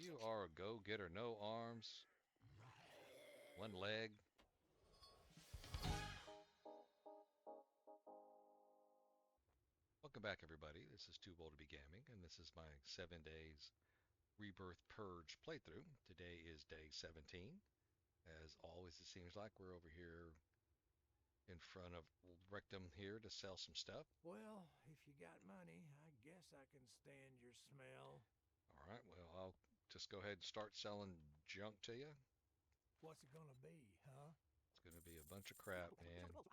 You are a go-getter, no arms, one leg. Welcome back, everybody. This is Too Bold to Be Gaming, and this is my 7 days Rebirth Purge playthrough. Today is day 17. As always, it seems like we're over here in front of Rectum here to sell some stuff. Well, if you got money, I guess I can stand your smell. All right, well, I'll just go ahead and start selling junk to you. What's it gonna be, huh? It's going to be a bunch of crap, man. All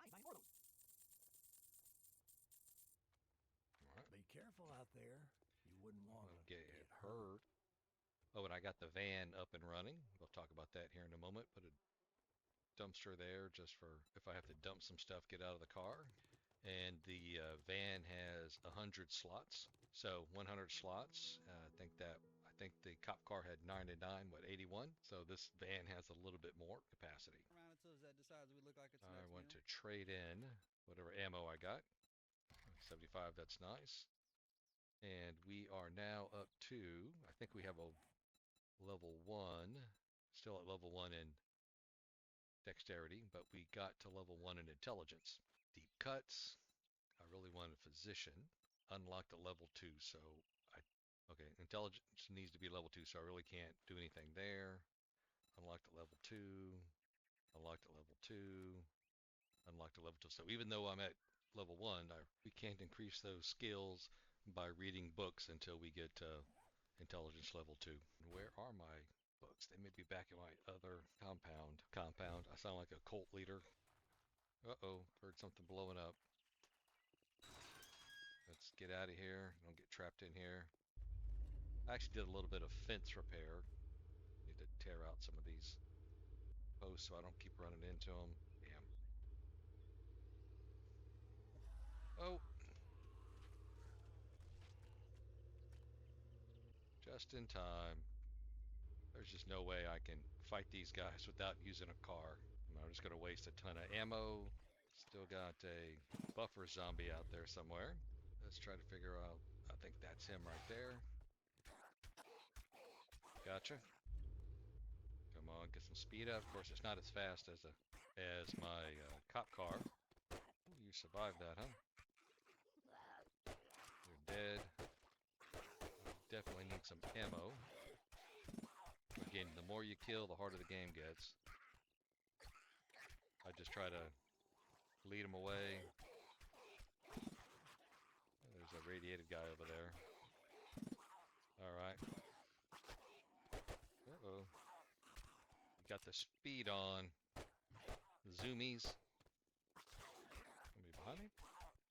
right, Be careful out there. You wouldn't want I'll to get get hurt. hurt. Oh, and I got the van up and running. We'll talk about that here in a moment. Put a dumpster there just for if I have to dump some stuff, get out of the car. And the van has 100 slots, so 100 slots. I think the cop car had 99, 81. So this van has a little bit more capacity. Around until that decides we look like it's I next want meal. to trade in whatever ammo I got. 75, that's nice. And we are now up to, I think we have a level 1, still at level 1 in dexterity, but we got to level 1 in intelligence. Deep cuts. I really want a physician. Unlocked at level 2, so okay, intelligence needs to be level 2, so I really can't do anything there. Unlocked at level 2. Unlocked at level 2. Unlocked at level 2. So even though I'm at level 1, we can't increase those skills by reading books until we get to intelligence level 2. Where are my books? They may be back in my other compound. I sound like a cult leader. Uh-oh, heard something blowing up. Let's get out of here. Don't get trapped in here. I actually did a little bit of fence repair. Need to tear out some of these posts so I don't keep running into them. Damn. Oh! Just in time. There's just no way I can fight these guys without using a car. I'm just going to waste a ton of ammo. Still got a buffer zombie out there somewhere. Let's try to figure out. I think that's him right there. Gotcha. Come on, get some speed up. Of course, it's not as fast as my cop car. Ooh, you survived that, huh? You're dead. Definitely need some ammo. Again, the more you kill, the harder the game gets. I just try to lead them away. There's a radiated guy over there. Alright. Uh-oh. Got the speed on. Zoomies. Somebody behind me?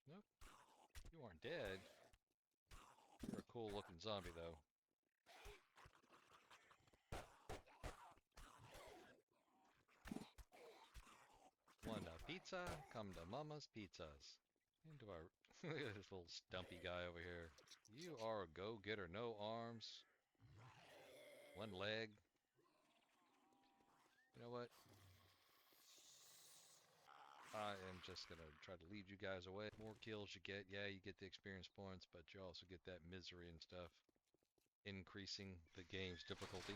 Nope. You aren't dead. You're a cool looking zombie though. Want a pizza? Come to Mama's Pizzas. Into our look at this little stumpy guy over here. You are a go-getter, no arms, one leg. You know what? I am just gonna try to lead you guys away. More kills you get, yeah, you get the experience points, but you also get that misery and stuff, increasing the game's difficulty.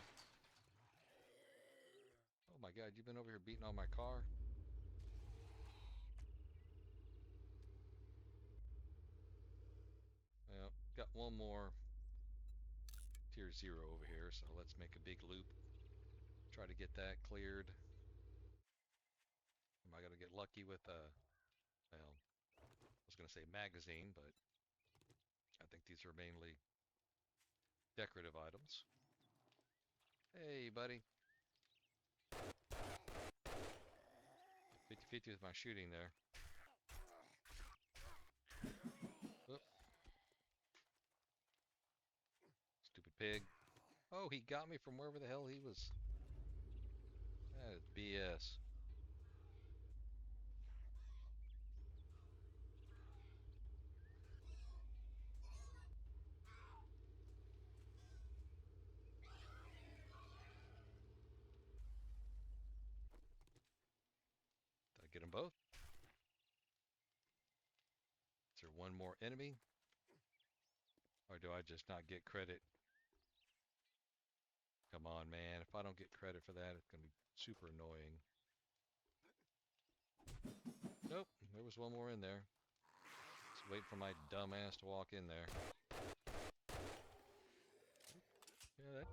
Oh my god, you've been over here beating on my car? Well, got one more tier 0 over here, so let's make a big loop. Try to get that cleared. Am I gonna get lucky with well, I was gonna say magazine, but I think these are mainly decorative items. Hey, buddy. 50-50 with my shooting there. Oop. Stupid pig. Oh, he got me from wherever the hell he was. That is BS. Did I get them both? Is there one more enemy? Or do I just not get credit Come on, man. If I don't get credit for that, it's going to be super annoying. Nope, there was one more in there. Just waiting for my dumb ass to walk in there. Yeah, that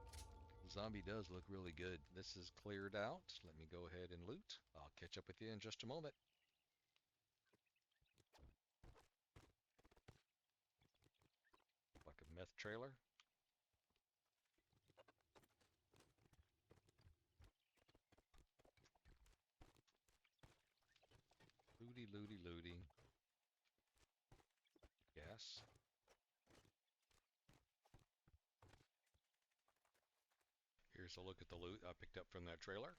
zombie does look really good. This is cleared out. Let me go ahead and loot. I'll catch up with you in just a moment. Like a meth trailer. Looty, looty, looty. Yes. Here's a look at the loot I picked up from that trailer.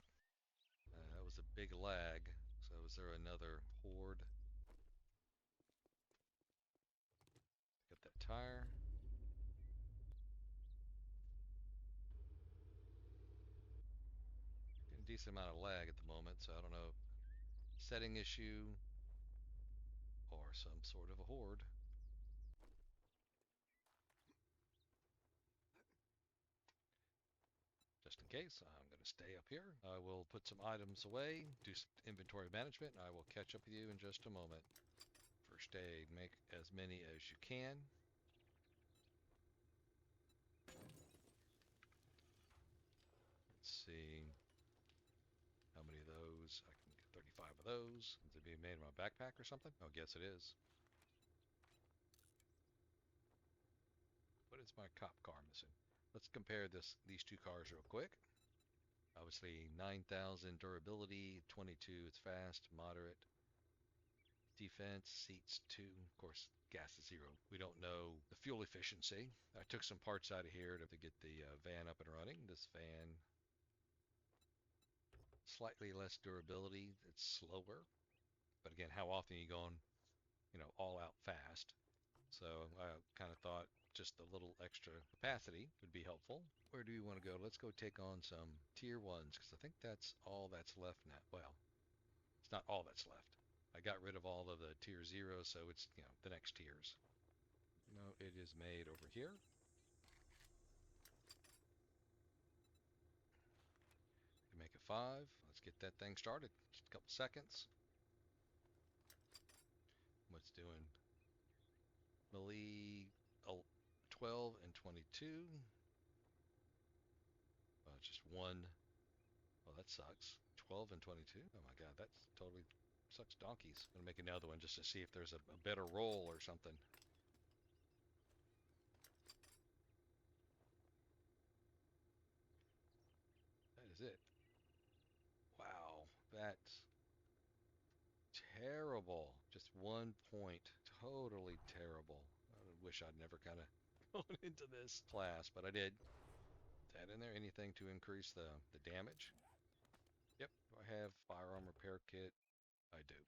That was a big lag. So is there another horde? Got that tire. Getting a decent amount of lag at the moment, so I don't know. Setting issue or some sort of a horde. Just in case, I'm going to stay up here. I will put some items away, do some inventory management, and I will catch up with you in just a moment. First aid, make as many as you can. Let's see how many of those. I can get 35 of those. Is it being made in my backpack or something? Oh, yes it is. What is my cop car missing? Let's compare these two cars real quick. Obviously 9,000 durability, 22 it's fast, moderate. Defense, seats 2, of course gas is 0. We don't know the fuel efficiency. I took some parts out of here to get the van up and running. This van, slightly less durability, it's slower. But again, how often are you going, all out fast? So I kind of thought just a little extra capacity would be helpful. Where do we want to go? Let's go take on some tier 1s, because I think that's all that's left now. Well, it's not all that's left. I got rid of all of the tier 0s, so it's, the next tiers. No, it is made over here. You make a 5. Let's get that thing started. Just a couple seconds. What's doing? Melee 12 and 22. Just one. Oh, that sucks. 12 and 22. Oh my god, that totally sucks donkeys. I'm gonna make another one just to see if there's a better roll or something. That is it. Wow, that's terrible. Just 1 point. Totally terrible. I wish I'd never kind of gone into this class, but I did. Is that in there? Anything to increase the damage? Yep. Do I have firearm repair kit? I do.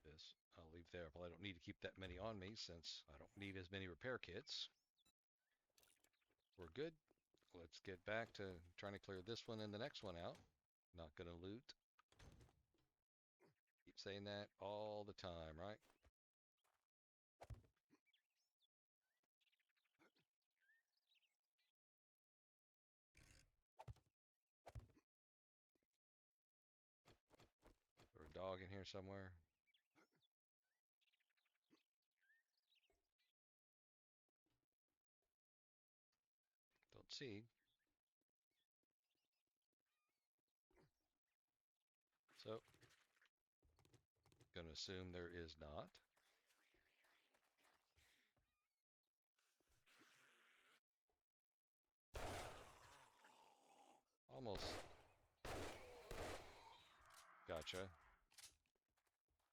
This I'll leave there. Well, I don't need to keep that many on me since I don't need as many repair kits. We're good. Let's get back to trying to clear this one and the next one out. Not gonna loot. Keep saying that all the time, right? There's a dog in here somewhere. Don't see. So, gonna assume there is not. Almost. Gotcha.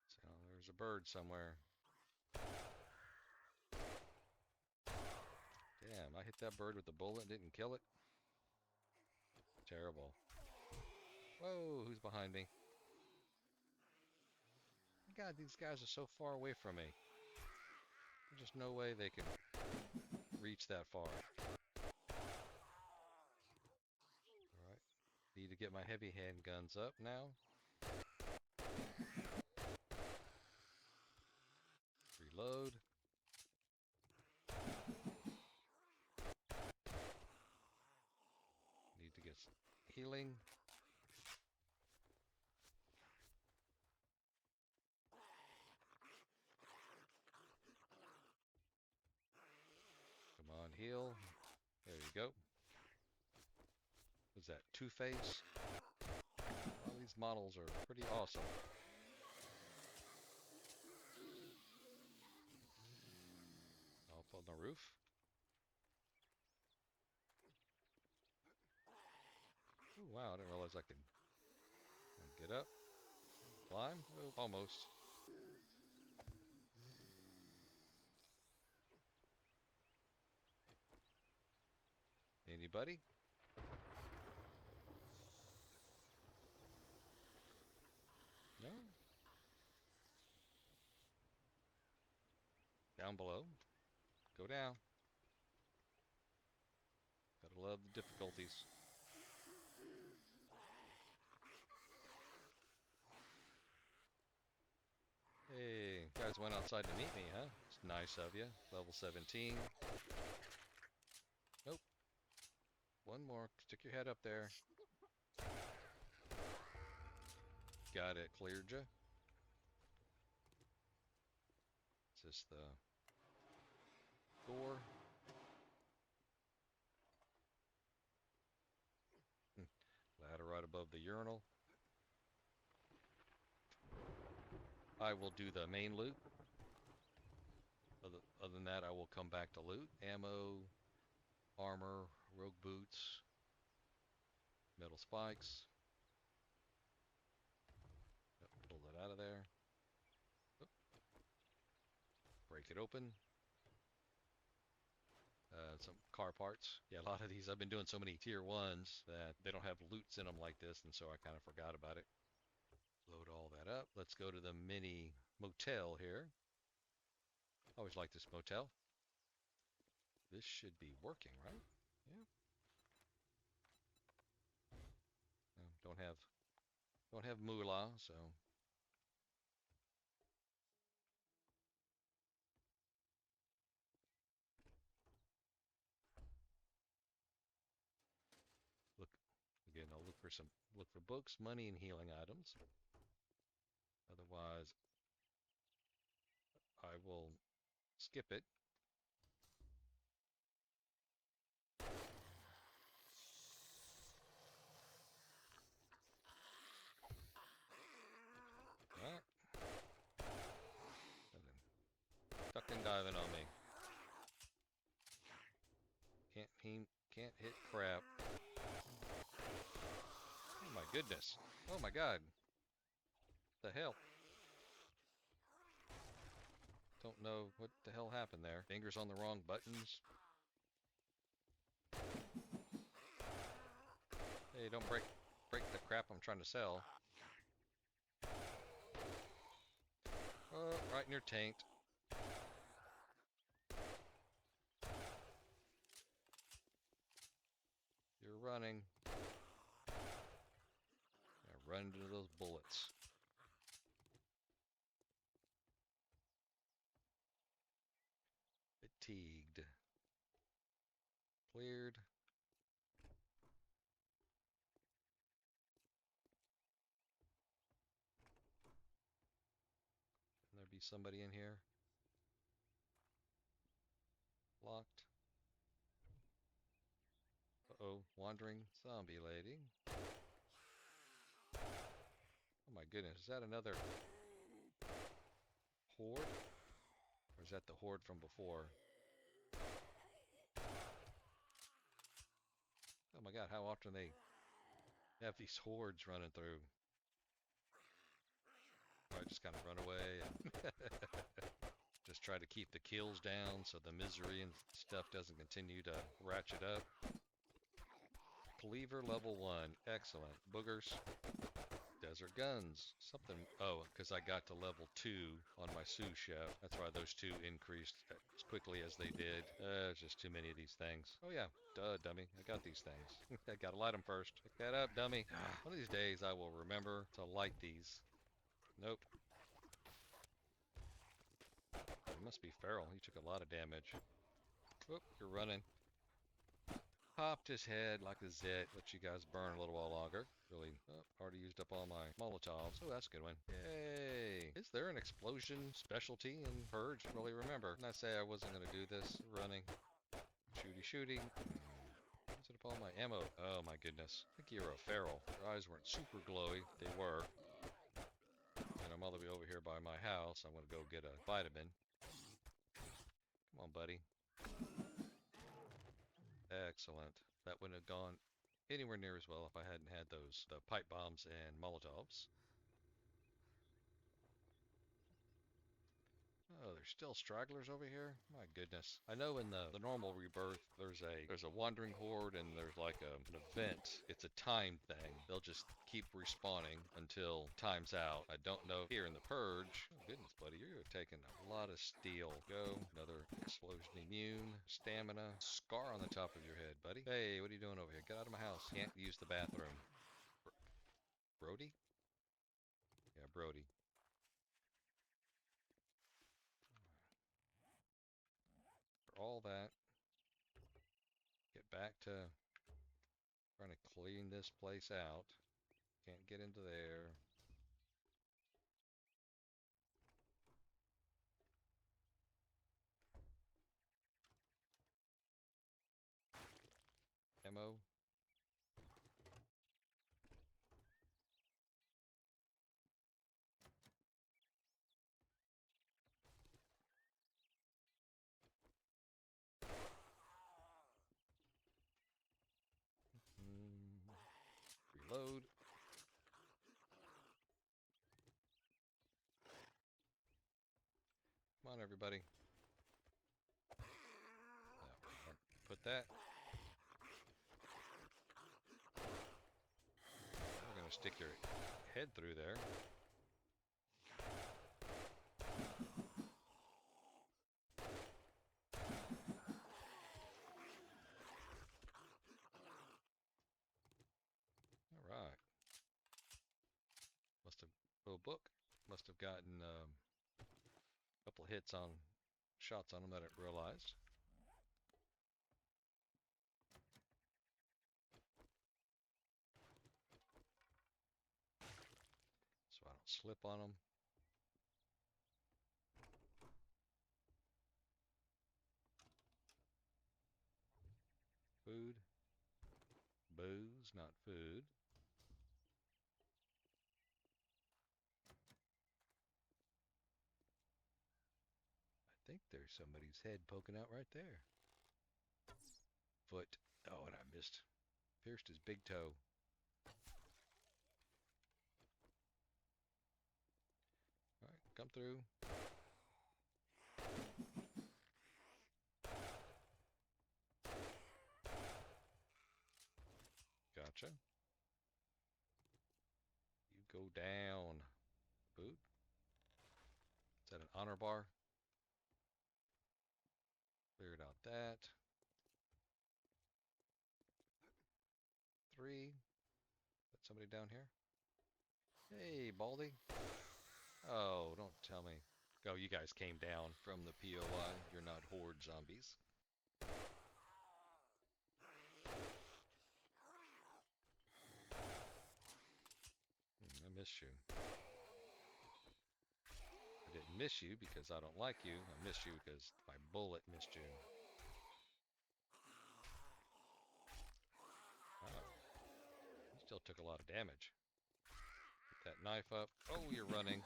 So there's a bird somewhere. Damn, I hit that bird with the bullet and didn't kill it. Terrible. Whoa, who's behind me? God, these guys are so far away from me. There's just no way they can reach that far. Alright. Need to get my heavy handguns up now. Reload. healing. Come on, heal. There you go. What's that? Two-Face? Well, these models are pretty awesome. Up on the roof. Oh, wow, I didn't realize I could get up. Climb? Oh, almost. Anybody? No? Down below. Go down. Gotta love the difficulties. Hey, you guys went outside to meet me, huh? It's nice of you. Level 17. Nope. One more. Stick your head up there. Got it. Cleared ya. Is this the door? Ladder right above the urinal. I will do the main loot. Other than that, I will come back to loot. Ammo, armor, rogue boots, metal spikes. Yep, pull that out of there. Oop. Break it open. Some car parts. Yeah, a lot of these, I've been doing so many tier 1s that they don't have loots in them like this, and so I kind of forgot about it. Load all that up. Let's go to the mini motel here. Always like this motel. This should be working, right? Yeah. No, don't have moolah, so look again. I'll look for books, money, and healing items. Otherwise, I will skip it. Alright. And then ducking diving on me. Can't hit crap. Oh my goodness. Oh my god. What the hell? Don't know what the hell happened there. Fingers on the wrong buttons. Hey, don't break the crap I'm trying to sell. Oh, right in your taint. You're running. Yeah, run into those bullets. Fatigued. Cleared. Can there be somebody in here? Locked. Uh-oh, wandering zombie lady. Oh my goodness, is that another horde? Or is that the horde from before? Oh my god, how often they have these hordes running through. I just kind of run away and just try to keep the kills down so the misery and stuff doesn't continue to ratchet up. Cleaver level 1. Excellent. Boogers. Desert guns. Something. Oh, because I got to level 2 on my Sous Chef. That's why those two increased as quickly as they did. There's just too many of these things. Oh yeah. Duh, dummy. I got these things. I gotta light them first. Pick that up, dummy. One of these days I will remember to light these. Nope. He must be feral. He took a lot of damage. Whoop, you're running. popped his head like a zit. Let you guys burn a little while longer. Really, already used up all my Molotovs. Oh, that's a good one. Yay! Is there an explosion specialty in Purge? I don't really remember. Didn't I say I wasn't going to do this? Running. Shooty. Using up all my ammo. Oh my goodness. I think you're a feral. Your eyes weren't super glowy. They were. And I'm all the way over here by my house. I'm going to go get a vitamin. Come on, buddy. Excellent. That wouldn't have gone anywhere near as well if I hadn't had those pipe bombs and Molotovs. Oh, there's still stragglers over here? My goodness. I know in the normal Rebirth, there's a wandering horde and there's like an event. It's a time thing. They'll just keep respawning until time's out. I don't know here in the Purge. Oh, goodness, buddy, you're taking a lot of steel. Go. Another explosion immune. Stamina. Scar on the top of your head, buddy. Hey, what are you doing over here? Get out of my house. Can't use the bathroom. Brody? Yeah, Brody. All that. Get back to trying to clean this place out. Can't get into there. Ammo. Reload. Come on, everybody. Put that. We're going to stick your head through there. All right. Must have, little book. Must have gotten a couple hits on, shots on him that I realized. So I don't slip on them. Food. Booze, not food. I think there's somebody's head poking out right there. Foot. Oh, and I missed. Pierced his big toe. Alright, come through. Gotcha. You go down. Boot. Is that an honor bar? Cleared out that. 3. Got somebody down here? Hey, Baldy. Oh, don't tell me. Oh, you guys came down from the POI. You're not horde zombies. I miss you. I didn't miss you because I don't like you. I missed you because my bullet missed you. You still took a lot of damage. Get that knife up. Oh, you're running.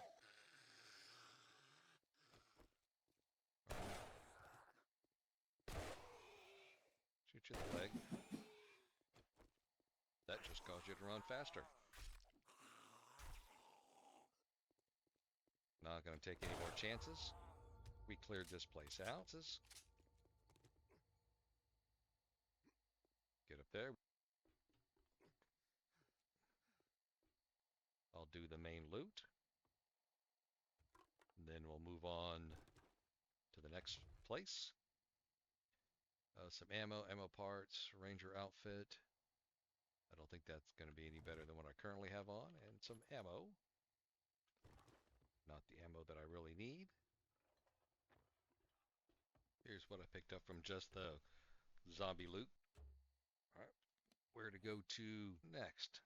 Shoot you in the leg. That just caused you to run faster. Not going to take any more chances. We cleared this place out. Get up there. I'll do the main loot. And then we'll move on to the next place. Some ammo parts, ranger outfit. I don't think that's going to be any better than what I currently have on. And some ammo. Not the ammo that I really need. Here's what I picked up from just the zombie loot. where to go to next.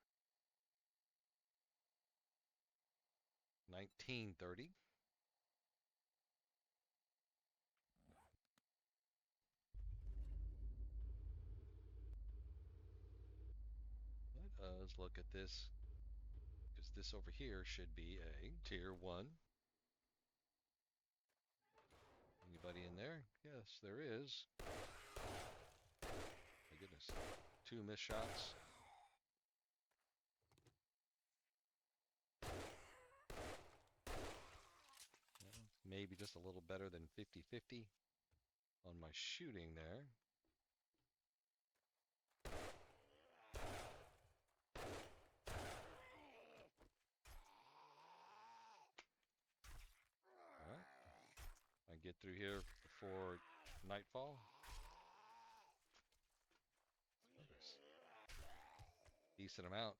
1930. Let us look at this, because this over here should be a tier 1. Anybody in there? Yes, there is. My goodness. 2 missed shots. Maybe just a little better than 50-50 on my shooting there. Alright. I get through here before nightfall. There's a decent amount.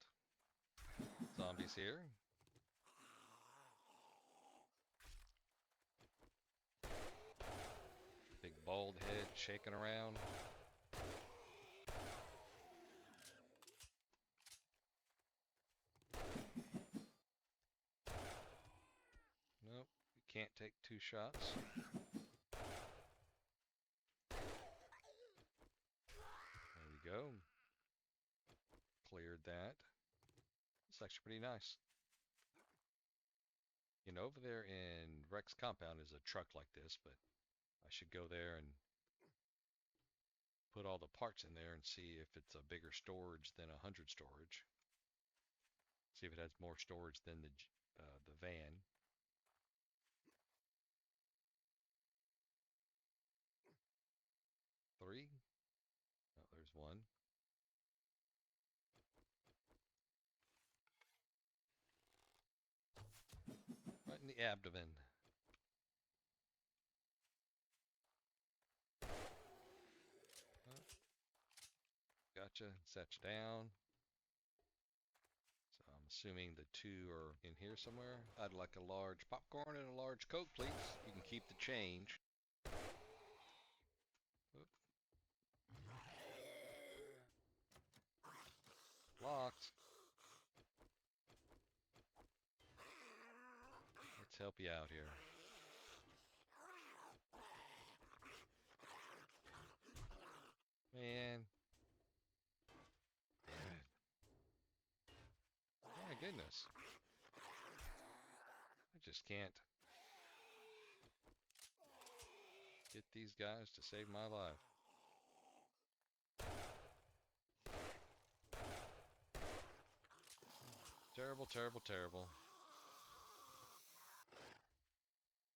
Zombies here. Big bald head shaking around. Nope, you can't take 2 shots. There we go. Cleared that. It's actually pretty nice. You know, over there in Rex compound is a truck like this, but I should go there and put all the parts in there and see if it's a bigger storage than 100 storage. See if it has more storage than the van. Three? Oh, there's one. Right in the abdomen. Oh. Gotcha. Set you down. So I'm assuming the 2 are in here somewhere. I'd like a large popcorn and a large Coke, please. You can keep the change. Oop. Locked. Let's help you out here. Man. Damn it. Oh my goodness. I just can't get these guys to save my life. Terrible, terrible, terrible.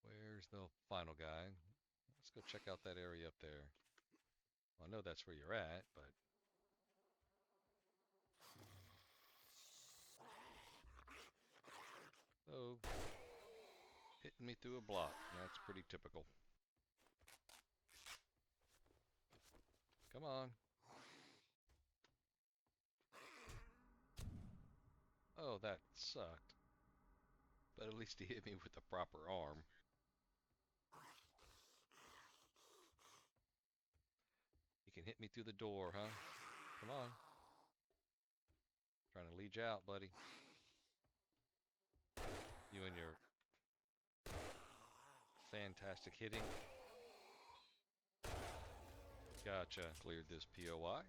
Where's the final guy? Let's go check out that area up there. Well, I know that's where you're at, but... Oh, hitting me through a block. That's pretty typical. Come on. Oh, that sucked. But at least he hit me with the proper arm. You can hit me through the door, huh? Come on. Trying to lead you out, buddy. You and your fantastic hitting. Gotcha. Cleared this POI.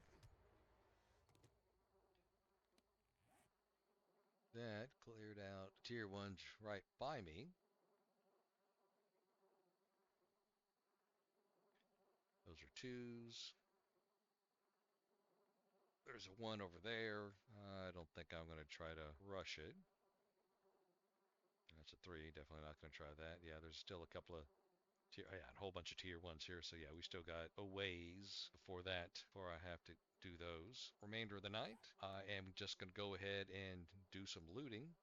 That cleared out tier 1's right by me. Those are 2s. There's a 1 over there. I don't think I'm going to try to rush it. That's a 3. Definitely not going to try that. Yeah, there's still a couple of a whole bunch of tier 1s here. So yeah, we still got a ways before I have to do those. Remainder of the night, I am just going to go ahead and do some looting.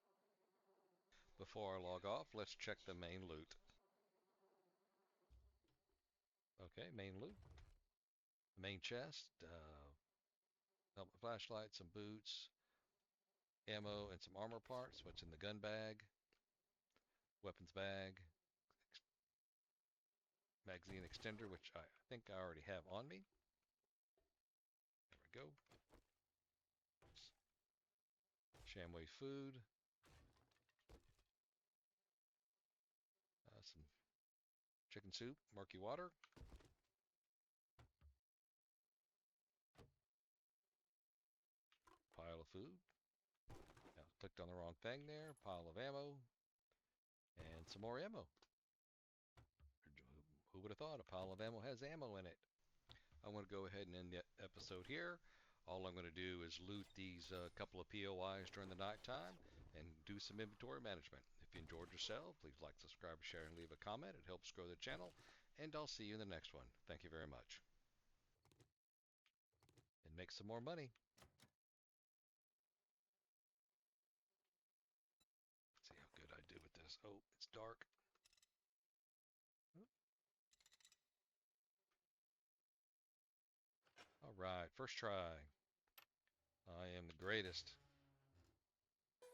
Before I log off, let's check the main loot. Okay, main loot. The main chest, helmet, flashlight, some boots, ammo, and some armor parts. What's in the gun bag? Weapons bag, magazine extender, which I think I already have on me. There we go. Shamway food. Some chicken soup, murky water. Pile of food. Now, clicked on the wrong thing there. Pile of ammo. And some more ammo. Who would have thought a pile of ammo has ammo in it? I'm going to go ahead and end the episode here. All I'm going to do is loot these couple of POIs during the night time and do some inventory management. If you enjoyed yourself, please like, subscribe, share, and leave a comment. It helps grow the channel. And I'll see you in the next one. Thank you very much. And make some more money. Let's see how good I do with this. Oh, it's dark. All right, first try. I am the greatest. Oh,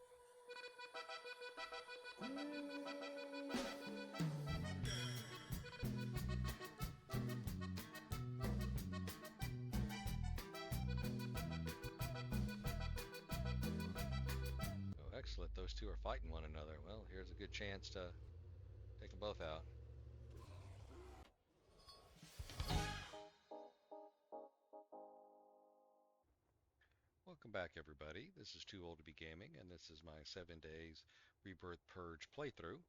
excellent. Those two are fighting one another. Well, here's a good chance to take them both out. Welcome back, everybody. This is Too Old to Be Gaming, and this is my 7 days Rebirth Purge playthrough.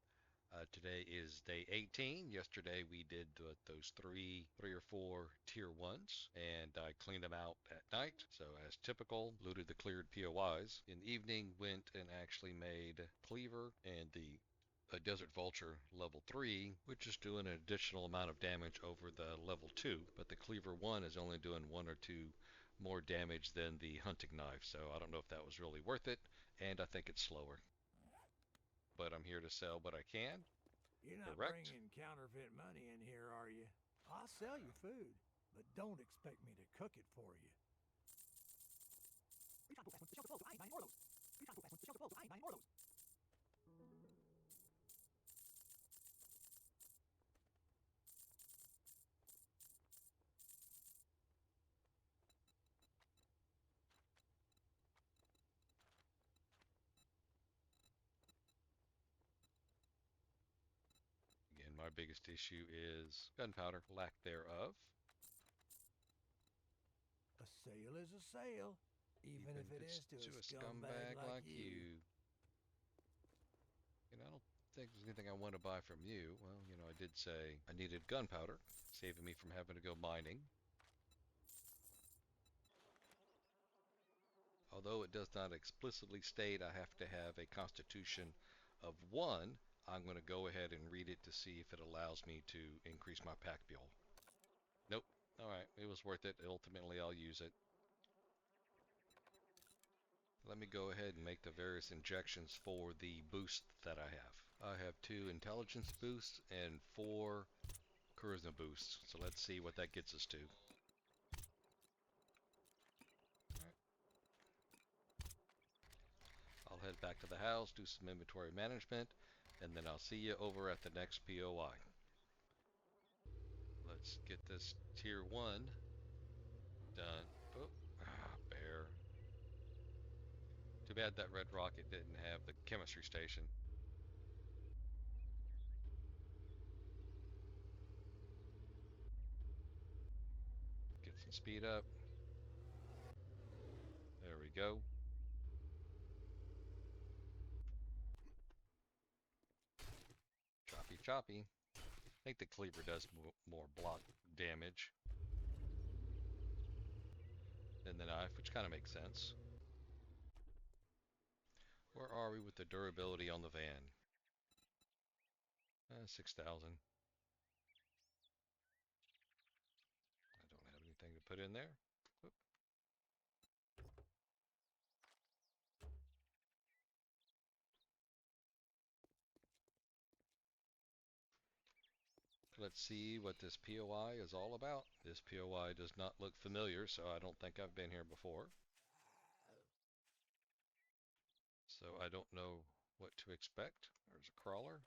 Today is day 18. Yesterday we did those three or four tier 1s, and I cleaned them out at night. So as typical, looted the cleared POIs. In the evening, went and actually made Cleaver and the Desert Vulture level 3, which is doing an additional amount of damage over the level 2, but the Cleaver 1 is only doing 1 or 2 more damage than the hunting knife, so I don't know if that was really worth it, and I think it's slower. But I'm here to sell what I can. You're not Correct. bringing counterfeit money in here, are you? I'll sell you food, but don't expect me to cook it for you. Again, my biggest issue is gunpowder, lack thereof. A sale is a sale, even if it is to a scumbag like you. I don't think there's anything I want to buy from you. Well, I did say I needed gunpowder, saving me from having to go mining. Although it does not explicitly state I have to have a constitution of 1, I'm going to go ahead and read it to see if it allows me to increase my pack mule. Nope. Alright, it was worth it. Ultimately, I'll use it. Let me go ahead and make the various injections for the boost that I have. I have 2 intelligence boosts and 4 charisma boosts. So let's see what that gets us to. I'll head back to the house, do some inventory management, and then I'll see you over at the next POI. Let's get this tier 1 done. Oh, bear. Too bad that red rocket didn't have the chemistry station. Get some speed up. There we go. Choppy choppy. I think the cleaver does more block damage than the knife, which kind of makes sense. Where are we with the durability on the van? 6,000. I don't have anything to put in there. Oop. Let's see what this POI is all about. This POI does not look familiar, so I don't think I've been here before. So I don't know what to expect. There's a crawler.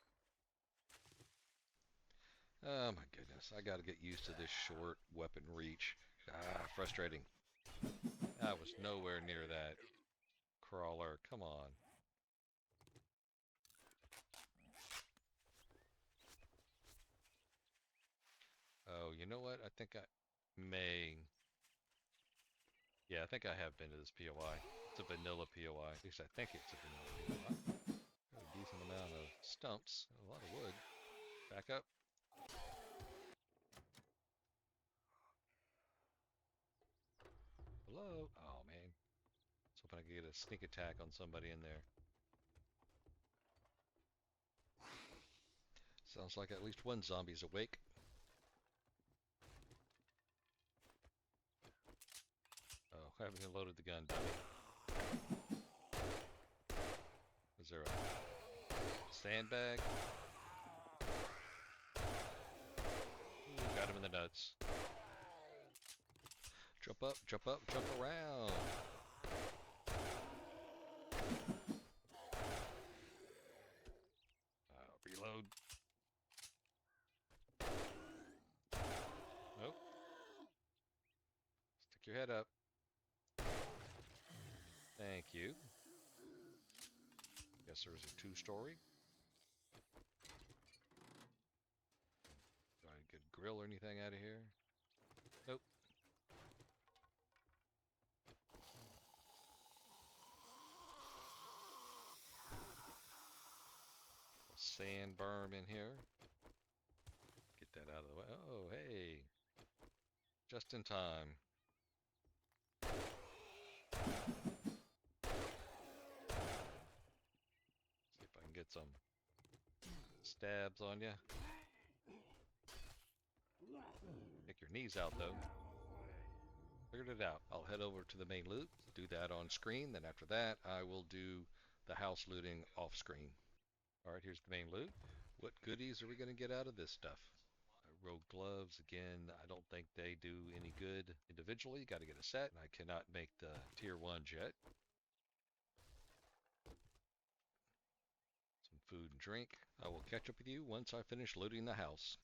Oh my goodness, I gotta get used to this short weapon reach. Frustrating. I was nowhere near that crawler. Come on. Oh, you know what? I think I may... Yeah, I think I have been to this POI. It's a vanilla POI. At least I think it's a vanilla POI. Got a decent amount of stumps. A lot of wood. Back up. Hello? Oh, man. I was hoping I could get a sneak attack on somebody in there. Sounds like at least one zombie's awake. Oh, I haven't even loaded the gun, dummy. Is there a sandbag? Ooh, got him in the nuts. Jump up, jump around. Reload. Nope. Stick your head up. Thank you. Guess there's a two-story. Do I get a grill or anything out of here? Nope. Sand berm in here. Get that out of the way. Oh, hey. Just in time. See if I can get some stabs on you. Take your knees out, though. Figured it out. I'll head over to the main loot, do that on screen, then after that I will do the house looting off screen. Alright, here's the main loot. What goodies are we going to get out of this stuff? Rogue gloves, again, I don't think they do any good individually. Got to get a set, and I cannot make the tier 1s yet. Some food and drink. I will catch up with you once I finish looting the house.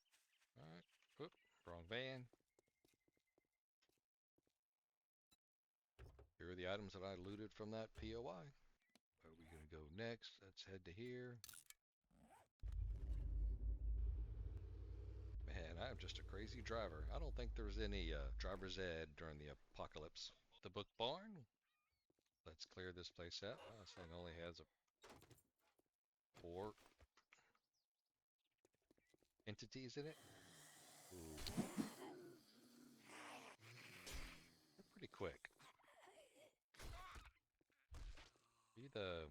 Alright, whoop, wrong van. Here are the items that I looted from that POI. Where are we going to go next? Let's head to here. Man, I'm just a crazy driver. I don't think there was any driver's ed during the apocalypse. The book barn. Let's clear this place out. Oh, this thing only has 4 entities in it. Ooh. They're pretty quick. Are you the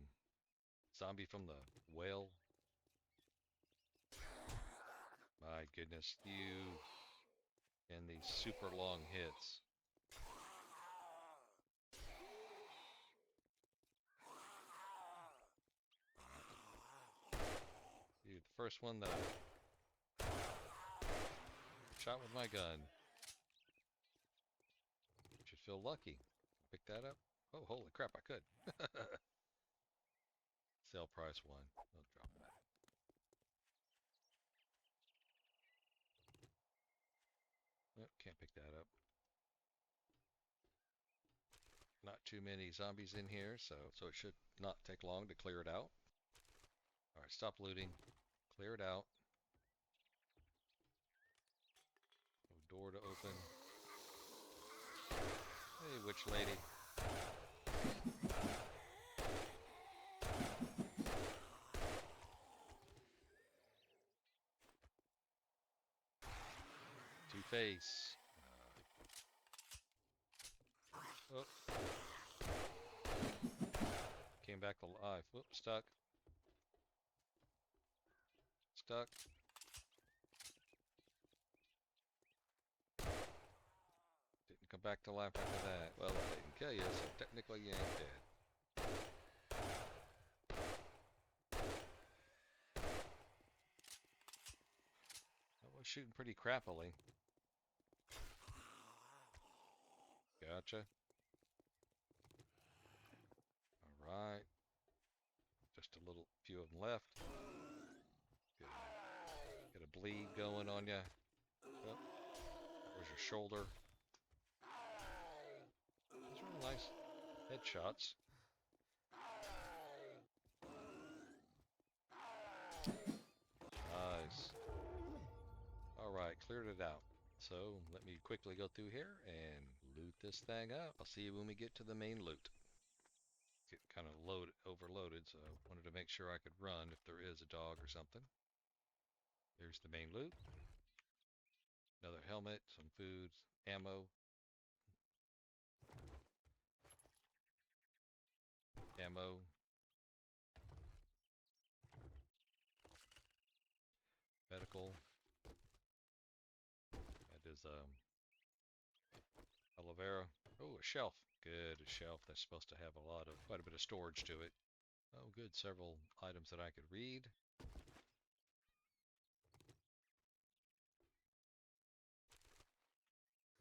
zombie from the whale? My goodness, you and these super long hits. Dude, the first one that I shot with my gun. Should feel lucky. Pick that up. Oh, holy crap, I could. Sale price 1. I'll drop that. Nope, can't pick that up. Not too many zombies in here, so it should not take long to clear it out. Alright, stop looting. Clear it out. No door to open. Hey, witch lady. Two-Face. Oh. Came back alive. Whoop, stuck. Stuck. Didn't come back to life after that. Well, I didn't kill you, so technically you ain't dead. That was shooting pretty crappily. Gotcha. Alright. Just a little few of them left. Get a bleed going on ya. Oh, that was your shoulder. Those are nice headshots. cleared it out. So let me quickly go through here and loot this thing up. I'll see you when we get to the main loot. Get kind of overloaded, so I wanted to make sure I could run if there is a dog or something. There's the main loot. Another helmet, some food, ammo. Ammo. Medical. That is aloe vera. Oh, a shelf. Good, a shelf. That's supposed to have quite a bit of storage to it. Oh, good. Several items that I could read.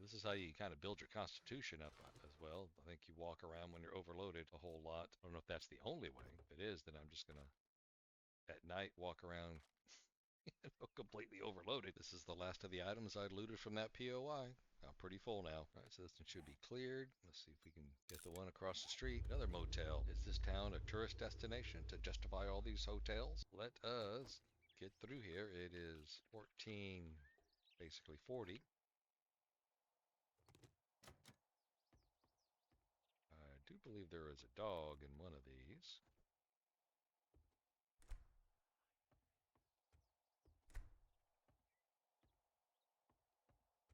This is how you kind of build your constitution up as well. I think you walk around when you're overloaded a whole lot. I don't know if that's the only way. If it is, then I'm just gonna, at night, walk around completely overloaded. This is the last of the items I looted from that POI. I'm pretty full now. All right, so this one should be cleared. Let's see if we can get the one across the street. Another motel. Is this town a tourist destination to justify all these hotels? Let us get through here. It is 14, basically 40. I do believe there is a dog in one of these.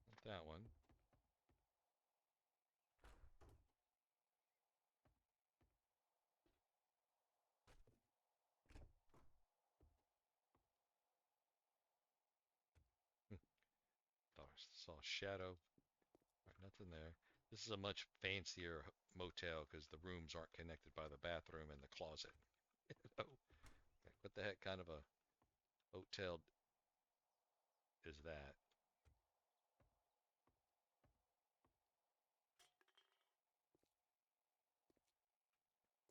Not that one. Thought I saw a shadow. Right, nothing there. This is a much fancier motel because the rooms aren't connected by the bathroom and the closet. Oh, what the heck kind of a hotel is that?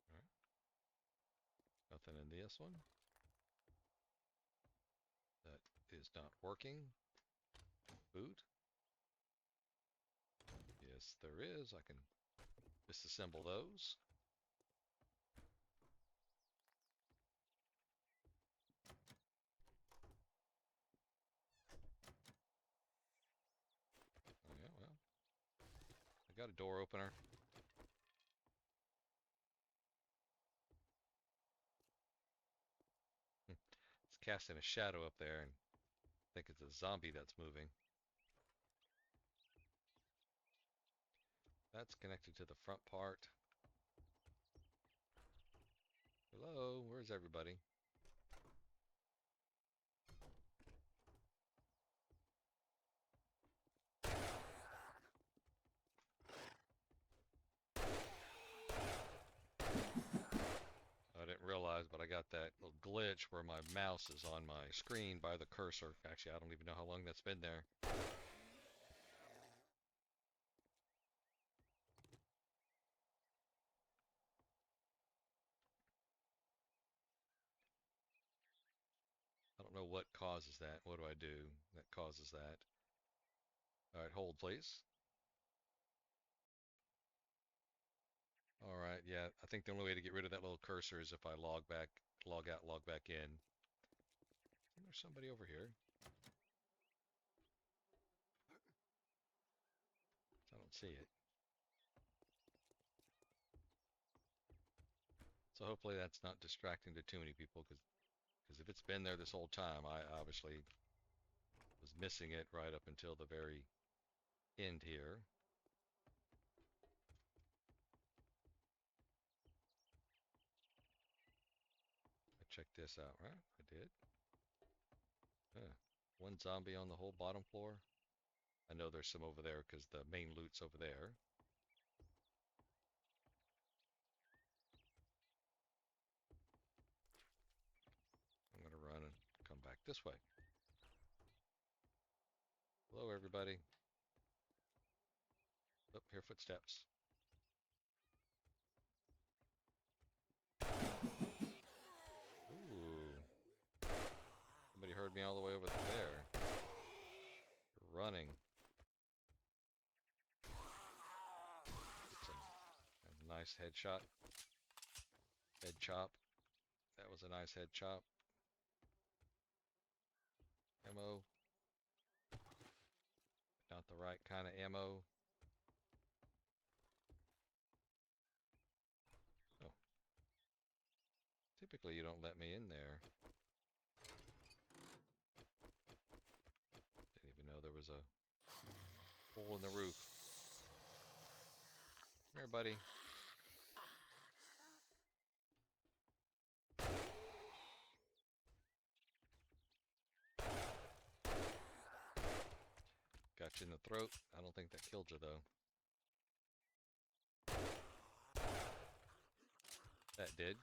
All right. Nothing in this one. That is not working. Boot. Yes, there is. I can disassemble those. Oh, yeah, well. I got a door opener. It's casting a shadow up there, and I think it's a zombie that's moving. That's connected to the front part. Hello, where's everybody? I didn't realize, but I got that little glitch where my mouse is on my screen by the cursor. Actually, I don't even know how long that's been there. I don't know what causes that. What do I do that causes that? All right, hold please. All right, yeah, I think the only way to get rid of that little cursor is if I log out, log back in. There's somebody over here. I don't see it. So hopefully that's not distracting to too many people, because if it's been there this whole time, I obviously was missing it right up until the very end here. I checked this out, right? I did. One zombie on the whole bottom floor. I know there's some over there because the main loot's over there. I'm going to run and come back this way. Hello, everybody. Oh, hear footsteps. Ooh. Somebody heard me all the way over there. They're running. It's a nice headshot. Head chop. That was a nice head chop. Ammo. the right kind of ammo. Oh. Typically you don't let me in there. Didn't even know there was a hole in the roof. Come here, buddy. Got you in the throat. I don't think that killed you, though. That did.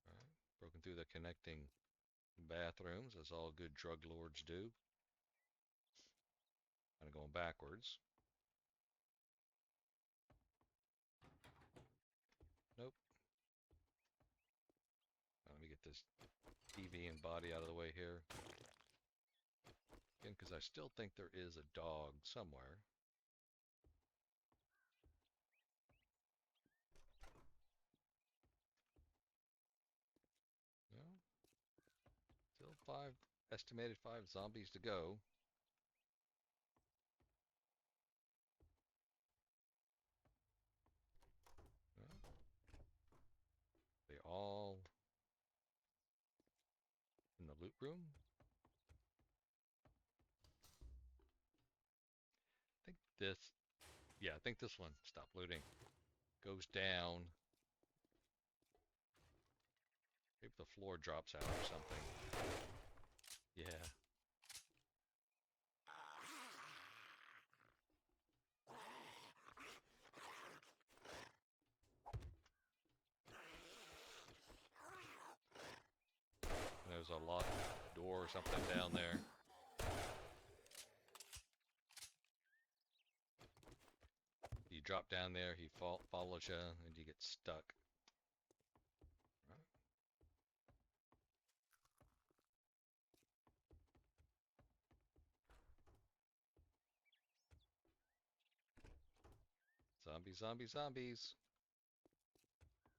Alright. Broken through the connecting bathrooms, as all good drug lords do. Kind of going backwards. Nope. Let me get this TV and body out of the way here. Again, because I still think there is a dog somewhere. No. Still estimated 5 zombies to go. No. They all in the loot room? I think this, yeah, I think this one, stop looting, goes down. Maybe the floor drops out or something. Yeah. There's a locked door or something down there. You drop down there, he follows you, and you get stuck. Right. Zombies, zombies, zombies.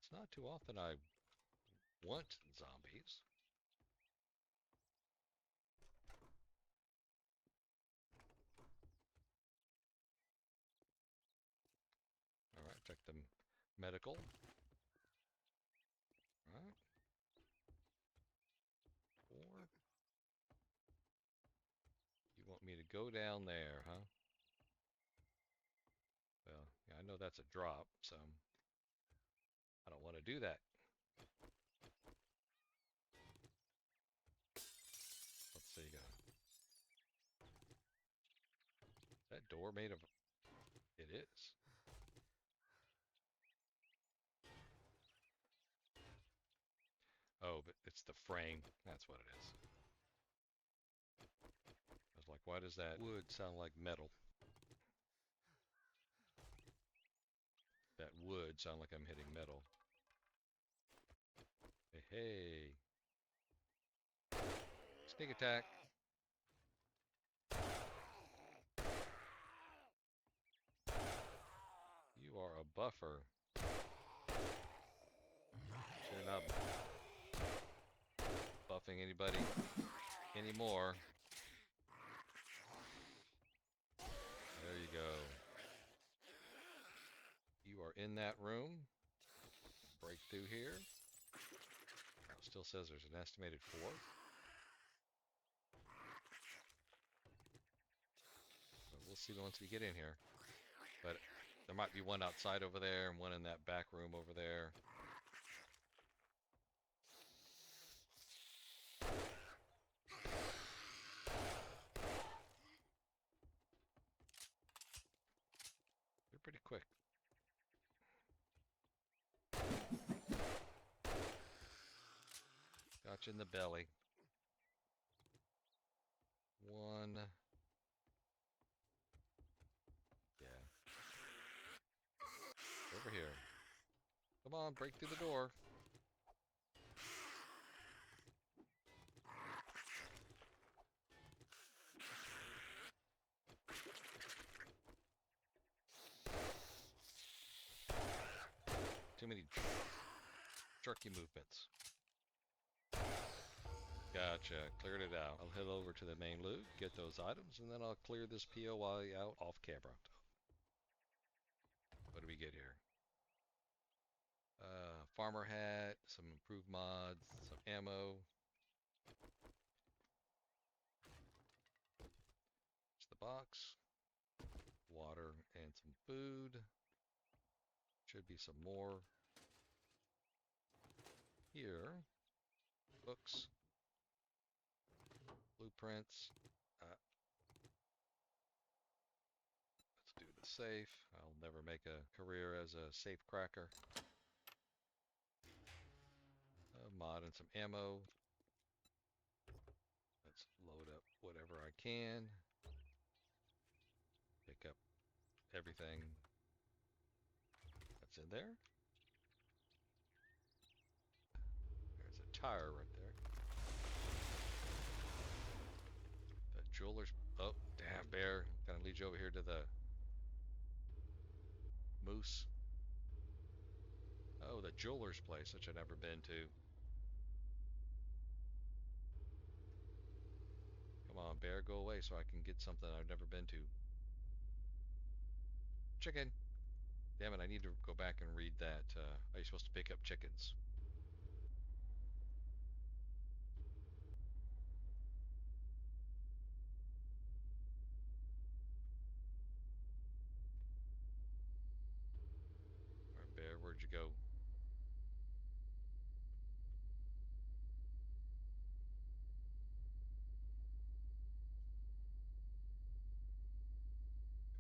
It's not too often I want zombies. Alright, check the medical. Alright. 4. You want me to go down there, huh? Well, yeah, I know that's a drop, so I don't want to do that. Let's see. That door made of... It is. Oh, but it's the frame. That's what it is. I was like, why does that wood sound like metal? That would sound like I'm hitting metal. Hey, hey. Sneak attack. You are a buffer. You're not buffing anybody anymore. There you go. You are in that room. Break through here. It still says there's an estimated 4. But we'll see once we get in here. But there might be one outside over there and one in that back room over there. They're pretty quick. Got you in the belly. 1. Yeah. Over here. Come on, break through the door. Too many jerky movements. Got Gotcha. Cleared it out. I'll head over to the main loot, get those items, and then I'll clear this POI out off camera. What do we get here? Farmer hat, some improved mods, some ammo. It's the box. Water and some food. Should be some more. Here. Books. Blueprints. Let's do the safe. I'll never make a career as a safe cracker. Mod and some ammo. Let's load up whatever I can. Pick up everything that's in there. There's a tire right there. The jeweler's... Oh, damn, bear. Gonna lead you over here to the moose. Oh, the jeweler's place, which I've never been to. Come on, bear, go away so I can get something I've never been to. Chicken. Damn it, I need to go back and read that. Are you supposed to pick up chickens? Alright, bear, where'd you go?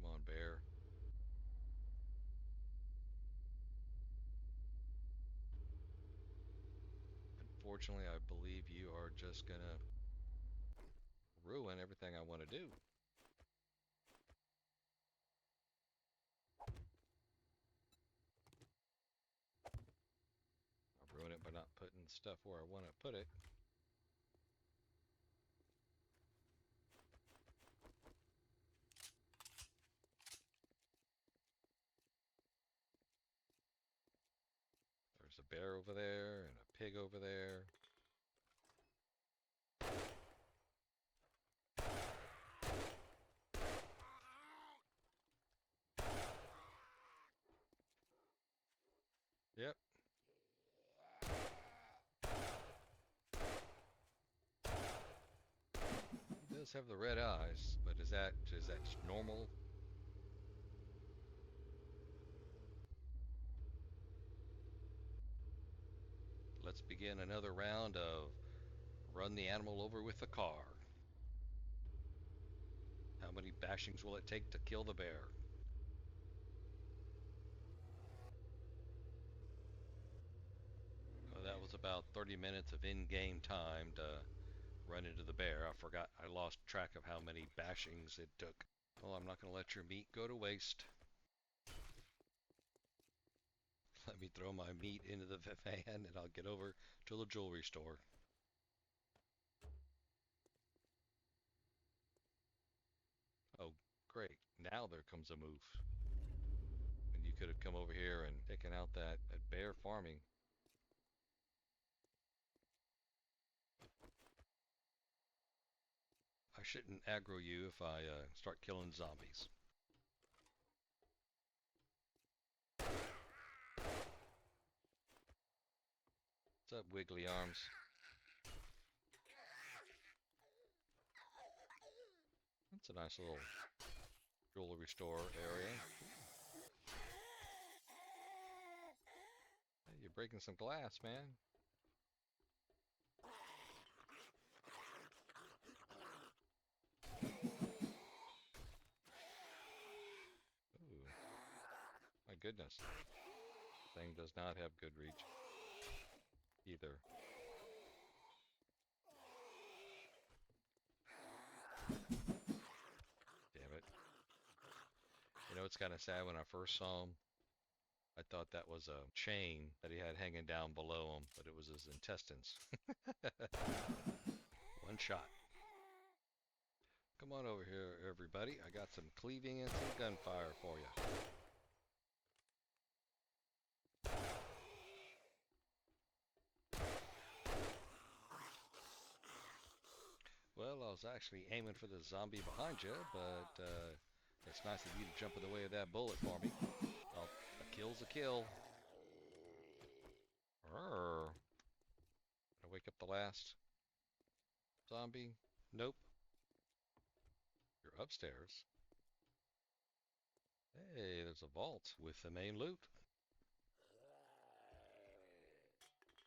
Come on, bear. Unfortunately, I believe you are just gonna ruin everything I want to do. I'll ruin it by not putting stuff where I want to put it. There's a bear over there and a pig over there. Yep. He does have the red eyes, but is that normal? Let's begin another round of run the animal over with the car. How many bashings will it take to kill the bear? Oh, that was about 30 minutes of in-game time to run into the bear. I forgot, I lost track of how many bashings it took. Well, I'm not going to let your meat go to waste. Let me throw my meat into the van and I'll get over to the jewelry store. Oh, great. Now there comes a move. And you could have come over here and taken out that bear farming. I shouldn't aggro you if I start killing zombies. What's up, Wiggly Arms? That's a nice little jewelry store area. Hey, you're breaking some glass, man. Ooh. My goodness. Thing does not have good reach either. Damn it. You know, it's kind of sad when I first saw him. I thought that was a chain that he had hanging down below him, but it was his intestines. One shot. Come on over here, everybody. I got some cleaving and some gunfire for you. Well, I was actually aiming for the zombie behind you, but it's nice of you to jump in the way of that bullet for me. Well, a kill's a kill. Arrgh. Did I wake up the last zombie? Nope. You're upstairs. Hey, there's a vault with the main loot.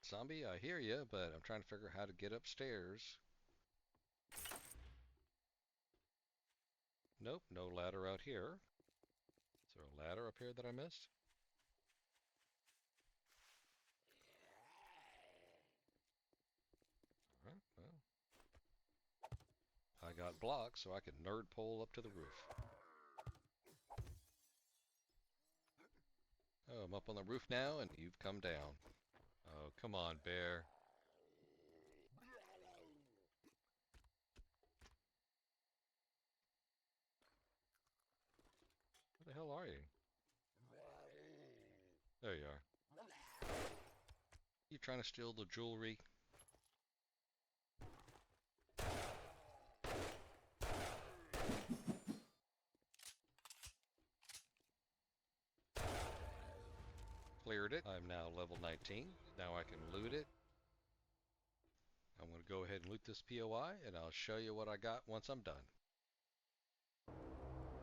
Zombie, I hear you, but I'm trying to figure out how to get upstairs. Nope, no ladder out here. Is there a ladder up here that I missed? Alright, well. I got blocks so I can nerd pole up to the roof. Oh, I'm up on the roof now and you've come down. Oh, come on, bear. Where the hell are you? There you are. You trying to steal the jewelry? Cleared it. I'm now level 19. Now I can loot it. I'm going to go ahead and loot this POI, and I'll show you what I got once I'm done.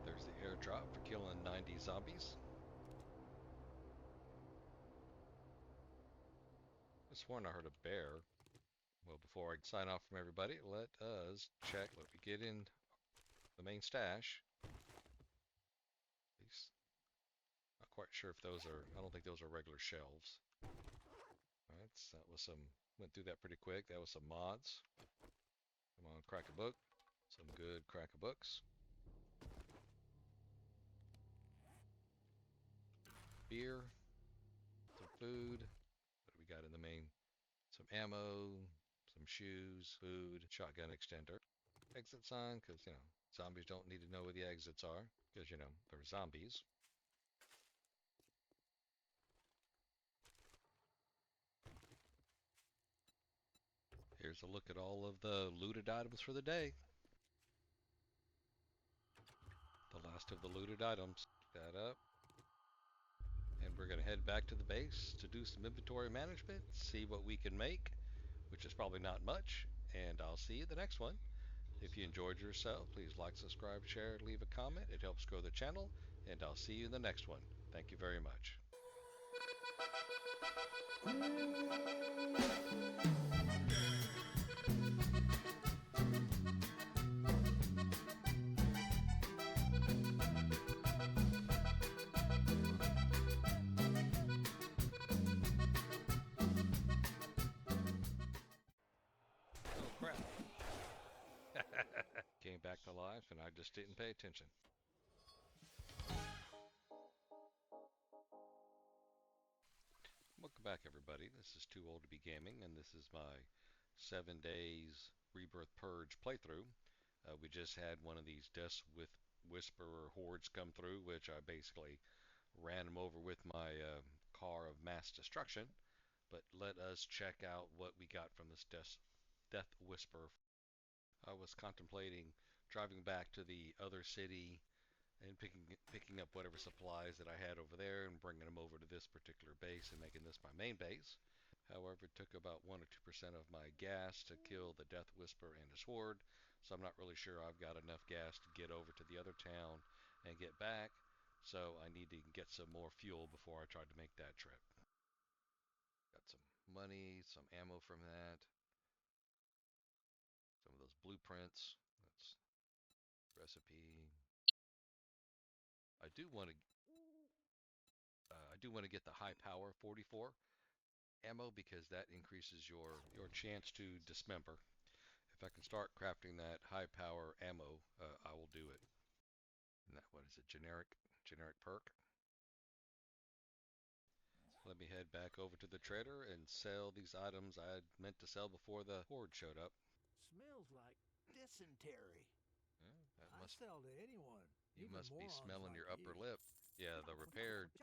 There's the airdrop for killing 90 zombies. I sworn I heard a bear. Well, before I sign off from everybody, let us check what we get in the main stash. At least, not quite sure if those are, I don't think those are regular shelves. Alright, so that was some, went through that pretty quick. That was some mods. Come on, crack a book. Some good crack a books. Beer. Some food. What do we got in the main? Some ammo. Some shoes. Food. Shotgun extender. Exit sign, because, you know, zombies don't need to know where the exits are. Because, you know, they're zombies. Here's a look at all of the looted items for the day. The last of the looted items. Pick that up. And we're going to head back to the base to do some inventory management, see what we can make, which is probably not much, and I'll see you the next one. If you enjoyed yourself, please like, subscribe, share, leave a comment. It helps grow the channel, and I'll see you in the next one. Thank you very much. Oh crap. Came back to life and I just didn't pay attention. Welcome back everybody. This is Too Old to Be Gaming and this is my 7 days Rebirth Purge playthrough. We just had one of these Death with Whisperer hordes come through, which I basically ran them over with my car of mass destruction. But let us check out what we got from this Death Whisperer. I was contemplating driving back to the other city and picking up whatever supplies that I had over there and bringing them over to this particular base and making this my main base. However, it took about 1 or 2% of my gas to kill the Death Whisperer and his horde, so I'm not really sure I've got enough gas to get over to the other town and get back, so I need to get some more fuel before I try to make that trip. Got some money, some ammo from that, some of those blueprints. That's recipe. I do want to get the high power 44 ammo because that increases your chance to dismember. If I can start crafting that high power ammo, I will do it. And that, what is it? Generic perk. Let me head back over to the trader and sell these items I had meant to sell before the horde showed up. Smells like dysentery. Yeah, I sell to anyone. You even must be morons smelling like your upper you. lip. Yeah, the repaired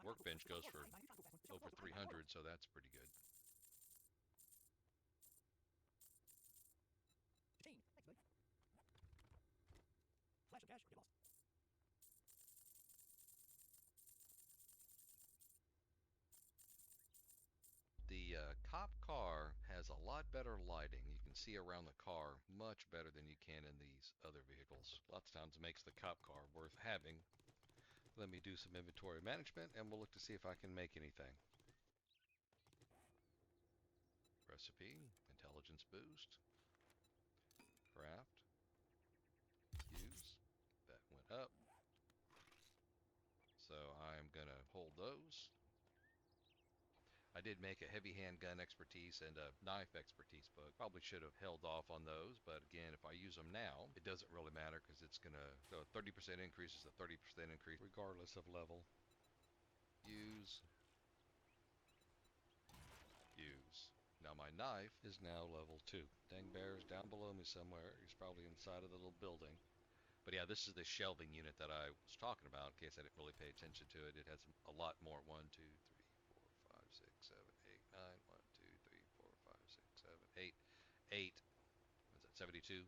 workbench goes for over 300, so that's pretty good. Thanks, buddy. The cop car has a lot better lighting. You can see around the car much better than you can in these other vehicles. Lots of times it makes the cop car worth having. Let me do some inventory management and we'll look to see if I can make anything. Recipe, intelligence boost, craft, use, that went up. So I'm gonna hold those. I did make a heavy handgun expertise and a knife expertise book. Probably should have held off on those, but again, if I use them now, it doesn't really matter because it's gonna, so a 30% increase is a 30% increase regardless of level. Use. Use. Now my knife is now level 2. Dang bear is down below me somewhere. He's probably inside of the little building. But yeah, this is the shelving unit that I was talking about in case I didn't really pay attention to it. It has a lot more. 1, 2, 3, 4, 5, 6, 7, 8, 9. 1, 2, 3, 4, 5, 6, 7, 8. 8. What's that, 72?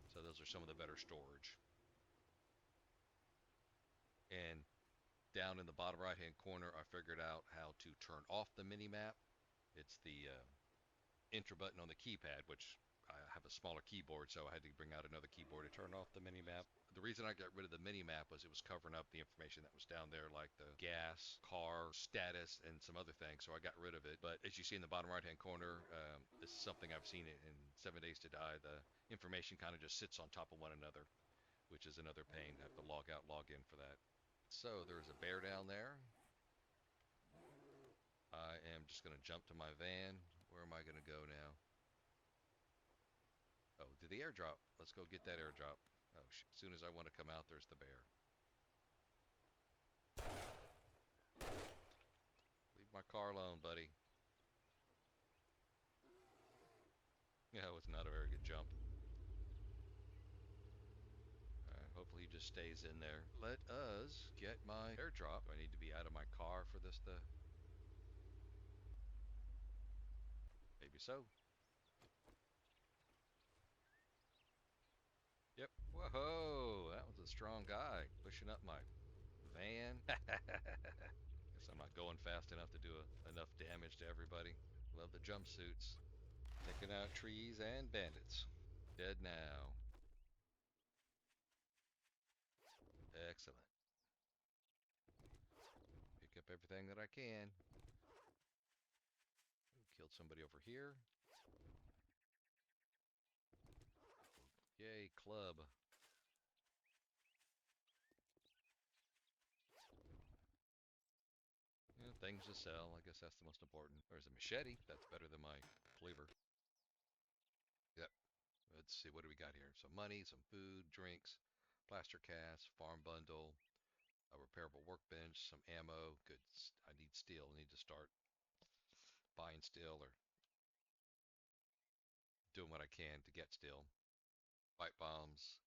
So those are some of the better storage. And down in the bottom right hand corner, I figured out how to turn off the mini map. It's the enter button on the keypad, which I have a smaller keyboard, so I had to bring out another keyboard to turn off the mini map. The reason I got rid of the mini map was it was covering up the information that was down there, like the gas, car, status, and some other things, so I got rid of it. But as you see in the bottom right hand corner, this is something I've seen in 7 Days to Die. The information kind of just sits on top of one another, which is another pain. I have to log out, log in for that. So there's a bear down there. I am just going to jump to my van. Where am I going to go now? Oh, to the airdrop. Let's go get that airdrop. Oh, shoot. As soon as I want to come out, there's the bear. Leave my car alone, buddy. Yeah, it was not a very good jump. Alright, hopefully he just stays in there. Let us get my airdrop. Do I need to be out of my car for this to... Maybe so. Yep. Whoa, that was a strong guy pushing up my van. Guess I'm not going fast enough to do enough damage to everybody. Love the jumpsuits. Taking out trees and bandits. Dead now. Excellent. Pick up everything that I can. Killed somebody over here. Yay, club. Yeah, things to sell. I guess that's the most important. There's a machete. That's better than my cleaver. Yep. Let's see, what do we got here? Some money, some food, drinks, plaster cast, farm bundle, a repairable workbench, some ammo. Good. I need steel. I need to start buying steel or doing what I can to get steel. White bombs,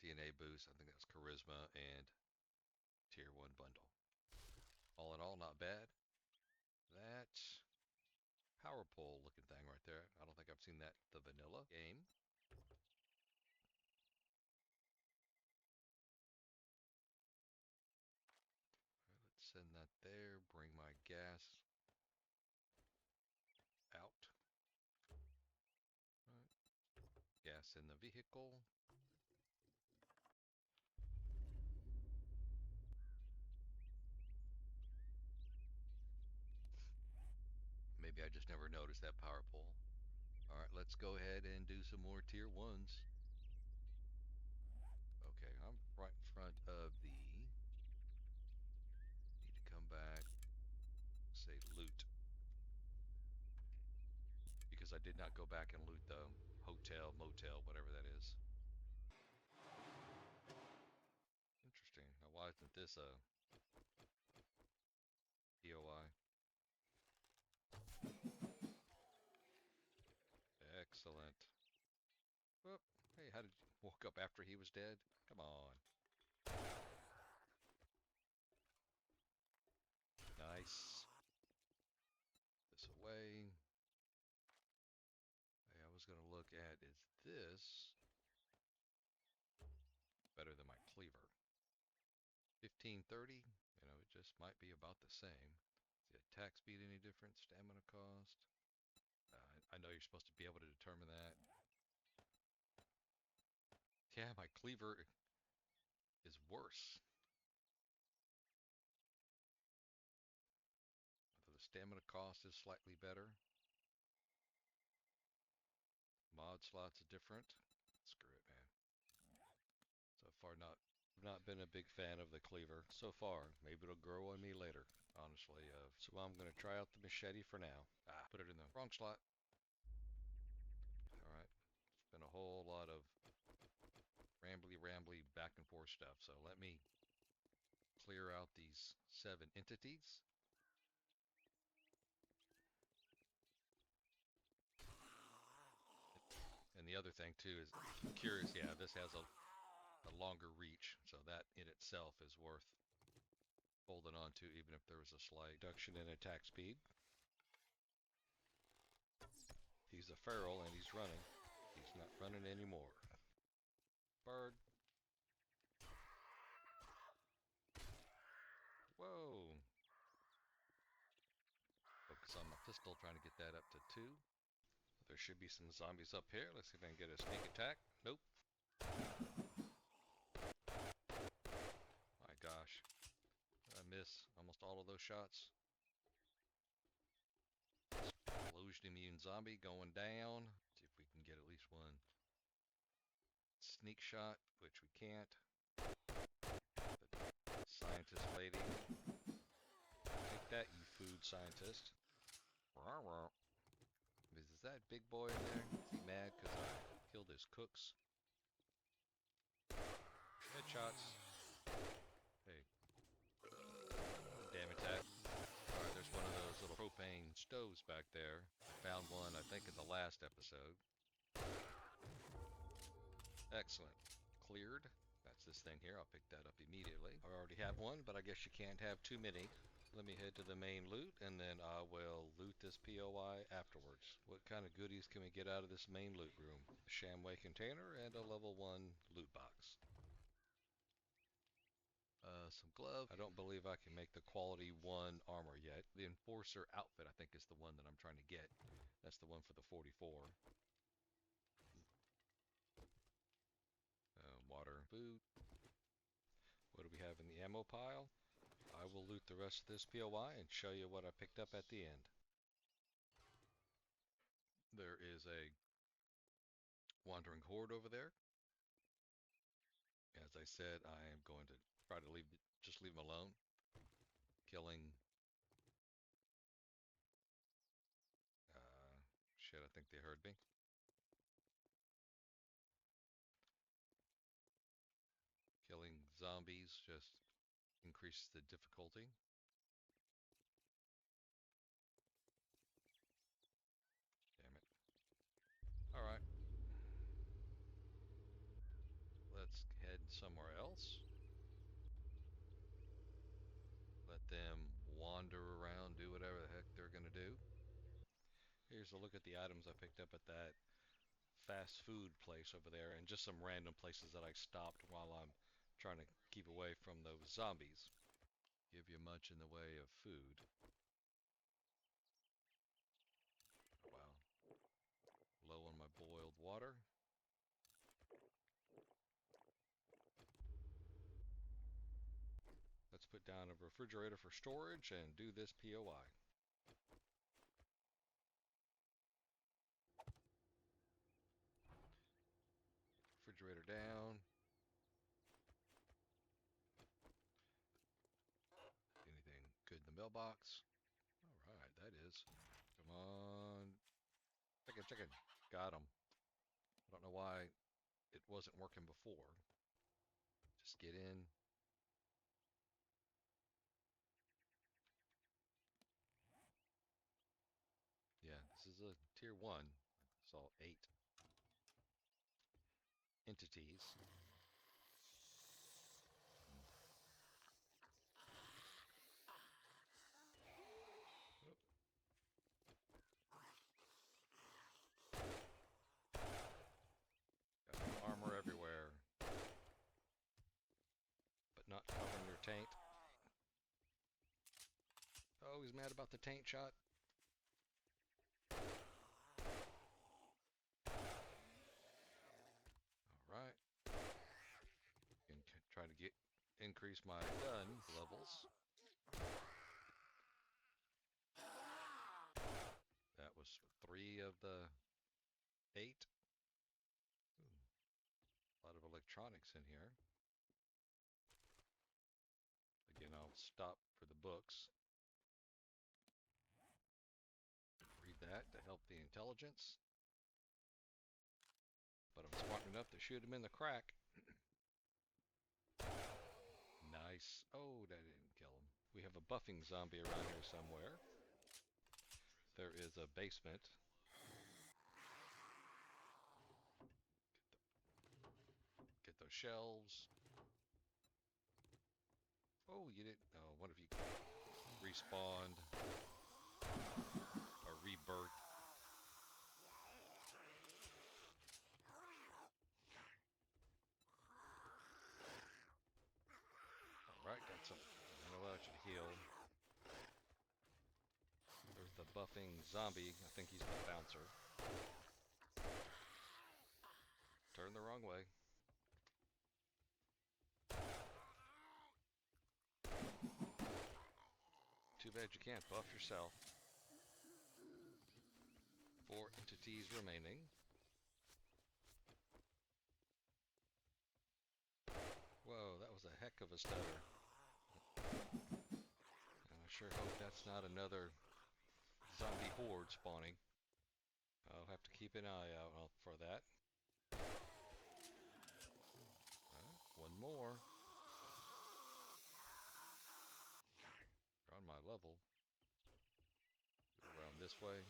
DNA boost. I think that's charisma and tier 1 bundle. All in all, not bad. That power pole looking thing right there. I don't think I've seen that the vanilla game. Let's send that there. Bring my gas out. Right. Gas in the vehicle. Maybe I just never noticed that power pole. Alright, let's go ahead and do some more tier 1s. Okay, I'm right in front of the... Need to come back. Say loot. Because I did not go back and loot the hotel, motel, whatever that is. Interesting. Now why isn't this a POI? Excellent. Whoop. Hey, how did you woke up after he was dead? Come on. Nice. This away. Hey, I was gonna look at, is this better than my cleaver. 1530, you know, it just might be about the same. Is the attack speed any different? Stamina cost? I know you're supposed to be able to determine that. Yeah, my cleaver is worse. The stamina cost is slightly better. Mod slots are different. Screw it, man. So far, not been a big fan of the cleaver so far. Maybe it'll grow on me later, honestly. So I'm going to try out the machete for now. Put it in the wrong slot. All right. It's been a whole lot of rambly back and forth stuff. So let me clear out these 7 entities. And the other thing too is, I'm curious, yeah, this has a longer reach, so that in itself is worth holding on to, even if there was a slight reduction in attack speed. He's a feral and he's running. He's not running anymore. Bird. Whoa. Focus on my pistol, trying to get that up to 2. There should be some zombies up here. Let's see if I can get a sneak attack. Nope. My gosh. I miss almost all of those shots. Illusion immune zombie going down. See if we can get at least one sneak shot, which we can't. The scientist lady. Take that, you food scientist. Is that big boy in there? Is he mad because I killed his cooks? Headshots. Hey. Damn it, that. Alright, there's one of those little propane stoves back there. I found one, I think, in the last episode. Excellent. Cleared. That's this thing here. I'll pick that up immediately. I already have one, but I guess you can't have too many. Let me head to the main loot, and then I will loot this POI afterwards. What kind of goodies can we get out of this main loot room? A Shamway container and a level 1 loot box. Some gloves. I don't believe I can make the quality 1 armor yet. The Enforcer outfit, I think, is the one that I'm trying to get. That's the one for the 44. Water, food. What do we have in the ammo pile? I will loot the rest of this POI and show you what I picked up at the end. There is a wandering horde over there. As I said, I am going to try to just leave them alone. Killing. Shit, I think they heard me. Killing zombies just increases the difficulty. Damn it. Alright. Let's head somewhere else. Let them wander around, do whatever the heck they're gonna do. Here's a look at the items I picked up at that fast food place over there, and just some random places that I stopped while I'm trying to keep away from those zombies. Give you much in the way of food. Wow. Low on my boiled water. Let's put down a refrigerator for storage and do this POI. Refrigerator down. Anything good in the mailbox? Alright, that is. Come on. Chicken. Got him. I don't know why it wasn't working before. Just get in. Yeah, this is a tier 1. I saw 8 entities. Got armor everywhere. who's mad about the taint shot? Alright. Can try to increase my gun levels. That was 3 of the 8. Ooh, a lot of electronics in here. Again, I'll stop for the books. Read that to help the intelligence. But I'm smart enough to shoot him in the crack. Nice. Oh, that didn't kill him. We have a buffing zombie around here somewhere. There is a basement. Get those shelves. Oh, you didn't. Oh, what if you respawned or rebirth? Alright, got some. I'm gonna allow you to heal. There's the buffing zombie. I think he's the bouncer. Turn the wrong way. Too bad you can't buff yourself. 4 entities remaining. Whoa, that was a heck of a stutter. And I sure hope that's not another zombie horde spawning. I'll have to keep an eye out for that. One more. You're on my level. Go around this way.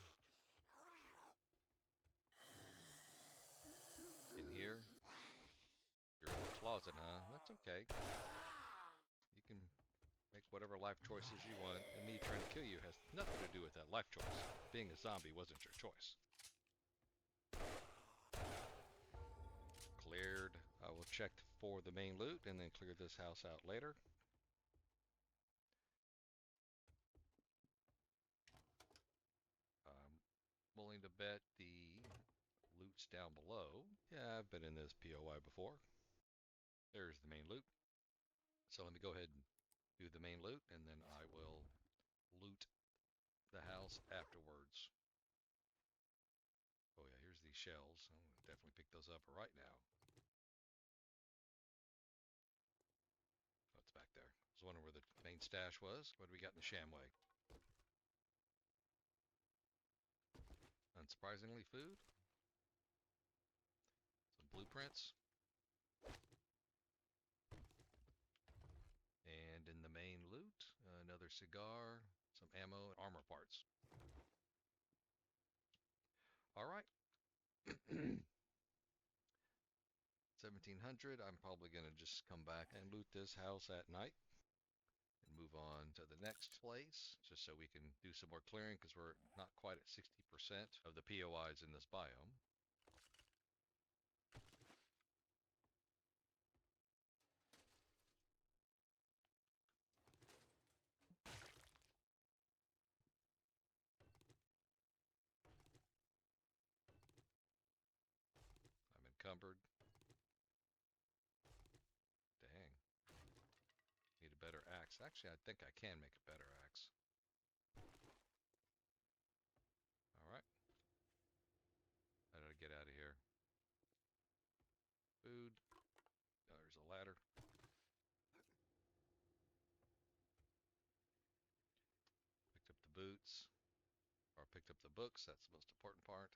In here. You're in the closet, huh? That's okay. You can make whatever life choices you want, and me trying to kill you has nothing to do with that life choice. Being a zombie wasn't your choice. Cleared. I will check for the main loot and then clear this house out later. I'm willing to bet the loot's down below. Yeah, I've been in this POI before. There's the main loot. So let me go ahead and do the main loot, and then I will loot the house afterwards. Oh yeah, here's these shells. I'm gonna definitely pick those up right now. What's back there? I was wondering where the main stash was. What do we got in the Shamway? Unsurprisingly, food. Some blueprints. And in the main loot, another cigar, some ammo, and armor parts. Alright. 1700, I'm probably going to just come back and loot this house at night. And move on to the next place, just so we can do some more clearing, because we're not quite at 60% of the POIs in this biome. I'm encumbered. Dang. Need a better axe. Actually, I think I can make a better axe. Alright. How did I get out of here? Food. Oh, there's a ladder. Picked up the boots. Or picked up the books. That's the most important part.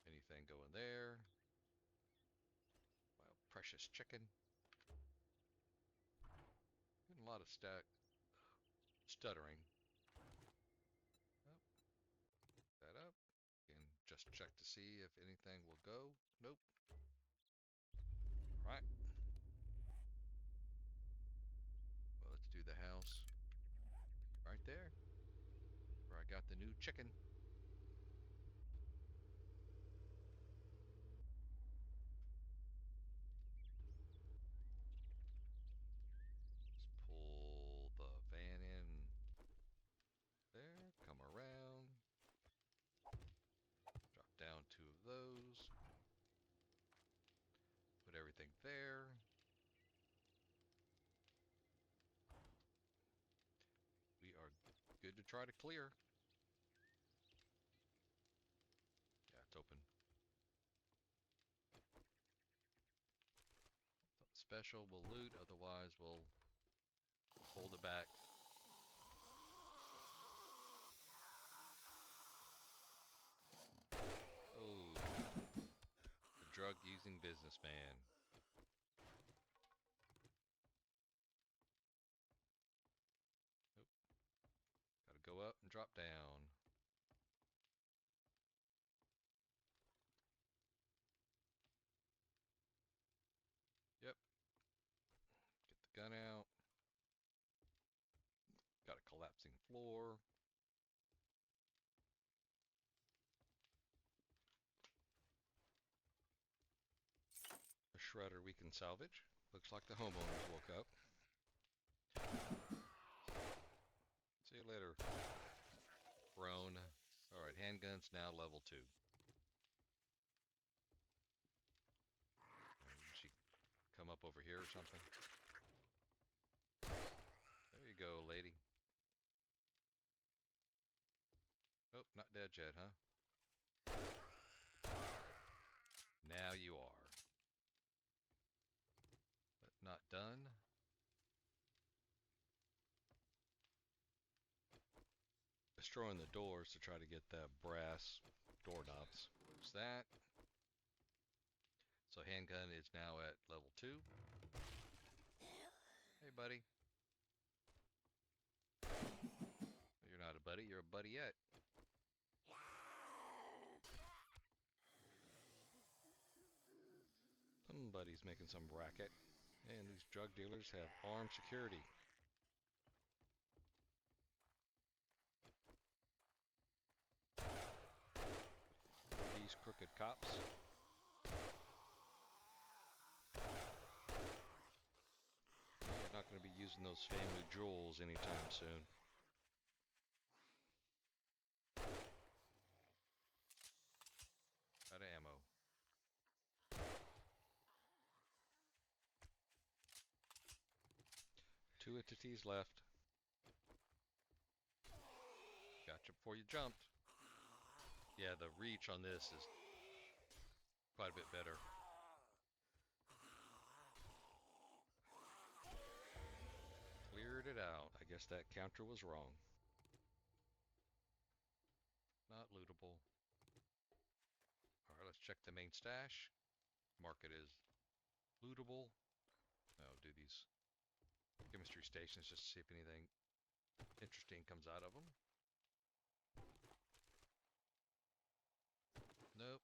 Anything going there? My precious chicken. Getting a lot of stuttering. Oh, that up. And just check to see if anything will go. Nope. Right. Well, let's do the house. Right there. Where I got the new chicken. Nothing there. We are good to try to clear. Yeah, it's open. Special, we'll loot, otherwise we'll hold it back. Oh, the drug-using businessman. Nope. Gotta go up and drop down. Yep. Get the gun out. Got a collapsing floor. A shredder we can salvage. Looks like the homeowners woke up. See you later, Roan. Alright, handguns now level 2. Did she come up over here or something? There you go, lady. Oh, not dead yet, huh? Now you are. But not done. Destroying the doors to try to get the brass doorknobs. Close that. So handgun is now at level 2. Hey, buddy. You're not a buddy, you're a buddyette. Somebody's making some racket. And these drug dealers have armed security. These crooked cops. You're not going to be using those family jewels anytime soon. Out of ammo. Two entities left. Gotcha before you jumped. Yeah, the reach on this is quite a bit better. Cleared it out. I guess that counter was wrong. Not lootable. Alright, let's check the main stash. Mark it as lootable. I'll do these chemistry stations just to see if anything interesting comes out of them. Nope.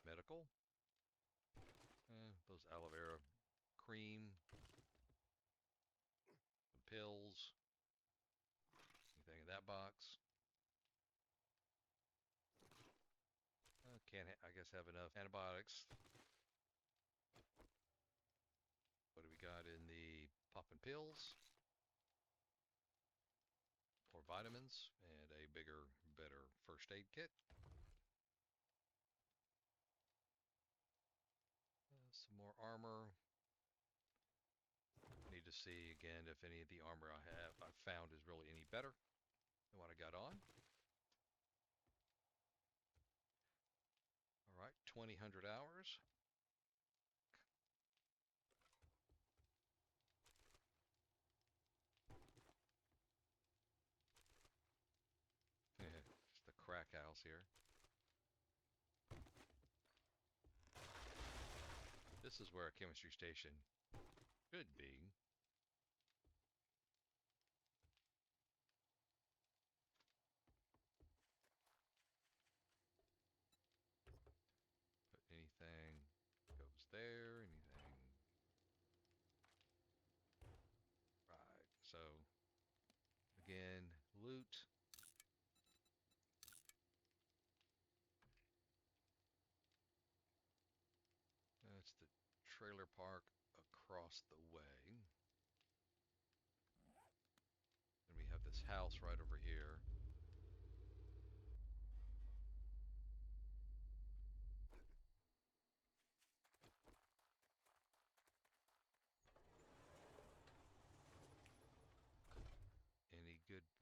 Medical. Those aloe vera cream. Some pills. Anything in that box? Can't, I guess, have enough antibiotics. What do we got in the poppin' pills? Or vitamins, and a bigger, better first aid kit. Some more armor. Need to see again if any of the armor I've found is really any better than what I got on. Alright, 2000 hours. Just the crack house here. This is where a chemistry station should be. But anything goes there, anything. Right, so again, loot. That's the trailer park across the way. And we have this house right over here.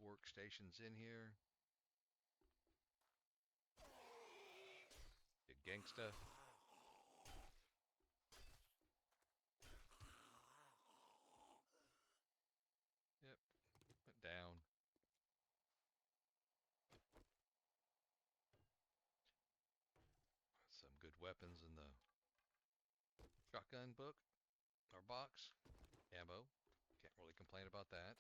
workstations in here. You gangsta. Yep, went down. Some good weapons in the shotgun book, or box. Ammo, can't really complain about that.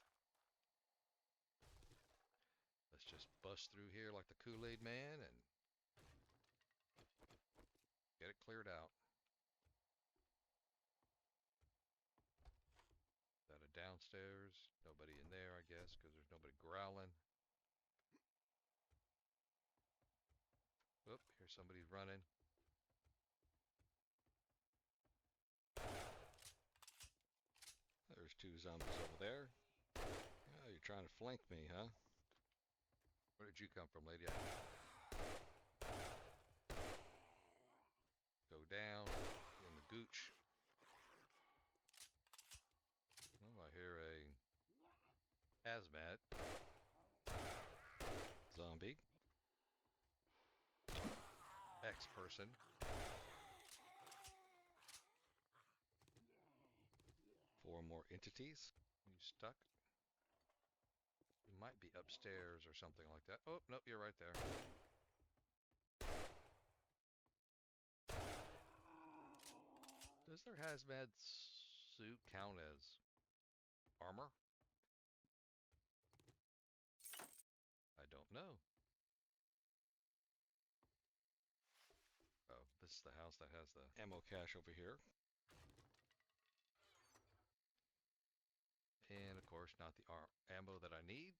Let's just bust through here like the Kool-Aid man and get it cleared out. Is that a downstairs? Nobody in there, I guess, because there's nobody growling. Oop, here's somebody running. There's two zombies over there. Oh, you're trying to flank me, huh? Where did you come from, lady? Go down in the gooch. Oh, I hear a hazmat zombie. X-person. Four more entities. You stuck? You might be upstairs or something like that. Oh, nope, you're right there. Does their hazmat suit count as armor? I don't know. Oh, this is the house that has the ammo cache over here. And of course, not the ammo that I need.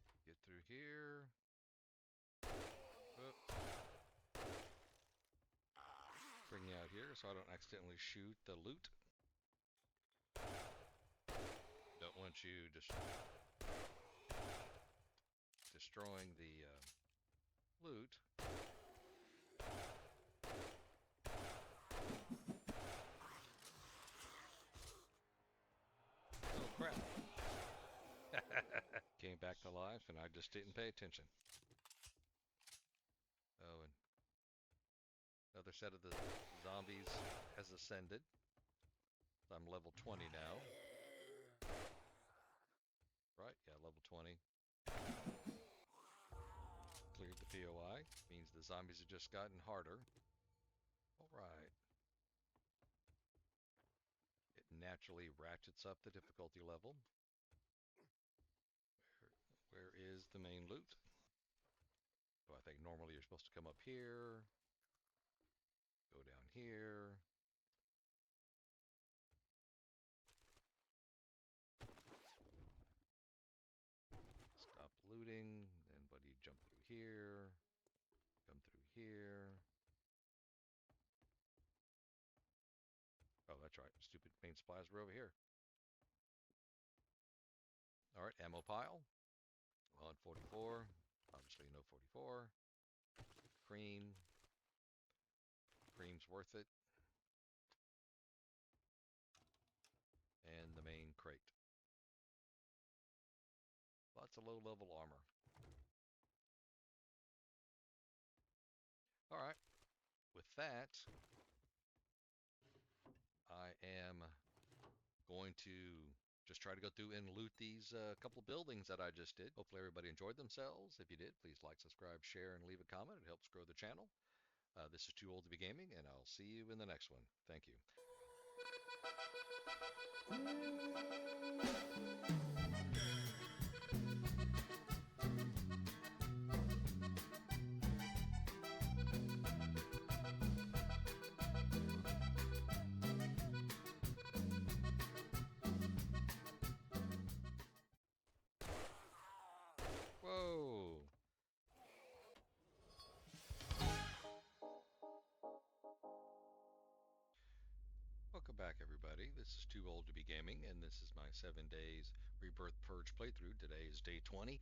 Let's get through here. Oop. Bring you out here so I don't accidentally shoot the loot. Don't want you just destroying the loot. Oh crap. Came back to life and I just didn't pay attention. Oh, and another set of the zombies has ascended. I'm level 20 now. Right, yeah, level 20. Cleared the POI. Means the zombies have just gotten harder. Alright. It naturally ratchets up the difficulty level. Where is the main loot? So I think normally you're supposed to come up here. Go down here. Stop looting. Then what do you jump through here? Come through here. Oh, that's right. Stupid main supplies were over here. Alright, ammo pile. 144. Obviously no 44. Cream. Cream's worth it. And the main crate. Lots of low-level armor. Alright. With that, I am going to just try to go through and loot these couple buildings that I just did. Hopefully everybody enjoyed themselves. If you did, please like, subscribe, share, and leave a comment. It helps grow the channel. This is Too Old to Be Gaming, and I'll see you in the next one. Thank you. Whoa! Welcome back, everybody. This is Too Old to Be Gaming, and this is my 7 days Rebirth Purge playthrough. Today is day 20.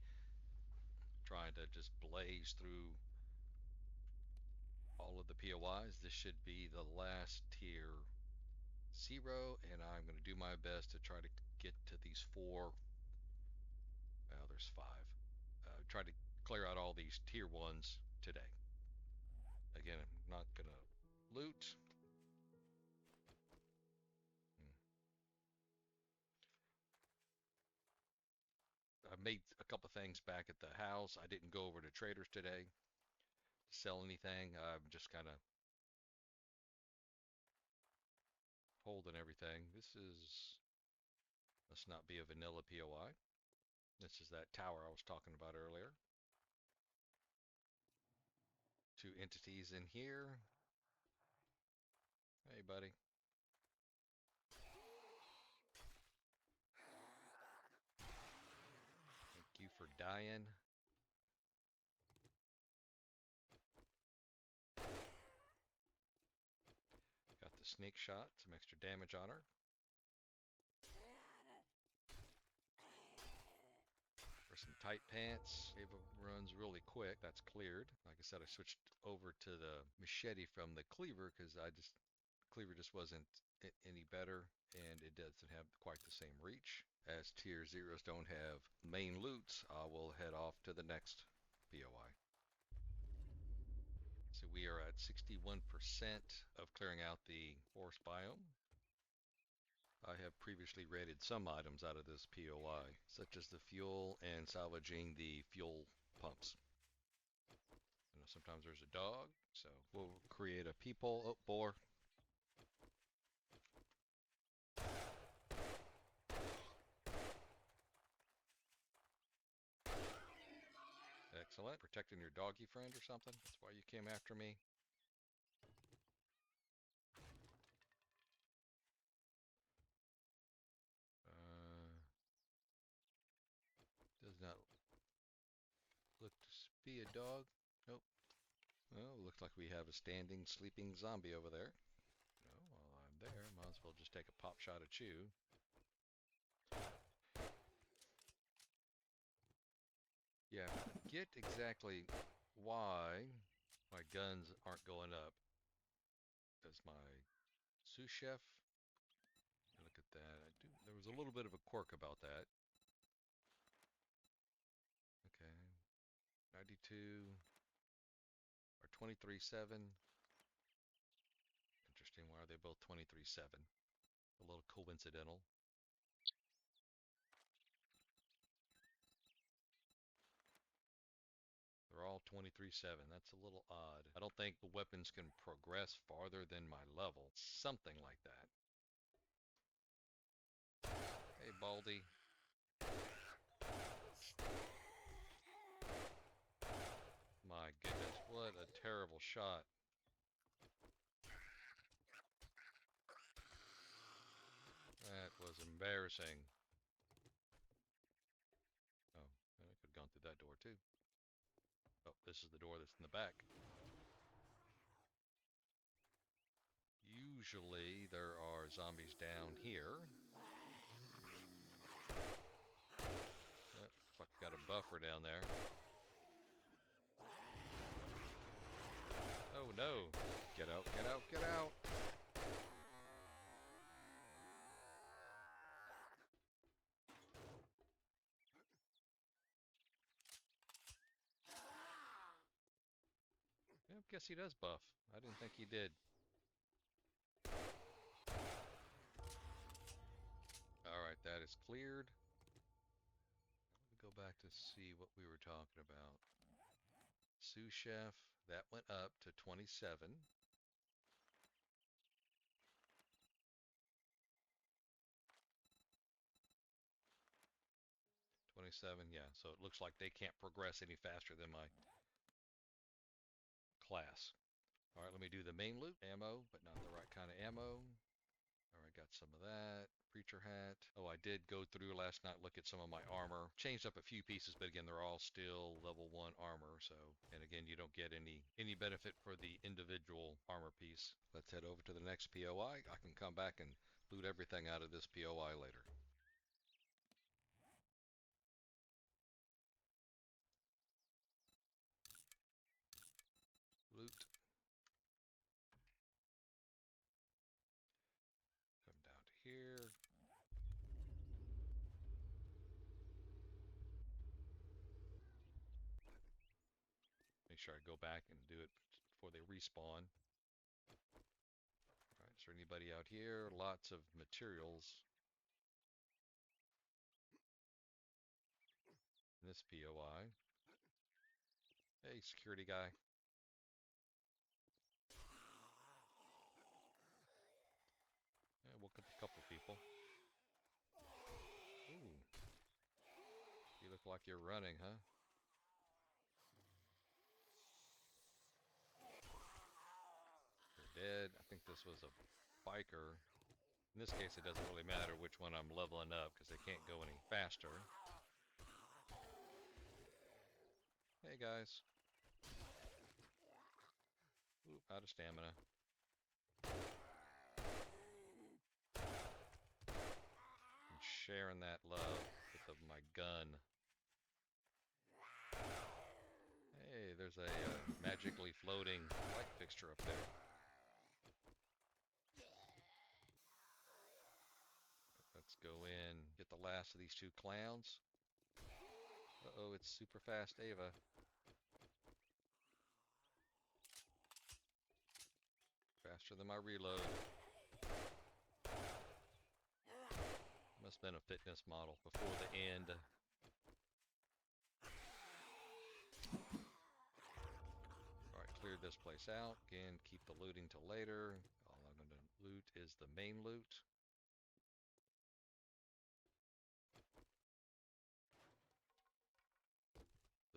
Trying to just blaze through all of the POIs. This should be the last tier 0, and I'm going to do my best to try to get to these 4. Well, there's 5. Try to clear out all these tier 1s today. Again, I'm not going to loot. I made a couple things back at the house. I didn't go over to traders today to sell anything. I'm just kind of holding everything. This must not be a vanilla POI. This is that tower I was talking about earlier. 2 entities in here. Hey, buddy. Thank you for dying. Got the snake shot, some extra damage on her. For some tight pants, Ava runs really quick. That's cleared. Like I said, I switched over to the machete from the cleaver because cleaver just wasn't any better, and it doesn't have quite the same reach. As tier 0s don't have main loots, I will head off to the next POI. So we are at 61% of clearing out the forest biome. I have previously raided some items out of this POI, such as the fuel and salvaging the fuel pumps. You know, sometimes there's a dog, so we'll create a people. Oh, boar. Excellent. Protecting your doggy friend or something? That's why you came after me? Does not look to be a dog. Nope. Well, looks like we have a standing, sleeping zombie over there. No, while I'm there, might as well just take a pop shot at you. Yeah, get exactly why my guns aren't going up. Does my Sous Chef? Look at that. There was a little bit of a quirk about that. Okay. 92 or 23.7. Interesting. Why are they both 23.7? A little coincidental. They're all 23.7. That's a little odd. I don't think the weapons can progress farther than my level. Something like that. Hey, Baldy. My goodness, what a terrible shot. That was embarrassing. Oh, I could have gone through that door too. Oh, this is the door that's in the back. Usually there are zombies down here. Looks like we got a buffer down there. Oh no! Get out, get out, get out! Yeah, guess he does buff. I didn't think he did. Alright, that is cleared. Let me go back to see what we were talking about. Sous Chef, that went up to 27. 27, yeah, so it looks like they can't progress any faster than my class. Alright, let me do the main loot. Ammo, but not the right kind of ammo. Alright, got some of that. Preacher hat. Oh, I did go through last night, look at some of my armor. Changed up a few pieces, but again, they're all still level 1 armor, so... And again, you don't get any benefit for the individual armor piece. Let's head over to the next POI. I can come back and loot everything out of this POI later. Loot. Come sure I go back and do it before they respawn. Alright, is there anybody out here? Lots of materials. In this POI. Hey, security guy. Yeah, woke up a couple people. Ooh. You look like you're running, huh? You're dead. I think this was a biker. In this case, it doesn't really matter which one I'm leveling up because they can't go any faster. Hey, guys. Oop, out of stamina. I'm sharing that love with my gun. Hey, there's a magically floating light fixture up there. Let's go in, get the last of these two clowns. Uh-oh, it's super fast Ava. Faster than my reload. Must have been a fitness model before the end. Alright, cleared this place out. Again, keep the looting till later. All I'm going to loot is the main loot.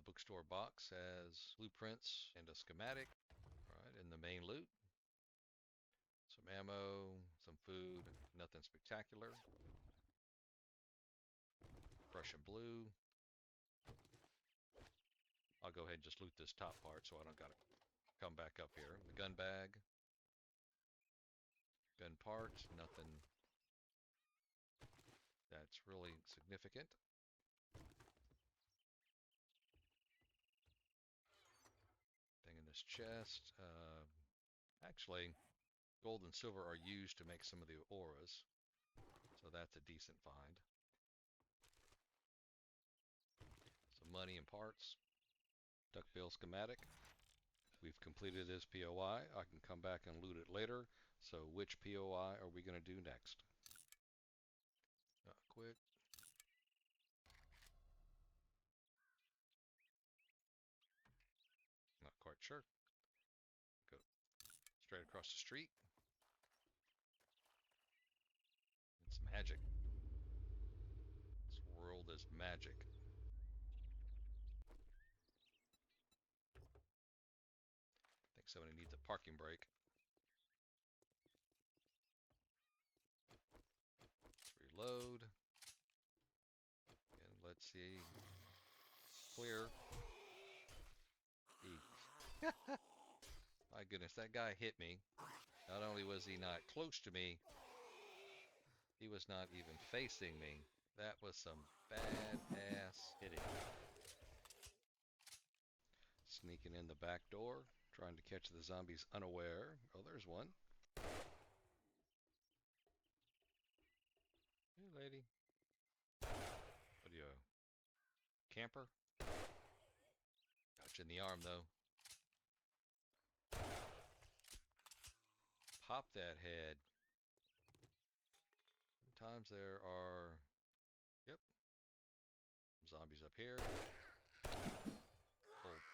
The bookstore box has blueprints and a schematic. Alright, in the main loot. Some ammo, some food, nothing spectacular. Prussian blue. I'll go ahead and just loot this top part so I don't gotta come back up here. The gun bag. Gun parts, nothing that's really significant. Thing in this chest. Actually, gold and silver are used to make some of the auras. So that's a decent find. Some money and parts. Duckbill schematic. We've completed this POI. I can come back and loot it later. So which POI are we going to do next? Quit. Not quite sure. Go straight across the street. It's magic. This world is magic. I think somebody needs a parking brake. Let's reload. And let's see. Clear. My goodness, that guy hit me. Not only was he not close to me, he was not even facing me. That was some badass hitting. Sneaking in the back door, trying to catch the zombies unaware. Oh, there's one. Hey, lady. What are you, a camper? Got you in the arm, though. Pop that head. Sometimes there are... Yep. Zombies up here. Old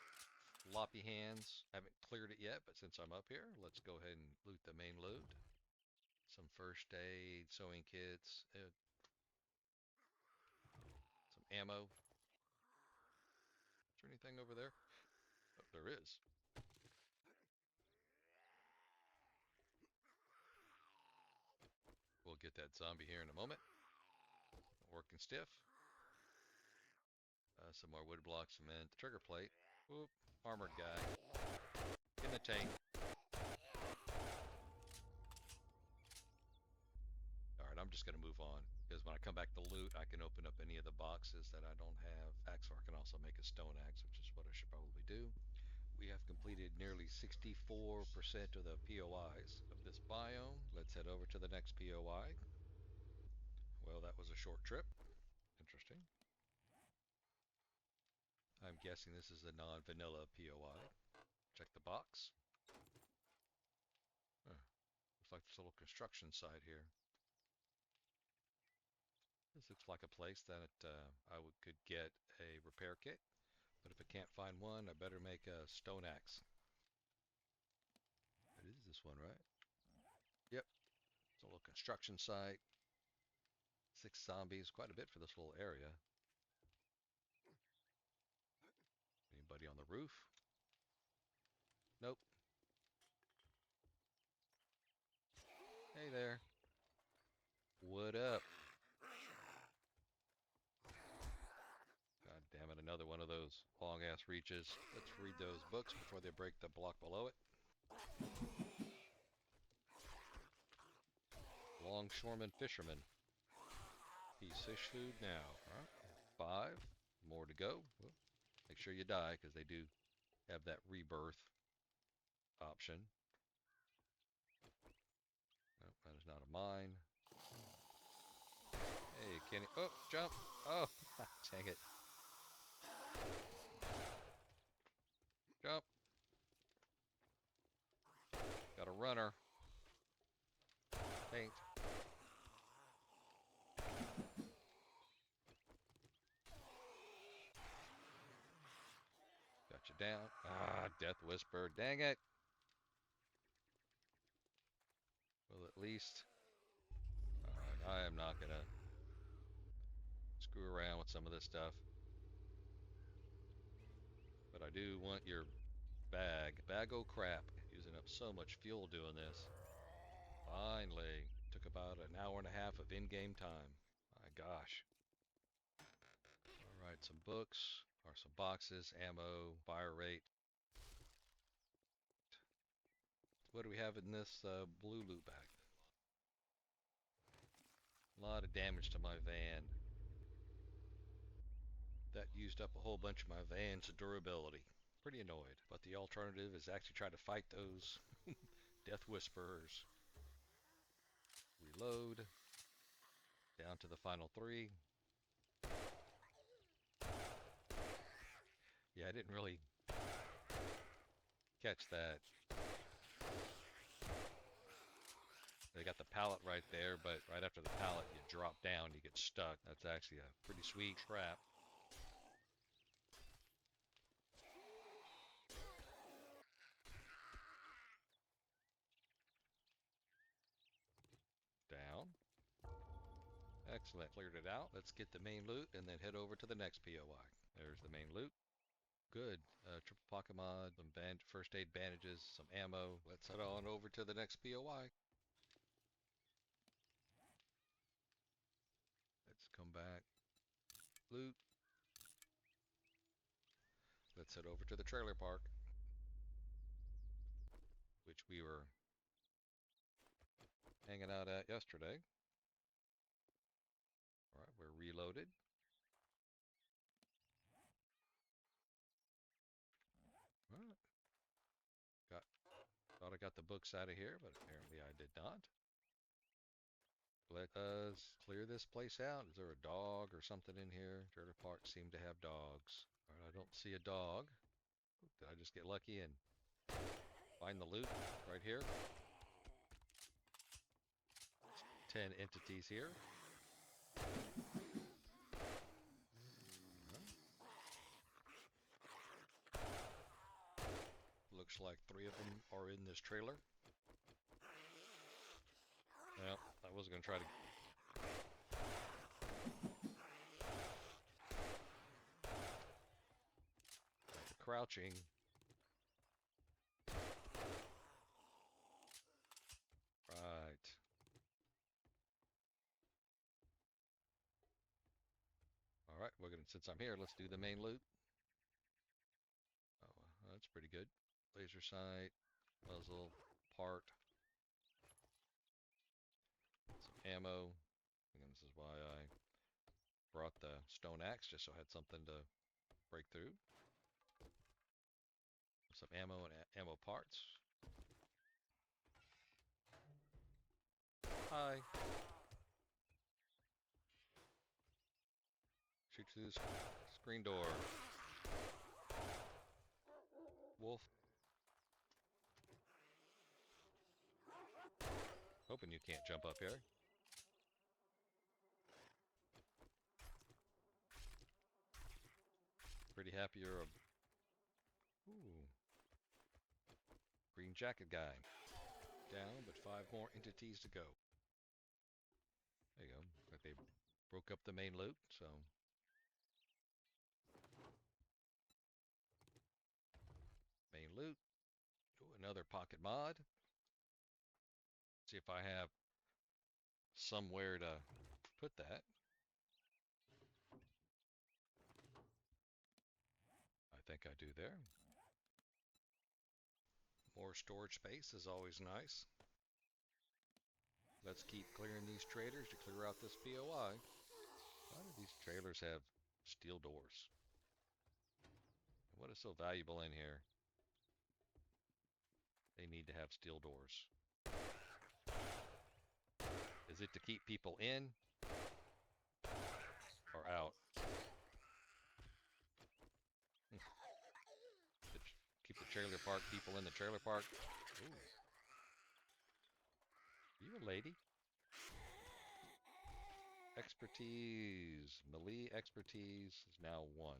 floppy hands. Haven't cleared it yet, but since I'm up here, let's go ahead and loot the main loot. Some first aid, sewing kits, some ammo. Is there anything over there? Oh, there is. We'll get that zombie here in a moment. Working stiff. Some more wood blocks, cement, trigger plate. Oop, armored guy. In the tank. Alright, I'm just going to move on. Because when I come back to loot, I can open up any of the boxes that I don't have axe for. I can also make a stone axe, which is what I should probably do. We have completed nearly 64% of the POIs of this biome. Let's head over to the next POI. Well, that was a short trip. Interesting. I'm guessing this is a non-vanilla POI. Check the box. Huh. Looks like this little construction site here. This looks like a place that could get a repair kit, but if I can't find one, I better make a stone axe. It is this one, right? Yep. It's a little construction site. 6 zombies, quite a bit for this little area. Anybody on the roof? Nope. Hey there. What up? God damn it, another one of those long-ass reaches. Let's read those books before they break the block below it. Longshoreman Fisherman. Piece fish food now. Alright. 5 more to go. Whoop. Make sure you die, because they do have that rebirth option. Nope, that is not a mine. Hey, Kenny. Oh, jump. Oh, dang it. Jump. Got a runner. Paint. Got you down. Ah, Death Whisper. Dang it. Well, at least... Alright, I am not gonna screw around with some of this stuff. But I do want your bag. Bag o' crap. Using up so much fuel doing this. Finally. Took about an hour and a half of in-game time. My gosh. Alright, some books. Or some boxes. Ammo. Fire rate. What do we have in this blue loot bag? A lot of damage to my van. That used up a whole bunch of my van's durability. Pretty annoyed. But the alternative is actually try to fight those Death Whisperers. Reload. Down to the final 3. Yeah, I didn't really catch that. They got the pallet right there, but right after the pallet you drop down, you get stuck. That's actually a pretty sweet trap. Down. Excellent, cleared it out. Let's get the main loot and then head over to the next POI. There's the main loot. Good. Triple pocket mod, some first aid bandages, some ammo. Let's head on over to the next POI. Let's come back. Loot. Let's head over to the trailer park, which we were hanging out at yesterday. Alright, we're reloaded. Alright. Thought I got the books out of here, but apparently I did not. Let us clear this place out. Is there a dog or something in here? Trailer parks seem to have dogs. Alright, I don't see a dog. Did I just get lucky and find the loot right here? 10 entities here. Looks like 3 of them are in this trailer. Well, I was going to try to... Crouching. Right. Alright, we're going to, since I'm here, let's do the main loot. Oh, that's pretty good. Laser sight, muzzle, part. Some ammo. And this is why I brought the stone axe, just so I had something to break through. Some ammo and ammo parts. Hi. Shoot through the screen door. Wolf. Hoping you can't jump up here. Pretty happy you're a... Ooh. Green jacket guy. Down, but 5 more entities to go. There you go. Like they broke up the main loot, so... Main loot. Ooh, another pocket mod. See if I have somewhere to put that. I think I do there. More storage space is always nice. Let's keep clearing these traders to clear out this POI. Why do these trailers have steel doors? What is so valuable in here? They need to have steel doors. Is it to keep people in or out? Keep the trailer park people in the trailer park. Ooh. You a lady? Expertise. Melee expertise is now 1.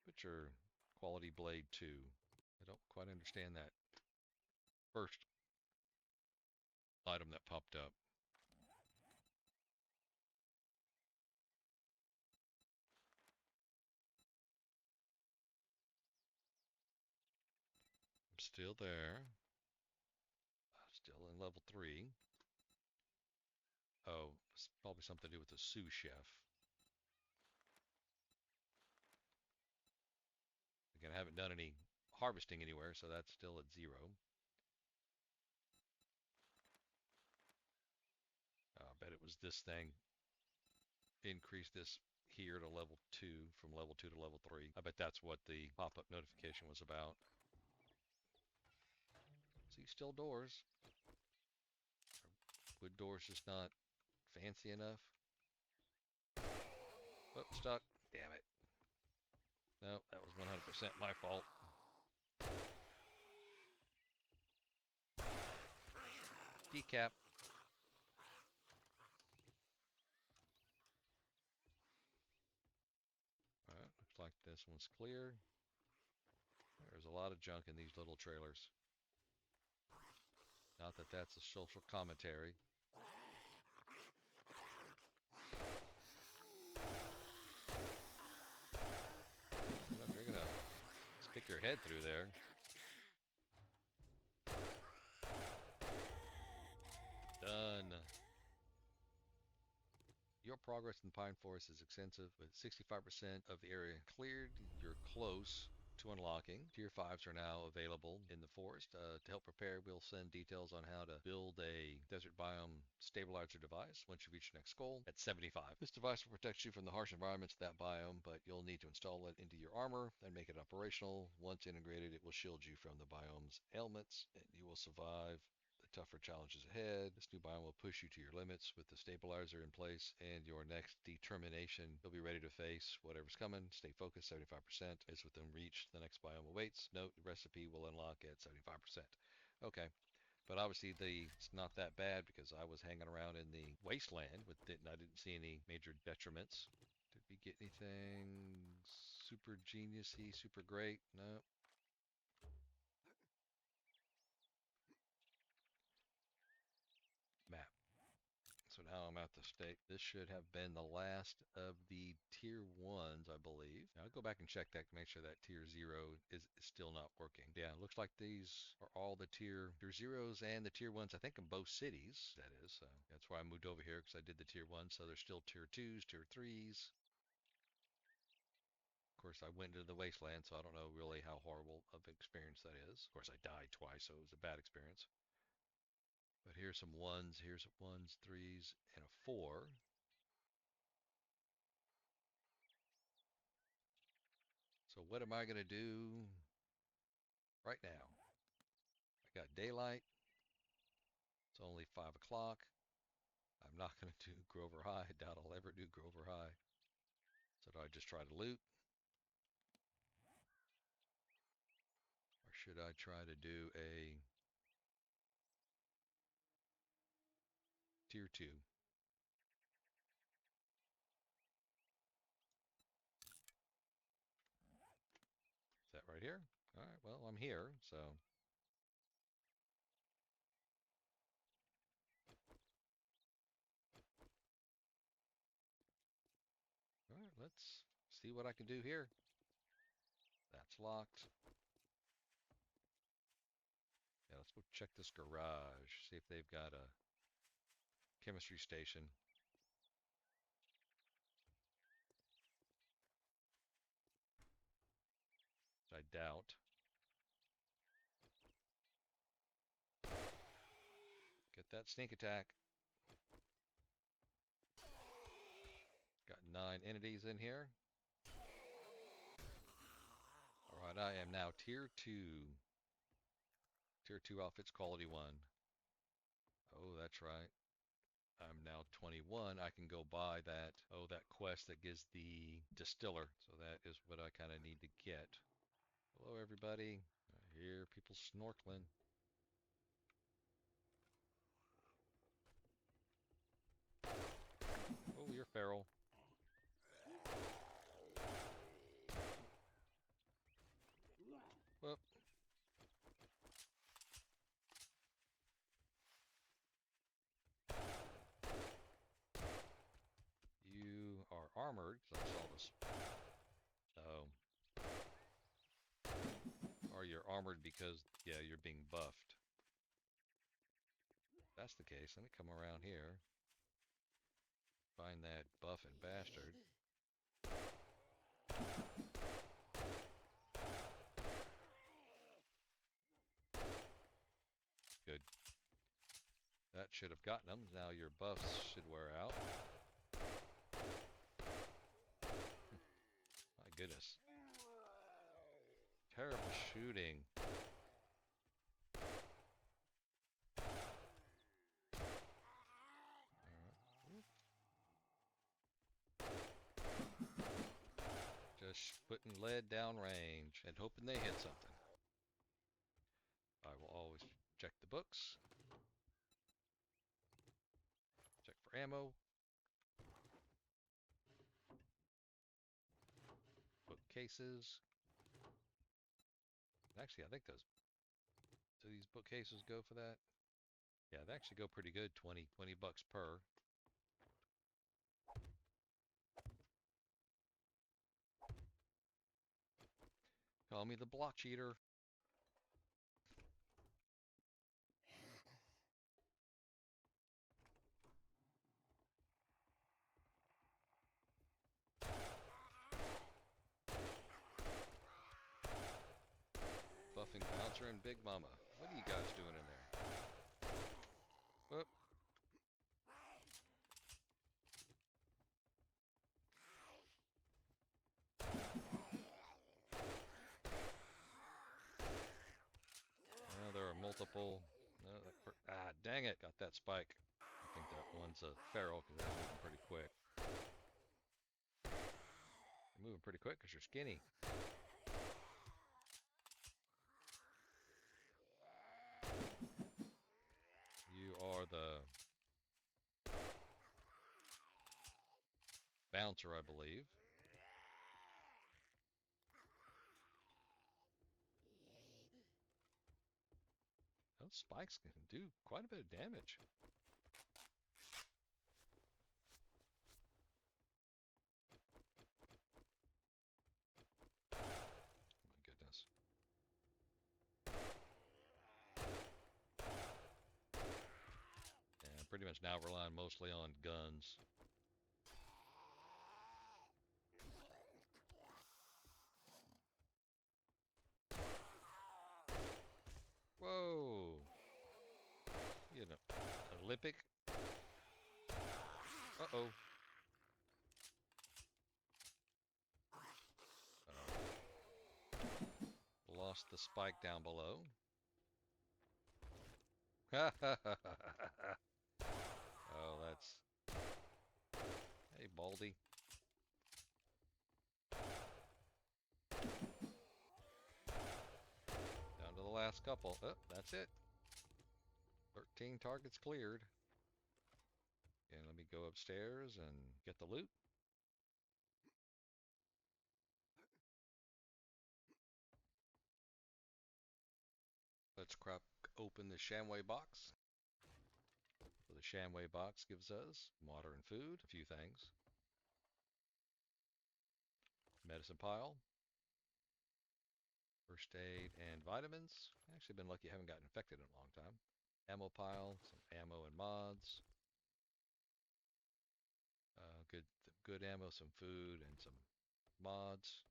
Butcher quality blade 2. I don't quite understand that first item that popped up. I'm still there. Still in level 3. Oh, it's probably something to do with the Sous Chef. Again, I haven't done any harvesting anywhere, so that's still at 0. I bet it was this thing. Increase this here to level 2, from level 2 to level 3. I bet that's what the pop-up notification was about. See, still doors. Wood doors just not fancy enough. Oh, stuck. Damn it. No, that was 100% my fault. Decap. Alright, looks like this one's clear. There's a lot of junk in these little trailers. Not that that's a social commentary. Well, you're gonna stick your head through there. Done. Your progress in Pine Forest is extensive, with 65% of the area cleared. You're close to unlocking. Tier 5s are now available in the forest. To help prepare, we'll send details on how to build a desert biome stabilizer device once you reach your next goal at 75. This device will protect you from the harsh environments of that biome, but you'll need to install it into your armor and make it operational. Once integrated, it will shield you from the biome's ailments, and you will survive tougher challenges ahead. This new biome will push you to your limits with the stabilizer in place, and your next determination, you'll be ready to face whatever's coming. Stay focused. 75% is within reach. The next biome awaits. Note, the recipe will unlock at 75%. Okay. But obviously it's not that bad because I was hanging around in the wasteland I didn't see any major detriments. Did we get anything super genius-y, super great? No. Map. So now I'm at the state. This should have been the last of the tier 1s, I believe. Now I'll go back and check that to make sure that tier 0 is still not working. Yeah, it looks like these are all the tier 0s and the tier 1s, I think in both cities, that is. So that's why I moved over here, because I did the tier 1. So there's still tier 2s, tier 3s. Of course, I went into the wasteland, so I don't know really how horrible of an experience that is. Of course, I died twice, so it was a bad experience. But here's some 1s, here's 1s, 3s, and a 4. So what am I going to do right now? I got daylight. It's only 5 o'clock. I'm not going to do Grover High. I doubt I'll ever do Grover High. So do I just try to loot? Or should I try to do a tier 2? Is that right here? Alright, well, I'm here, so. Alright, let's see what I can do here. That's locked. Yeah, let's go check this garage, see if they've got a chemistry station. I doubt. Get that sneak attack. Got 9 entities in here. Alright, I am now tier 2. Tier 2 outfits, quality 1. Oh, that's right. I'm now 21. I can go buy that, that quest that gives the distiller. So that is what I kind of need to get. Hello, everybody. I hear people snorkeling. Oh, you're feral. Whoop. You are armored, because I saw this. Oh. Or you're armored because, yeah, you're being buffed. If that's the case, let me come around here. Find that buffing bastard. Good. That should have gotten them. Now your buffs should wear out. My goodness. Terrible shooting. Just putting lead down range and hoping they hit something. I will always check the books. Check for ammo. Bookcases. Actually, I think do these bookcases go for that? Yeah, they actually go pretty good. 20 bucks per. Call me the block cheater. Buffing Bouncer and Big Mama. What are you guys doing in there? Whoop. Well, there are multiple. Dang it! Got that spike. I think that one's a feral because they're moving pretty quick. You're moving pretty quick because you're skinny. You are the bouncer, I believe. Those spikes can do quite a bit of damage. My goodness. Yeah, pretty much now relying mostly on guns. Whoa! You know, Olympic. Uh-oh. Lost the spike down below. Oh, that's... Hey, Baldy. Down to last couple. Oh, that's it. 13 targets cleared. And let me go upstairs and get the loot. Let's crack open the Shamway box. So the Shamway box gives us water and food, a few things. Medicine pile. First aid and vitamins. Actually been lucky I haven't gotten infected in a long time. Ammo pile, some ammo and mods. Good ammo, some food, and some mods.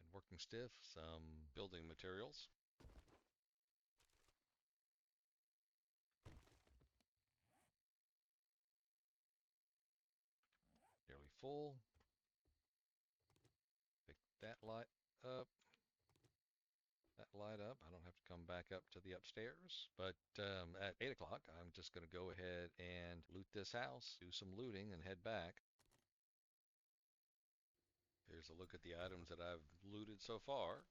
And working stiff, some building materials. Nearly full. Pick that light up. That light up. I don't have to come back up to the upstairs. But at 8 o'clock, I'm just going to go ahead and loot this house, do some looting, and head back. Here's a look at the items that I've looted so far.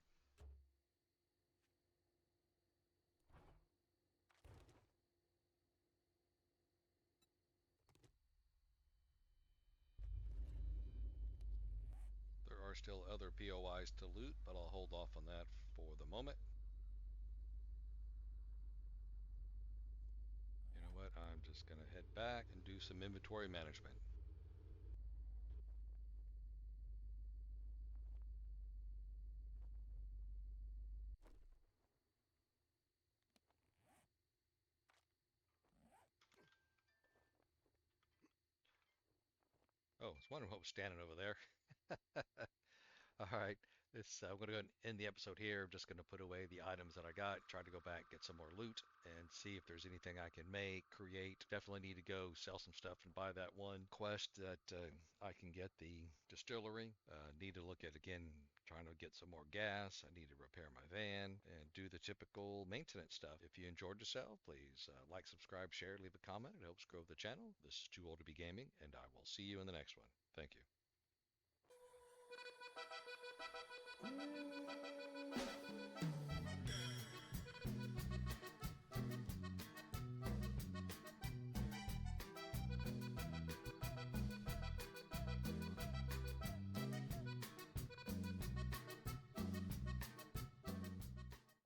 There are still other POIs to loot, but I'll hold off on that for the moment. You know what? I'm just going to head back and do some inventory management. Oh, I was wondering what was standing over there. All right. I'm going to go ahead and end the episode here. I'm just going to put away the items that I got, try to go back, get some more loot, and see if there's anything I can make, create. Definitely need to go sell some stuff and buy that one quest that I can get the distillery. Need to look at, again, trying to get some more gas. I need to repair my van and do the typical maintenance stuff. If you enjoyed yourself, please like, subscribe, share, leave a comment. It helps grow the channel. This is Too Old to Be Gaming, and I will see you in the next one. Thank you.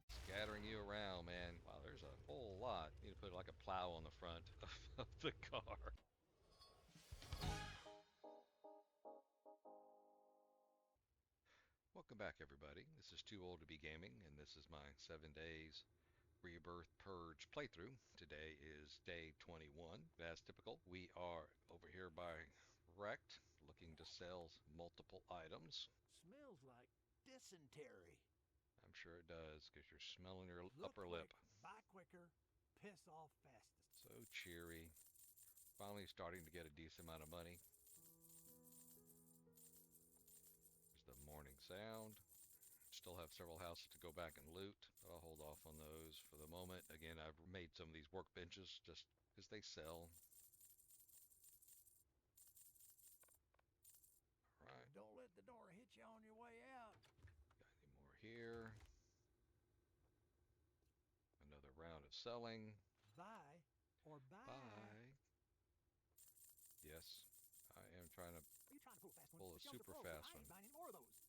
Scattering you around, man. Wow, there's a whole lot. You need to put like a plow on the front of the car. Welcome back, everybody. This is Too Old to Be Gaming, and this is my 7 days Rebirth Purge playthrough. Today is day 21. As typical, we are over here by Wrecked, looking to sell multiple items. Smells like dysentery. I'm sure it does, because you're smelling your Look upper quick, lip. buy quicker, piss off fastest. So cheery. Finally starting to get a decent amount of money. There's the morning sound. Still have several houses to go back and loot, but I'll hold off on those for the moment. Again, I've made some of these workbenches just because they sell. All right. Don't let the door hit you on your way out. Got any more here? Another round of selling. Buy or buy. Buy. Yes, I am trying to You're trying to pull a fast one. pull a But y'all's super pros. fast I one. ain't buying any more of those.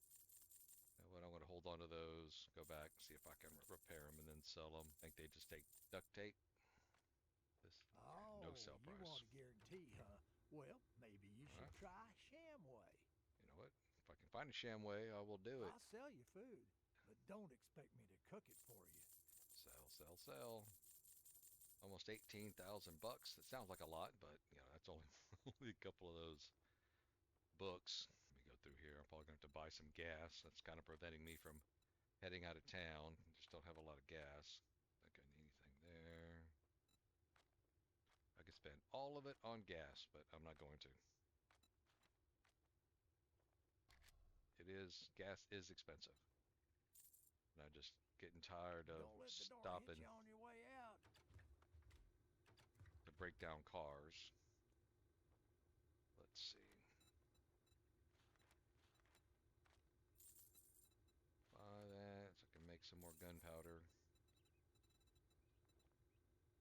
You know what? I'm going to hold on to those, go back, see if I can repair them, and then sell them. I think they just take duct tape. This no sell You price. want a guarantee, huh? Well, maybe you should try Shamway. You know what? If I can find a Shamway, I will do it. I'll sell you food, but don't expect me to cook it for you. Sell, sell, sell. Almost 18,000 bucks. That sounds like a lot, but you know that's only only a couple of those books. Let me go through here. I'm probably going to have to buy some gas. That's kind of preventing me from heading out of town. I just don't have a lot of gas. Think I need anything there. I could spend all of it on gas, but I'm not going to. Gas is expensive. And I'm just getting tired of Don't let the door stopping hit you on your way out. to break down cars. Let's see. some more gunpowder.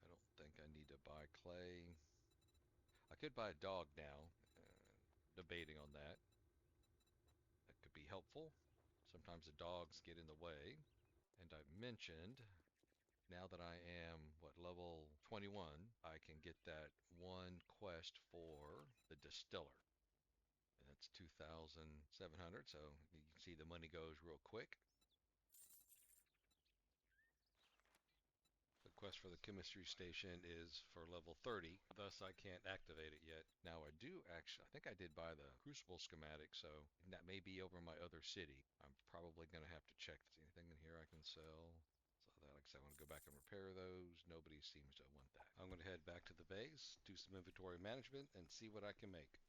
I don't think I need to buy clay. I could buy a dog now. Debating on that. That could be helpful. Sometimes the dogs get in the way. And I mentioned, now that I am, level 21, I can get that one quest for the distiller. And that's 2,700, so you can see the money goes real quick. The quest for the chemistry station is for level 30, thus I can't activate it yet. Now I do actually, I think I did buy the crucible schematic, so that may be over in my other city. I'm probably going to have to check. Is anything in here I can sell? So that, like I said, I want to go back and repair those. Nobody seems to want that. I'm going to head back to the base, do some inventory management, and see what I can make.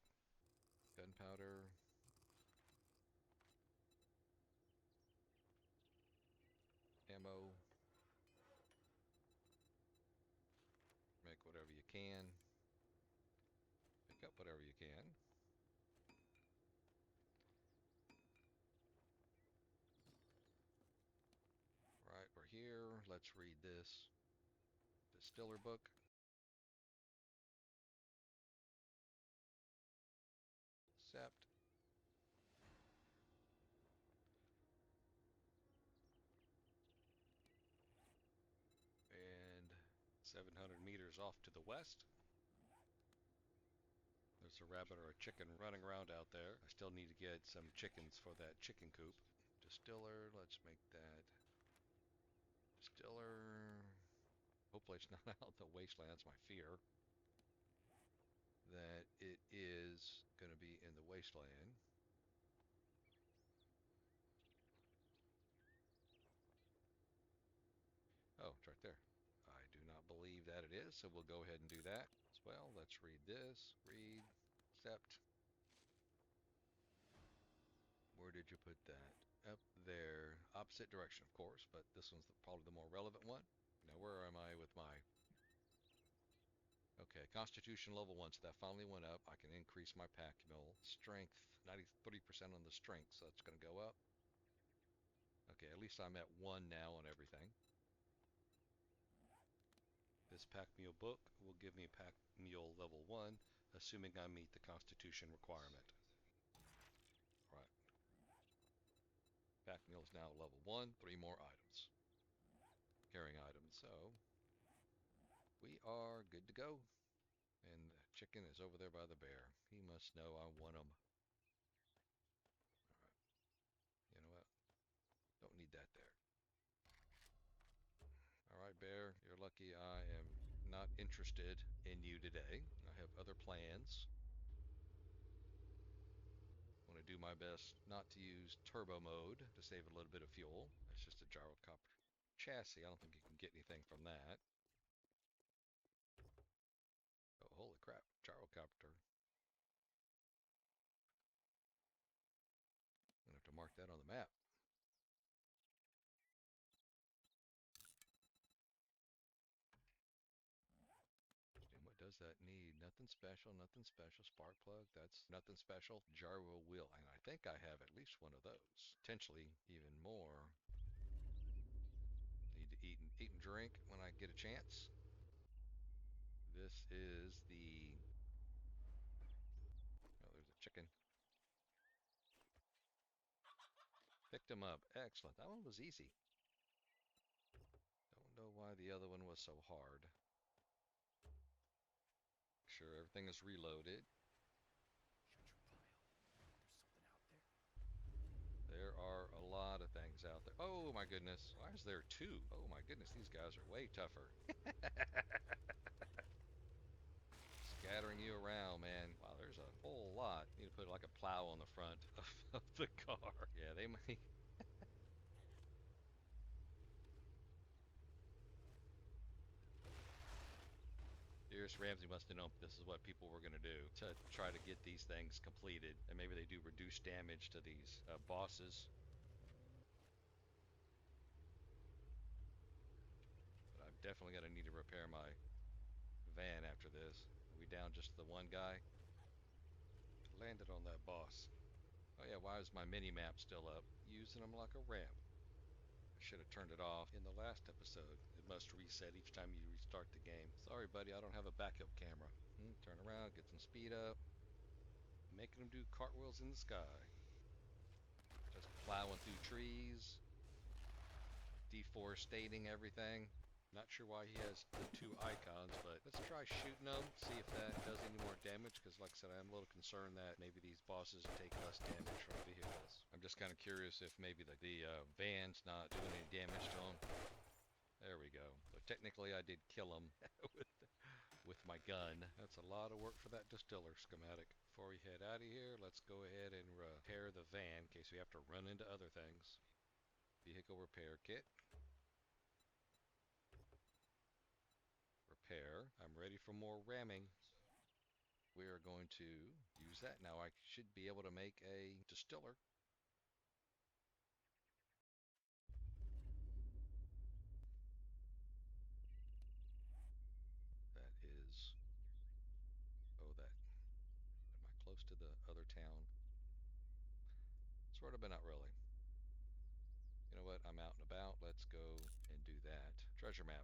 Gunpowder. Ammo. Make whatever you can. Pick up whatever you can. Right, we're here. Let's read this distiller book. Accept. And 700 meters off to the west. There's a rabbit or a chicken running around out there. I still need to get some chickens for that chicken coop. Distiller, let's make that. Distiller. Hopefully it's not out in the wasteland, that's my fear. That it is going to be in the wasteland. Oh, it's right there. I do not believe that it is, so we'll go ahead and do that as well. Let's read this. Read. Accept. Where did you put that? Up there. Opposite direction, of course, but this one's probably the more relevant one. Now, where am I with my... Okay, Constitution level 1, so that finally went up. I can increase my pack mule. Strength, 30% on the strength, so that's going to go up. Okay, at least I'm at 1 now on everything. This pack mule book will give me pack mule level 1, assuming I meet the Constitution requirement. All right. Pack mule is now level 1, 3 more items. Carrying items, so we are good to go. And the chicken is over there by the bear. He must know I want him. All right. You know what? Don't need that there. All right, bear. You're lucky I am not interested in you today. I have other plans. I want to do my best not to use turbo mode to save a little bit of fuel. That's just a gyrocopter chassis. I don't think you can get anything from that. Oh, holy crap. Gyrocopter. I'm going to have to mark that on the map. And what does that need? Nothing special, nothing special. Spark plug, that's nothing special. Gyro wheel, and I think I have at least one of those. Potentially even more. Need to eat and drink when I get a chance. This is the... Oh, there's a chicken. Picked him up. Excellent. That one was easy. Don't know why the other one was so hard. Sure, everything is reloaded. Shut your pile. There's something out there. There are a lot of things out there. Oh my goodness. Why is there 2? Oh my goodness, these guys are way tougher. Scattering you around, man. Wow, there's a whole lot. You need to put like a plow on the front of the car. Yeah, they might... Dearest Ramsey must have known this is what people were going to do to try to get these things completed. And maybe they do reduce damage to these bosses. But I'm definitely going to need to repair my van after this. Are we down just the one guy? Landed on that boss. Oh yeah, why is my mini-map still up? Using them like a ramp. I should have turned it off in the last episode. It must reset each time you restart the game. Sorry, buddy, I don't have a backup camera. Turn around, get some speed up. Making them do cartwheels in the sky. Just plowing through trees. Deforestating everything. Not sure why he has the two icons, but let's try shooting them, see if that does any more damage, because like I said, I'm a little concerned that maybe these bosses take less damage from vehicles. I'm just kind of curious if maybe the van's not doing any damage to them. There we go. So technically I did kill him with my gun. That's a lot of work for that distiller schematic. Before we head out of here, let's go ahead and repair the van in case we have to run into other things. Vehicle repair kit. Repair. I'm ready for more ramming. We are going to use that. Now I should be able to make a distiller. That is... Oh, that... Am I close to the other town? Sort of, but not really. You know what? I'm out and about. Let's go and do that. Treasure map.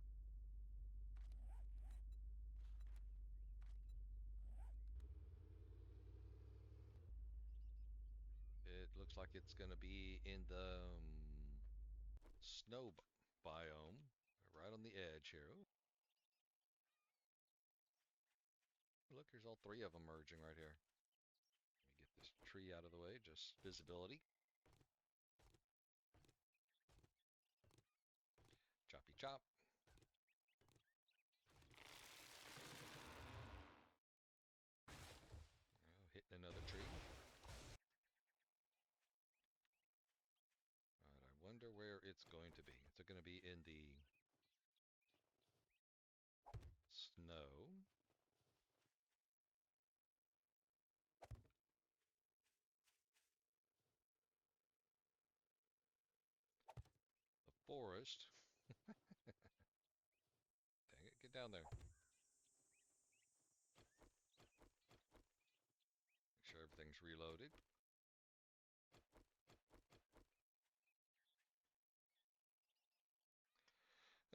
It looks like it's going to be in the snow biome, right on the edge here. Ooh. Look, here's all three of them merging right here. Let me get this tree out of the way, just visibility. Choppy chop. Oh, hitting another tree. Alright, I wonder where it's going to be. Is it going to be in the snow? The forest? Dang it, get down there. Make sure everything's reloaded.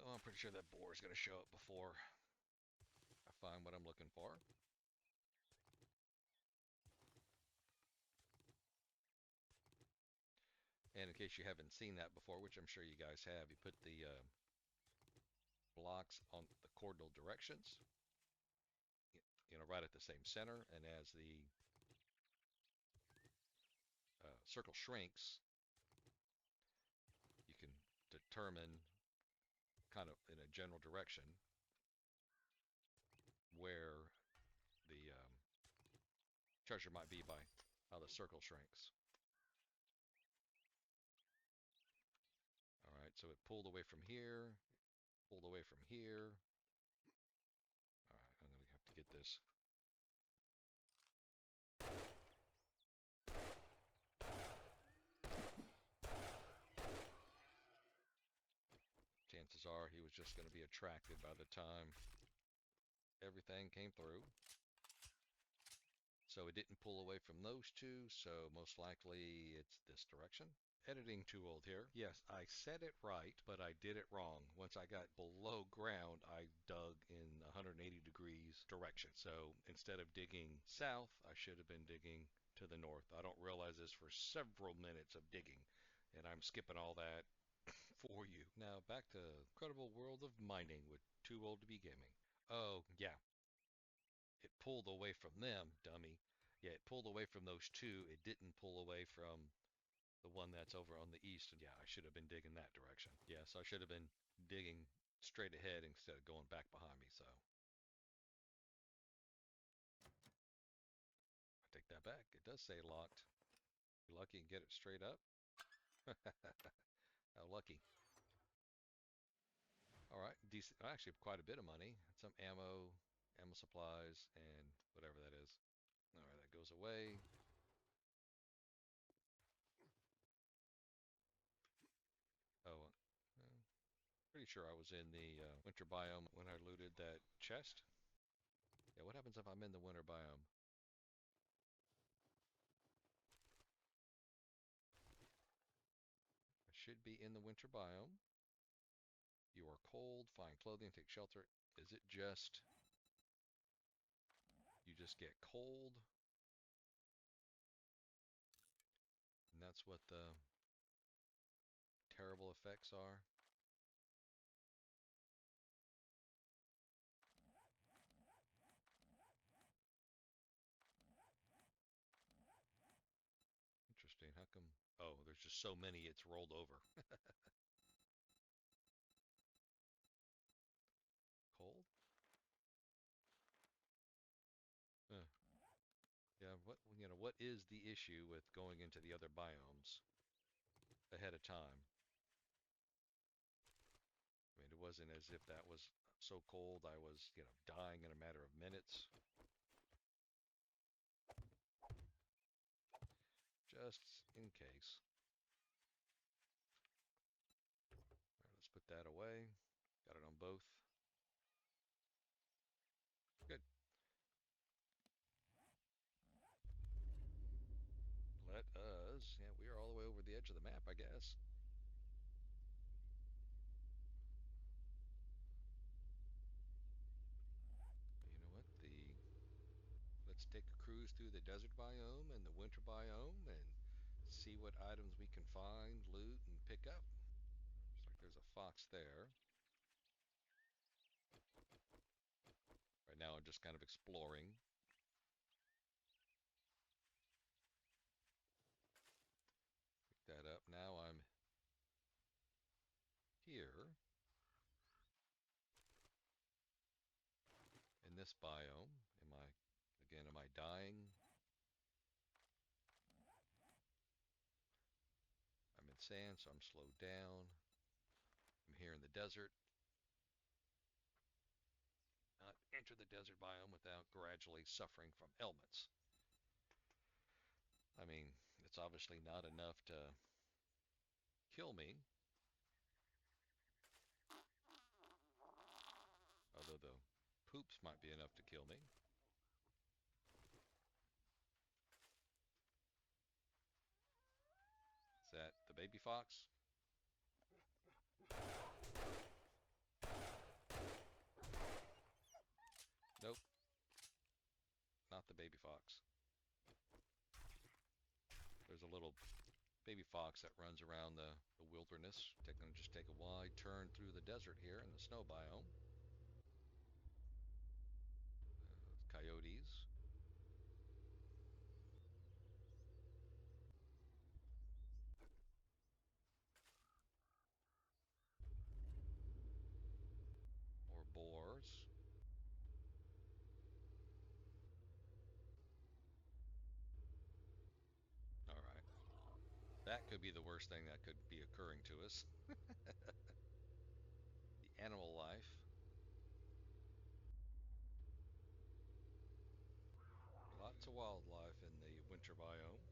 Oh, I'm pretty sure that boar is going to show up before I find what I'm looking for. And in case you haven't seen that before, which I'm sure you guys have, you put the blocks on the coordinate directions, you know, right at the same center, and as the circle shrinks, you can determine kind of in a general direction where the treasure might be by how the circle shrinks. Alright, so it pulled away from here, pulled away from here. Alright, I'm going to have to get this. Chances are he was just going to be attracted by the time everything came through. So it didn't pull away from those two, so most likely it's this direction. Editing too old here. Yes, I said it right, but I did it wrong. Once I got below ground, I dug in 180 degrees direction. So instead of digging south, I should have been digging to the north. I don't realize this for several minutes of digging, and I'm skipping all that for you. Now back to Incredible World of Mining with Too Old to Be Gaming. Oh, yeah. It pulled away from them, dummy. Yeah, it pulled away from those two. It didn't pull away from the one that's over on the east. And yeah, I should have been digging that direction. Yeah, so I should have been digging straight ahead instead of going back behind me, so. I take that back. It does say locked. You're lucky and get it straight up. How lucky. Alright, decent. Actually, quite a bit of money. Some ammo, ammo supplies, and whatever that is. Alright, that goes away. Oh, pretty sure I was in the winter biome when I looted that chest. Yeah, what happens if I'm in the winter biome? I should be in the winter biome. You are cold, find clothing, take shelter. Is it just, you just get cold? And that's what the terrible effects are? Interesting. How come? Oh, there's just so many it's rolled over. Cold? Yeah, what is the issue with going into the other biomes ahead of time? I mean, it wasn't as if that was so cold I was, dying in a matter of minutes. Just in case. All right, let's put that away. Got it on both. Good. Let us, yeah, we are all the way over the edge of the map, I guess. You know what? Let's take a cruise through the desert biome and the winter biome and see what items we can find, loot, and pick up. Looks like there's a fox there. Right now I'm just kind of exploring. Pick that up. Now I'm here in this biome. Am I dying? I'm in sand, so I'm slowed down. I'm here in the desert. Not enter the desert biome without gradually suffering from ailments. I mean, it's obviously not enough to kill me. Although the poops might be enough to kill me. Is that the baby fox? Nope. Not the baby fox. There's a little baby fox that runs around the wilderness. Gonna just take a wide turn through the desert here in the snow biome. Coyotes. More boars. Alright. That could be the worst thing that could be occurring to us. The animal life. Lots of wildlife in the winter biome.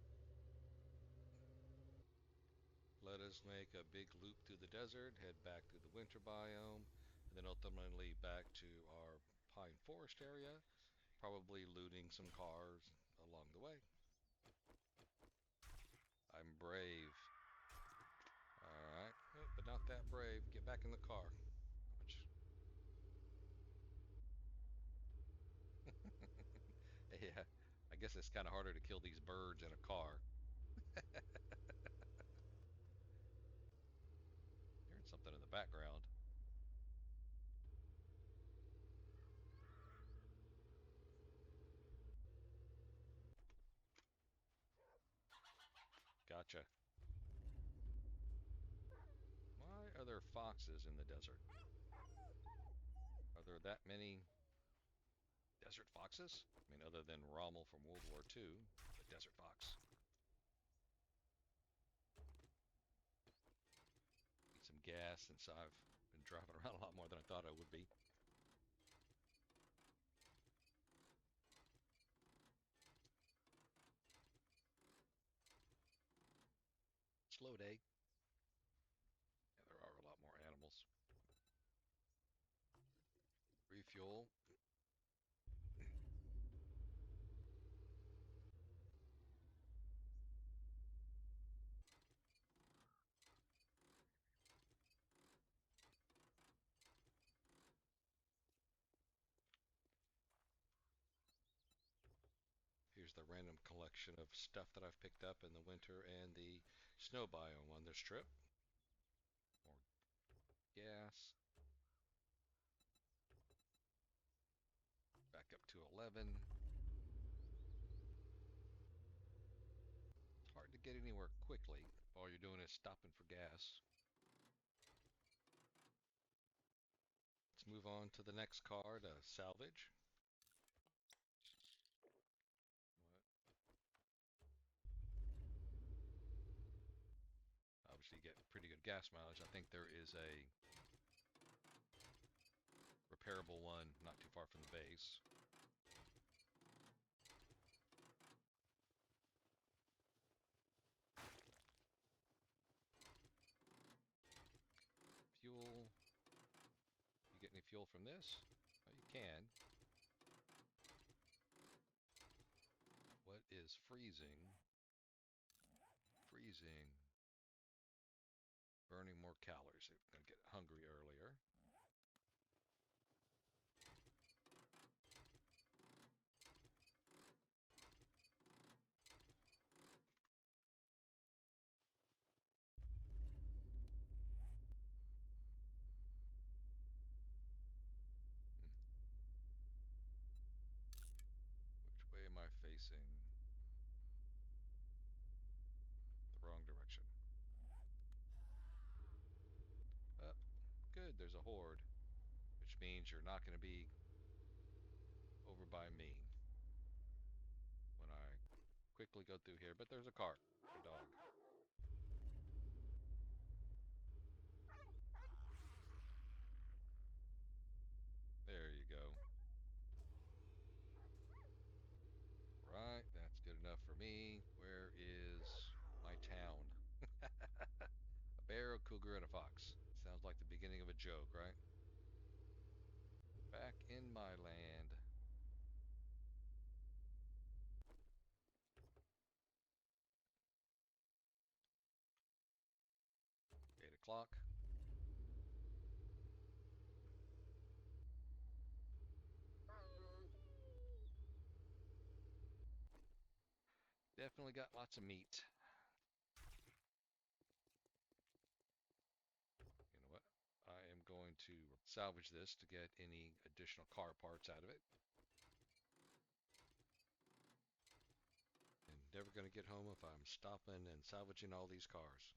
Let us make a big loop through the desert, head back through the winter biome, and then ultimately back to our pine forest area, probably looting some cars along the way. I'm brave. Alright, but not that brave. Get back in the car. Yeah, I guess it's kind of harder to kill these birds in a car. Hearing something in the background. Gotcha. Why are there foxes in the desert? Are there that many desert foxes? I mean, other than Rommel from World War II, the desert fox. Need some gas since I've been driving around a lot more than I thought I would be. Slow day. Yeah, there are a lot more animals. Refuel. Here's the random collection of stuff that I've picked up in the winter and the snow biome on this trip. More gas. Back up to 11. It's hard to get anywhere quickly. All you're doing is stopping for gas. Let's move on to the next car to salvage. Obviously get pretty good gas mileage. I think there is a repairable one not too far from the base. Fuel. You get any fuel from this? Oh, you can. What is freezing? Freezing. Burning more calories. They're going to get hungry earlier. Which way am I facing? The wrong direction. Up. Good, there's a horde. Which means you're not going to be over by me when I quickly go through here. But there's a cart. A dog. There you go. Right, that's good enough for me. Where is my town? A bear, a cougar, and a fox. Sounds like the beginning of a joke, right? Back in my land. 8 o'clock. Definitely got lots of meat. You know what? I am going to salvage this to get any additional car parts out of it. And never going to get home if I'm stopping and salvaging all these cars.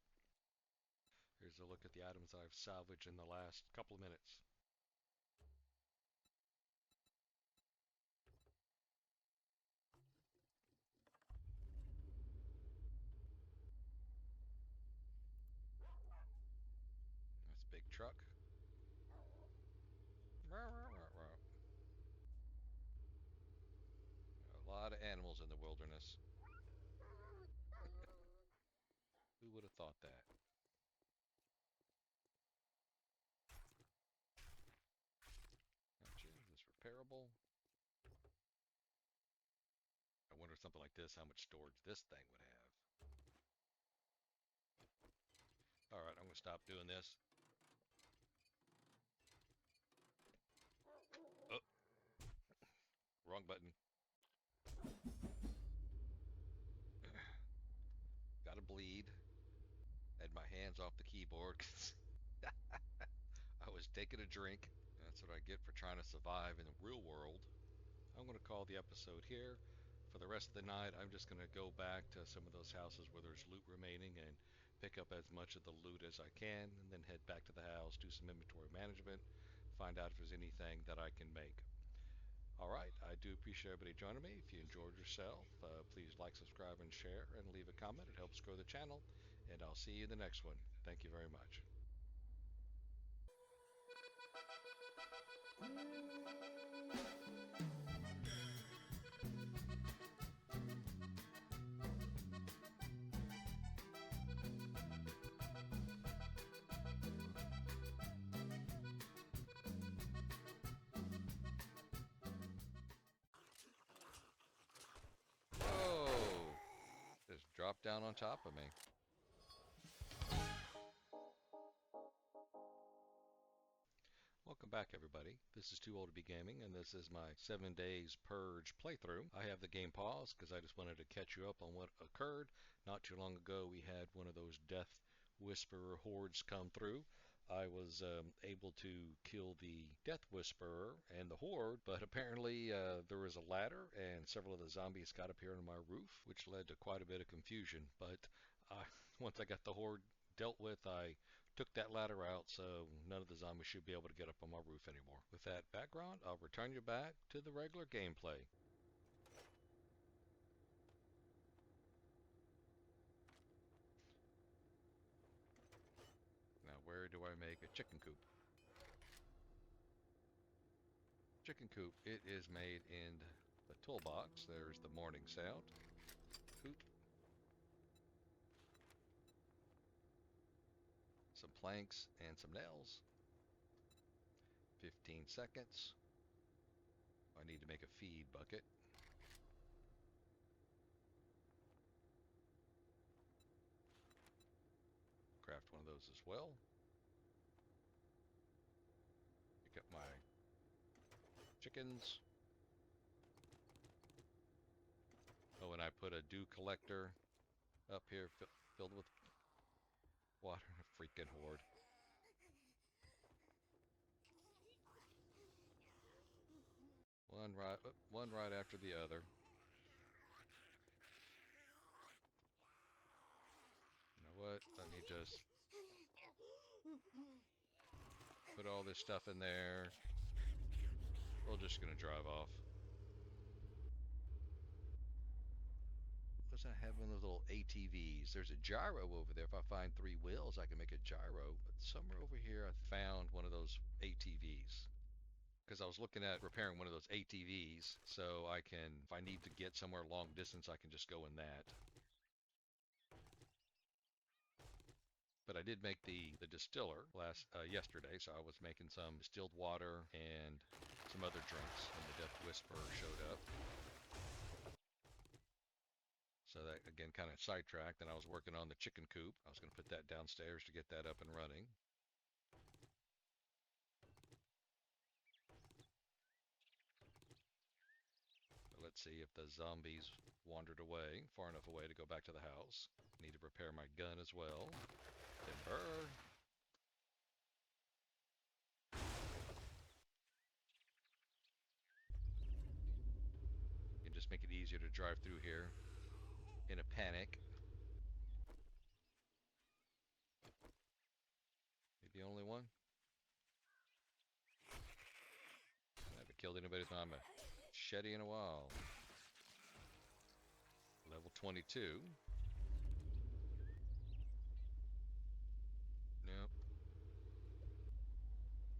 Here's a look at the items I've salvaged in the last couple of minutes. That's a big truck. A lot of animals in the wilderness. Who would have thought that? Gotcha. Is this repairable? I wonder if something like this, how much storage this thing would have. Alright, I'm going to stop doing this. Oh. Wrong button. Gotta bleed. Had my hands off the keyboard because I was taking a drink. That's what I get for trying to survive in the real world. I'm going to call the episode here. For the rest of the night, I'm just going to go back to some of those houses where there's loot remaining and pick up as much of the loot as I can, and then head back to the house, do some inventory management, find out if there's anything that I can make. Alright, I do appreciate everybody joining me. If you enjoyed yourself, please like, subscribe, and share, and leave a comment. It helps grow the channel, and I'll see you in the next one. Thank you very much. Whoa! Just dropped down on top of me. Welcome Welcome back, everybody. This is Too Old to Be Gaming, and this is my 7 days Purge playthrough. I have the game paused because I just wanted to catch you up on what occurred. Not too long ago, we had one of those Death Whisperer hordes come through. I was able to kill the Death Whisperer and the horde, but apparently there was a ladder, and several of the zombies got up here on my roof, which led to quite a bit of confusion. But once I got the horde dealt with, I took that ladder out, so none of the zombies should be able to get up on my roof anymore. With that background, I'll return you back to the regular gameplay. Now, where do I make a chicken coop? Chicken coop, it is made in the toolbox. There's the morning sound. Coop. Some planks and some nails. 15 seconds. I need to make a feed bucket. Craft one of those as well. Pick up my chickens. Oh, and I put a dew collector up here filled with water. Freaking horde. One right after the other. You know what? Let me just put all this stuff in there. We're just gonna drive off. What's I have one of those little ATVs? There's a gyro over there. If I find 3 wheels, I can make a gyro. But somewhere over here, I found one of those ATVs. Because I was looking at repairing one of those ATVs, so I can, if I need to get somewhere long distance, I can just go in that. But I did make the distiller yesterday, so I was making some distilled water and some other drinks when the Death Whisperer showed up. So that, again, kind of sidetracked, and I was working on the chicken coop. I was going to put that downstairs to get that up and running. But let's see if the zombies wandered away, far enough away to go back to the house. Need to repair my gun as well. Timber. You can just make it easier to drive through here in a panic. You the only one? I haven't killed anybody with my machete in a while. Level 22. Nope.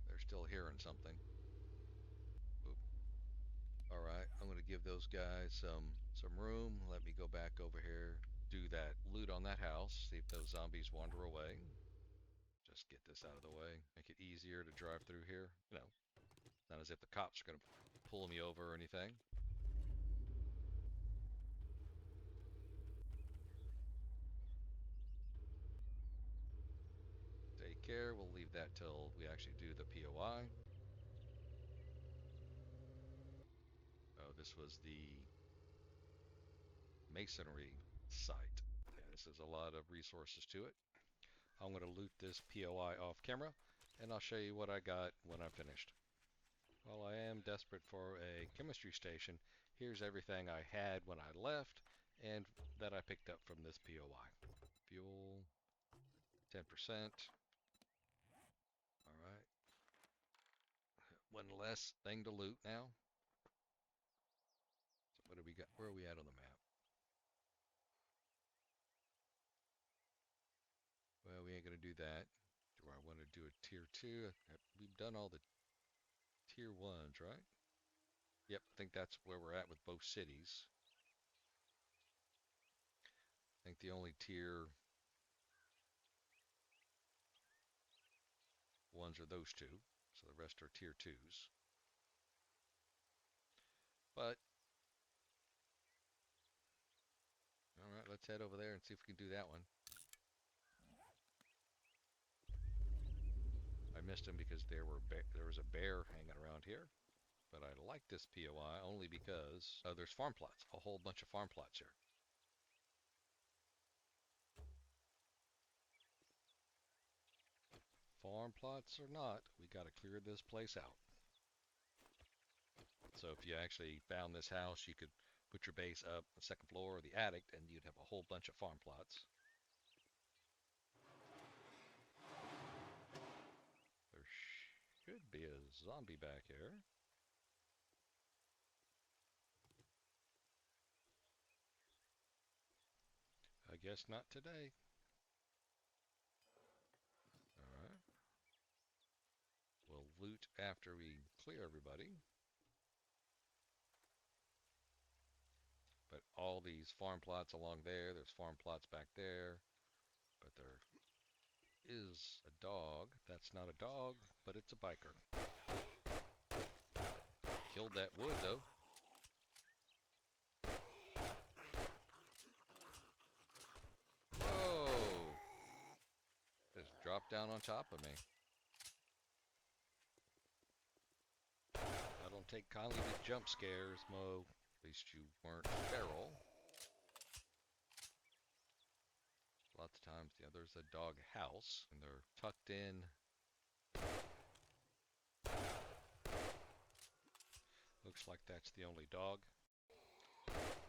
They're still hearing something. Oop. Alright, I'm going to give those guys some room. Let me go back over here, do that loot on that house, see if those zombies wander away. Just get this out of the way. Make it easier to drive through here. You know, not as if the cops are going to pull me over or anything. Daycare, we'll leave that till we actually do the POI. Oh, this was the masonry site. Yeah, this is a lot of resources to it. I'm going to loot this POI off camera, and I'll show you what I got when I'm finished. While I am desperate for a chemistry station, here's everything I had when I left and that I picked up from this POI. Fuel, 10%. Alright. One less thing to loot now. So what do we got? Where are we at on the map? Well, we ain't going to do that. Do I want to do a tier 2? We've done all the tier 1s, right? Yep, I think that's where we're at with both cities. I think the only tier 1s are those 2. So the rest are tier 2s. But, alright, let's head over there and see if we can do that one. I missed him because there was a bear hanging around here. But I like this POI only because there's farm plots, a whole bunch of farm plots here. Farm plots or not, we gotta clear this place out. So if you actually found this house, you could put your base up the second floor or the attic, and you'd have a whole bunch of farm plots. There should be a zombie back here. I guess not today. Alright. We'll loot after we clear everybody. But all these farm plots along there, there's farm plots back there. But there is a dog. That's not a dog, but it's a biker. Killed that wood, though. Whoa! Just dropped down on top of me. I don't take kindly to jump scares, Mo. At least you weren't feral. Lots of times, yeah, there's a dog house, and they're tucked in. Looks like that's the only dog.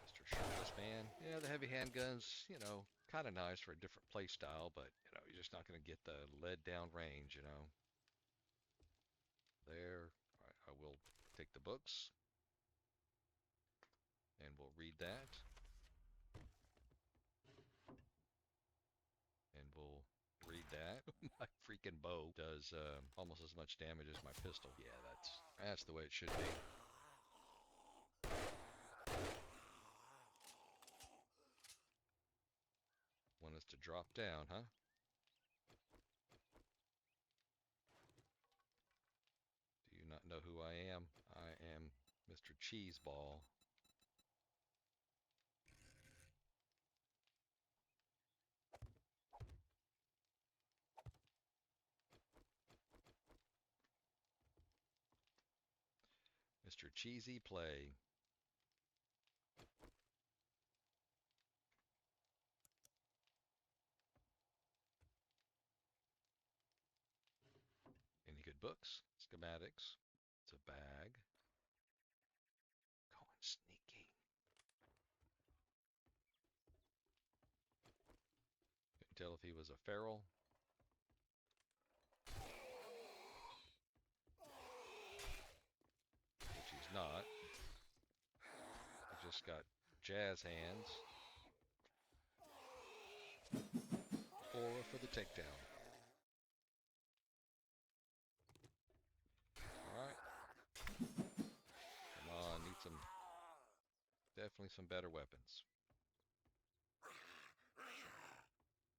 Mr. Shirtless Man. Yeah, the heavy handguns, you know, kind of nice for a different play style, but, you know, you're just not going to get the lead down range, you know. There. All right, I will take the books. And we'll read that. And we'll read that. My freaking bow does almost as much damage as my pistol. Yeah, that's the way it should be. Want us to drop down, huh? Do you not know who I am? I am Mr. Cheeseball. Mr. Cheesy Play. Any good books? Schematics. It's a bag. Going sneaky. Couldn't tell if he was a feral. Which he's not. He just got jazz hands. Aura for the takedown. Alright. Come on, need some... Definitely some better weapons.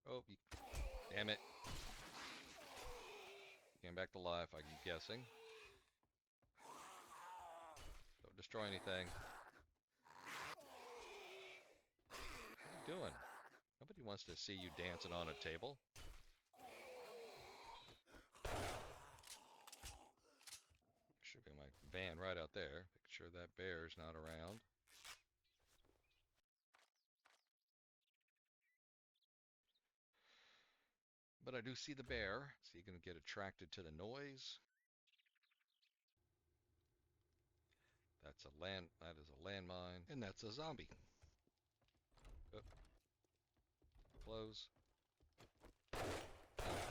Oh, damn it. Came back to life, I'm guessing. Don't destroy anything. What are you doing? Nobody wants to see you dancing on a table. Should be my van right out there. Make sure that bear's not around. But I do see the bear. Is he going to get attracted to the noise? That is a landmine, and that's a zombie. Oh. Close. Oh,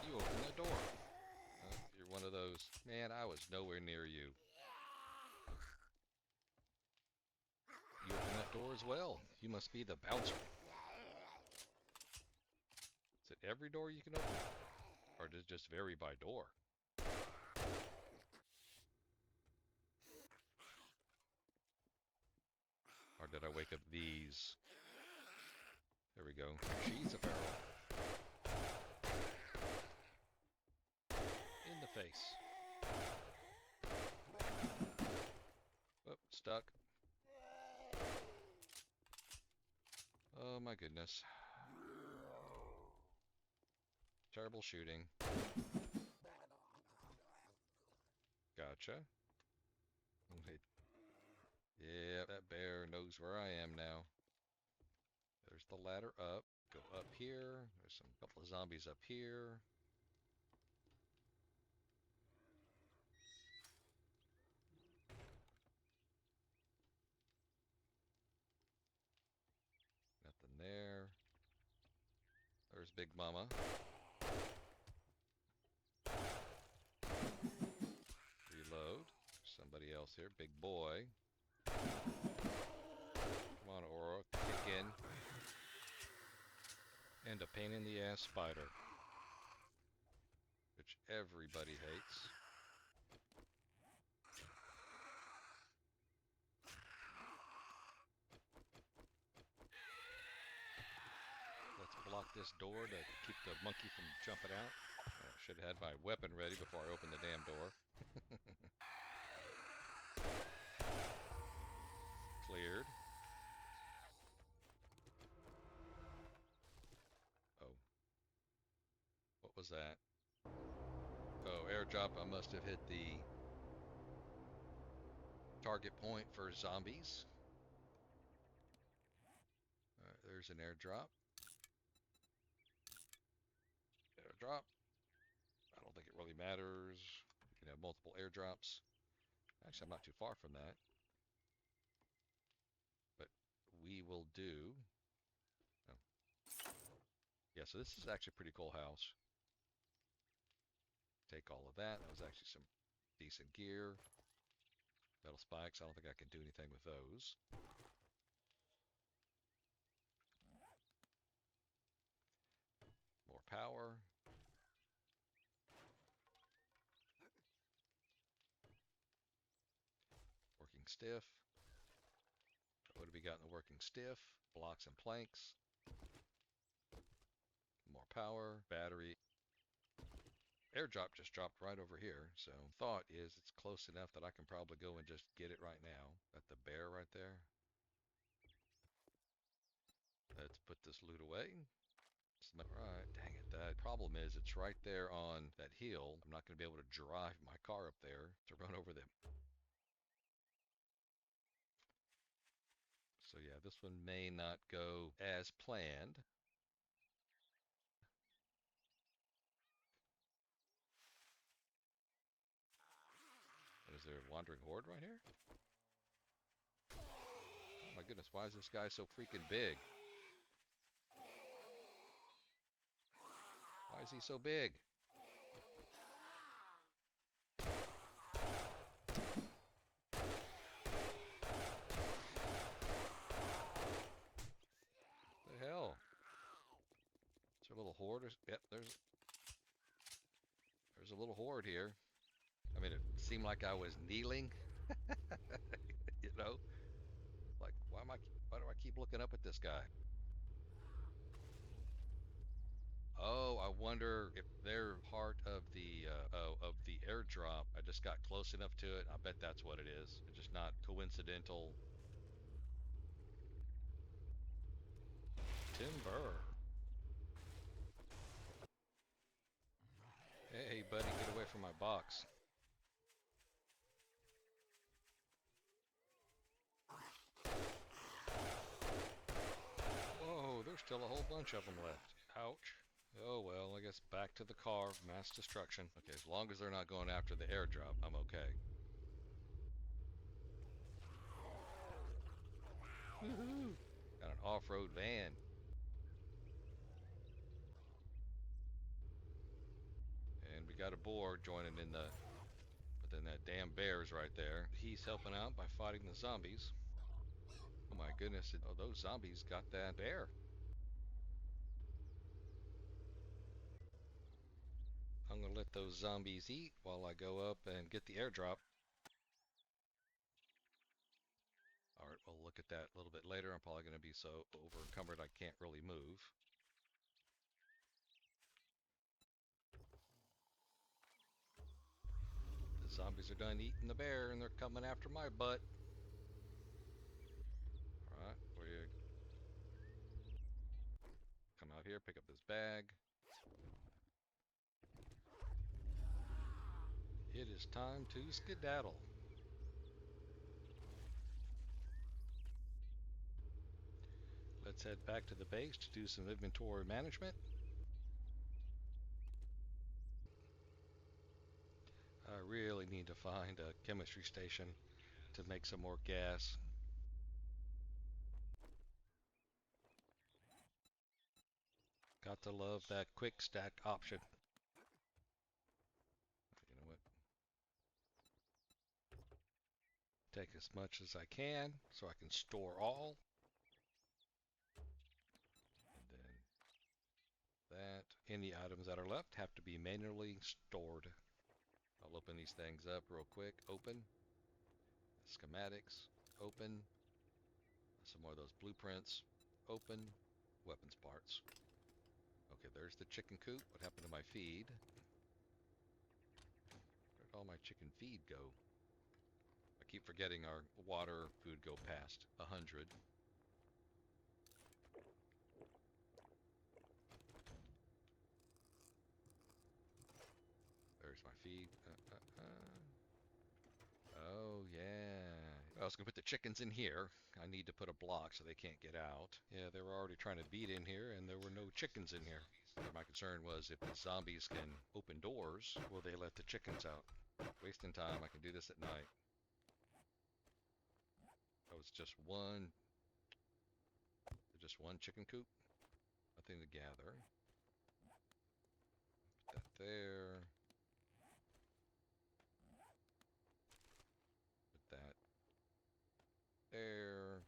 you open the door. Oh, you're one of those. Man, I was nowhere near you. You open that door as well. You must be the bouncer. Is it every door you can open? Or does it just vary by door? Or did I wake up these? There we go. She's a feral. In the face. Oh, stuck. Oh my goodness. Terrible shooting. Gotcha. Okay. Yeah, that bear knows where I am now. There's the ladder up. Go up here. There's some couple of zombies up here. Nothing there. There's Big Mama. Reload. Somebody else here. Big boy. Come on, Aura. Kick in. And a pain in the ass spider. Which everybody hates. Let's block this door to keep the monkey from jumping out. I should have had my weapon ready before I opened the damn door. Cleared. Oh. What was that? Oh, airdrop. I must have hit the target point for zombies. Alright, there's an airdrop. Airdrop. I don't think it really matters. You can have multiple airdrops. Actually, I'm not too far from that. But we will do... Oh. Yeah, so this is actually a pretty cool house. Take all of that. That was actually some decent gear. Metal spikes. I don't think I can do anything with those. More power. Working stiff. What have we got in the working stiff? Blocks and planks. More power. Battery. Airdrop just dropped right over here. So thought is it's close enough that I can probably go and just get it right now. Got the bear right there. Let's put this loot away. Right, dang it. The problem is it's right there on that hill. I'm not going to be able to drive my car up there to run over them. So yeah, this one may not go as planned. Is there a wandering horde right here? Oh my goodness, why is this guy so freaking big? Why is he so big? The hell? Is there a little horde? Yep, there's a little horde here. I mean, it seemed like I was kneeling. You know? Like, why do I keep looking up at this guy? Oh, I wonder if they're part of the airdrop. I just got close enough to it. I bet that's what it is. It's just not coincidental. Timber. Hey, buddy, get away from my box. Whoa, there's still a whole bunch of them left. Ouch. Oh well, I guess back to the car, mass destruction. Okay, as long as they're not going after the airdrop, I'm okay. Woohoo! Got an off-road van. And we got a boar joining in within that damn bear's right there. He's helping out by fighting the zombies. Oh my goodness, oh, those zombies got that bear. I'm gonna let those zombies eat while I go up and get the airdrop. Alright, we'll look at that a little bit later. I'm probably gonna be so over encumbered I can't really move. The zombies are done eating the bear and they're coming after my butt. Alright, we come out here, pick up this bag. It is time to skedaddle. Let's head back to the base to do some inventory management. I really need to find a chemistry station to make some more gas. Got to love that quick stack option. You know what? Take as much as I can so I can store all. And then that. Any items that are left have to be manually stored. I'll open these things up real quick. Open. Schematics. Open. Some more of those blueprints. Open. Weapons parts. Okay, there's the chicken coop. What happened to my feed? Where'd all my chicken feed go? I keep forgetting our water food go past 100. There's my feed. Oh, yeah. I was going to put the chickens in here. I need to put a block so they can't get out. Yeah, they were already trying to beat in here, and there were no chickens in here. My concern was if the zombies can open doors, will they let the chickens out? Wasting time. I can do this at night. That was just one chicken coop. Nothing to gather. Put that there. Put that there.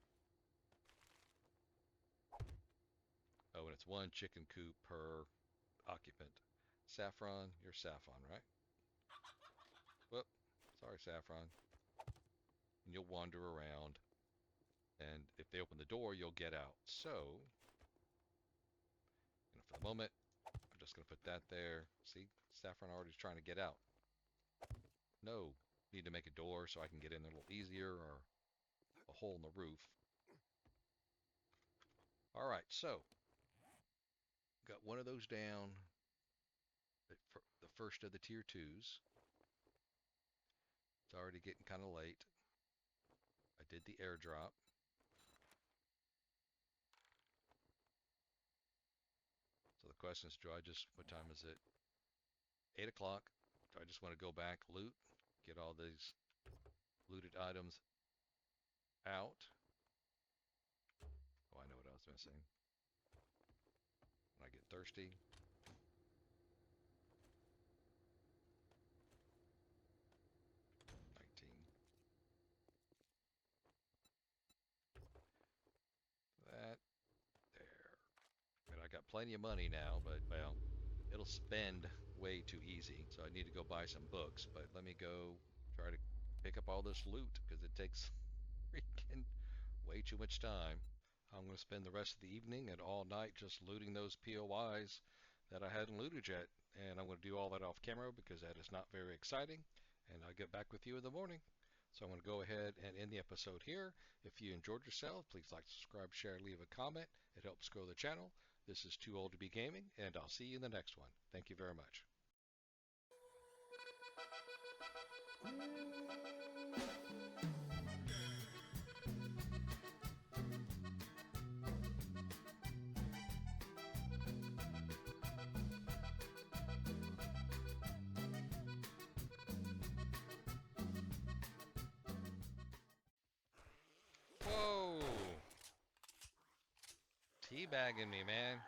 Oh, and it's one chicken coop per occupant. Saffron, you're Saffron, right? Whoop. Sorry, Saffron. And you'll wander around. And if they open the door, you'll get out. So, for the moment, I'm just going to put that there. See, Saffron already trying to get out. No, need to make a door so I can get in there a little easier, or a hole in the roof. All right, so got one of those down. The first of the tier 2s. It's already getting kind of late. I did the airdrop. So the question is, what time is it? 8 o'clock. Do I just want to go back, loot, get all these looted items out? Oh, I know what I was missing. When I get thirsty. 19. That. There. And I got plenty of money now, but, well, it'll spend way too easy. So I need to go buy some books, but let me go try to pick up all this loot, because it takes freaking way too much time. I'm going to spend the rest of the evening and all night just looting those POIs that I hadn't looted yet. And I'm going to do all that off camera because that is not very exciting. And I'll get back with you in the morning. So I'm going to go ahead and end the episode here. If you enjoyed yourself, please like, subscribe, share, leave a comment. It helps grow the channel. This is Too Old to Be Gaming, and I'll see you in the next one. Thank you very much. Whoa! Teabagging me, man.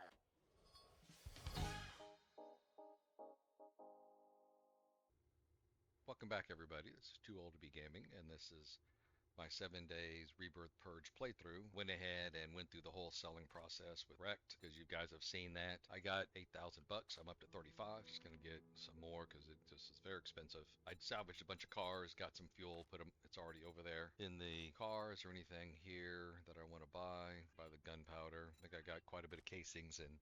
Welcome back, everybody. This is Too Old to Be Gaming, and this is my 7 days Rebirth Purge playthrough. Went ahead and went through the whole selling process with Wrecked, because you guys have seen that. I got 8,000 bucks. I'm up to 35. Just gonna get some more because it just is very expensive. I'd salvaged a bunch of cars, got some fuel, put them. It's already over there in the cars. Or anything here that I want to buy? Buy the gunpowder. I think I got quite a bit of casings and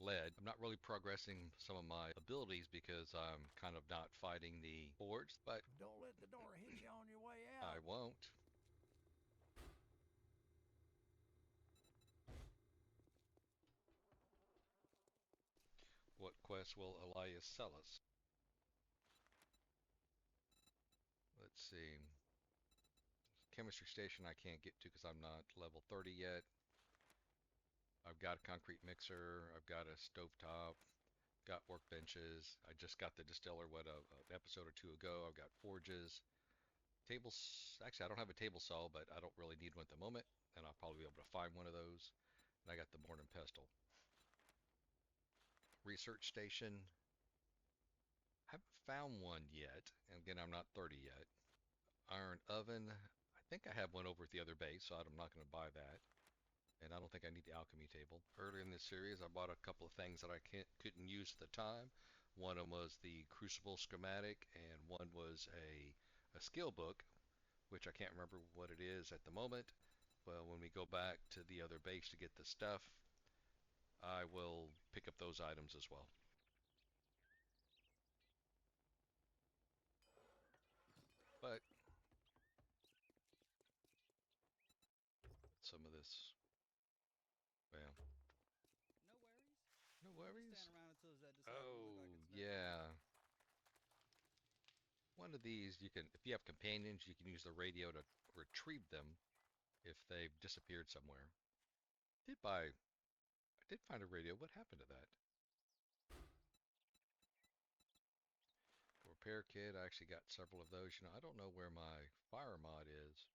lead. I'm not really progressing some of my abilities because I'm kind of not fighting the hordes, but Don't let the door hit you on your way I out. won't. What quest will Elias sell us? Let's see. Chemistry station I can't get to because I'm not level 30 yet. I've got a concrete mixer. I've got a stovetop. Got workbenches. I just got the distiller an episode or two ago. I've got forges. Tables. Actually, I don't have a table saw, but I don't really need one at the moment. And I'll probably be able to find one of those. And I got the mortar and pestle. Research station. Haven't found one yet. And again, I'm not 30 yet. Iron oven. I think I have one over at the other base, so I'm not going to buy that. And I don't think I need the alchemy table. Earlier in this series, I bought a couple of things that I couldn't use at the time. One of them was the Crucible schematic, and one was a skill book, which I can't remember what it is at the moment. Well, when we go back to the other base to get the stuff, I will pick up those items as well. But some of this, well, No no worries. worries. Stand around until Zed decides we Oh, look like it's yeah. One of these, you can, if you have companions, you can use the radio to retrieve them if they've disappeared somewhere. I did find a radio. What happened to that? Repair kit. I actually got several of those. You know, I don't know where my fire mod is.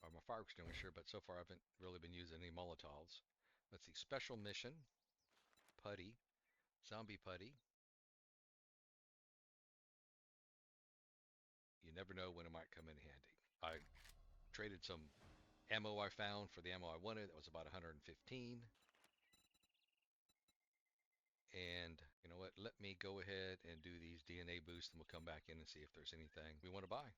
Or my fire extinguisher, but so far I haven't really been using any Molotovs. Let's see. Special mission. Putty. Zombie putty. You never know when it might come in handy. I traded some ammo I found for the ammo I wanted. That was about 115. And you know what? Let me go ahead and do these DNA boosts, and we'll come back in and see if there's anything we want to buy.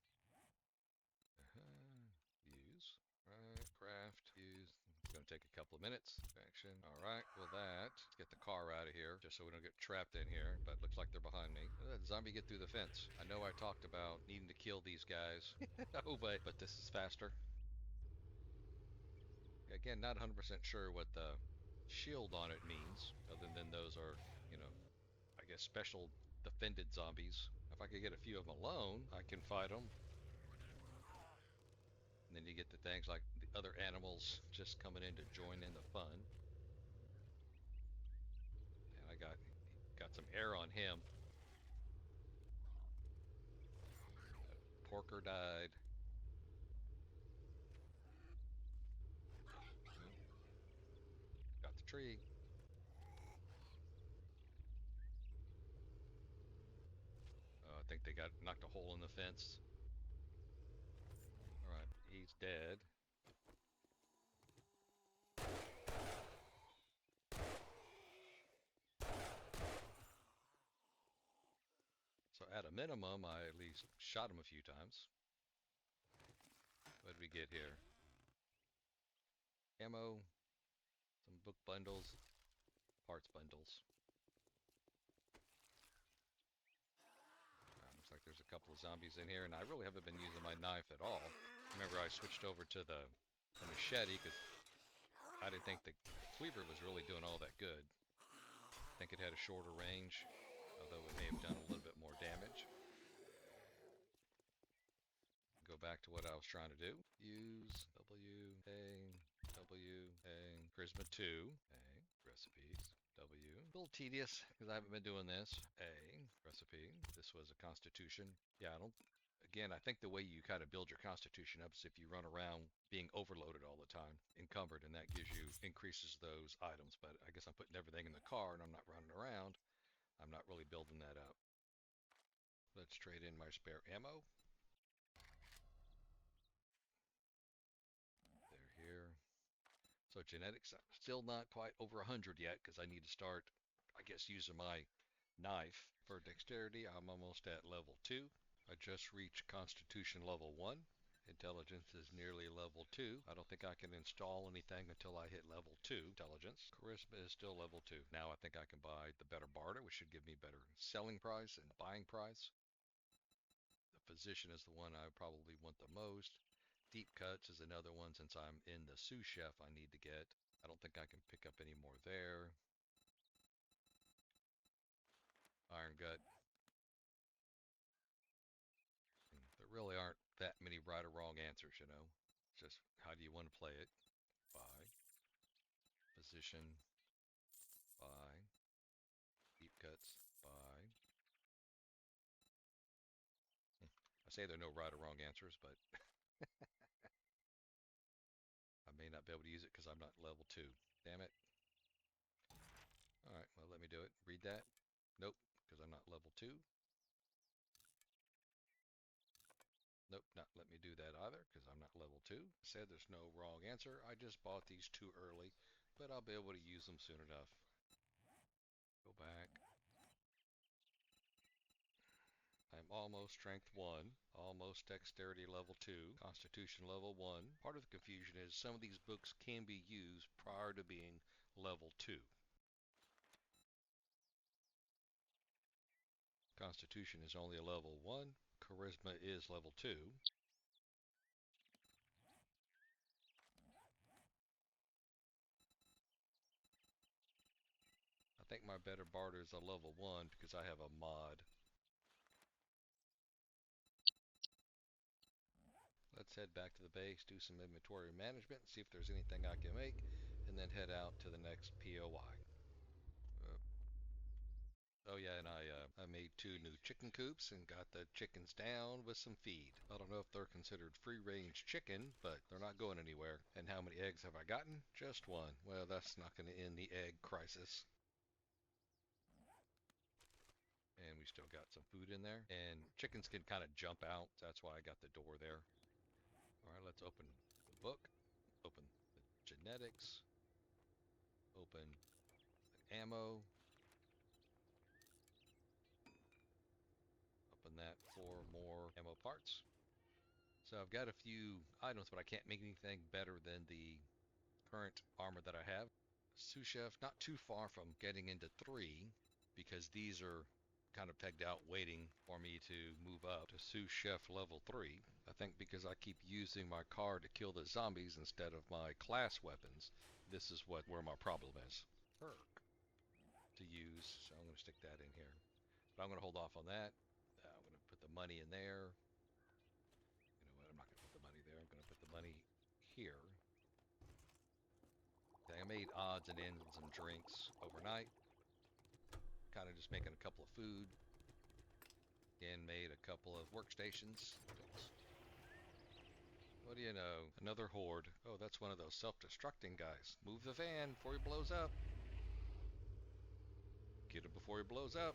Use. Right. Craft. Use. It's going to take a couple of minutes. Action. All right. Well, let's get the car out of here, just so we don't get trapped in here. But looks like they're behind me. Let the zombie get through the fence. I know I talked about needing to kill these guys. Oh, but this is faster. Again, not 100% sure what the shield on it means, other than those are, you know, I guess special defended zombies. If I could get a few of them alone, I can fight them. And then you get the things like the other animals just coming in to join in the fun. And I got some air on him. Porker died. Got the tree. I think they got knocked a hole in the fence. All right, he's dead. So at a minimum, I at least shot him a few times. What did we get here? Ammo, some book bundles, parts bundles. Looks like there's a couple of zombies in here, and I really haven't been using my knife at all. Remember, I switched over to the machete because I didn't think the cleaver was really doing all that good. I think it had a shorter range, although it may have done a little bit more damage. Go back to what I was trying to do. Use Charisma 2. Recipes. W. A little tedious because I haven't been doing this. Recipe. This was a constitution. Yeah, again, I think the way you kind of build your constitution up is if you run around being overloaded all the time, encumbered, and that increases those items. But I guess I'm putting everything in the car and I'm not running around. I'm not really building that up. Let's trade in my spare ammo. They're here. So genetics, I'm still not quite over 100 yet because I need to start, I guess, using my knife. For dexterity, I'm almost at level 2. I just reached constitution level 1. Intelligence is nearly level 2. I don't think I can install anything until I hit level 2 intelligence. Charisma is still level 2. Now I think I can buy the better barter, which should give me better selling price and buying price. The physician is the one I probably want the most. Deep cuts is another one since I'm in the Sous Chef I need to get. I don't think I can pick up any more there. Iron gut. really aren't that many right or wrong answers, you know. It's just how do you want to play it? By position, by deep cuts, by. I say there are no right or wrong answers, but I may not be able to use it because I'm not level 2. Damn it. Alright, well, let me do it. Read that. Nope, because I'm not level 2. Nope, not let me do that either, because I'm not level 2. Said there's no wrong answer. I just bought these too early, but I'll be able to use them soon enough. Go back. I'm almost strength 1, almost dexterity level 2, constitution level 1. Part of the confusion is some of these books can be used prior to being level 2. Constitution is only a level 1. Charisma is level 2. I think my better barter is a level 1 because I have a mod. Let's head back to the base, do some inventory management, see if there's anything I can make, and then head out to the next POI. Oh yeah, and I made 2 new chicken coops and got the chickens down with some feed. I don't know if they're considered free-range chicken, but they're not going anywhere. And how many eggs have I gotten? Just 1. Well, that's not going to end the egg crisis. And we still got some food in there. And chickens can kind of jump out. That's why I got the door there. Alright, let's open the book. Open the genetics. Open the ammo. Open that for more ammo parts. So I've got a few items, but I can't make anything better than the current armor that I have. Sous Chef, not too far from getting into 3, because these are kind of pegged out waiting for me to move up to Sous Chef level 3. I think because I keep using my car to kill the zombies instead of my class weapons, this is where my problem is. Perk to use, so I'm going to stick that in here. But I'm going to hold off on that. I'm going to put the money in there. You know what, I'm not going to put the money there. I'm going to put the money here. Okay, I made odds and ends and some drinks overnight. Kind of just making a couple of food. And made a couple of workstations. What do you know? Another horde. Oh, that's one of those self-destructing guys. Move the van before he blows up. Get him before he blows up.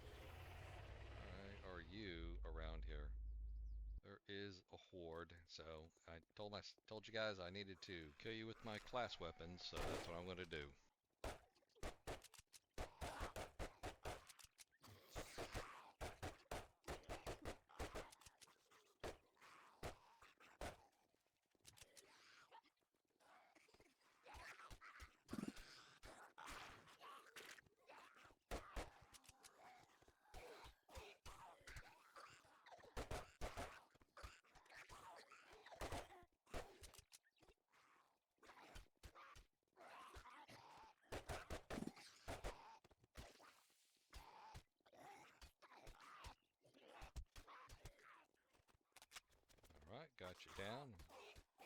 Alright, are you around here? There is a horde, so I told you guys I needed to kill you with my class weapons, so that's what I'm going to do. Alright, got you down.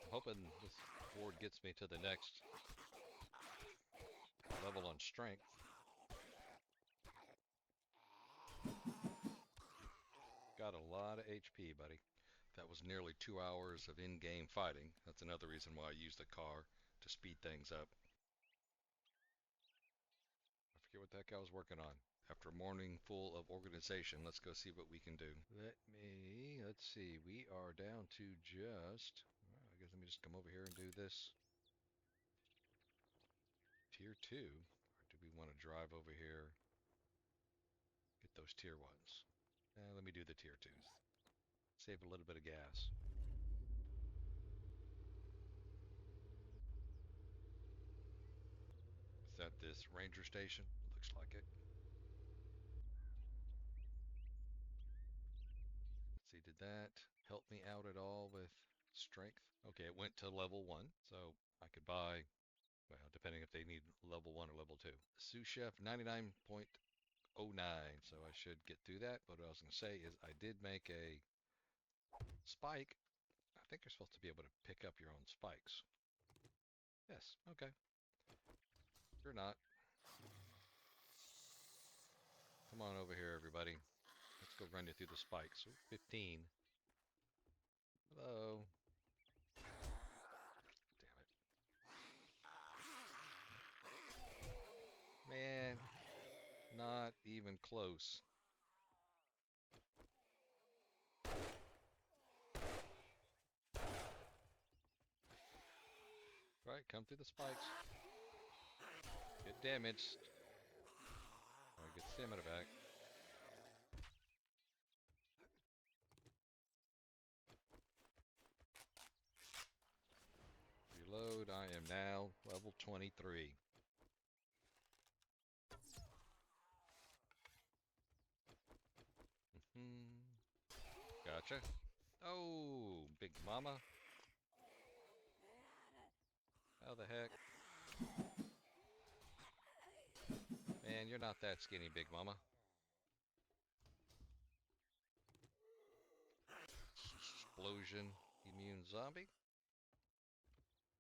I'm hoping this horde gets me to the next level on strength. Got a lot of HP, buddy. That was nearly 2 hours of in-game fighting. That's another reason why I used the car to speed things up. I forget what the heck I was working on. After a morning full of organization, let's go see what we can do. Let's see, we are down to just, I guess let me just come over here and do this. Tier 2, or do we want to drive over here, get those tier 1s? Let me do the tier 2s. Save a little bit of gas. Is that this ranger station? Looks like it. Let's see, did that help me out at all with strength? Okay, it went to level 1, so I could buy, well, depending if they need level 1 or level 2. Sous Chef 99.09, so I should get through that. But what I was going to say is I did make a spike. I think you're supposed to be able to pick up your own spikes. Yes, okay. You're not. Come on over here, everybody. Let's go run you through the spikes. Ooh, 15. Hello. Damn it. Man, not even close. Right, come through the spikes. Get damaged. Alright, get stamina back. Reload. I am now level 23. Gotcha. Oh, big mama. How the heck? Man, you're not that skinny, big mama. Explosion. Immune zombie.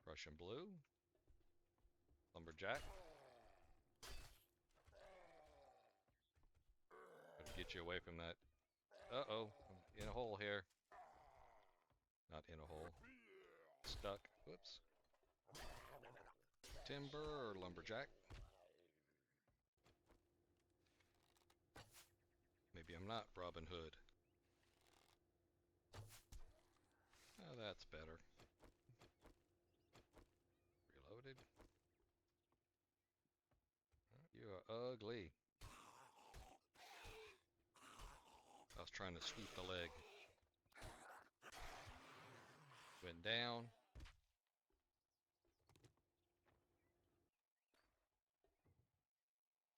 Prussian blue. Lumberjack. Gotta get you away from that. Uh-oh. I'm in a hole here. Not in a hole. Stuck. Whoops. Timber or lumberjack? Maybe I'm not Robin Hood. Oh, that's better. Reloaded. You are ugly. I was trying to sweep the leg. Went down.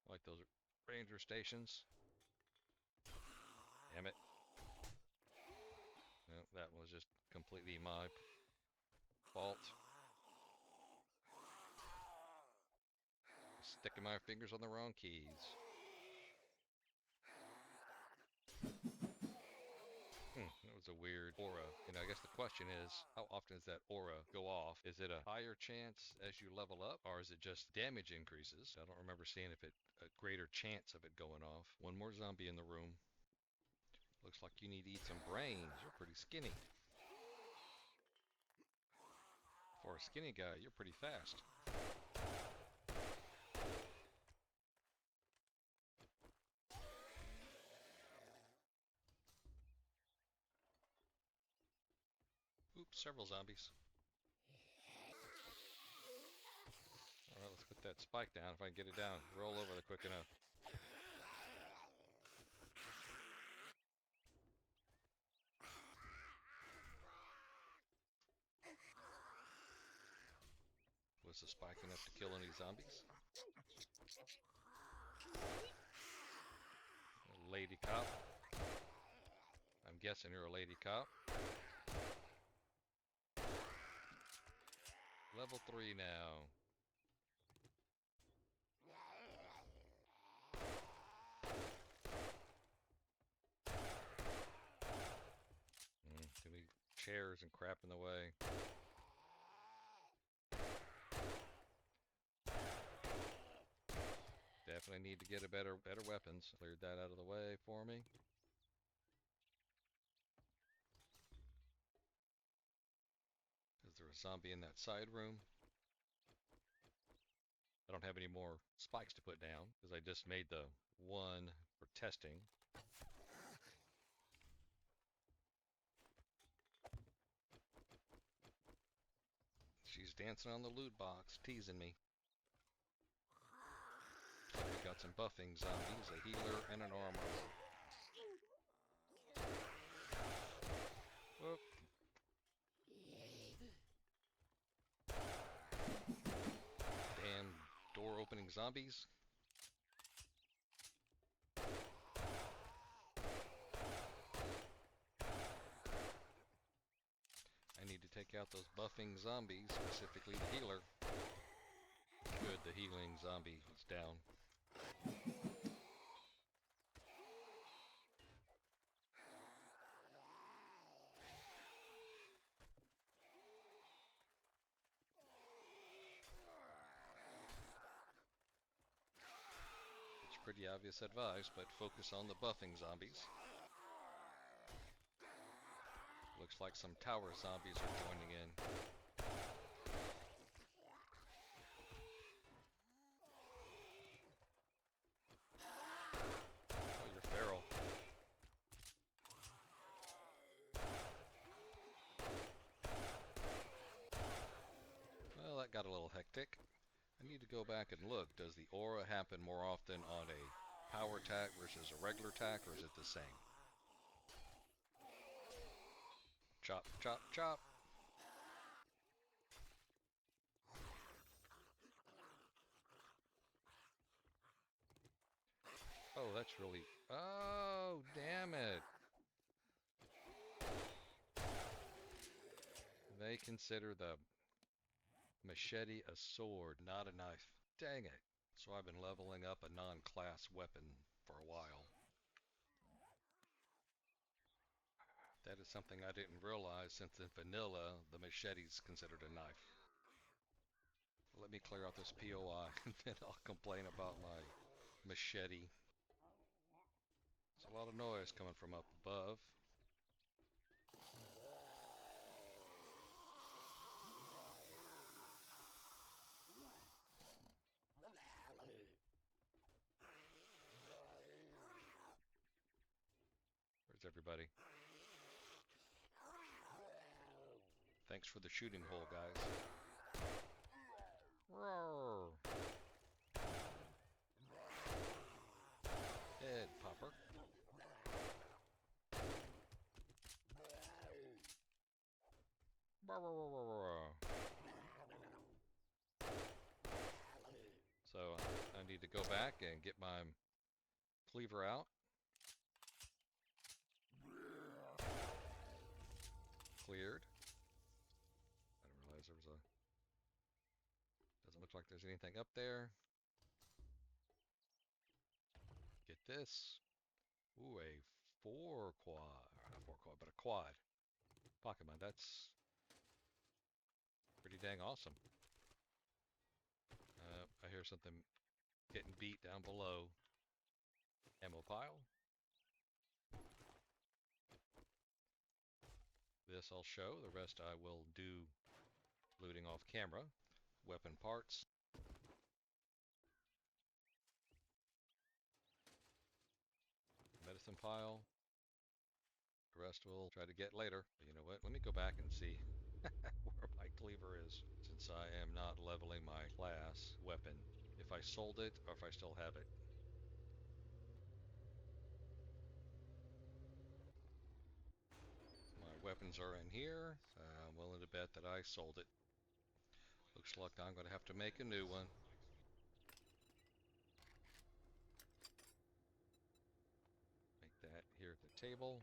Like those ranger stations. Damn it. No, that was just completely my fault. Sticking my fingers on the wrong keys. That was a weird aura. I guess the question is, how often does that aura go off? Is it a higher chance as you level up, or is it just damage increases? I don't remember seeing if it a greater chance of it going off. One more zombie in the room. Looks like you need to eat some brains. You're pretty skinny. For a skinny guy, you're pretty fast. Oops, several zombies. Alright, let's put that spike down. If I can get it down, roll over there quick enough. Was the spike enough to kill any zombies? Lady cop. I'm guessing you're a lady cop. Level 3 now. Too many chairs and crap in the way. Definitely need to get a better weapons. Cleared that out of the way for me. Is there a zombie in that side room? I don't have any more spikes to put down because I just made the one for testing. She's dancing on the loot box, teasing me. We got some buffing zombies, a healer, and an armorer. Whoop. Damn door opening zombies. I need to take out those buffing zombies, specifically the healer. Good, the healing zombie is down. pretty obvious advice, but focus on the buffing zombies. Looks like some tower zombies are joining in. Oh, you're feral. Well, that got a little hectic. I need to go back and look. Does the aura happen more often on a power attack versus a regular attack, or is it the same? Chop, chop, chop. Oh, that's really... Oh, damn it. They consider the machete a sword, not a knife. Dang it. So I've been leveling up a non-class weapon for a while. That is something I didn't realize, since in vanilla, the machete's considered a knife. Let me clear out this POI, and then I'll complain about my machete. There's a lot of noise coming from up above. Where's everybody? Thanks for the shooting hole, guys. Roar! Head popper. So I need to go back and get my cleaver out. Cleared. I didn't realize there was a... Doesn't look like there's anything up there. Get this. Ooh, a 4 quad. Or not 4 quad, but a quad. Pocket mine. That's pretty dang awesome. I hear something getting beat down below. Ammo pile. This I'll show. The rest I will do looting off camera. Weapon parts. Medicine pile. The rest we'll try to get later. But you know what? Let me go back and see where my cleaver is, since I am not leveling my class weapon. If I sold it or if I still have it. My weapons are in here. I'm willing to bet that I sold it. Looks like I'm going to have to make a new one. Make that here at the table.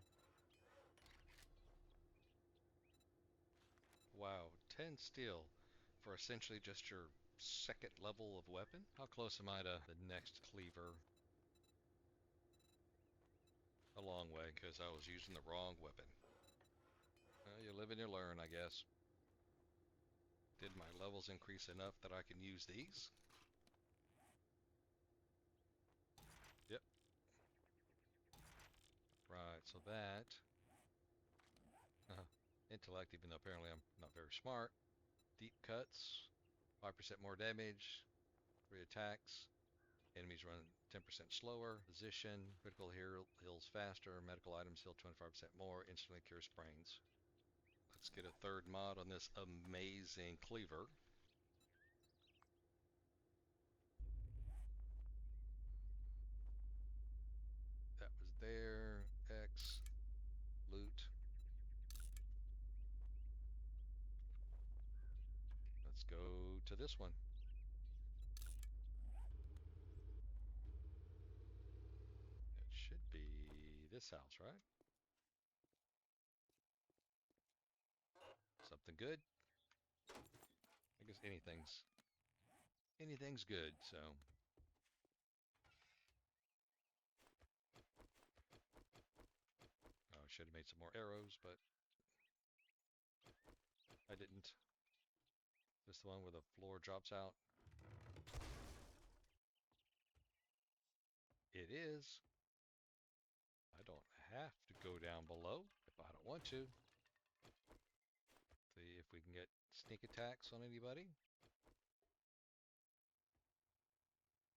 Wow, 10 steel for essentially just your second level of weapon? How close am I to the next cleaver? A long way, because I was using the wrong weapon. Well, you live and you learn, I guess. Did my levels increase enough that I can use these? Yep. Right, so that... intellect, even though apparently I'm not very smart. Deep cuts, 5% more damage, 3 attacks. Enemies run 10% slower. Position, critical heals faster. Medical items heal 25% more. Instantly cure sprains. Let's get a third mod on this amazing cleaver. That was there. X. Loot. Let's go to this one. It should be this house, right? Something good? I guess anything's good, so. Oh, I should have made some more arrows, but I didn't. This the one where the floor drops out. It is. I don't have to go down below if I don't want to. See if we can get sneak attacks on anybody.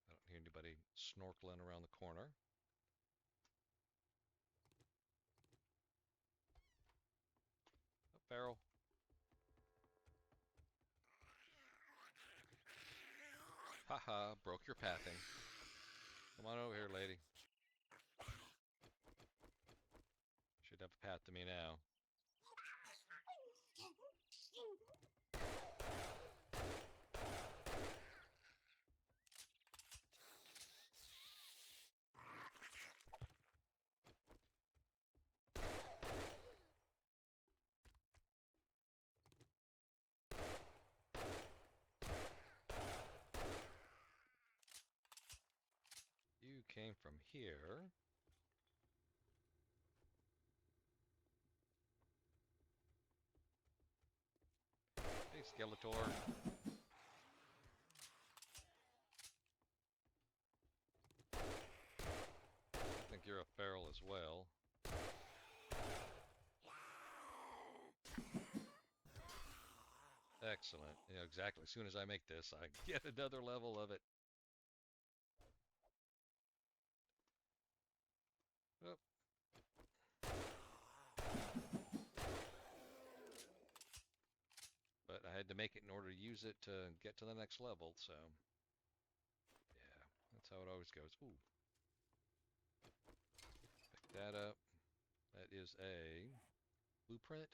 I don't hear anybody snorkeling around the corner. Oh, Feral. Haha, broke your pathing. Come on over here, lady. Should have a path to me now. You came from here. Hey, Skeletor. I think you're a feral as well. Excellent. You know, exactly. As soon as I make this, I get another level of it. Oh. But I had to make it in order to use it to get to the next level, so... Yeah, that's how it always goes. Ooh. Pick that up. That is a blueprint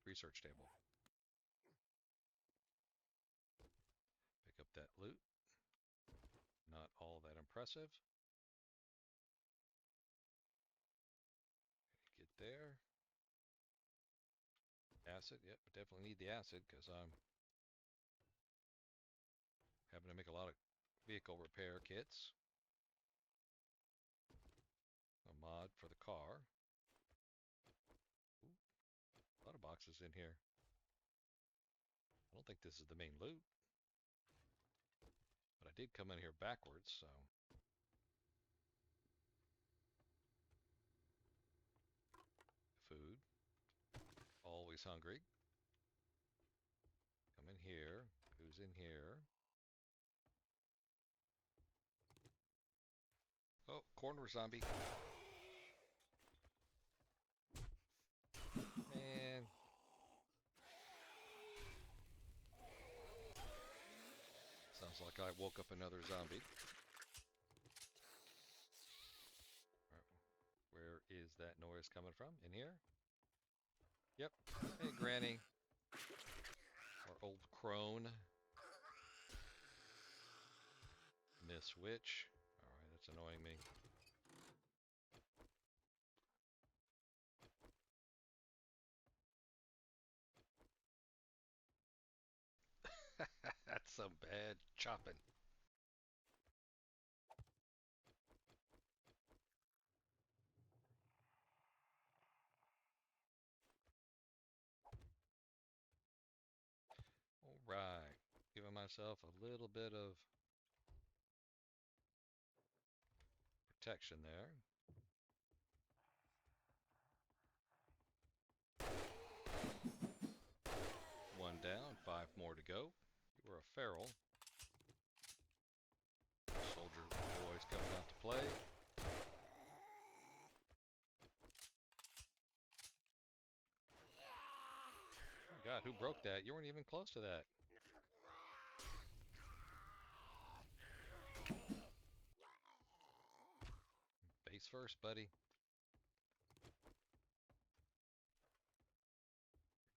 research table. Pick up that loot. Not all that impressive. Get there. Acid, yep, definitely need the acid because I'm having to make a lot of vehicle repair kits. A mod for the car. Ooh, a lot of boxes in here. I don't think this is the main loot. But I did come in here backwards, so... Food. Always hungry. Come in here. Who's in here? Oh, corner zombie. Man. Sounds like I woke up another zombie. Where is that noise coming from? In here? Yep. Hey, Granny. Or old crone. Miss Witch. Alright, that's annoying me. That's some bad chopping. Alright. Giving myself a little bit of protection there. One down, 5 more to go. You were a feral. Soldier boys coming out to play. Oh God, who broke that? You weren't even close to that. Face first, buddy.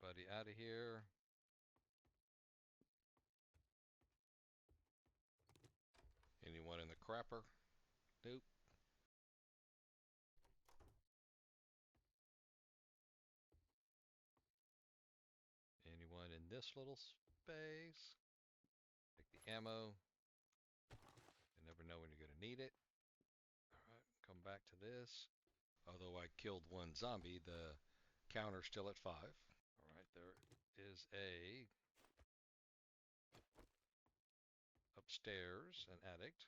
Buddy out of here. Anyone in the crapper? Nope. Anyone in this little space? Take the ammo. You never know when you're going to need it. Alright, come back to this. Although I killed one zombie, the counter's still at 5. Alright, there is a upstairs, an addict.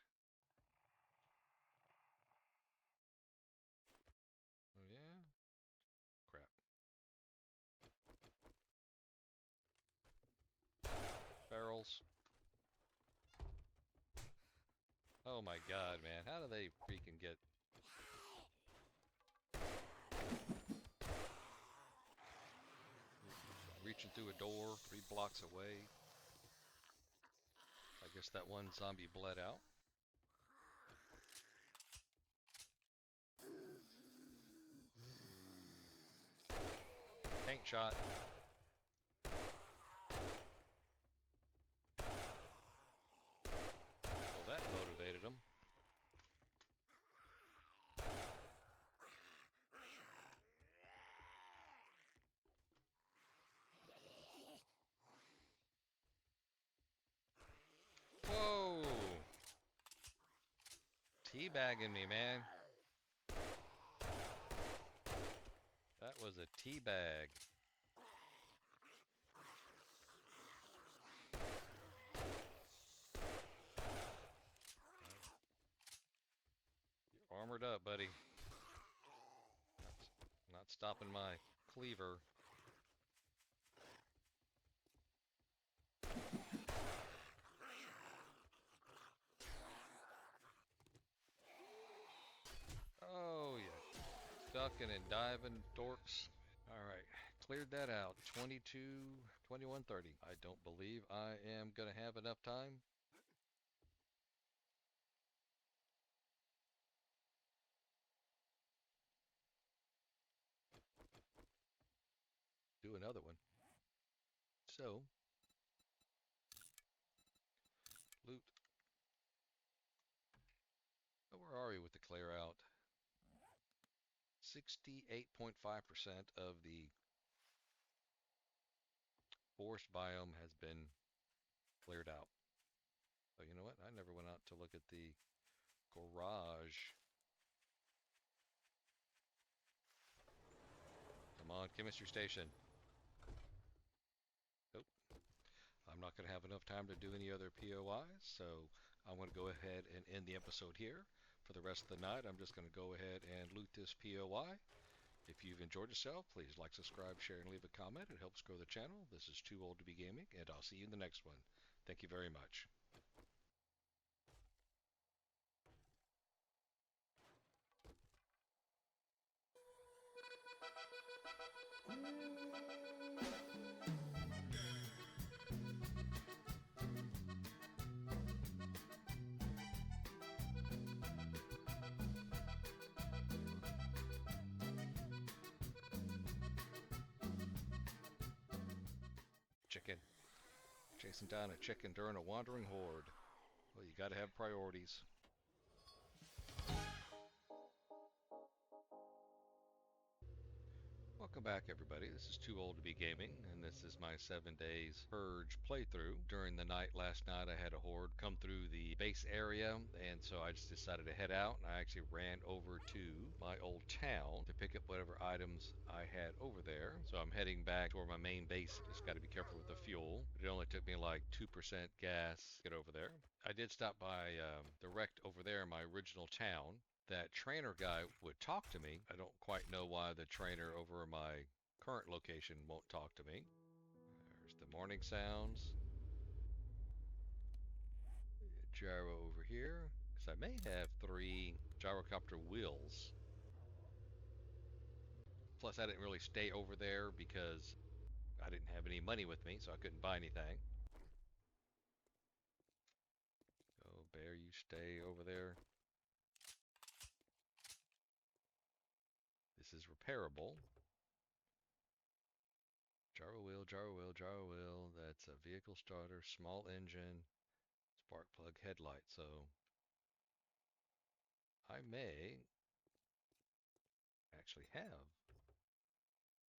overhauls. Oh my god, man. How do they freaking get... Reaching through a door 3 blocks away. I guess that one zombie bled out. Tank shot. Well, that motivated him. Whoa! Teabagging me, man. That was a teabag. You're armored up, buddy. Not stopping my cleaver. Oh, yeah. Ducking and diving, dorks. Alright, cleared that out. 22, 21:30. I don't believe I am going to have enough time. Do another one. So, loot. Oh, where are we with the clear out? 68.5% of the forest biome has been cleared out. Oh, you know what? I never went out to look at the garage. Come on, chemistry station. Nope. I'm not going to have enough time to do any other POIs, so I'm going to go ahead and end the episode here. For the rest of the night, I'm just going to go ahead and loot this POI. If you've enjoyed yourself, please like, subscribe, share, and leave a comment. It helps grow the channel. This is Too Old to Be Gaming, and I'll see you in the next one. Thank you very much. Chicken. Chasing down a chicken during a wandering horde. Well, you gotta have priorities. Welcome back, everybody. This is Too Old to Be Gaming, and this is my 7 days Purge playthrough. During the night last night, I had a horde come through the base area, and so I just decided to head out, and I actually ran over to my old town to pick up whatever items I had over there. So I'm heading back toward my main base. Just got to be careful with the fuel. It only took me like 2% gas to get over there. I did stop by the wrecked over there in my original town. That trainer guy would talk to me. I don't quite know why the trainer over my current location won't talk to me. There's the morning sounds. Gyro over here, because I may have 3 gyrocopter wheels. Plus, I didn't really stay over there because I didn't have any money with me, so I couldn't buy anything. Oh, bear, you stay over there. This is repairable. Gyro wheel, gyro wheel, gyro wheel. That's a vehicle starter, small engine, spark plug headlight. So I may actually have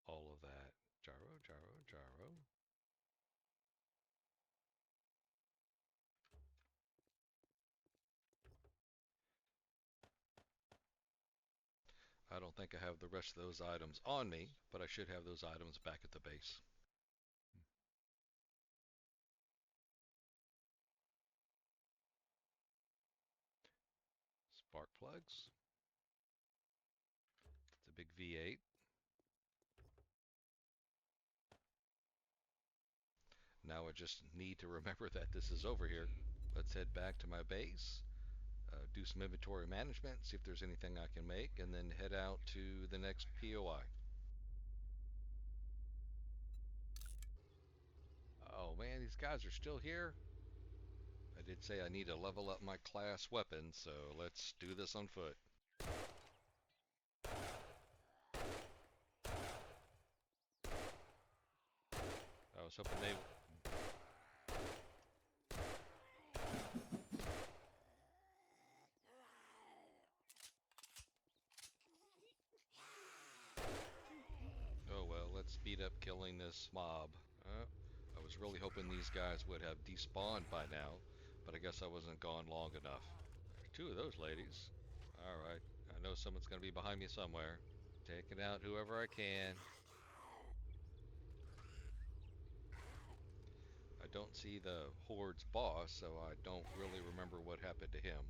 all of that. Gyro, gyro, gyro. I don't think I have the rest of those items on me, but I should have those items back at the base. Spark plugs. It's a big V8. Now I just need to remember that this is over here. Let's head back to my base, do some inventory management, see if there's anything I can make, and then head out to the next POI. Oh man, these guys are still here. I did say I need to level up my class weapon, so let's do this on foot. I was hoping they... Oh well, let's speed up killing this mob. I was really hoping these guys would have despawned by now, but I guess I wasn't gone long enough. There's two of those ladies. Alright, I know someone's gonna be behind me somewhere. Taking out whoever I can. I don't see the Horde's boss, so I don't really remember what happened to him.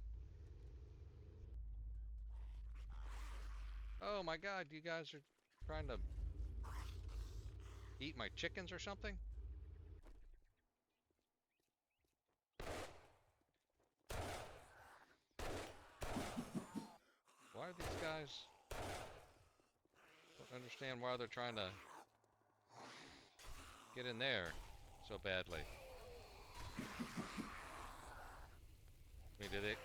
Oh my god, you guys are trying to eat my chickens or something? Why are these guys... Don't understand why they're trying to get in there so badly. I mean, did it...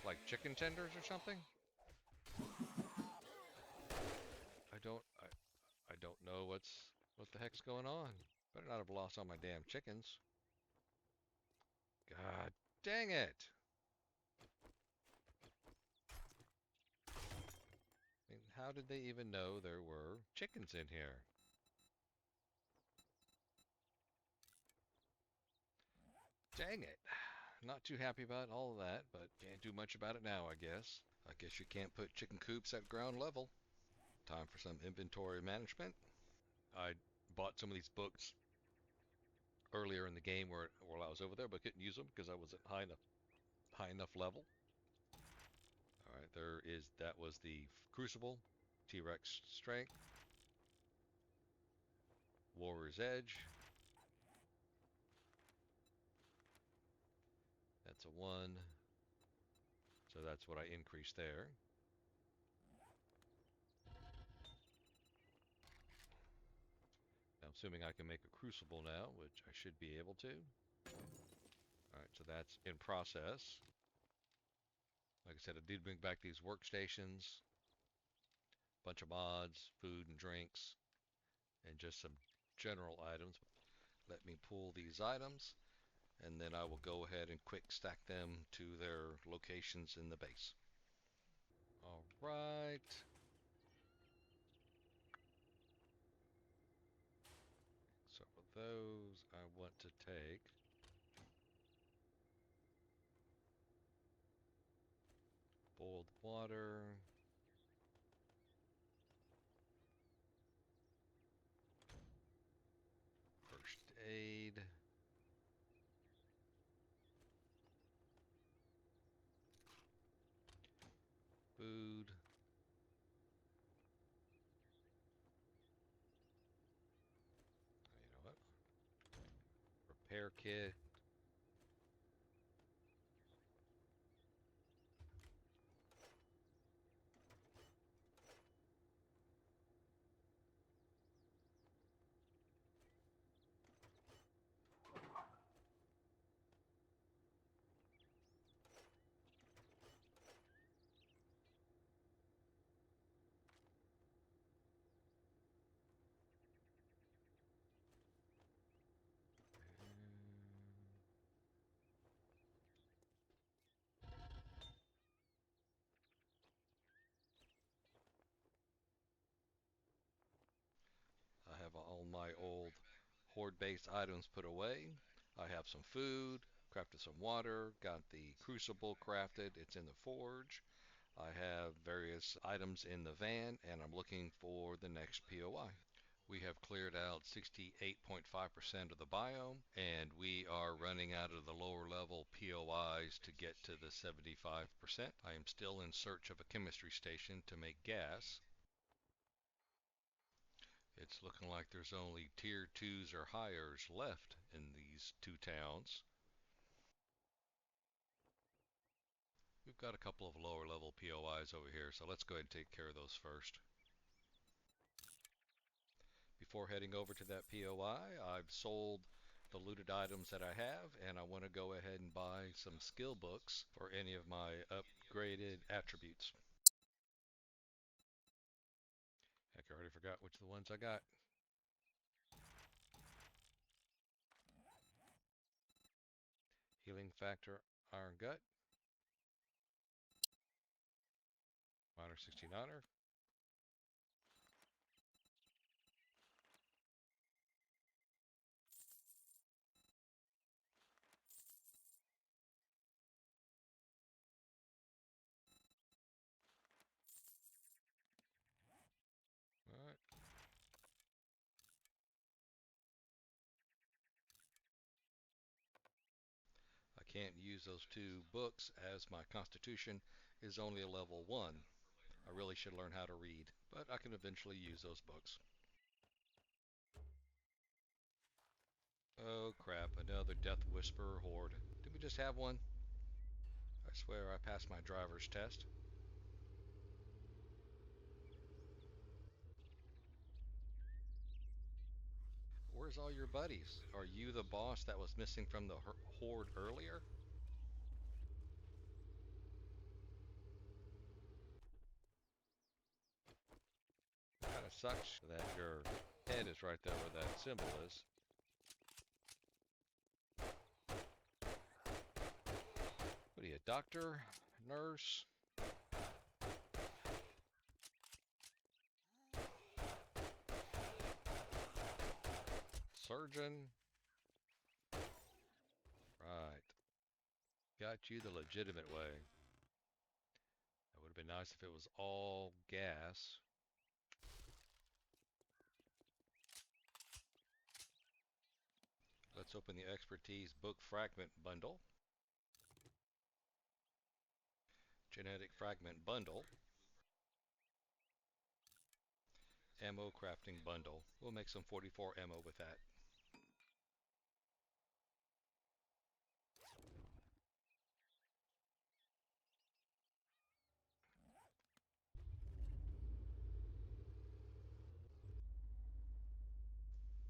like chicken tenders or something? I don't know what the heck's going on. Better not have lost all my damn chickens. God dang it! I mean, how did they even know there were chickens in here? Dang it. Not too happy about all of that, but can't do much about it now, I guess. I guess you can't put chicken coops at ground level. Time for some inventory management. I bought some of these books earlier in the game while I was over there, but couldn't use them because I wasn't high enough level. All right, that was the Crucible, T-Rex Strength, Warrior's Edge. That's a 1. So that's what I increased there. Now, I'm assuming I can make a Crucible now, which I should be able to. Alright, so that's in process. Like I said, I did bring back these workstations, bunch of mods, food and drinks, and just some general items. Let me pull these items, and then I will go ahead and quick stack them to their locations in the base. Alright. So for those, I want to take boiled water, first aid, food, you know what, repair kit, I have all my old Horde-based items put away. I have some food, crafted some water, got the Crucible crafted, it's in the forge. I have various items in the van, and I'm looking for the next POI. We have cleared out 68.5% of the biome, and we are running out of the lower level POIs to get to the 75%. I am still in search of a chemistry station to make gas. It's looking like there's only tier 2s or highers left in these two towns. We've got a couple of lower level POIs over here, so let's go ahead and take care of those first. Before heading over to that POI, I've sold the looted items that I have, and I want to go ahead and buy some skill books for any of my upgraded attributes. Heck, I already forgot which of the ones I got. Healing Factor Iron Gut. Minor 69er. Alright. I can't use those two books as my constitution is only a level 1. I really should learn how to read, but I can eventually use those books. Oh crap, another Death Whisperer Horde. Did we just have one? I swear I passed my driver's test. Where's all your buddies? Are you the boss that was missing from the Horde earlier? Kinda sucks that your head is right there where that symbol is. What are you, doctor? Nurse? Surgeon? Right. Got you the legitimate way. That would have been nice if it was all gas. Let's open the Expertise Book Fragment Bundle. Genetic Fragment Bundle. Ammo Crafting Bundle. We'll make some 44 ammo with that.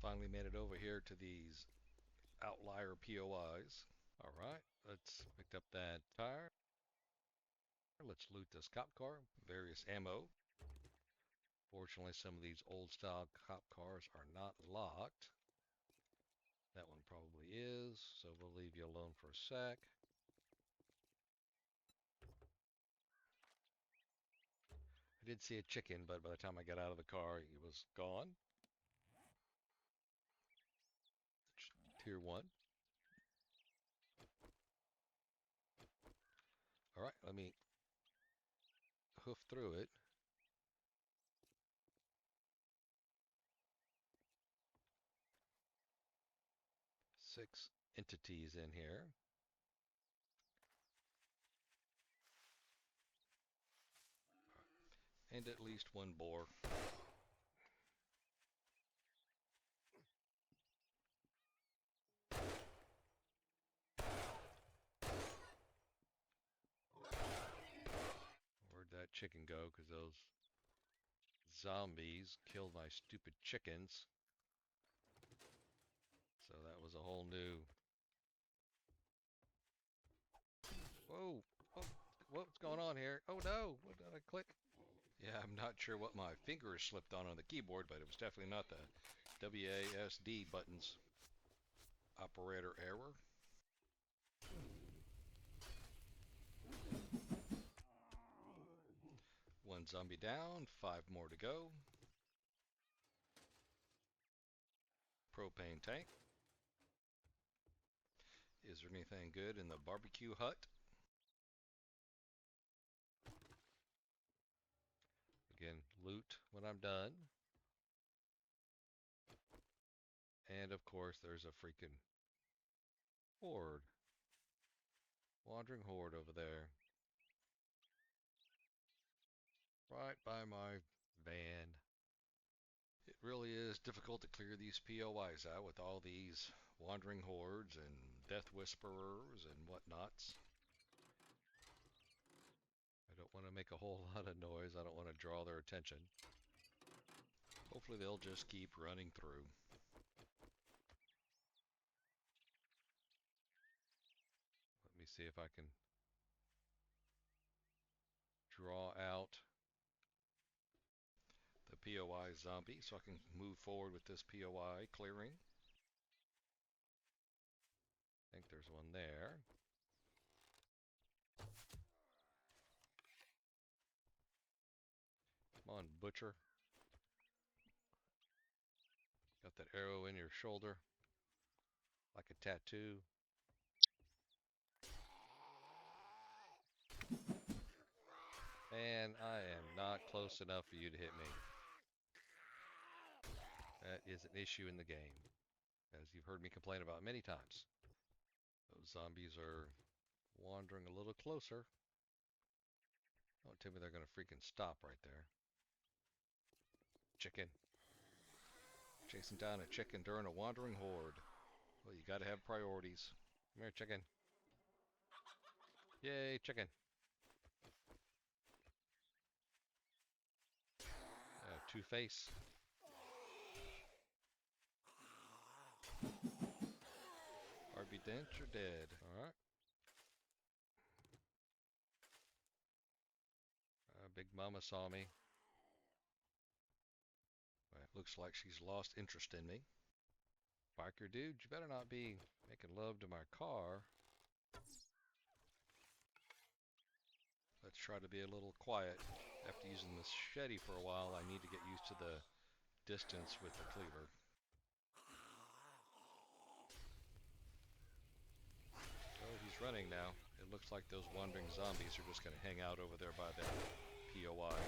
Finally made it over here to these outlier POIs. Alright, let's pick up that tire. Let's loot this cop car. Various ammo. Fortunately, some of these old style cop cars are not locked. That one probably is, so we'll leave you alone for a sec. I did see a chicken, but by the time I got out of the car, he was gone. Tier 1. Alright, let me hoof through it. Six entities in here. And at least one boar. Where'd that chicken go? Because those zombies killed my stupid chickens. So that was a whole new... Whoa! Oh, what's going on here? Oh no! What did I click? Yeah, I'm not sure what my fingers slipped on the keyboard, but it was definitely not the WASD buttons. Operator error. One zombie down, 5 more to go. Propane tank. Is there anything good in the barbecue hut? Again, loot when I'm done. And of course, there's a freaking horde. Wandering horde over there. Right by my van. It really is difficult to clear these POIs out with all these wandering hordes and death whisperers and whatnots. I don't want to make a whole lot of noise. I don't want to draw their attention. Hopefully they'll just keep running through. Let me see if I can draw out the POI zombie so I can move forward with this POI clearing. I think there's one there. Come on, butcher. Got that arrow in your shoulder like a tattoo. And I am not close enough for you to hit me. That is an issue in the game, as you've heard me complain about many times. Those zombies are wandering a little closer. Don't tell me they're going to freaking stop right there. Chicken. Chasing down a chicken during a wandering horde. Well, you got to have priorities. Come here, chicken. Yay, chicken. Two-Face. RB Dent, you're dead. Alright. Big Mama saw me. Well, looks like she's lost interest in me. Biker dude, you better not be making love to my car. Let's try to be a little quiet. After using the machete for a while, I need to get used to the distance with the cleaver. Oh, he's running now. It looks like those wandering zombies are just going to hang out over there by the POI.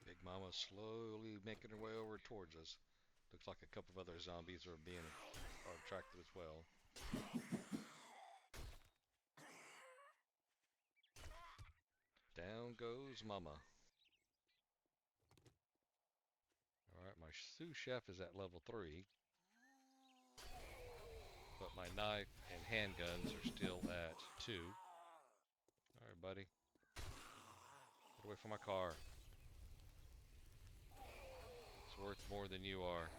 Big Mama slowly making her way over towards us. Looks like a couple of other zombies are attracted as well. Down goes Mama. Alright, my Sous Chef is at level 3. But my knife and handguns are still at 2. Alright, buddy. Get away from my car. It's worth more than you are.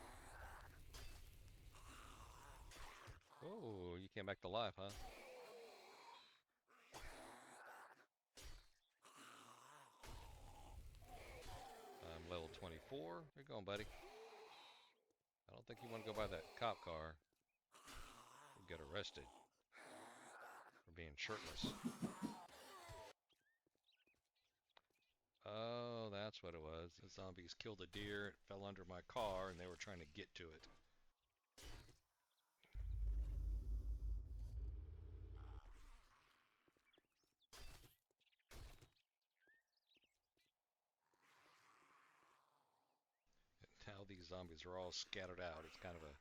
Oh, you came back to life, huh? I'm level 24. Where you going, buddy? I don't think you want to go by that cop car. You'll get arrested for being shirtless. Oh, that's what it was. The zombies killed a deer, it fell under my car, and they were trying to get to it. And now these zombies are all scattered out. It's kind of a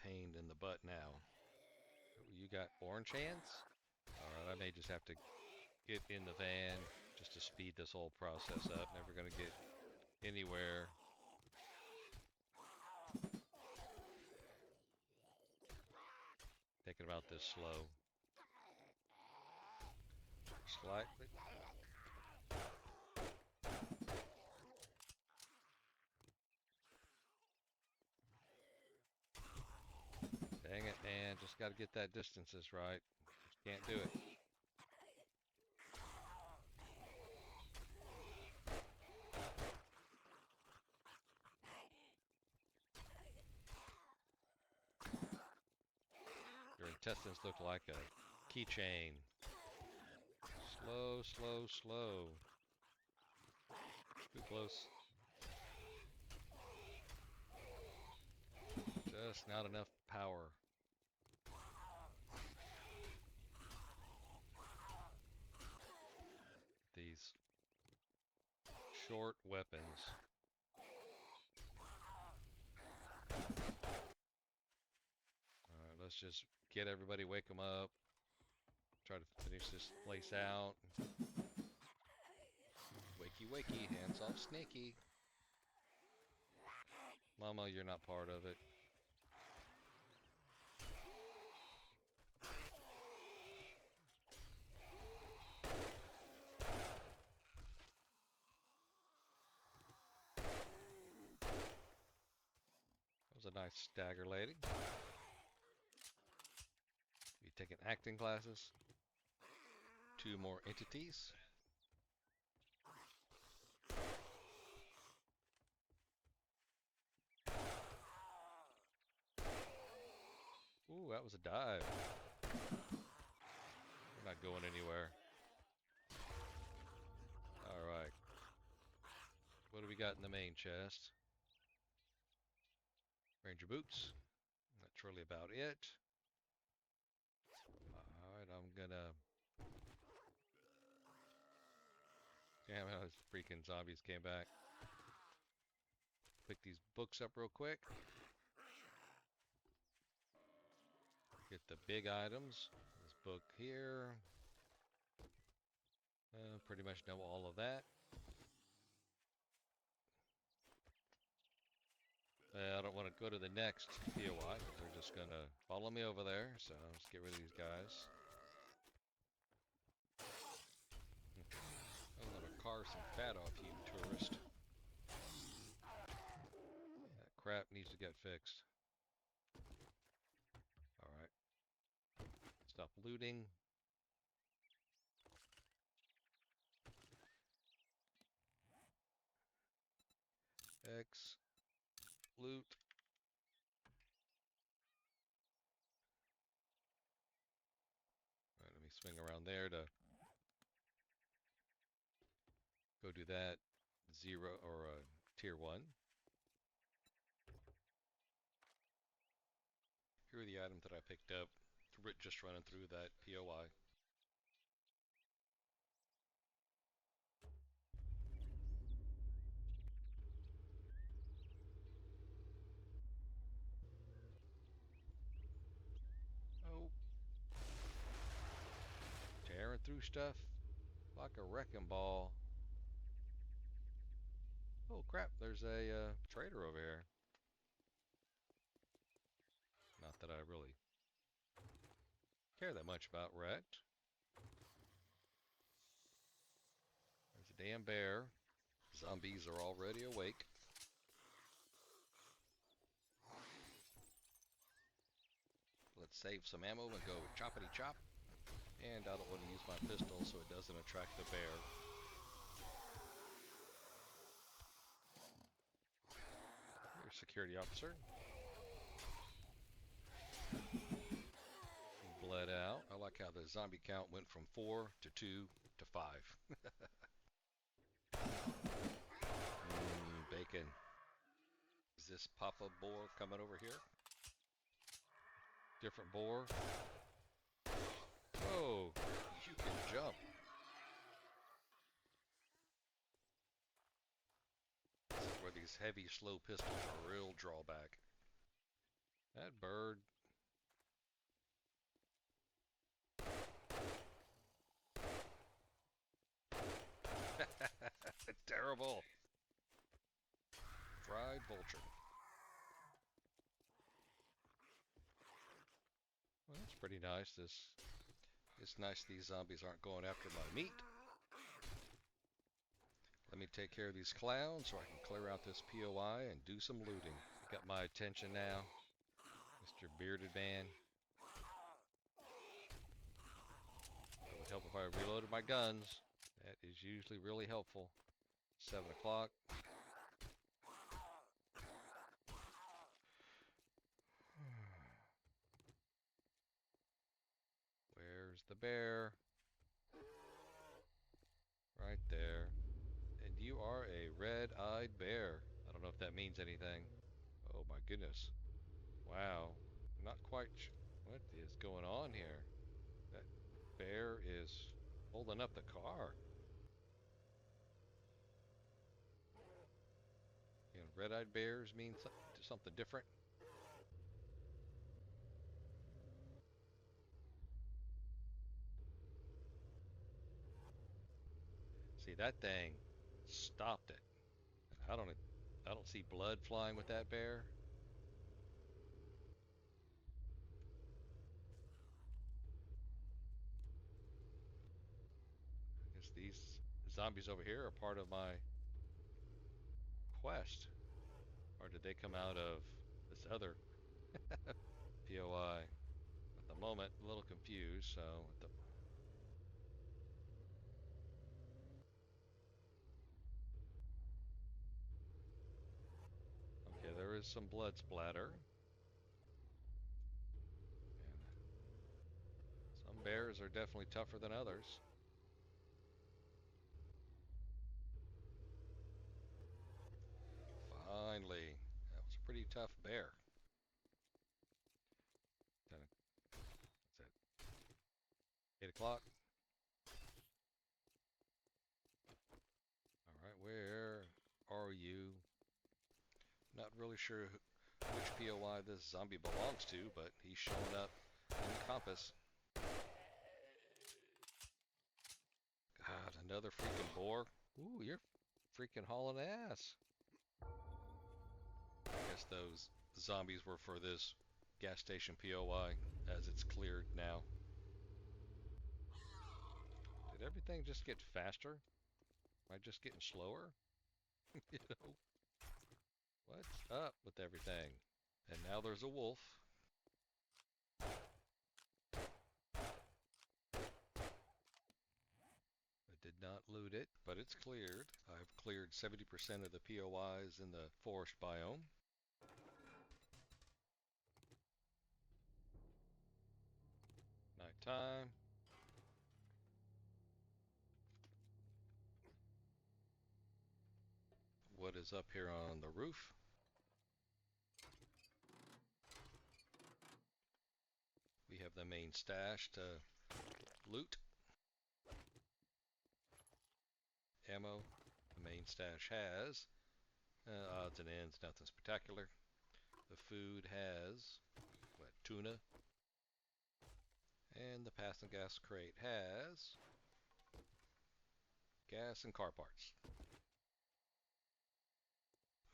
pain in the butt now. You got orange hands? Alright, I may just have to get in the van just to speed this whole process up. Never gonna get anywhere. Thinking about this slow. Slightly. Dang it, man. Just gotta get that distances right. Just can't do it. Your intestines look like a keychain. Slow, slow, slow. Too close. Just not enough power. These short weapons. Alright, let's just get everybody, wake them up. Try to finish this place out. Wakey, wakey, hands That's all sneaky. Mama, you're not part of it. That was a nice stagger lady. You taking acting classes? 2 more entities. Ooh, that was a dive. We're not going anywhere. Alright. What do we got in the main chest? Ranger boots. That's really about it. Alright, I'm gonna... Damn, those freaking zombies came back. Pick these books up real quick. Get the big items. This book here. Pretty much know all of that. I don't want to go to the next POI because they're just going to follow me over there. So let's get rid of these guys. I'm going to carve some fat off you, tourist. That crap needs to get fixed. Alright. Stop looting. X. Loot. Alright, let me swing around there to go do that. 0 or tier 1. Here are the items that I picked up just running through that POI. Oh. Tearing through stuff like a wrecking ball. Oh crap, there's a trader over here. Not that I really care that much about wrecked. There's a damn bear. Zombies are already awake. Let's save some ammo and go choppity chop. And I don't want to use my pistol so it doesn't attract the bear. Here's security officer. Bled out. I like how the zombie count went from 4 to 2 to 5. Bacon. Is this Papa boar coming over here? Different boar. Oh, you can jump. This is where these heavy, slow pistols are a real drawback. That bird. Terrible. Fried vulture. Well, that's pretty nice. It's nice these zombies aren't going after my meat. Let me take care of these clowns so I can clear out this POI and do some looting. Got my attention now, Mr. Bearded Man. It would help if I reloaded my guns. That is usually really helpful. 7 o'clock. Where's the bear? Right there. And you are a red-eyed bear. I don't know if that means anything. Oh my goodness. Wow. Not quite what is going on here? That bear is holding up the car. You know, red-eyed bears mean something different. See, that thing stopped it. I don't see blood flying with that bear. I guess these zombies over here are part of my quest. Or did they come out of this other POI? At the moment, a little confused, so okay, there is some blood splatter. And some bears are definitely tougher than others. Finally, that was a pretty tough bear. What's that? 8 o'clock. All right, where are you? Not really sure which POI this zombie belongs to, but he's showing up in the compass. God, another freaking boar. Ooh, you're freaking hauling ass. I guess those zombies were for this gas station POI, as it's cleared now. Did everything just get faster? Am I just getting slower? You know? What's up with everything? And now there's a wolf. I did not loot it, but it's cleared. I've cleared 70% of the POIs in the forest biome. Nighttime. What is up here on the roof? We have the main stash to loot. Ammo. The main stash has odds and ends, nothing spectacular. The food has what, tuna. And the passing gas crate has gas and car parts.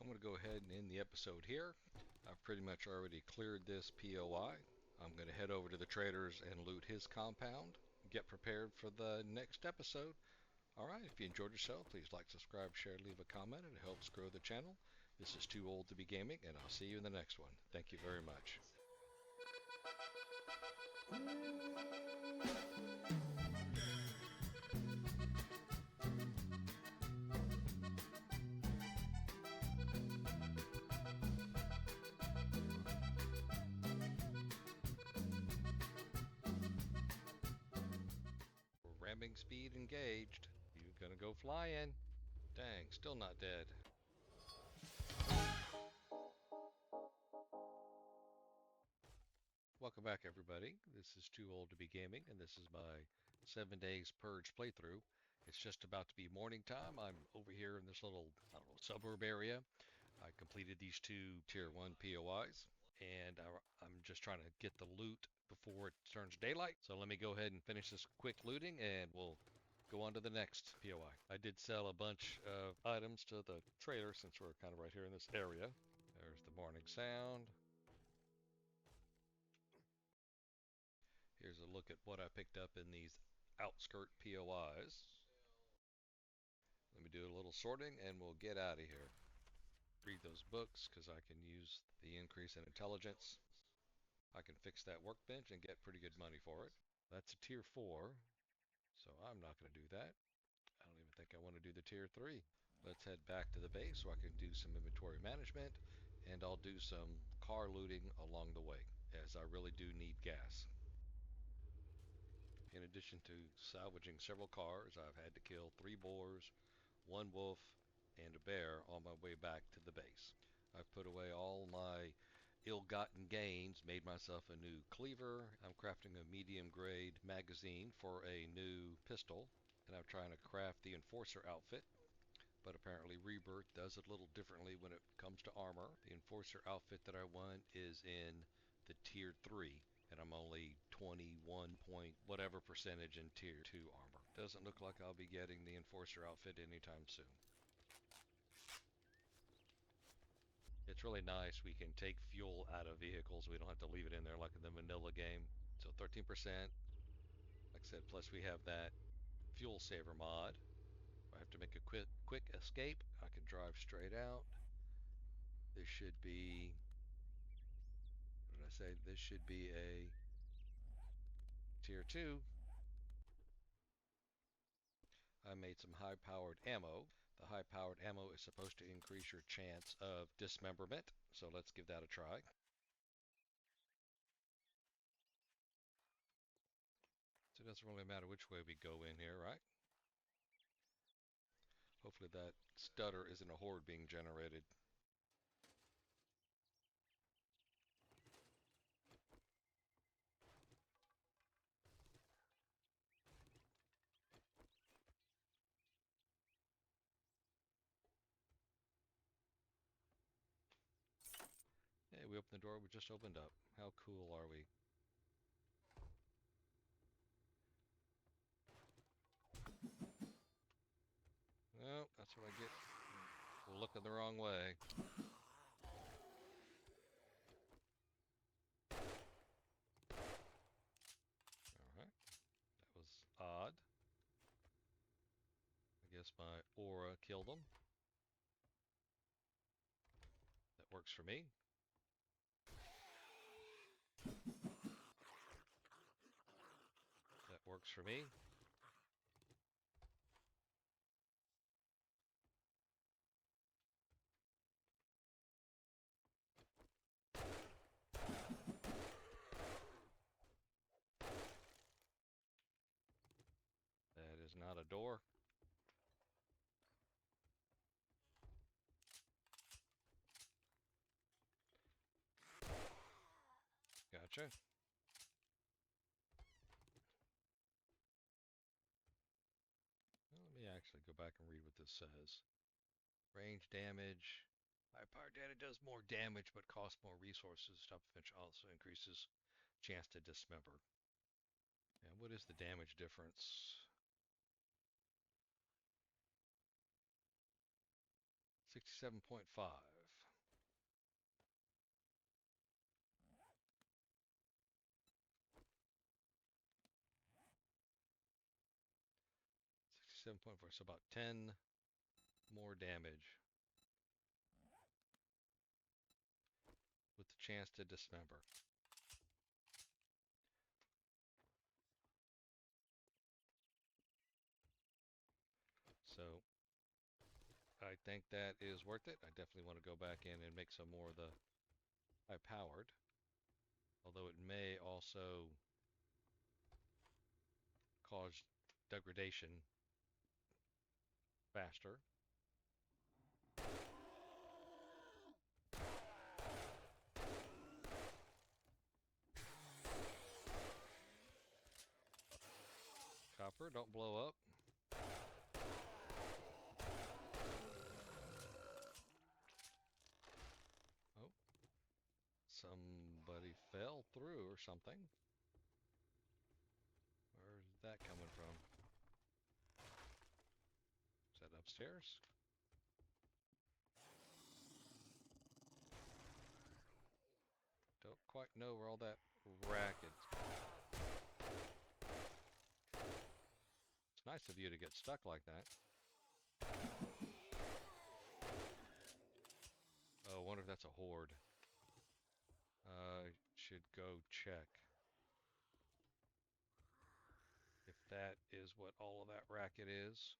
I'm going to go ahead and end the episode here. I've pretty much already cleared this POI. I'm going to head over to the traders and loot his compound. Get prepared for the next episode. Alright, if you enjoyed yourself, please like, subscribe, share, leave a comment. It helps grow the channel. This is Too Old to Be Gaming, and I'll see you in the next one. Thank you very much. Ramming speed engaged. You gonna go flying? Dang, still not dead. Welcome back, everybody. This is Too Old to Be Gaming, and this is my 7 days purge playthrough. It's just about to be morning time. I'm over here in this little, I don't know, suburb area. I completed these 2 tier 1 POIs, and I'm just trying to get the loot before it turns daylight. So let me go ahead and finish this quick looting, and we'll go on to the next POI. I did sell a bunch of items to the trader since we're kind of right here in this area. There's the morning sound. Here's a look at what I picked up in these outskirt POIs. Let me do a little sorting and we'll get out of here. Read those books because I can use the increase in intelligence. I can fix that workbench and get pretty good money for it. That's a tier 4, so I'm not going to do that. I don't even think I want to do the tier 3. Let's head back to the base so I can do some inventory management, and I'll do some car looting along the way, as I really do need gas. In addition to salvaging several cars, I've had to kill 3 boars, 1 wolf, and a bear on my way back to the base. I've put away all my ill-gotten gains, made myself a new cleaver. I'm crafting a medium grade magazine for a new pistol, and I'm trying to craft the enforcer outfit. But apparently Rebirth does it a little differently when it comes to armor. The enforcer outfit that I want is in the tier 3, and I'm only 21 point whatever percentage in tier 2 armor. Doesn't look like I'll be getting the enforcer outfit anytime soon. it's really nice. We can take fuel out of vehicles. We don't have to leave it in there like in the vanilla game. So 13%. Like I said, plus we have that fuel saver mod. If I have to make a quick escape, I can drive straight out. This should be, what did I say? This should be a tier 2. I made some high-powered ammo. The high-powered ammo is supposed to increase your chance of dismemberment, so let's give that a try. So it doesn't really matter which way we go in here, right? Hopefully that stutter isn't a horde being generated. Hey, we opened the door, we just opened up. How cool are we? Well, that's what I get for looking the wrong way. Alright, that was odd. I guess my aura killed them. That works for me. That works for me. That is not a door. Gotcha. Well, let me actually go back and read what this says. Range damage. High power data does more damage but costs more resources. Stop finish also increases chance to dismember. And what is the damage difference? 67.5. 67.4, so about 10 more damage with the chance to dismember. So I think that is worth it. I definitely want to go back in and make some more of the high powered, although it may also cause degradation faster. Copper, don't blow up. Oh, somebody fell through or something. Where's that coming from? Is that upstairs? Don't quite know where all that racket. It's nice of you to get stuck like that. Oh, I wonder if that's a horde. Should go check. If that is what all of that racket is.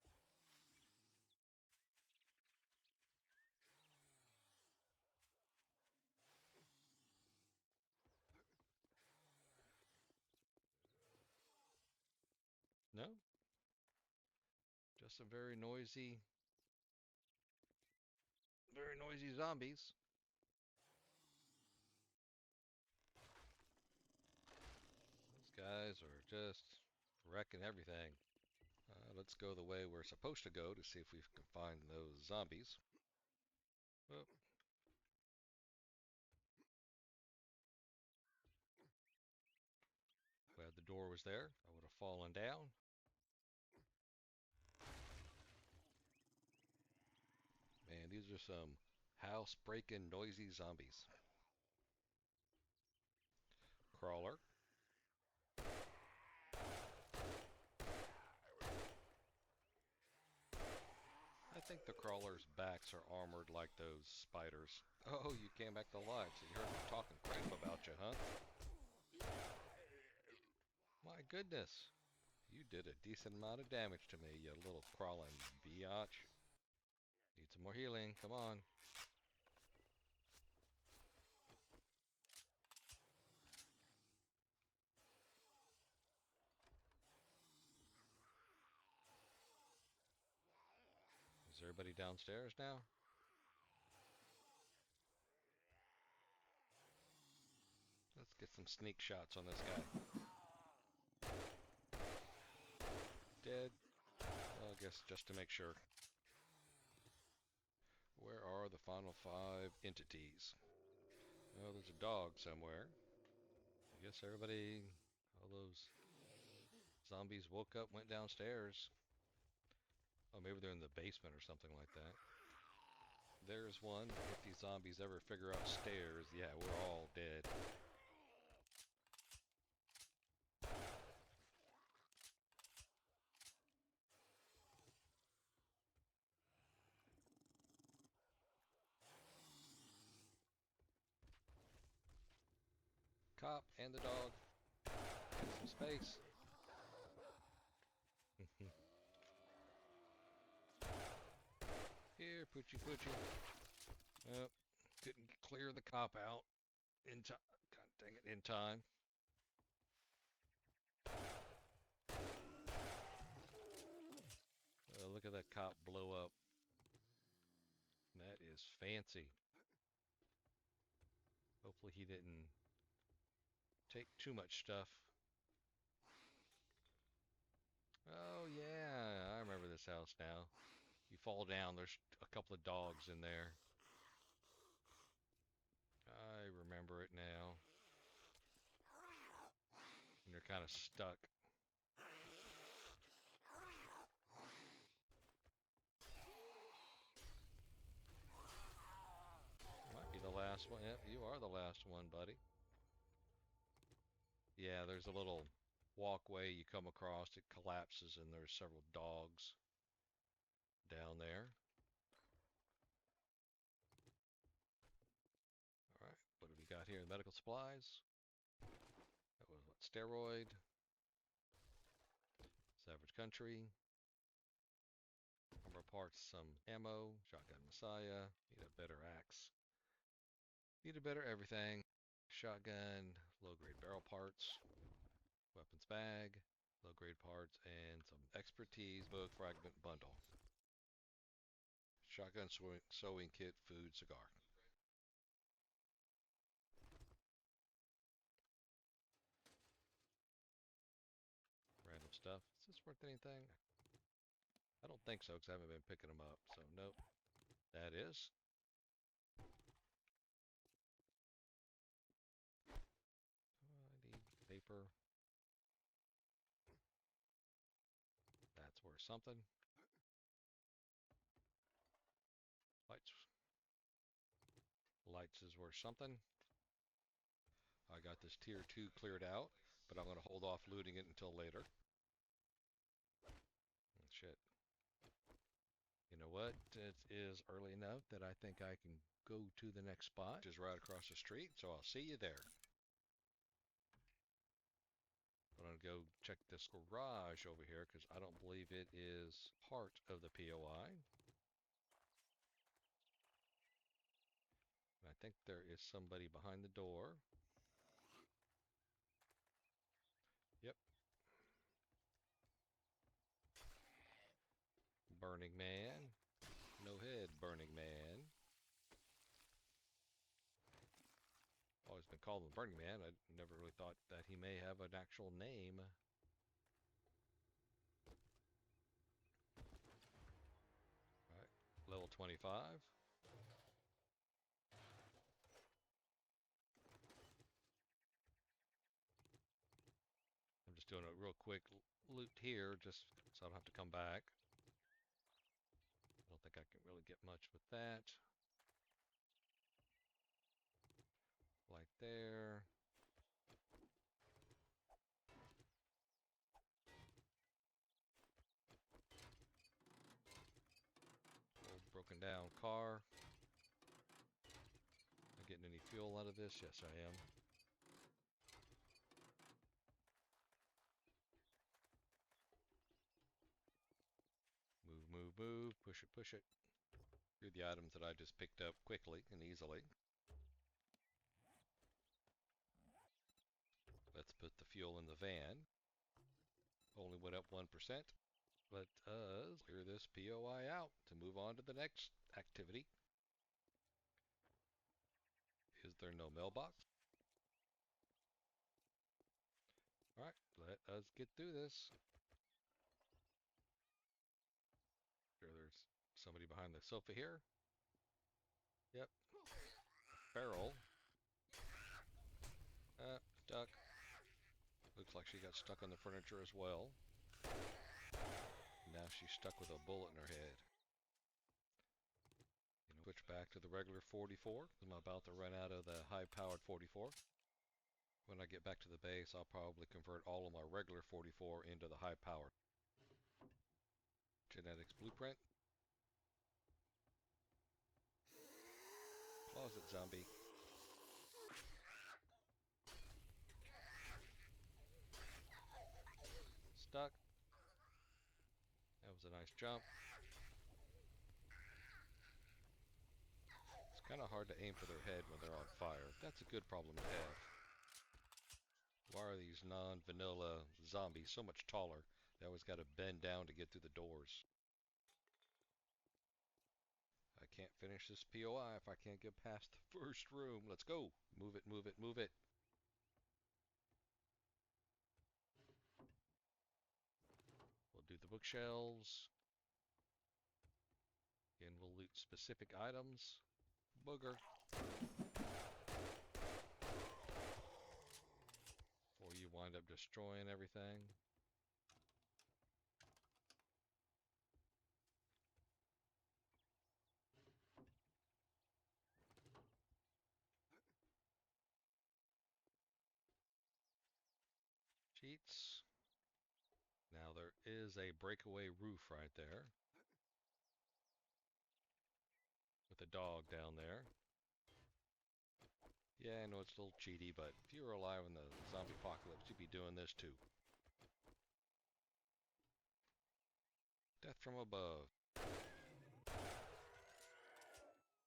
No? Just some very noisy zombies. These guys are just wrecking everything. Let's go the way we're supposed to go to see if we can find those zombies. Oh. Glad the door was there. I would have fallen down. Man, these are some House breaking noisy zombies. Crawler. I think the crawler's backs are armored like those spiders. Oh, you came back to life, so you heard me talking crap about you, huh? My goodness. You did a decent amount of damage to me, you little crawling biatch. Need some more healing, come on. Is everybody downstairs now? Let's get some sneak shots on this guy. Dead. Well, I guess just to make sure. Where are the final 5 entities? Oh, there's a dog somewhere. I guess everybody, all those zombies woke up, went downstairs. Oh, maybe they're in the basement or something like that. There's one. If these zombies ever figure out stairs, yeah, we're all dead. Cop and the dog. Get some space. Here, Poochie Poochie. Oh, couldn't clear the cop out in time. God dang it, in time. Look at that cop blow up. That is fancy. Hopefully he didn't take too much stuff. Oh yeah, I remember this house now. You fall down, there's a couple of dogs in there. I remember it now. And they're kind of stuck. Might be the last one. Yep, you are the last one, buddy. Yeah, there's a little walkway you come across. It collapses and there's several dogs down there. Alright, what have we got here? Medical supplies. That was what? Steroid. Savage Country. Armor parts, some ammo. Shotgun Messiah. Need a better axe. Need a better everything. Shotgun. Low-grade barrel parts. Weapons bag. Low-grade parts. And some expertise book fragment bundle. Shotgun sewing kit, food, cigar. Random stuff. Is this worth anything? I don't think so, because I haven't been picking them up. So, nope. That is. I need paper. That's worth something. Lights is worth something. I got this tier 2 cleared out, but I'm going to hold off looting it until later. Shit. You know what? It is early enough that I think I can go to the next spot, which is right across the street, so I'll see you there. I'm going to go check this garage over here, because I don't believe it is part of the POI. I think there is somebody behind the door. Yep. Burning Man. No head, Burning Man. Always been called him Burning Man. I never really thought that he may have an actual name. Alright, level 25. I'm just doing a real quick loot here, just so I don't have to come back. I don't think I can really get much with that. there. Old broken down car. Am I getting any fuel out of this? Yes, I am. Move, move, move. Push it, push it. Here are the items that I just picked up quickly and easily. Let's put the fuel in the van. Only went up 1%. Let us clear this POI out to move on to the next activity. Is there no mailbox? Alright, let us get through this. Sure, there's somebody behind the sofa here. Yep. Barrel. Stuck. Looks like she got stuck on the furniture as well. Now she's stuck with a bullet in her head. Switch back to the regular 44. I'm about to run out of the high-powered 44. When I get back to the base, I'll probably convert all of my regular 44 into the high-powered. Genetics blueprint. Closet zombie. Stuck. That was a nice jump. It's kind of hard to aim for their head when they're on fire. That's a good problem to have. Why are these non-vanilla zombies so much taller? They always got to bend down to get through the doors. I can't finish this POI if I can't get past the first room. Let's go. Move it, move it, move it. We'll do the bookshelves. Again, we'll loot specific items. Booger. Before you wind up destroying everything. Cheats. Now there is a breakaway roof right there. With a dog down there. Yeah, I know it's a little cheaty, but if you were alive in the zombie apocalypse, you'd be doing this too. Death from above.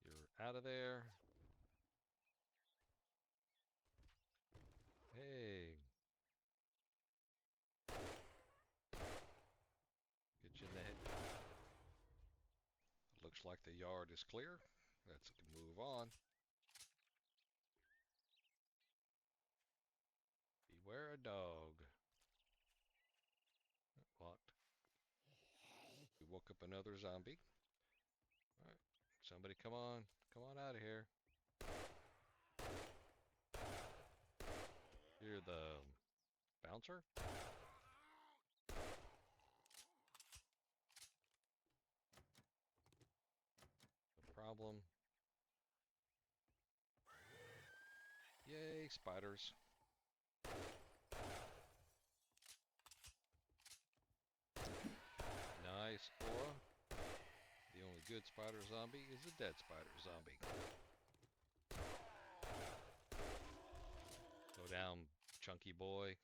You're out of there. Hey. Get you in the head. Looks like the yard is clear. Let's move on. Beware a dog. Locked. We woke up another zombie. Alright. Somebody come on. Come on out of here. You're the bouncer? No problem. Yay, spiders. Nice aura. The only good spider zombie is a dead spider zombie. Go down, chunky boy.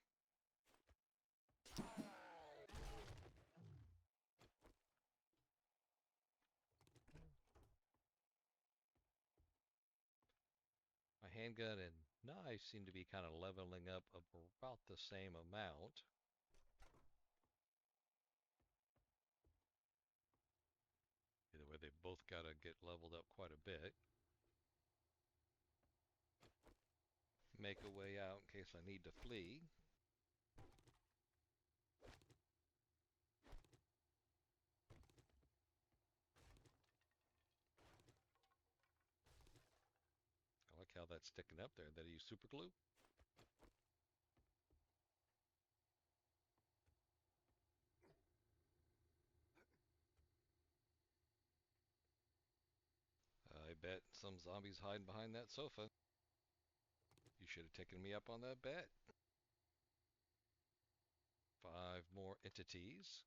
My handgun and knife seem to be kind of leveling up about the same amount. Either way, they've both got to get leveled up quite a bit. Make a way out in case I need to flee. I like how that's sticking up there. That I use super glue. I bet some zombies hiding behind that sofa. should have taken me up on that bet. 5 more entities.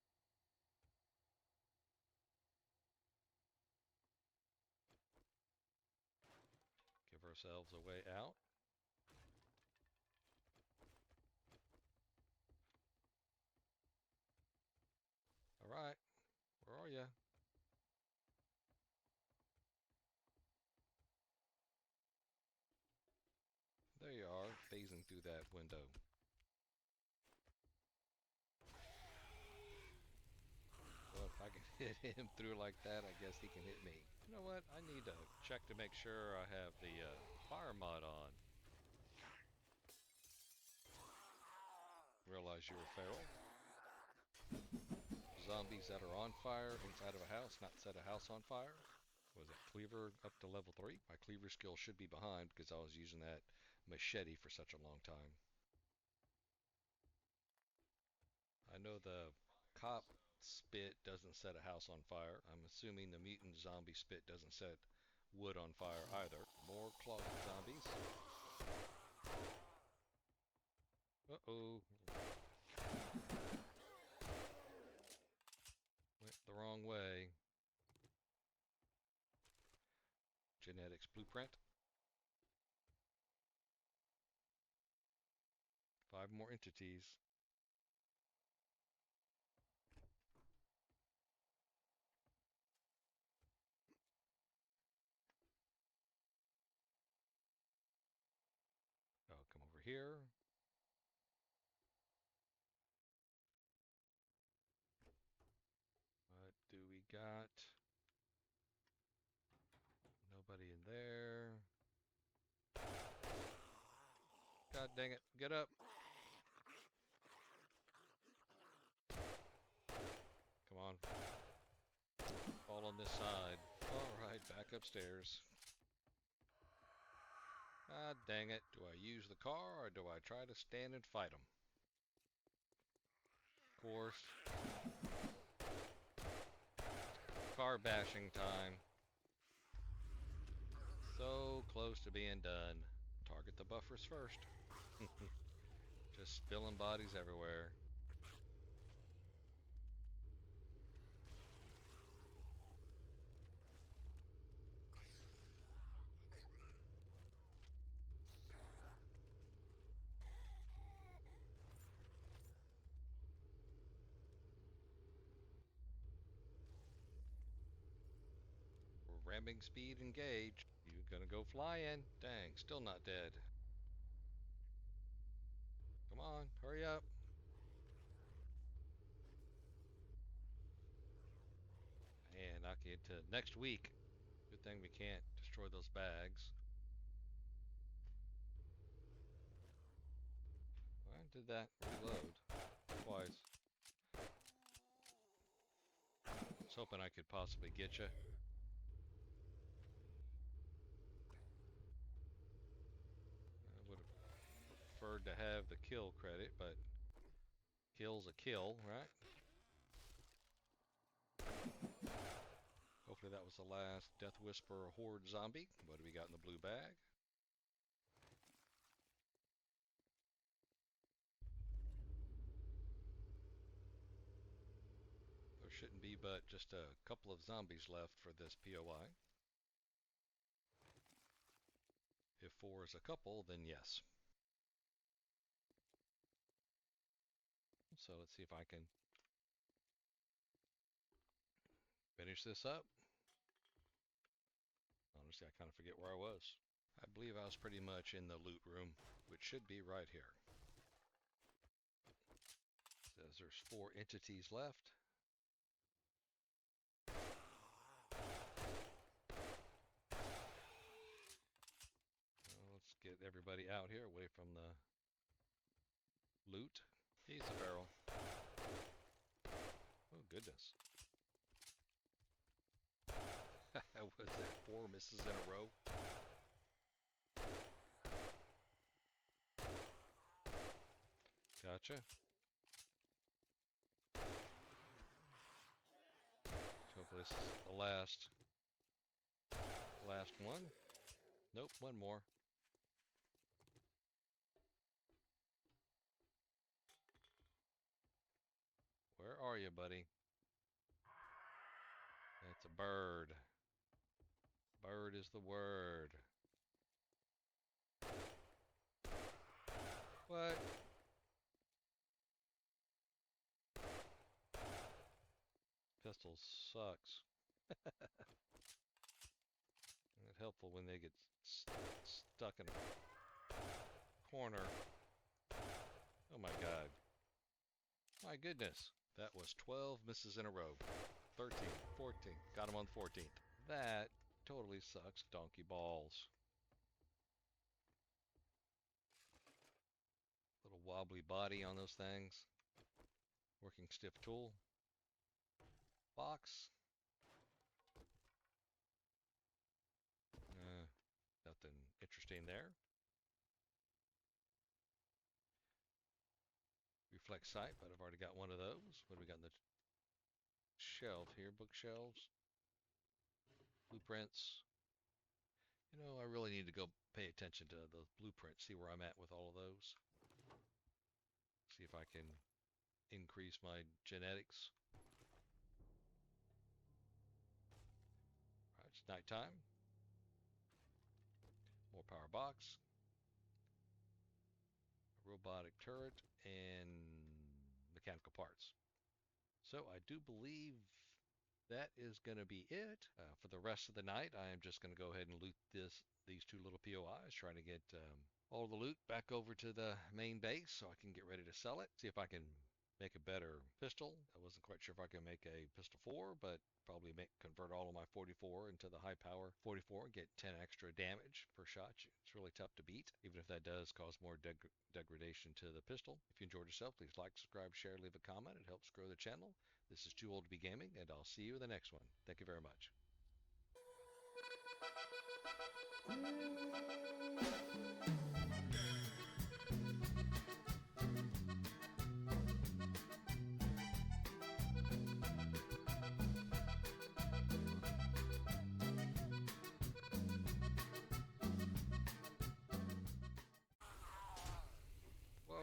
Give ourselves a way out. All right, where are you? There you are, phasing through that window. Well, if I can hit him through like that, I guess he can hit me. You know what? I need to check to make sure I have the fire mod on. Realize you're feral. Zombies that are on fire inside of a house, not set a house on fire. Was it cleaver up to level 3? My cleaver skill should be behind because I was using that machete for such a long time. I know the cop spit doesn't set a house on fire. I'm assuming the mutant zombie spit doesn't set wood on fire either. More closet zombies. Uh-oh. Went the wrong way. Genetics blueprint. 5 more entities. Oh, come over here. What do we got? Nobody in there. God dang it. Get up. Come on. Fall on this side. Alright, back upstairs. Ah, dang it. Do I use the car or do I try to stand and fight them? Of course. Car bashing time. So close to being done. Target the buffers first. Just spilling bodies everywhere. Ramming speed engaged. You gonna go flying? Dang, still not dead. Come on, hurry up. And knock you into next week. Good thing we can't destroy those bags. Why did that reload twice? I was hoping I could possibly get you. I would have preferred to have the kill credit, but kill's a kill, right? Hopefully that was the last Death Whisperer Horde zombie. What do we got in the blue bag? There shouldn't be but just a couple of zombies left for this POI. If 4 is a couple, then yes. So let's see if I can finish this up. Honestly, I kind of forget where I was. I believe I was pretty much in the loot room, which should be right here. Says there's 4 entities left. Let's get everybody out here away from the loot. He's a barrel. Oh, goodness. Was that 4 misses in a row? Gotcha. Hopefully this is the last one. Nope, one more. Where are you, buddy? That's a bird. Bird is the word. What? Pistol sucks. It's helpful when they get stuck in a corner. Oh my god. My goodness. That was 12 misses in a row. 13, 14. Got him on 14th. That totally sucks donkey balls. Little wobbly body on those things. Working stiff tool. Box. Nothing interesting there. Reflex sight, but I've already got one of those. What do we got in the shelf here? Bookshelves. Blueprints. You know, I really need to go pay attention to the blueprints, see where I'm at with all of those. See if I can increase my genetics. All right, it's nighttime. More power box. A robotic turret and mechanical parts. So I do believe that is going to be it for the rest of the night. I am just going to go ahead and loot these two little POIs, trying to get all the loot back over to the main base so I can get ready to sell it. See if I can make a better pistol. I wasn't quite sure if I can make a pistol 4, but probably convert all of my 44 into the high power 44 and get 10 extra damage per shot. It's really tough to beat, even if that does cause more degradation to the pistol. If you enjoyed yourself, please like, subscribe, share, leave a comment. It helps grow the channel. This is Too Old to Be Gaming, and I'll see you in the next one. Thank you very much. Whoa.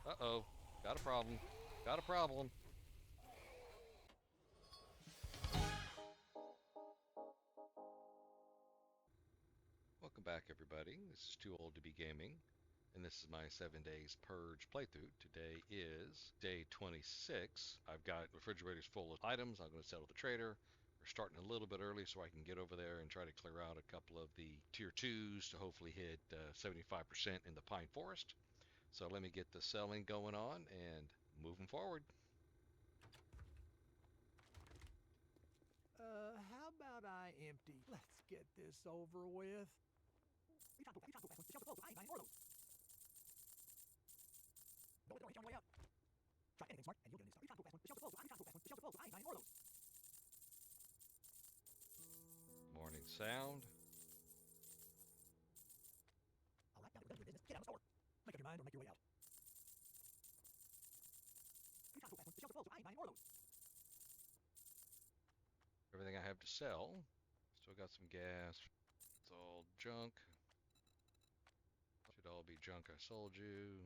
Uh-oh. Got a problem. Got a problem. Welcome back, everybody. This is Too Old to Be Gaming, and this is my 7 days purge playthrough. Today is day 26. I've got refrigerators full of items. I'm going to settle the trader. We're starting a little bit early so I can get over there and try to clear out a couple of the tier 2s to hopefully hit 75% in the pine forest. So let me get the selling going on and moving forward. How about I empty? Let's get this over with. Morning sound. Get out of the store. Make up your mind or make your way out. Everything I have to sell. Still got some gas. It's all junk. Should all be junk I sold you.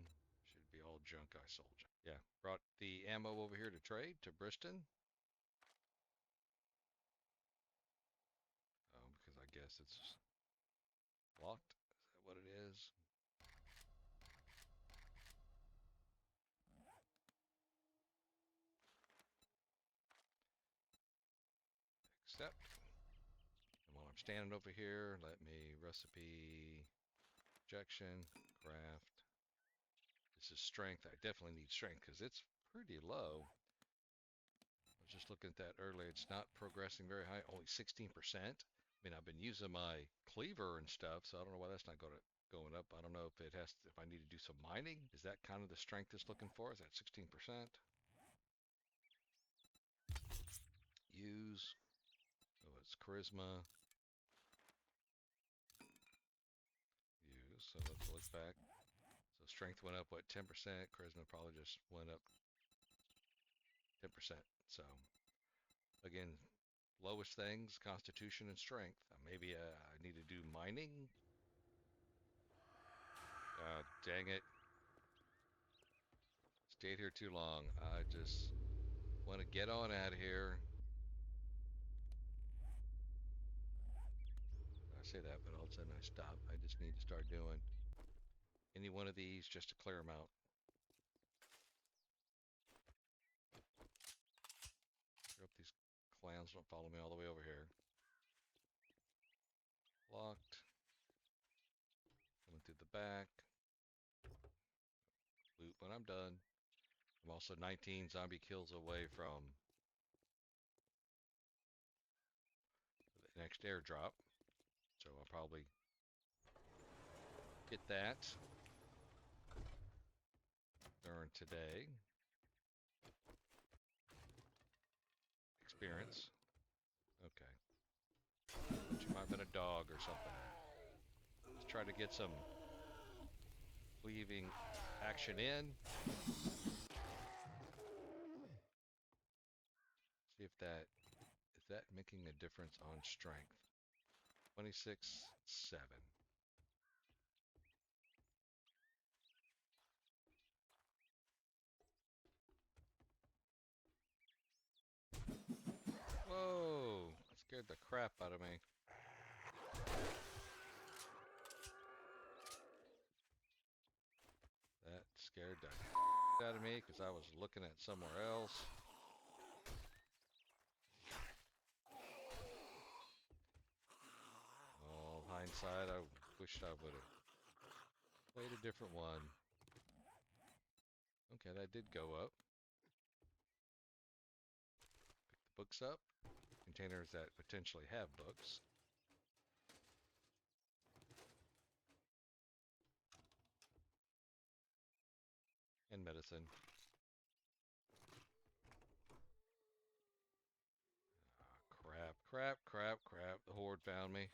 Should be all junk I sold you. Yeah, brought the ammo over here to trade to Briston. Oh, because I guess it's locked. Is that what it is? Accept. And while I'm standing over here, let me recipe, injection, craft. This is strength. I definitely need strength because it's pretty low. I was just looking at that earlier. It's not progressing very high, only 16%. I mean, I've been using my cleaver and stuff, so I don't know why that's not going up. I don't know if it has to, if I need to do some mining. Is that kind of the strength it's looking for? Is that 16%? Use. Oh, it's charisma. Use. So let's look back. So strength went up, what, 10%? Charisma probably just went up 10%. So, again, lowest things, constitution and strength. Maybe I need to do mining. Dang it. Stayed here too long. I just want to get on out of here. I say that, but all of a sudden I stop. I just need to start doing any one of these just to clear them out. I hope these clowns don't follow me all the way over here. Locked. Coming through the back. Loot when I'm done. I'm also 19 zombie kills away from the next airdrop. So I'll probably get that during today. Experience. Okay. But you might have been a dog or something. Let's try to get some cleaving action in. See if that is that making a difference on strength. 26-7. Whoa! That scared the crap out of me. That scared the out of me because I was looking at somewhere else. Oh, hindsight, I wished I would have played a different one. Okay, that did go up. Pick the books up. Containers that potentially have books. And medicine. Crap, crap, crap, crap. The Horde found me.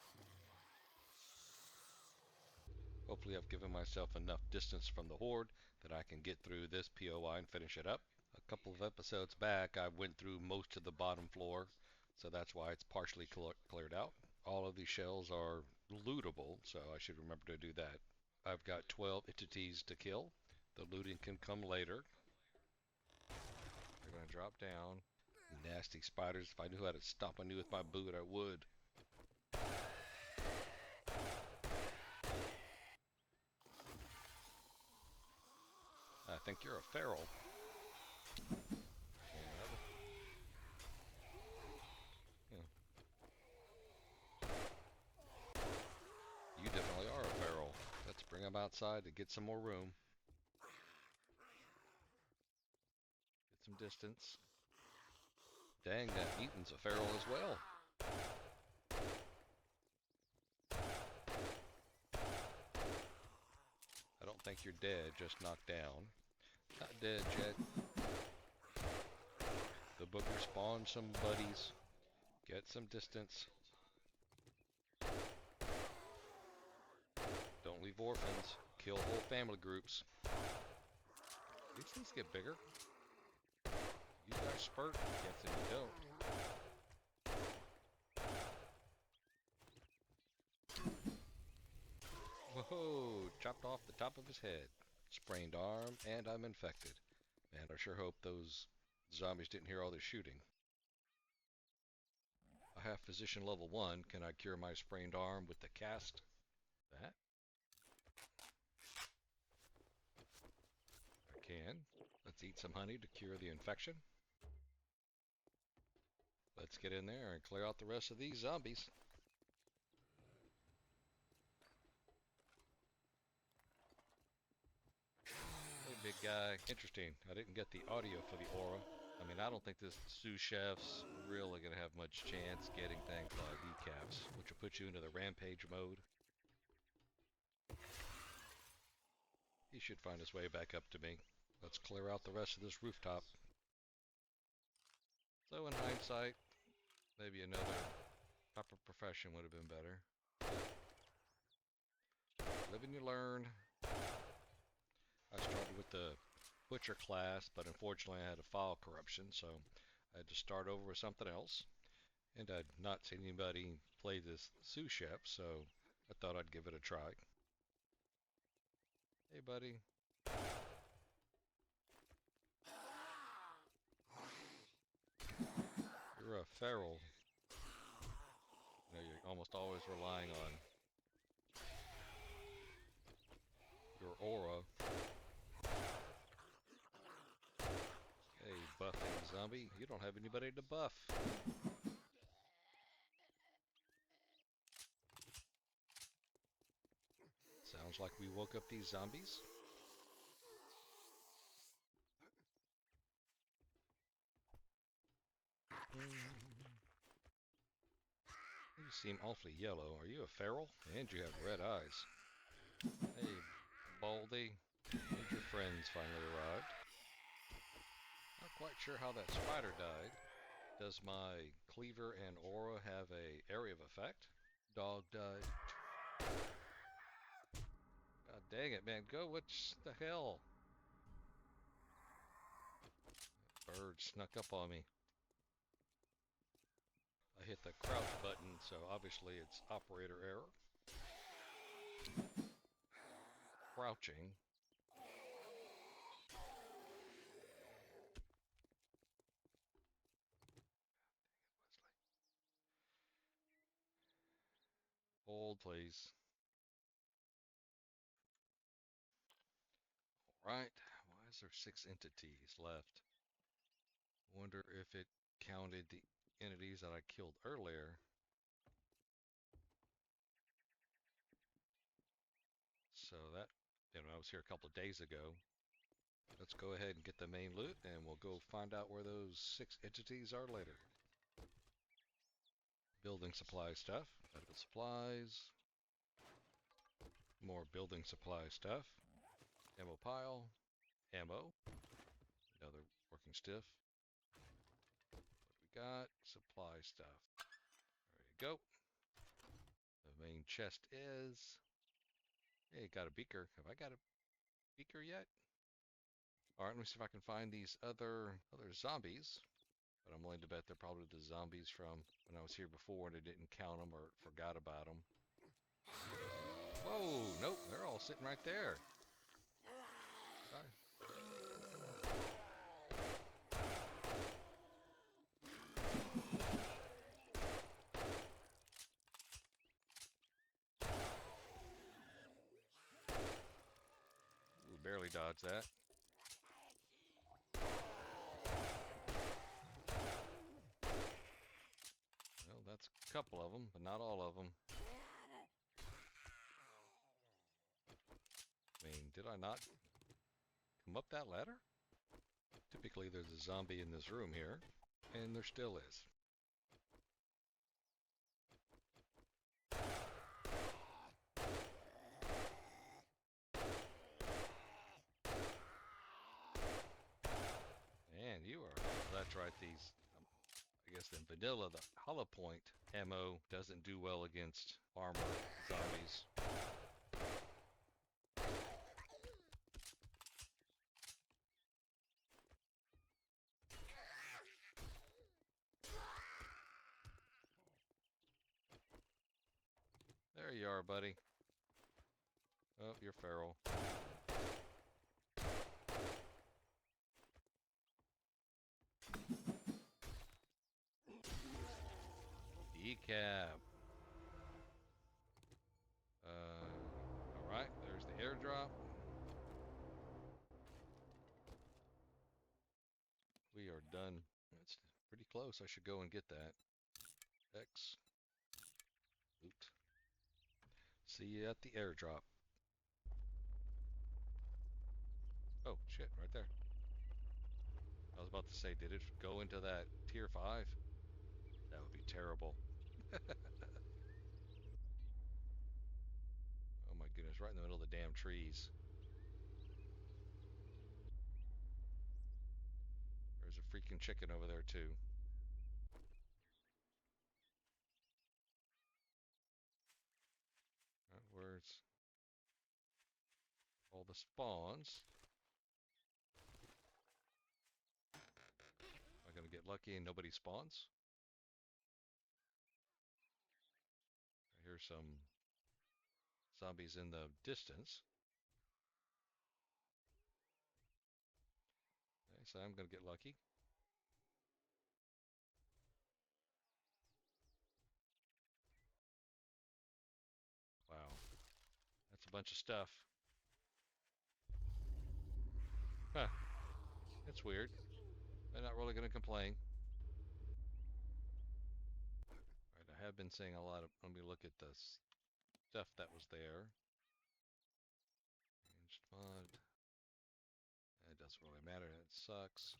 Hopefully I've given myself enough distance from the Horde that I can get through this POI and finish it up. A couple of episodes back, I went through most of the bottom floor, so that's why it's partially cleared out. All of these shells are lootable, so I should remember to do that. I've got 12 entities to kill. The looting can come later. They're going to drop down. Nasty spiders. If I knew how to stomp on you with my boot, I would. I think you're a feral. Yeah. You definitely are a feral. Let's bring them outside to get some more room. Get some distance. Dang, that mutant's a feral as well. I don't think you're dead, just knocked down. Not dead yet. The booger spawned some buddies. Get some distance. Don't leave orphans. Kill whole family groups. These things get bigger. You guys spurt. Guess if you don't. Whoa! Chopped off the top of his head. Sprained arm, and I'm infected. Man, I sure hope those zombies didn't hear all this shooting. I have physician level 1. Can I cure my sprained arm with the cast? That? I can. Let's eat some honey to cure the infection. Let's get in there and clear out the rest of these zombies. Hey, big guy. Interesting. I didn't get the audio for the aura. I mean, I don't think this Sous Chef's really going to have much chance getting things like decaps, which will put you into the rampage mode. He should find his way back up to me. Let's clear out the rest of this rooftop. So in hindsight, maybe another proper profession would have been better. Live and you learn. I started with the butcher class, but unfortunately I had a file corruption, so I had to start over with something else. And I'd not seen anybody play this sous chef, so I thought I'd give it a try. Hey, buddy. you're a feral, you know, you're almost always relying on your aura. Hey, buffing zombie, you don't have anybody to buff. Sounds like we woke up these zombies. You seem awfully yellow. Are you a feral? And you have red eyes. Hey, Baldy. And your friends finally arrived. Not quite sure how that spider died. Does my cleaver and aura have a area of effect? Dog died. God dang it, man. Go, what the hell? Bird snuck up on me. I hit the crouch button, so obviously it's operator error. Crouching. Hold, please. Alright, why is there 6 entities left? Wonder if it counted the entities that I killed earlier. So that, I was here a couple of days ago. Let's go ahead and get the main loot, and we'll go find out where those 6 entities are later. Building supply stuff, medical supplies, more building supply stuff, ammo pile, ammo, another working stiff. What do we got? Supply stuff. There you go. The main chest is... Hey, got a beaker. Have I got a beaker yet? Alright, let me see if I can find these other zombies. But I'm willing to bet they're probably the zombies from when I was here before and I didn't count them or forgot about them. Whoa, nope, they're all sitting right there. Ooh, barely dodged that. Well, that's a couple of them, but not all of them. I mean, did I not come up that ladder? Typically there's a zombie in this room here, and there still is. And you are, that's right, these, I guess in vanilla, the hollow point ammo doesn't do well against armor zombies. There you are, buddy. Oh, you're feral. Decap. Alright, there's the airdrop. We are done. It's pretty close. I should go and get that. X. Loot. See you at the airdrop. Oh, shit, right there. I was about to say, did it go into that tier 5? That would be terrible. Oh my goodness, right in the middle of the damn trees. There's a freaking chicken over there too. Where's all the spawns? Am I gonna get lucky and nobody spawns? I hear some zombies in the distance. Okay, so I'm gonna get lucky. bunch of stuff. Huh. That's weird. They're not really going to complain. Alright, I have been seeing a lot of... Let me look at the stuff that was there. Ranged mod. It doesn't really matter. It sucks.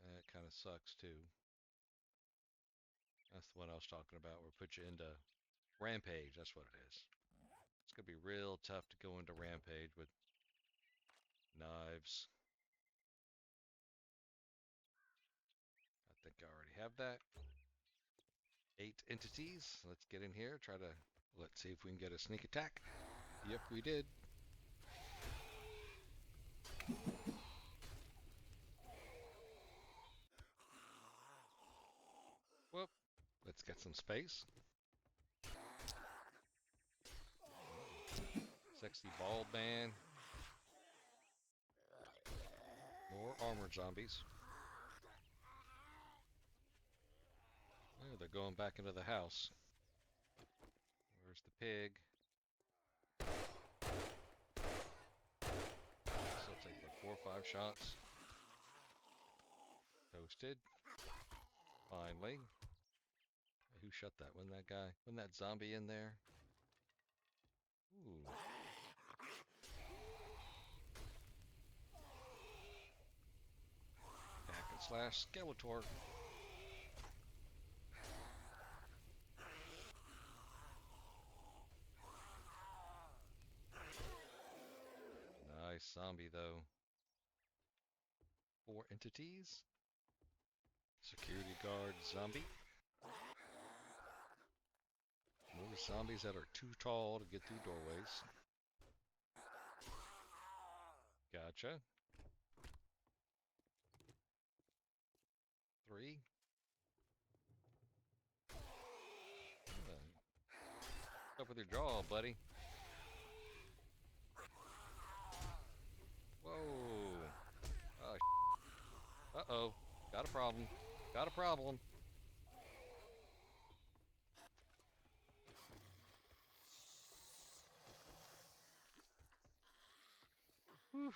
It kind of sucks too. That's the one I was talking about where it puts you into Rampage. That's what it is. It's going to be real tough to go into Rampage with knives. I think I already have that. 8 entities. Let's get in here. Let's see if we can get a sneak attack. Yep, we did. Whoop. Let's get some space. Sexy bald man. More armored zombies. Oh, they're going back into the house. Where's the pig? Still take like 4 or 5 shots. Toasted. Finally. Who shot that? Wasn't that guy? Wasn't that zombie in there? Ooh. Hack and slash Skeletor. Nice zombie though. 4 entities. Security guard zombie. More zombies that are too tall to get through doorways. Gotcha. 3. What's up with your jaw, buddy? Whoa. Uh-oh. Got a problem. Got a problem. Whew.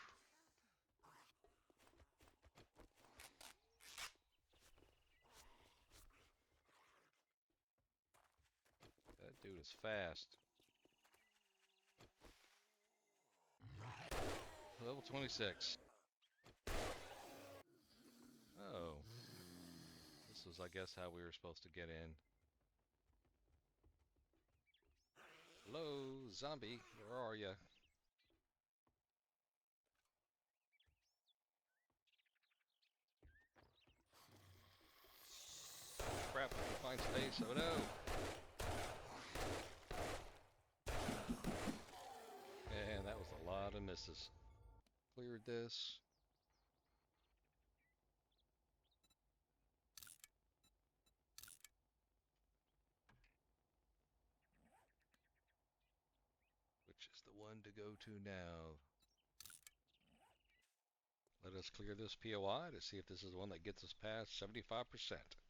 That dude is fast. Level 26. Oh. This was, I guess, how we were supposed to get in. Hello, zombie. Where are ya? Crap, I can find space. Oh no! And that was a lot of misses. Cleared this. Which is the one to go to now? Let us clear this POI to see if this is the one that gets us past 75%.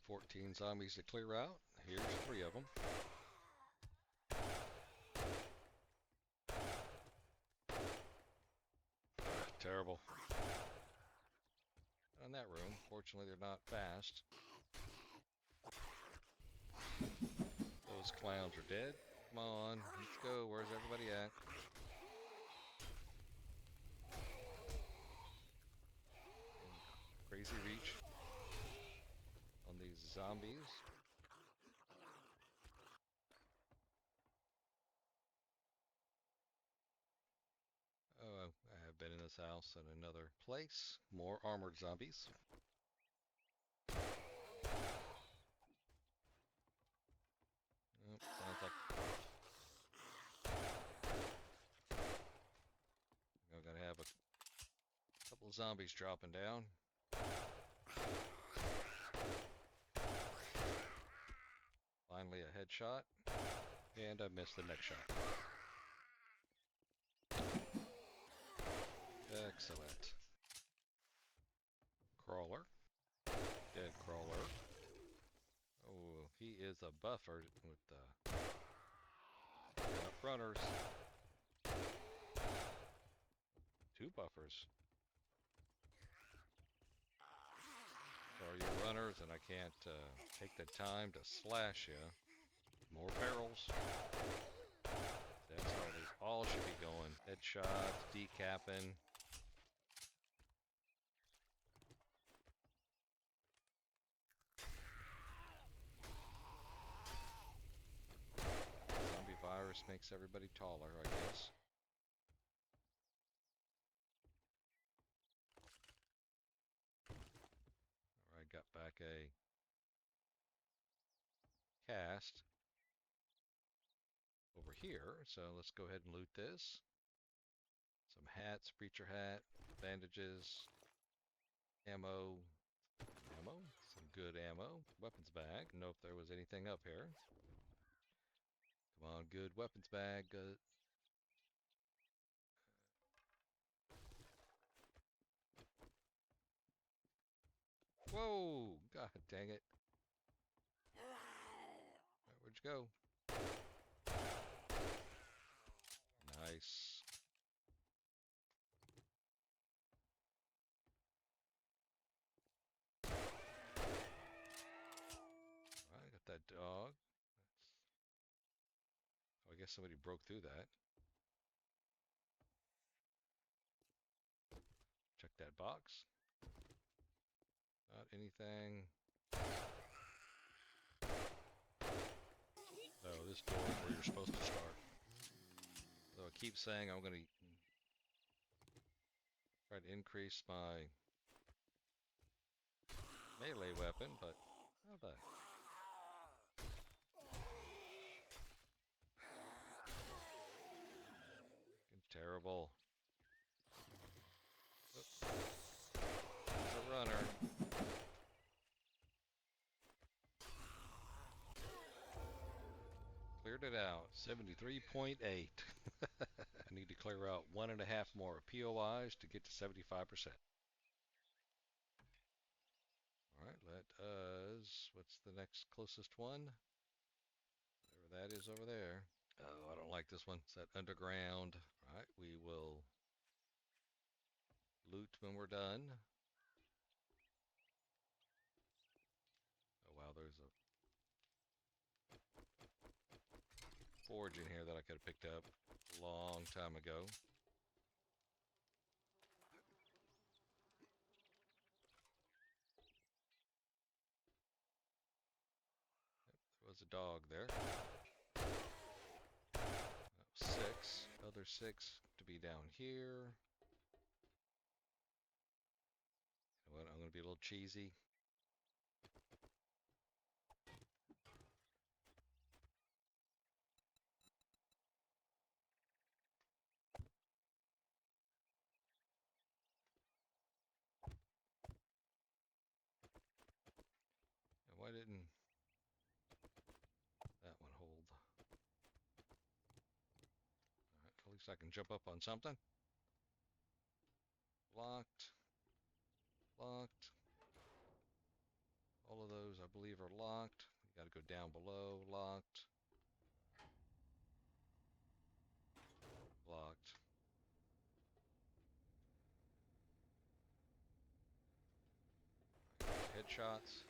14 zombies to clear out. Here's 3 of them. Terrible. In that room, fortunately they're not fast. Those clowns are dead. Come on, let's go. Where's everybody at? Crazy reach on these zombies. Oh, I have been in this house and another place. More armored zombies. Oh, sounds like I'm gonna have a couple of zombies dropping down. Finally a headshot, and I missed the next shot. Excellent. Crawler. Dead crawler. Oh, he is a buffer with the runners. 2 buffers. Sorry, you're runners, and I can't take the time to slash you. More barrels. That's how they all should be going. Headshots, decapping. Zombie virus makes everybody taller, I guess. Alright, got back a cast over here, so let's go ahead and loot this. Some hats, preacher hat, bandages, ammo, some good ammo, weapons bag. Know if there was anything up here. Come on, good weapons bag. Good. Whoa! God dang it! Right, where'd you go? Nice. Alright, got that dog. Oh, I guess somebody broke through that. Check that box. Not anything. Oh, this door is where you're supposed to start. So I keep saying I'm going to try to increase my melee weapon, but how the... Terrible. Oops. There's a runner. Cleared it out. 73.8. I need to clear out 1.5 more POIs to get to 75%. Alright, let us... What's the next closest one? Whatever that is over there. Oh, I don't like this one. It's that underground. Alright, we will loot when we're done. Oh wow, there's a forge in here that I could have picked up a long time ago. Yep, there was a dog there. 6. Other 6 to be down here. You know what? I'm going to be a little cheesy. And why didn't that one hold? Alright, at least I can jump up on something. Locked. Locked. All of those, I believe, are locked. You got to go down below. Locked. Locked. Headshots.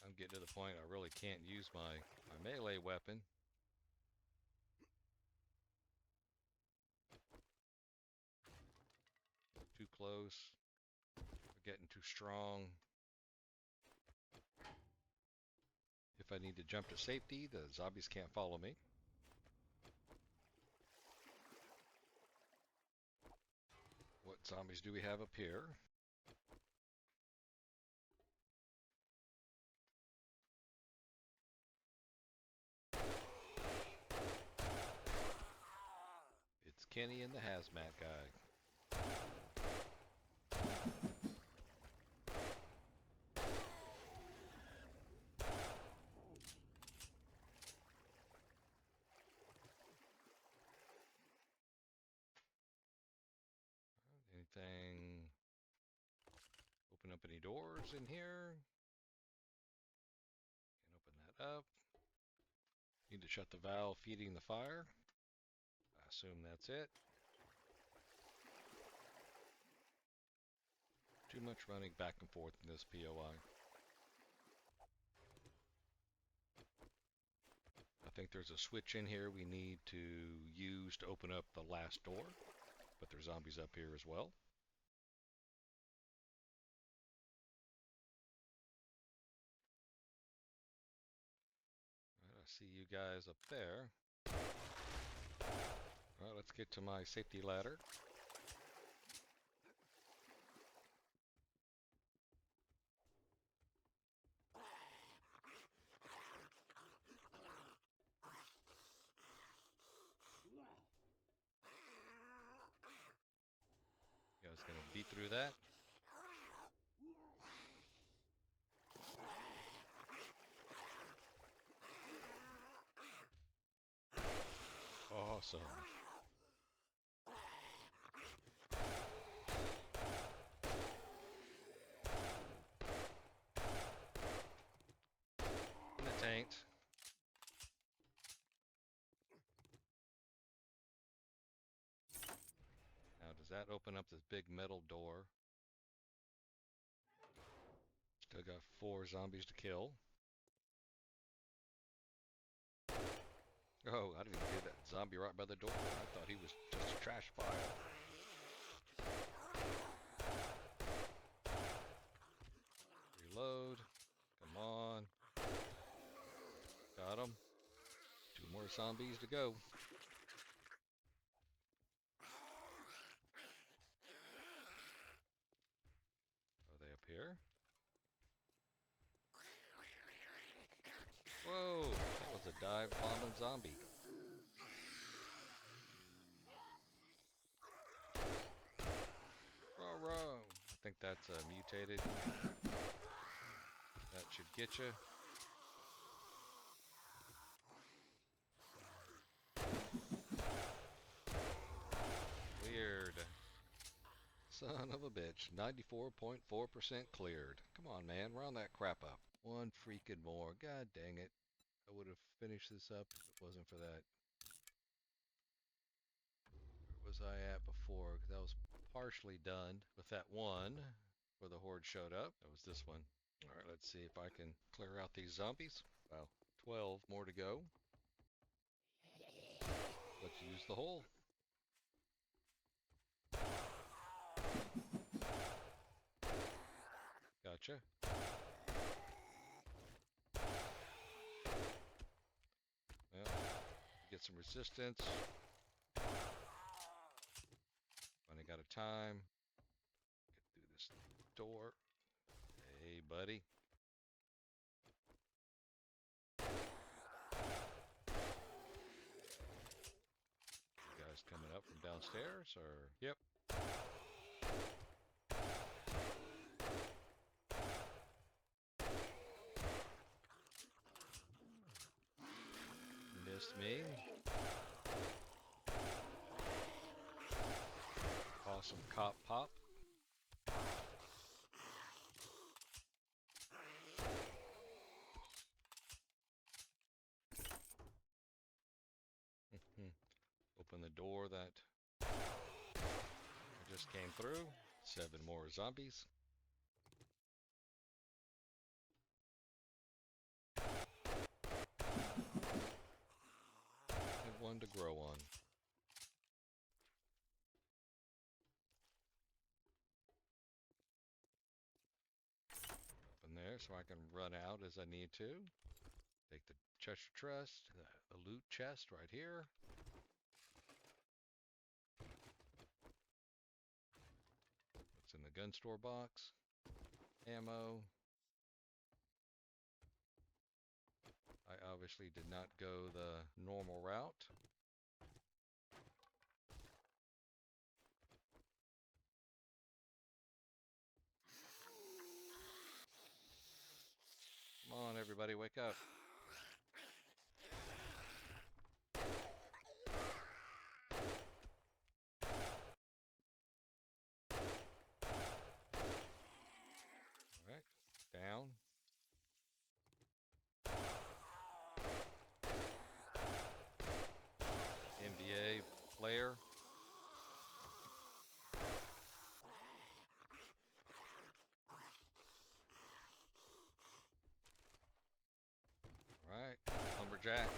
I'm getting to the point I really can't use my melee weapon. Too close. We're getting too strong. If I need to jump to safety, the zombies can't follow me. What zombies do we have up here? Kenny and the hazmat guy. Anything? Open up any doors in here? Can't open that up. Need to shut the valve feeding the fire. I assume that's it. Too much running back and forth in this POI. I think there's a switch in here we need to use to open up the last door, but there's zombies up here as well. Alright, I see you guys up there. Alright, let's get to my safety ladder. You guys gonna beat through that? Awesome. In the taint. Now, does that open up this big metal door? Still got 4 zombies to kill. Oh, I didn't even see that zombie right by the door. I thought he was just a trash pile. Reload. Come on. Got him. 2 more zombies to go. Are they up here? Whoa, that was a dive bombing zombie. Row, row. I think that's mutated. That should get you. Cleared. Son of a bitch. 94.4% cleared. Come on, man. Round that crap up. 1 freaking more. God dang it. I would have finished this up if it wasn't for that. Where was I at before? Because I was partially done with that one where the horde showed up. That was this one. Alright, let's see if I can clear out these zombies. Wow, 12 more to go. Let's use the hole. Gotcha. Well, get some resistance. Running out of time. Get through this door. Hey, buddy. You guys coming up from downstairs, or? Yep. Missed me. Awesome cop pop. Open the door that I just came through. 7 more zombies. And 1 to grow on. Open there so I can run out as I need to. Take the Cheshire Trust, the loot chest right here. What's in the gun store box? Ammo. I obviously did not go the normal route. on, everybody, wake up. Alright, down. NBA player. Alright, lumberjack.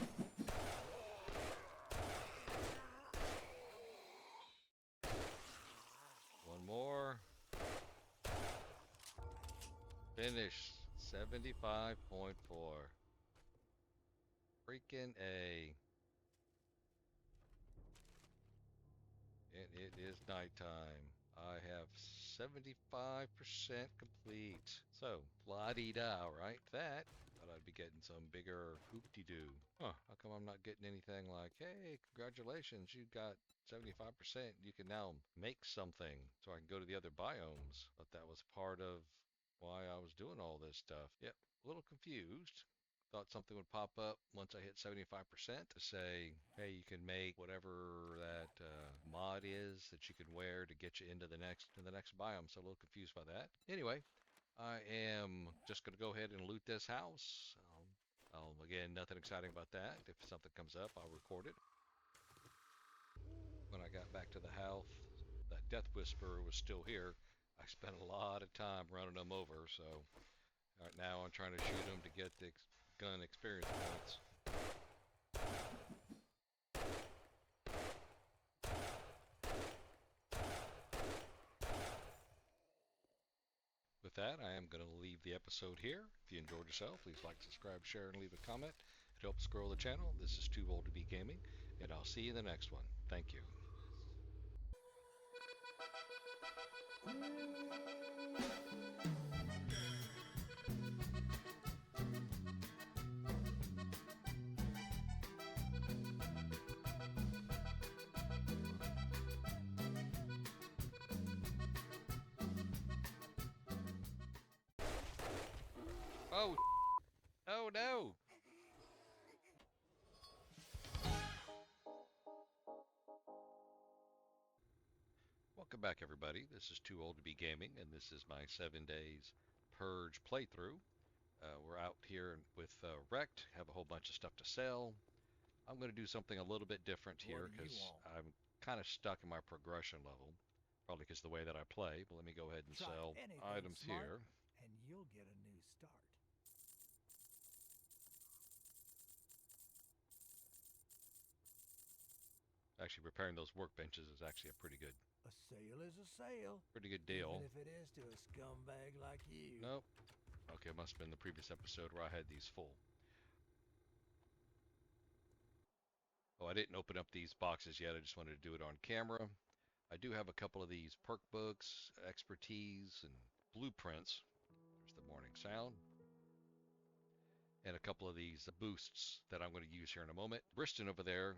One more. Finish. 75.4. Freaking A. And it is nighttime. I have 75% complete. So, la-di-da, right? That, thought I'd be getting some bigger hoop-de-doo. Huh, how come I'm not getting anything like, hey, congratulations, you got 75%. You can now make something so I can go to the other biomes. But that was part of why I was doing all this stuff. Yep, a little confused. Thought something would pop up once I hit 75% to say, hey, you can make whatever that mod is that you can wear to get you into the next biome. So a little confused by that. Anyway, I am just going to go ahead and loot this house. Again, nothing exciting about that. If something comes up, I'll record it. When I got back to the house, that Death Whisperer was still here. I spent a lot of time running them over, so right now I'm trying to shoot them to get the gun experience points. With that, I am going to leave the episode here. If you enjoyed yourself, please like, subscribe, share, and leave a comment. It helps grow the channel. This is Too Old to Be Gaming, and I'll see you in the next one. Thank you. Oh, oh no! Welcome back, everybody. This is Too Old to Be Gaming, and this is my 7 days Purge playthrough. We're out here with Wrecked, have a whole bunch of stuff to sell. I'm going to do something a little bit different here because I'm kind of stuck in my progression level, probably because the way that I play. But let me go ahead and sell items here. And you'll get a new start. Actually, repairing those workbenches is actually a pretty good sale. Pretty good deal. Even if it is to a scumbag like you. Nope. Okay, must have been the previous episode where I had these full. Oh, I didn't open up these boxes yet. I just wanted to do it on camera. I do have a couple of these perk books, expertise, and blueprints. There's the morning sound. And a couple of these boosts that I'm going to use here in a moment. Briston over there,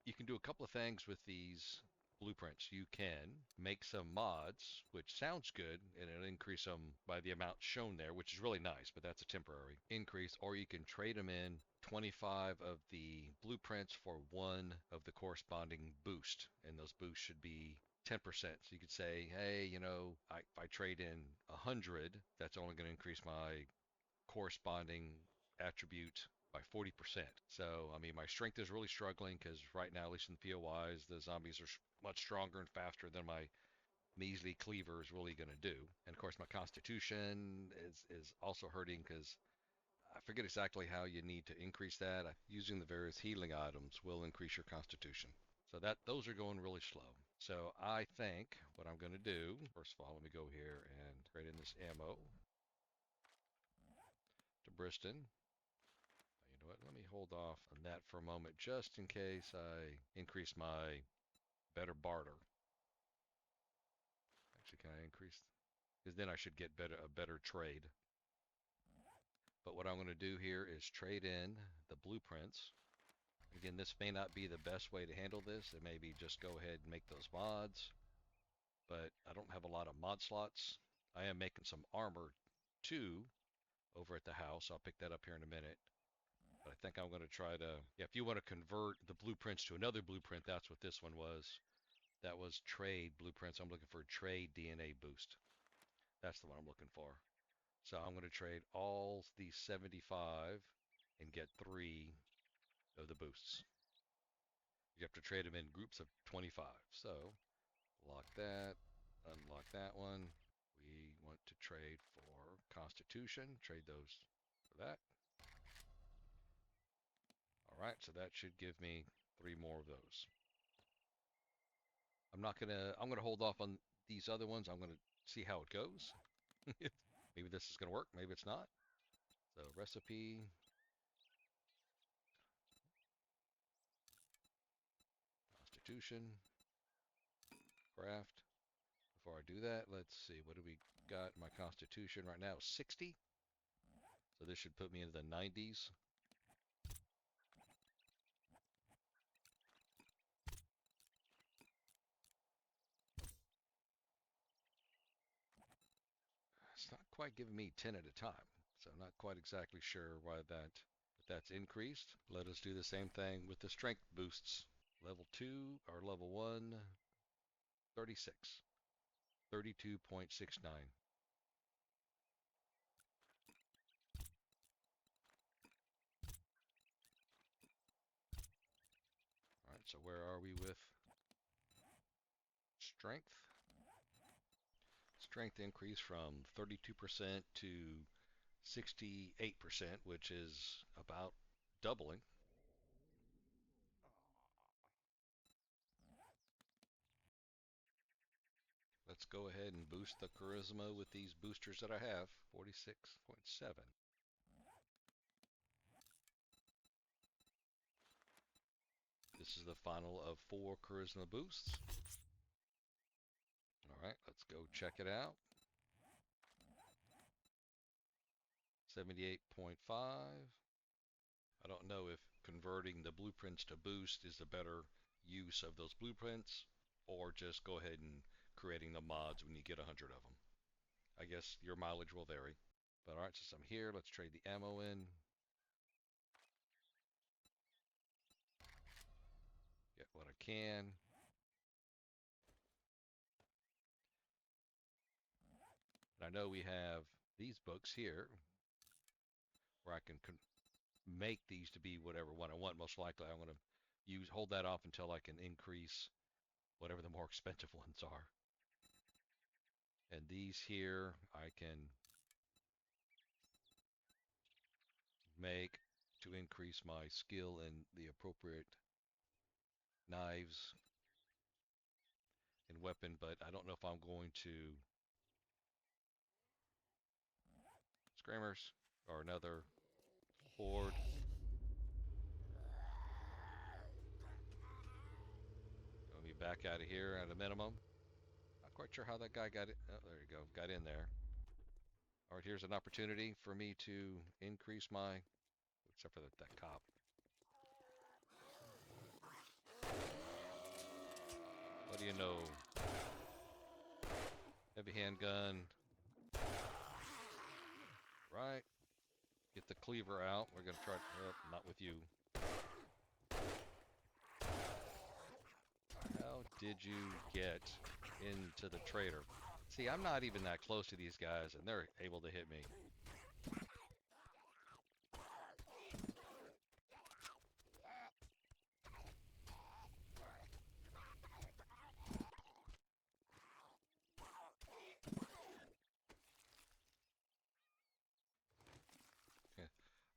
you can do a couple of things with these blueprints. You can make some mods, which sounds good, and it'll increase them by the amount shown there, which is really nice, but that's a temporary increase. Or you can trade them in 25 of the blueprints for one of the corresponding boost, and those boosts should be 10%. So you could say, hey, you know, if I trade in 100, that's only going to increase my corresponding attribute by 40%. So, I mean, my strength is really struggling because right now, at least in the POIs, the zombies are much stronger and faster than my measly cleaver is really going to do. And of course, my constitution is also hurting because I forget exactly how you need to increase that. Using the various healing items will increase your constitution. So those are going really slow. So I think what I'm going to do, first of all, let me go here and trade in this ammo to Briston. You know what, let me hold off on that for a moment just in case I increase my better barter. Actually, can I increase? Because then I should get a better trade. But what I'm going to do here is trade in the blueprints. Again, this may not be the best way to handle this. It may be just go ahead and make those mods. But I don't have a lot of mod slots. I am making some armor too, over at the house. I'll pick that up here in a minute. But I think I'm going to try to, yeah, if you want to convert the blueprints to another blueprint, that's what this one was. That was trade blueprints. I'm looking for a trade DNA boost. That's the one I'm looking for. So I'm going to trade all these 75 and get 3 of the boosts. You have to trade them in groups of 25. So lock that, unlock that one. We want to trade for Constitution. Trade those for that. All right, so that should give me 3 more of those. I'm gonna hold off on these other ones. I'm gonna see how it goes. Maybe this is gonna work, maybe it's not. So recipe. Constitution. Craft. Before I do that, let's see, what do we got? My Constitution right now is 60. So this should put me into the 90s. It's not quite giving me 10 at a time, so I'm not quite exactly sure why that's increased. Let us do the same thing with the strength boosts. Level 2 or level 1, 36, 32.69. All right, so where are we with strength? Strength increase from 32% to 68%, which is about doubling. Let's go ahead and boost the charisma with these boosters that I have. 46.7. This is the final of 4 charisma boosts. All right, let's go check it out. 78.5. I don't know if converting the blueprints to boost is the better use of those blueprints, or just go ahead and creating the mods when you get 100 of them. I guess your mileage will vary. But all right, since I'm here, let's trade the ammo in. Get what I can. And I know we have these books here where I can make these to be whatever one I want. Most likely I'm going to hold that off until I can increase whatever the more expensive ones are. And these here I can make to increase my skill in the appropriate knives and weapon, but I don't know if I'm going to Screamers or another horde. Let me back out of here at a minimum. Not quite sure how that guy got it. Oh, there you go. Got in there. All right, here's an opportunity for me to increase my, except for that cop. What do you know? Heavy handgun. Right. Get the cleaver out. We're going to try, not with you. How did you get into the trader? See, I'm not even that close to these guys, and they're able to hit me.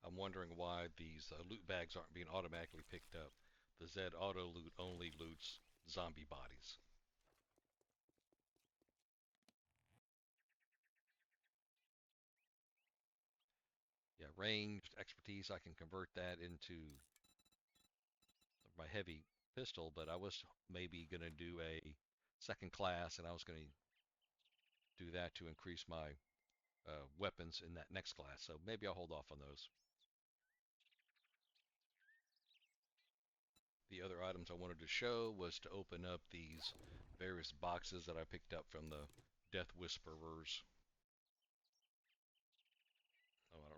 I'm wondering why these loot bags aren't being automatically picked up. The Z auto loot only loots zombie bodies. Yeah, ranged expertise, I can convert that into my heavy pistol, but I was maybe going to do a second class, and I was going to do that to increase my weapons in that next class. So maybe I'll hold off on those. The other items I wanted to show was to open up these various boxes that I picked up from the Death Whisperers. Oh,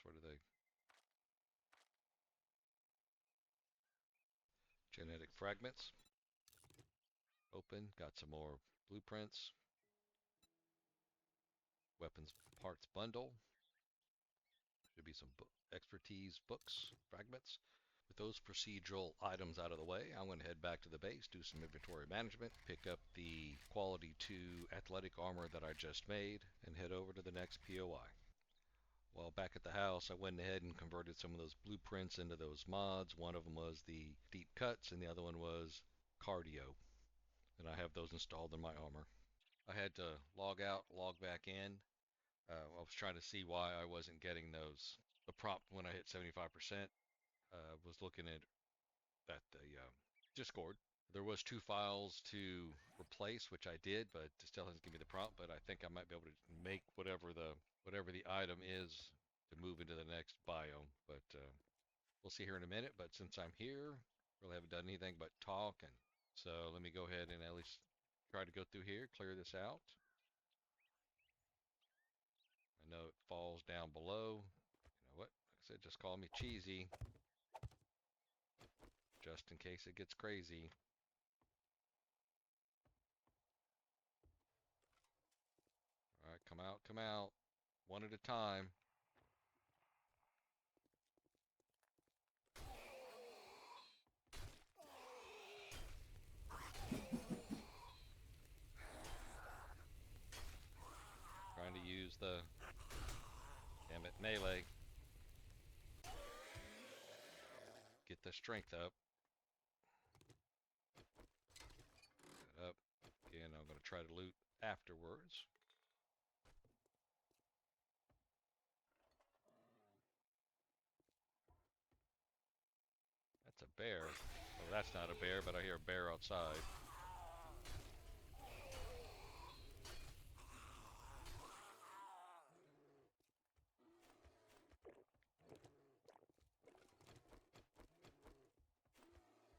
What are they? Genetic fragments. Open. Got some more blueprints. Weapons parts bundle. Should be some expertise books, fragments. With those procedural items out of the way, I'm going to head back to the base, do some inventory management, pick up the quality 2 athletic armor that I just made, and head over to the next POI. While back at the house, I went ahead and converted some of those blueprints into those mods. One of them was the deep cuts, and the other one was cardio. And I have those installed in my armor. I had to log out, log back in. I was trying to see why I wasn't getting the prompt when I hit 75%. Was looking at the Discord. There was 2 files to replace, which I did, but it still hasn't given me the prompt. But I think I might be able to make whatever the item is to move into the next biome. But we'll see here in a minute. But since I'm here, really haven't done anything but talk, and so let me go ahead and at least try to go through here, clear this out. I know it falls down below. You know what? Like I said, just call me cheesy, just in case it gets crazy. All right, come out, come out. One at a time. Trying to use the, damn it, melee. Get the strength up. Get it up. Again, I'm going to try to loot afterwards. That's a bear. Oh, that's not a bear, but I hear a bear outside.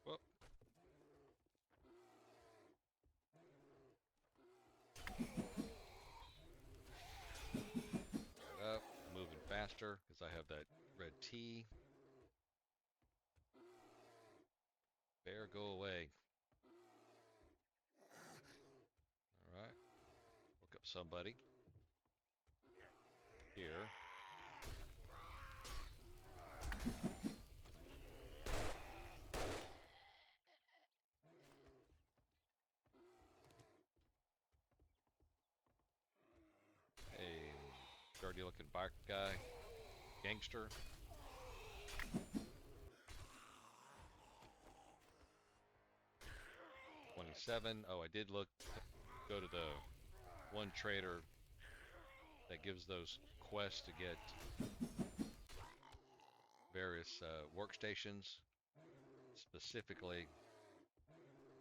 Whoop. Get up. Moving faster because I have that red T. Bear, go away. Alright. Look up somebody. Here. Hey, dirty looking bike guy. Gangster. Oh, I did go to the one trader that gives those quests to get various workstations. Specifically,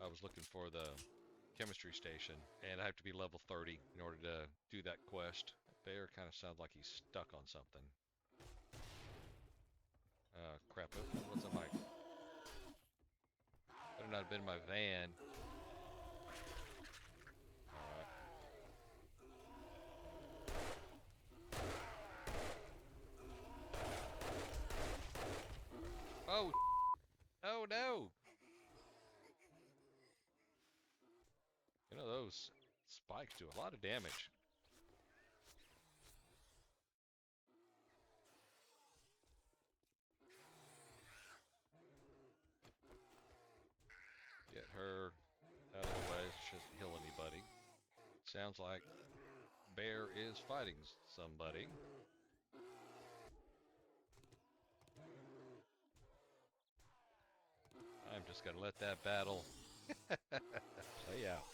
I was looking for the chemistry station, and I have to be level 30 in order to do that quest. Bear kind of sounds like he's stuck on something. Crap, what's on my... Better not have been my van. Oh, oh no! You know, those spikes do a lot of damage. Get her out of the way. She doesn't heal anybody. Sounds like Bear is fighting somebody. I'm just gonna let that battle play out.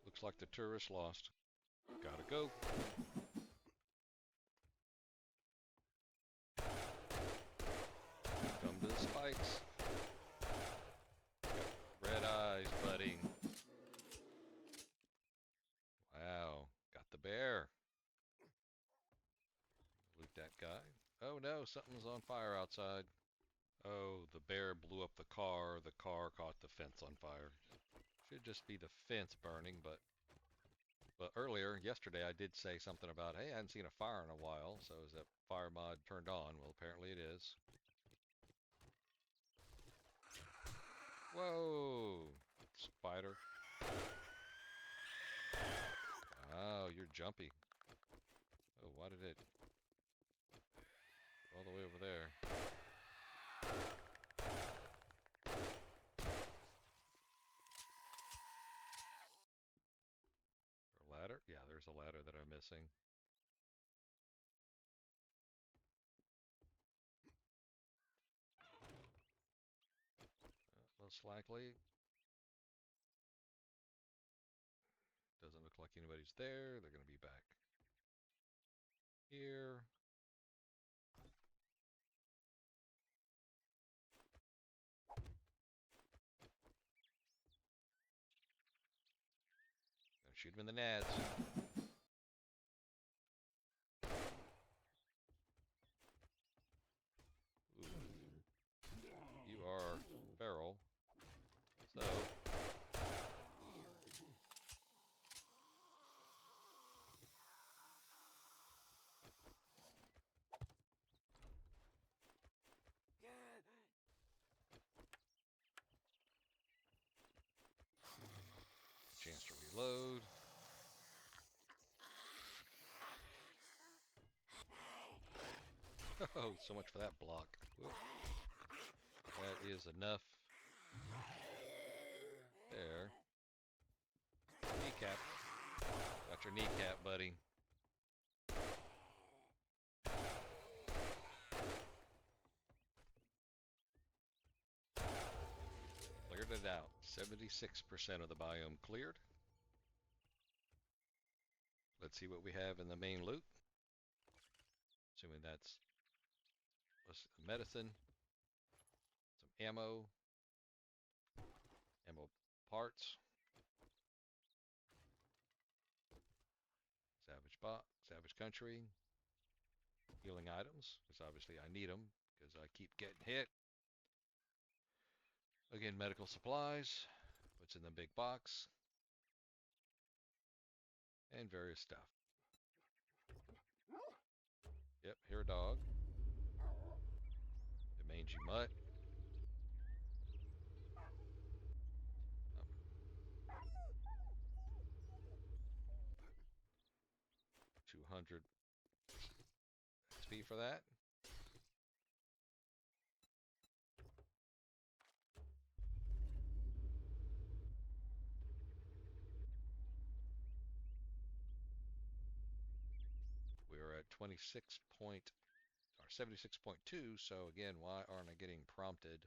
Looks like the tourist lost. Gotta go. Come to the spikes. Red eyes, buddy. Wow. Got the bear. Loot that guy. Oh no, something's on fire outside. Oh, the bear blew up the car. The car caught the fence on fire. Should just be the fence burning, but But earlier, yesterday, I did say something about, hey, I hadn't seen a fire in a while, so is that fire mod turned on? Well, apparently it is. Whoa! Spider. Oh, you're jumpy. Oh, why did it... all the way over there. A ladder? Yeah, there's a ladder that I'm missing. Most likely. Doesn't look like anybody's there. They're going to be back here. Gonna shoot them in the nads. Ooh. You are feral. So... chance to reload. Oh, so much for that block. Whoop. That is enough. There. Kneecap. Got your kneecap, buddy. Cleared it out. 76% of the biome cleared. Let's see what we have in the main loot. Assuming that's medicine, some ammo parts, savage country, healing items, because obviously I need them, because I keep getting hit. Again, medical supplies, what's in the big box, and various stuff. Yep, here a dog. The mangy mutt. 200 XP for that. We are at 76.2, so again, why aren't I getting prompted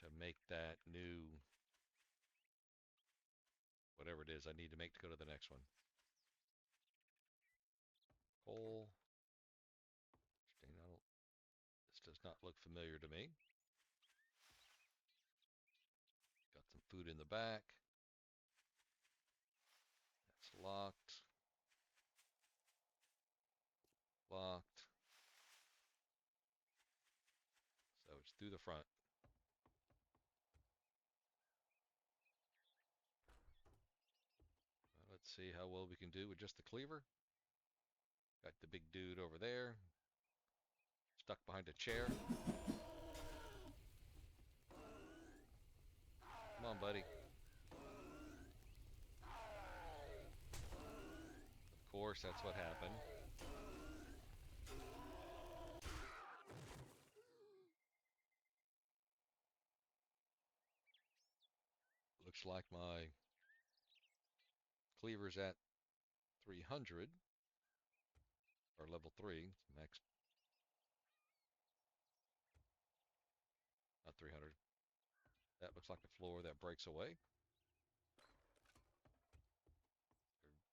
to make that new whatever it is I need to make to go to the next one? Coal. This does not look familiar to me. Got some food in the back. That's locked. Locked. So it's through the front. Let's see how well we can do with just the cleaver. Got the big dude over there. Stuck behind a chair. Come on, buddy. Of course, that's what happened. Looks like my cleaver's at 300, or level 3, max, not 300. That looks like a floor that breaks away.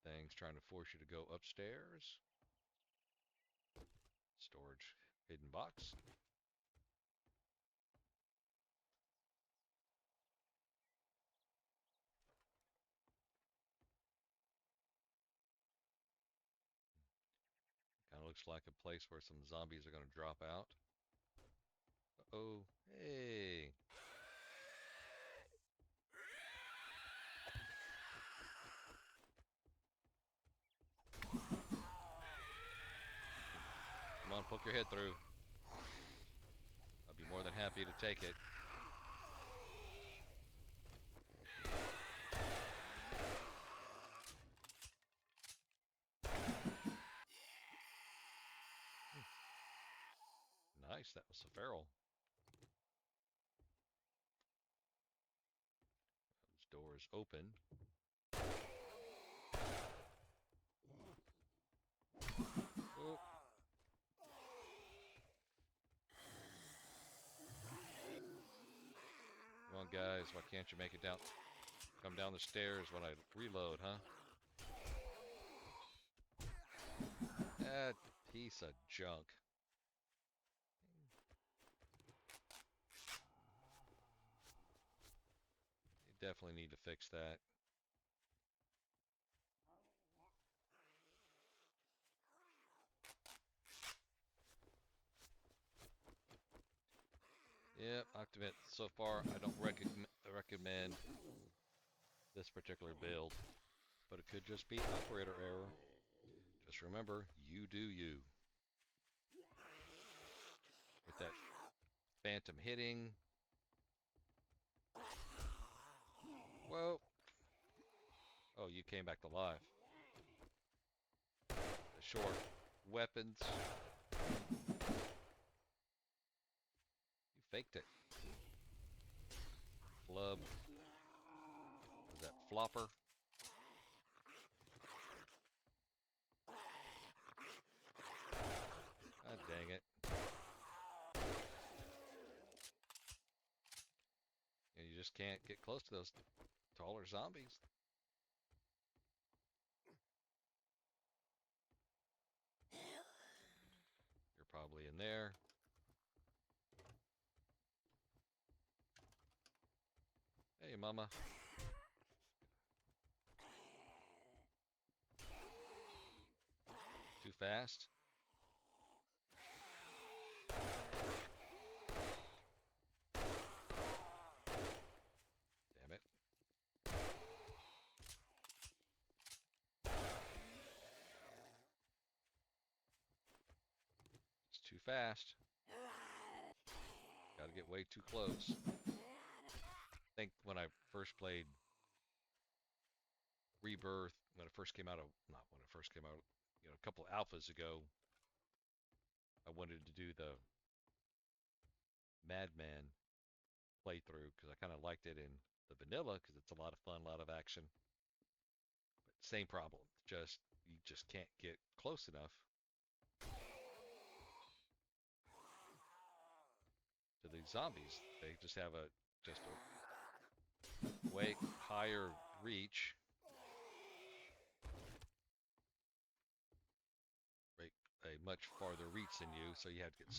Thing's trying to force you to go upstairs. Storage hidden box. Kind of looks like a place where some zombies are going to drop out. Uh-oh. Hey. poke your head through. I'll be more than happy to take it. Nice, that was a feral. Those doors open. Oh. Come on, guys, why can't you make it down? Come down the stairs when I reload, huh? That piece of junk. You definitely need to fix that. Yep, I have to admit, so far I don't recommend this particular build, but it could just be operator error. Just remember, you do you. With that phantom hitting. Whoa. Oh, you came back to life. The short weapons. You faked it. Flub. Was that flopper? God dang it. And you just can't get close to those taller zombies. You're probably in there. Hey, mama. Too fast? Damn it. It's too fast. Gotta get way too close. I think when I first played Rebirth, when it first came out, not when it first came out, you know, a couple alphas ago, I wanted to do the Madman playthrough because I kind of liked it in the vanilla because it's a lot of fun, a lot of action. But same problem, you just can't get close enough to these zombies. They just have a way higher reach. A much farther reach than you, so you have to get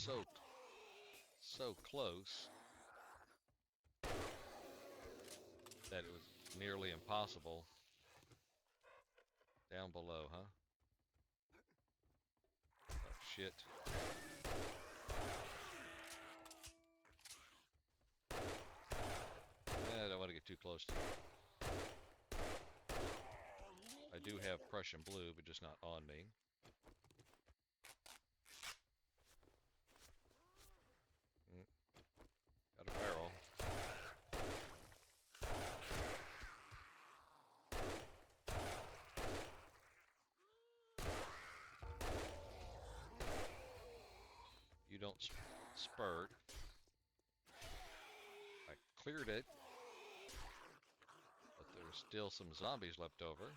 so close that it was nearly impossible. Down below, huh? Oh, shit. I don't want to get too close to you. I do have Prussian blue, but just not on me. Got a barrel. You don't spurt. I cleared it, but there's still some zombies left over.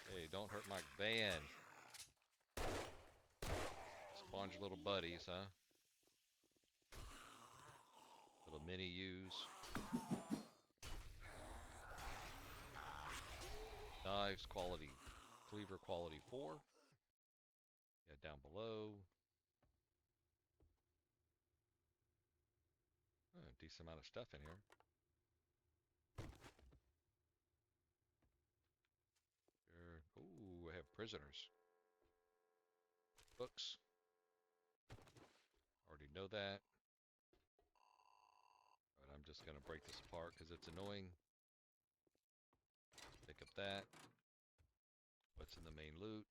Hey, don't hurt my van. Spawn your little buddies, huh? Little mini U's. Knives quality, cleaver quality 4. Yeah, down below. Oh, a decent amount of stuff in here. Ooh, I have prisoners. Books. Already know that. But I'm just going to break this apart because it's annoying. Pick up that. What's in the main loot?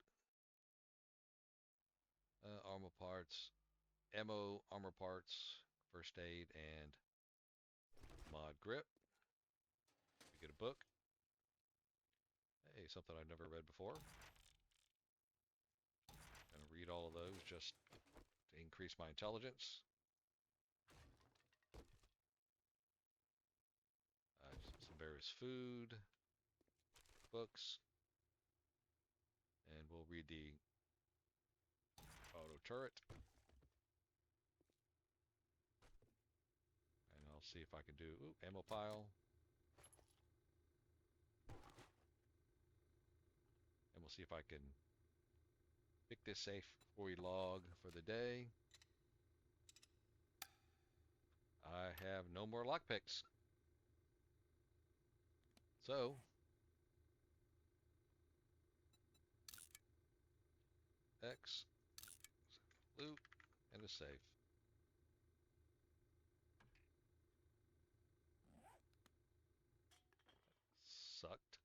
armor parts, ammo, armor parts, first aid, and mod grip. We get a book. Hey, something I've never read before. Gonna read all of those just to increase my intelligence. Some various food, books, and we'll read the auto turret. And I'll see if I can do ammo pile. And we'll see if I can pick this safe before we log for the day. I have no more lockpicks. So, X, loot, and a safe. Sucked.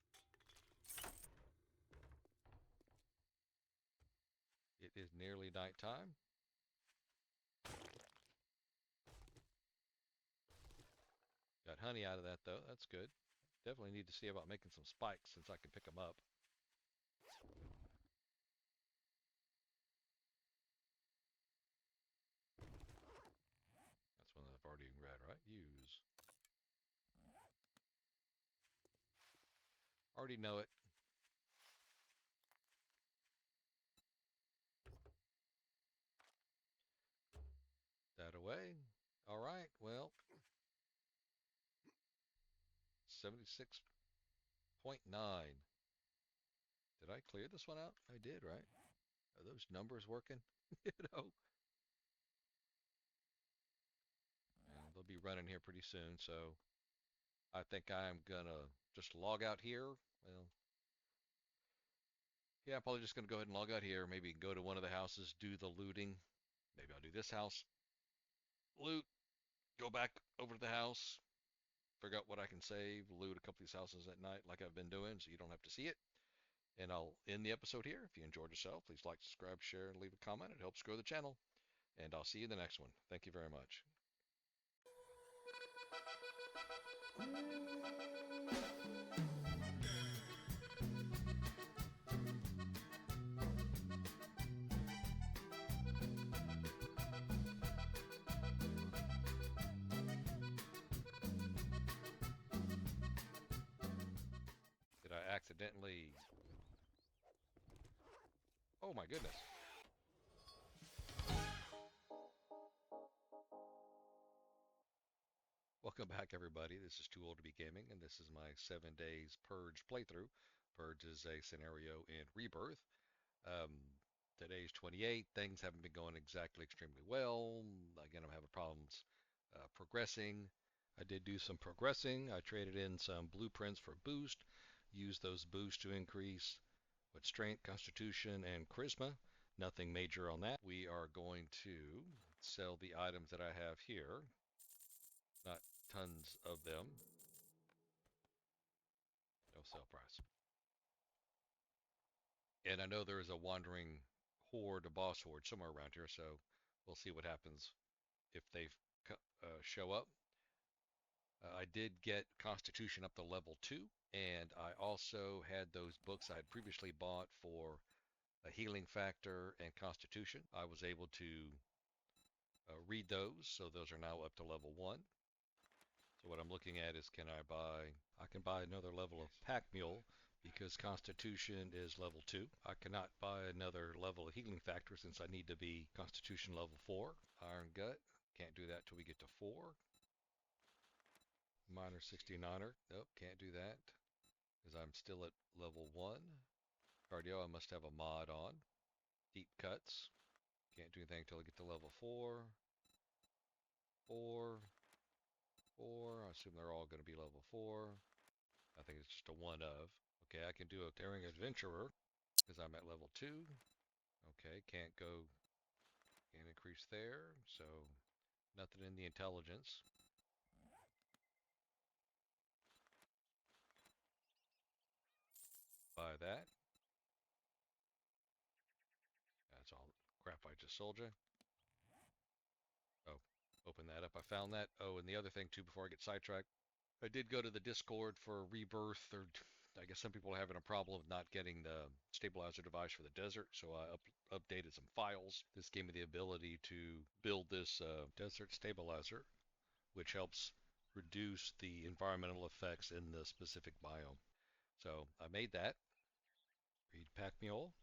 It is nearly nighttime. Got honey out of that though, that's good. Definitely need to see about making some spikes since I can pick them up. That's one that I've already read, right? Use. Already know it. That away. All right, well, 76.9. Did I clear this one out? I did, right? Are those numbers working? You know? And they'll be running here pretty soon, so I think I'm gonna just log out here. Well, yeah, I'm probably just gonna go ahead and log out here. Maybe go to one of the houses, do the looting. Maybe I'll do this house, loot, go back over to the house, figure out what I can save, loot a couple of these houses at night like I've been doing so you don't have to see it. And I'll end the episode here. If you enjoyed yourself, please like, subscribe, share, and leave a comment. It helps grow the channel. And I'll see you in the next one. Thank you very much. Did I accidentally... Oh my goodness. Welcome back, everybody. This is Too Old to Be Gaming, and this is my 7 days Purge playthrough. Purge is a scenario in Rebirth. Today's 28. Things haven't been going exactly extremely well. Again, I'm having problems progressing. I did do some progressing. I traded in some blueprints for boost. Used those boosts to increase with strength, constitution, and charisma. Nothing major on that. We are going to sell the items that I have here. Not tons of them. No sell price. And I know there is a wandering horde, a boss horde somewhere around here, so we'll see what happens if they show up. I did get Constitution up to level 2, and I also had those books I had previously bought for a healing factor and Constitution. I was able to read those, so those are now up to level 1. So what I'm looking at is I can buy another level of Pack Mule because Constitution is level 2. I cannot buy another level of healing factor since I need to be Constitution level 4. Iron Gut, can't do that till we get to 4. Minor 69er, nope, can't do that because I'm still at level 1. Cardio, I must have a mod on. Deep Cuts, can't do anything until I get to level 4. 4. I assume they're all going to be level 4. I think it's just a one of. Okay, I can do a Daring Adventurer because I'm at level 2. Okay, can't increase there, so nothing in the intelligence. Buy that. That's all crap I a soldier. Oh, open that up. I found that. Oh, and the other thing too, before I get sidetracked, I did go to the Discord for Rebirth, or I guess some people are having a problem with not getting the stabilizer device for the desert, so I updated some files. This gave me the ability to build this desert stabilizer, which helps reduce the environmental effects in the specific biome. So I made that. Read pack mule.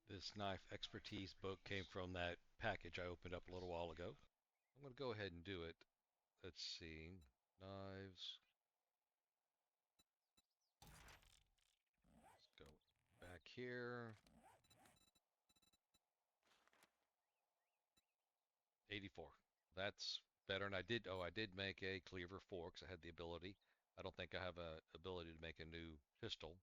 This knife expertise book came from that package I opened up a little while ago. I'm going to go ahead and do it. Let's see. Knives. Let's go back here. 84. That's better. And I did make a cleaver fork, 'cause I had the ability. I don't think I have a ability to make a new pistol.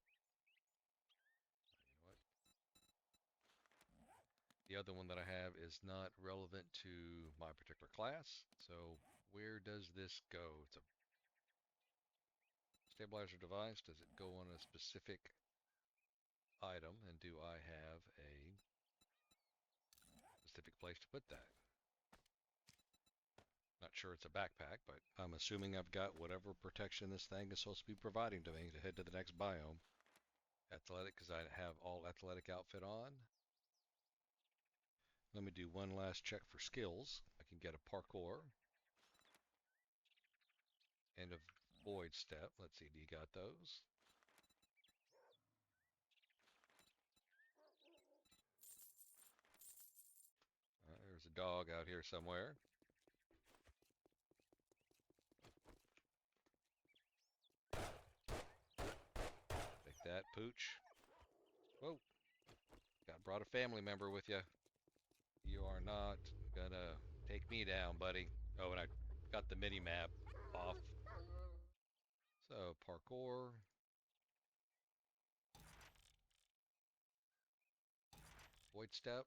You know what? The other one that I have is not relevant to my particular class. So where does this go? It's a stabilizer device. Does it go on a specific item? And do I have a specific place to put that? Not sure it's a backpack, but I'm assuming I've got whatever protection this thing is supposed to be providing to me to head to the next biome. Athletic, because I have all athletic outfit on. Let me do one last check for skills. I can get a parkour and a void step. Let's see, do you got those? There's a dog out here somewhere. Take that, pooch. Whoa. Brought a family member with you. You are not gonna take me down, buddy. Oh, and I got the mini map off. So, parkour. Void step.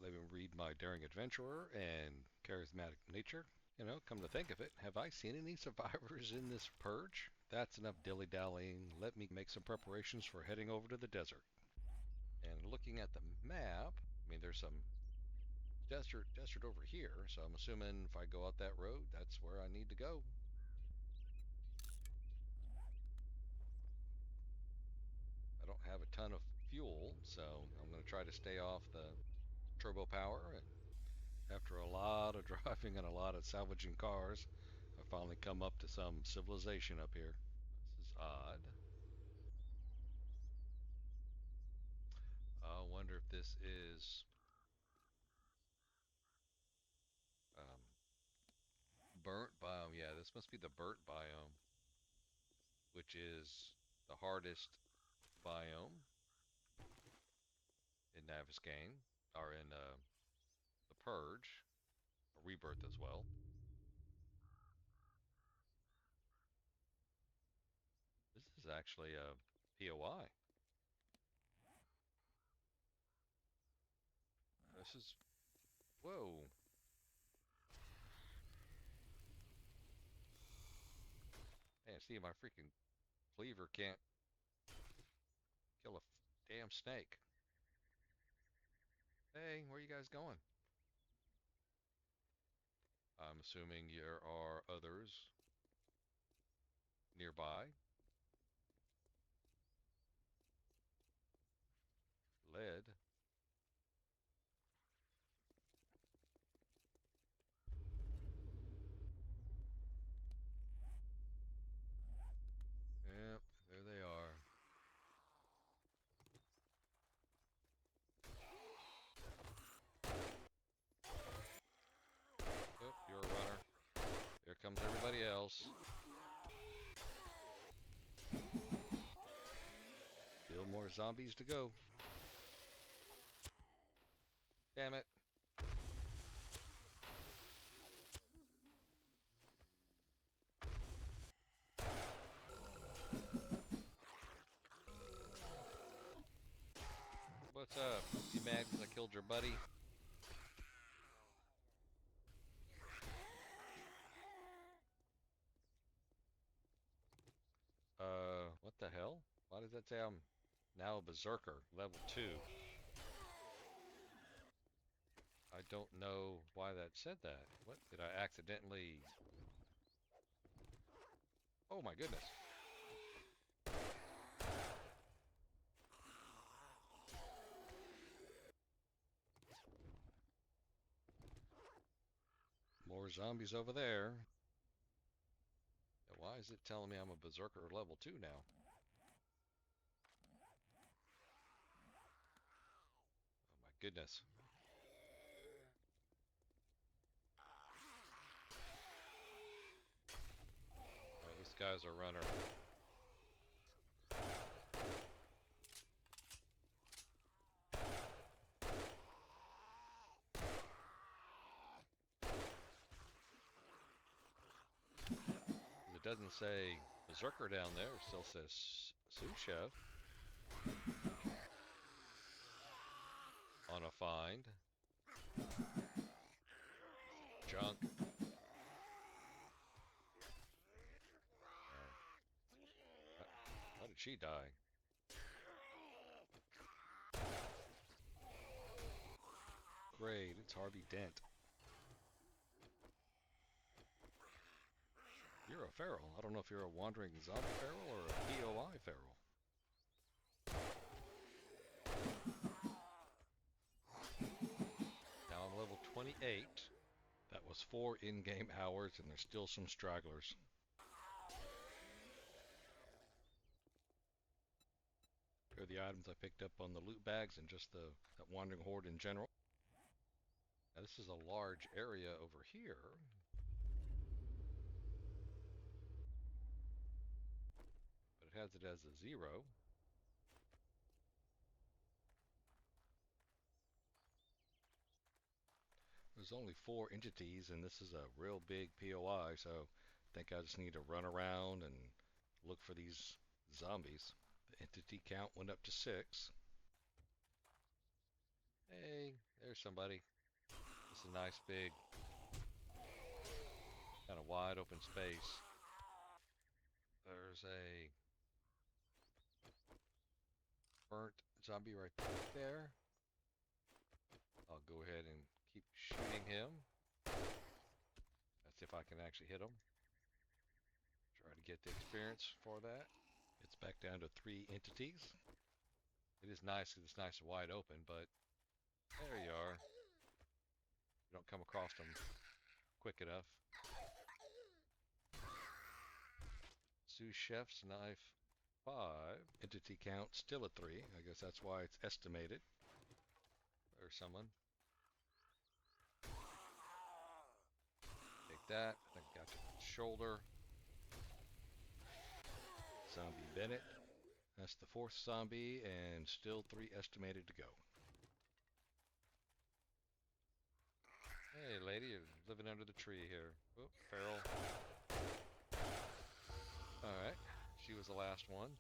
Let me read my daring adventurer and charismatic nature. You know, come to think of it, have I seen any survivors in this purge? That's enough dilly-dallying. Let me make some preparations for heading over to the desert. And looking at the map, I mean, there's some desert over here, so I'm assuming if I go out that road, that's where I need to go. I don't have a ton of fuel, so I'm going to try to stay off the turbo power. And after a lot of driving and a lot of salvaging cars, I finally come up to some civilization up here. This is odd. I wonder if this is burnt biome. Yeah, this must be the burnt biome, which is the hardest biome in Naviskane, or in the Purge, or Rebirth as well. This is actually a POI. This is, whoa. Man, see, my freaking cleaver can't kill a damn snake. Hey, where are you guys going? I'm assuming there are others nearby. Lead. Yep, there they are. Oh, you're a runner. Here comes everybody else. Still more zombies to go. Damn it. What's up? You mad because I killed your buddy? the hell? Why does that say I'm now a berserker, level 2? I don't know why that said that. What? Did I accidentally... Oh my goodness. More zombies over there. Why is it telling me I'm a berserker level 2 now? Oh my goodness. Alright, this guy's a runner. It doesn't say berserker down there, it still says Sous Chief. On a find. Junk. How did she die? Great, it's Harvey Dent. You're a feral. I don't know if you're a wandering zombie feral or a POI feral. Now I'm level 28. That was 4 in-game hours, and there's still some stragglers. Here are the items I picked up on the loot bags and just that wandering horde in general. Now this is a large area over here. But it has it as a 0. There's only 4 entities, and this is a real big POI, so I think I just need to run around and look for these zombies. The entity count went up to 6. Hey, there's somebody. It's a nice big, kind of wide open space. There's a burnt zombie right there. I'll go ahead and keep shooting him. Let's see if I can actually hit him. Try to get the experience for that. It's back down to 3 entities. It is nice because it's nice and wide open, but there you are. You don't come across them quick enough. Sous Chef's knife 5. Entity count still at 3. I guess that's why it's estimated. There's someone. Take that. I think I got your shoulder. Zombie Bennett. That's the 4th zombie, and still 3 estimated to go. Hey lady, you're living under the tree here. Oop, feral. Alright, she was the last one.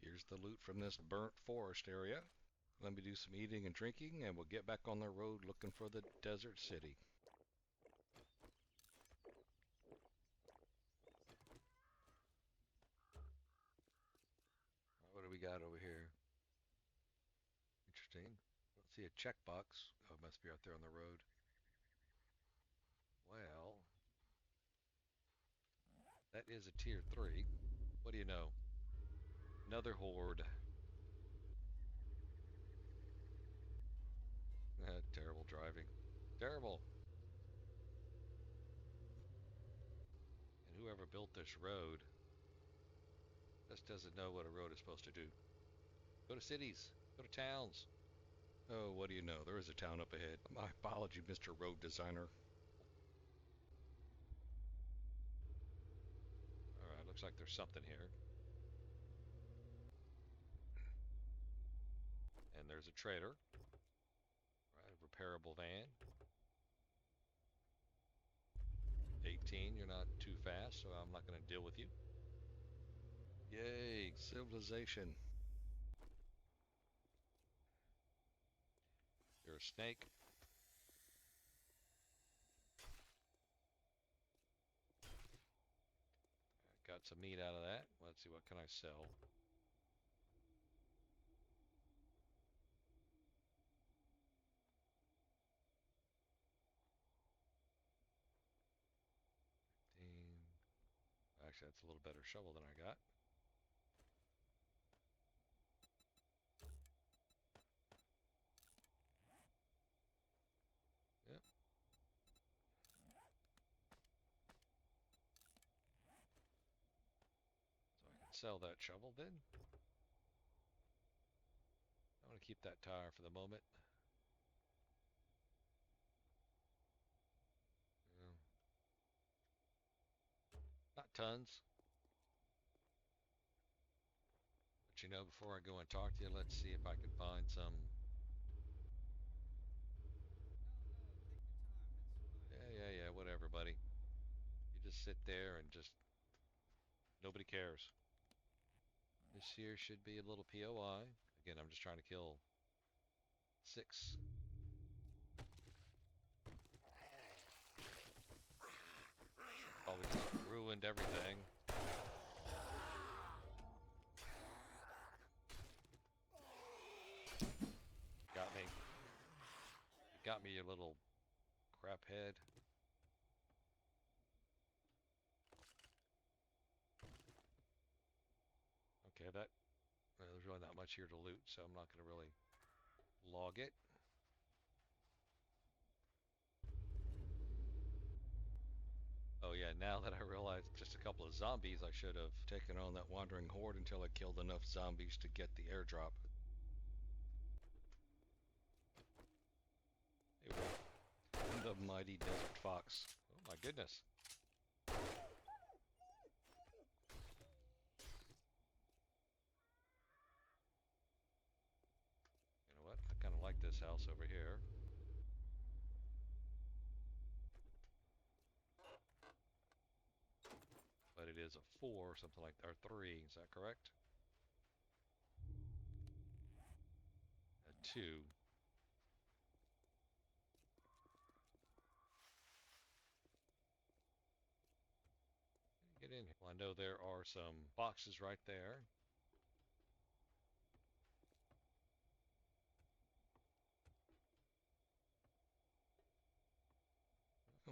Here's the loot from this burnt forest area. Let me do some eating and drinking, and we'll get back on the road looking for the desert city. What do we got over here? Interesting. I don't see a checkbox. Oh, it must be out there on the road. Well, that is a tier 3. What do you know? Another horde. Terrible driving. Terrible. And whoever built this road just doesn't know what a road is supposed to do. Go to cities. Go to towns. Oh, what do you know? There is a town up ahead. My apology, Mr. Road Designer. Alright, looks like there's something here. And there's a trader. Alright, a repairable van. 18, you're not too fast, so I'm not going to deal with you. Yay, civilization. You're a snake. got some meat out of that. Let's see, what can I sell? Actually, that's a little better shovel than I got. Yep. So I can sell that shovel then. I want to keep that tire for the moment. Yeah. Not tons. But you know, before I go and talk to you, let's see if I can find some. No, take your time. Yeah, whatever, buddy. You just sit there and just, nobody cares. This here should be a little POI. Again, I'm just trying to kill 6. Probably just ruined everything. Got me. You got me, you little crap head. Okay, there's really not much here to loot, so I'm not going to really log it. Oh yeah, now that I realize just a couple of zombies, I should have taken on that wandering horde until I killed enough zombies to get the airdrop. Hey, Wolf. The mighty desert fox. Oh my goodness. You know what? I kind of like this house over here. But it is a 4 or something like that, or 3, is that correct? A 2. Get in here. Well, I know there are some boxes right there.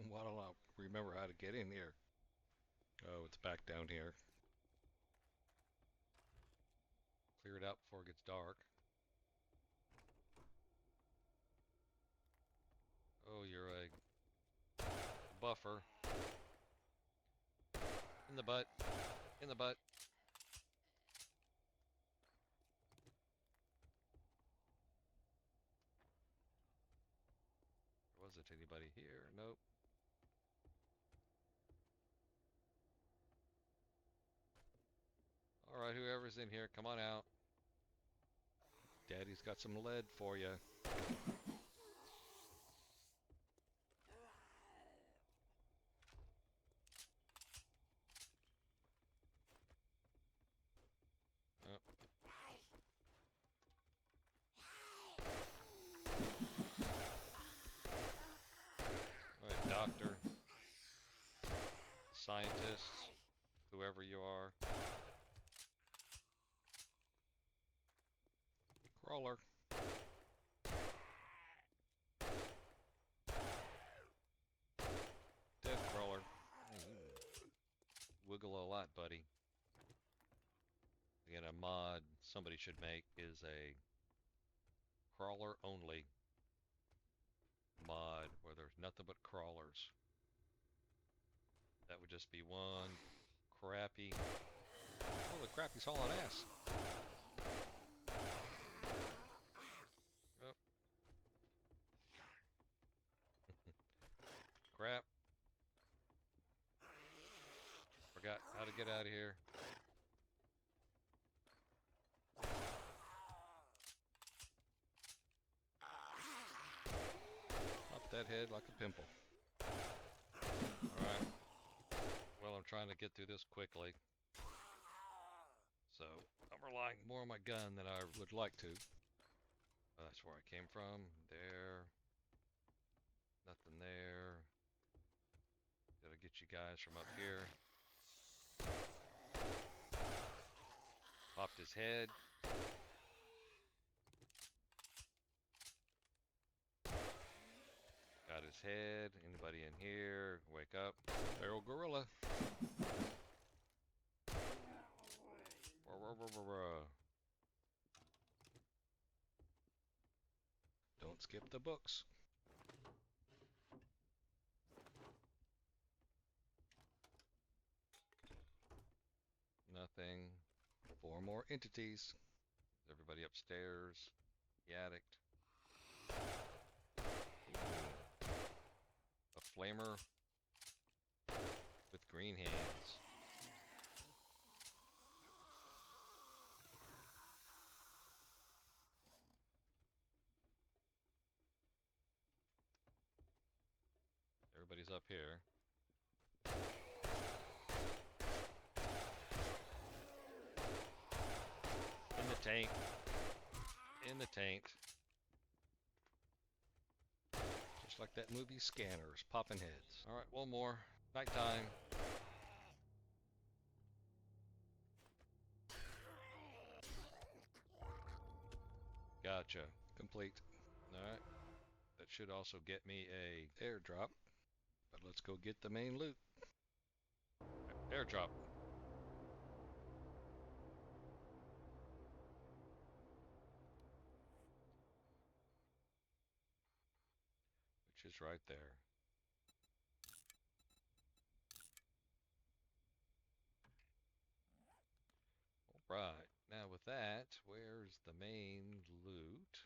Why don't I remember how to get in here? Oh, it's back down here. Clear it out before it gets dark. Oh, you're a buffer. In the butt. In the butt. Was it anybody here? Nope. Alright, whoever's in here, come on out. Daddy's got some lead for you. Oh. Alright, doctor. Scientist. Whoever you are. Crawler. Dead crawler. Wiggle a lot, buddy. Again, a mod somebody should make is a crawler only mod where there's nothing but crawlers. That would just be one crappy. Holy crap, he's hauling ass. Oh. Crap. Forgot how to get out of here. Pop that head like a pimple. Alright. Well, I'm trying to get through this quickly. So, I'm relying more on my gun than I would like to. That's where I came from. There. Nothing there. Gotta get you guys from up here. his head. Got his head. Anybody in here? Wake up. Feral gorilla. Don't skip the books. Nothing. 4 more entities. Everybody upstairs. The addict. A flamer with green hands. Everybody's up here. In the tank. In the tank. Just like that movie Scanners, popping heads. Alright, one more. Nighttime. Gotcha. Complete. Alright. That should also get me a airdrop. But let's go get the main loot. Airdrop. Which is right there. Alright. Now with that, where's the main loot?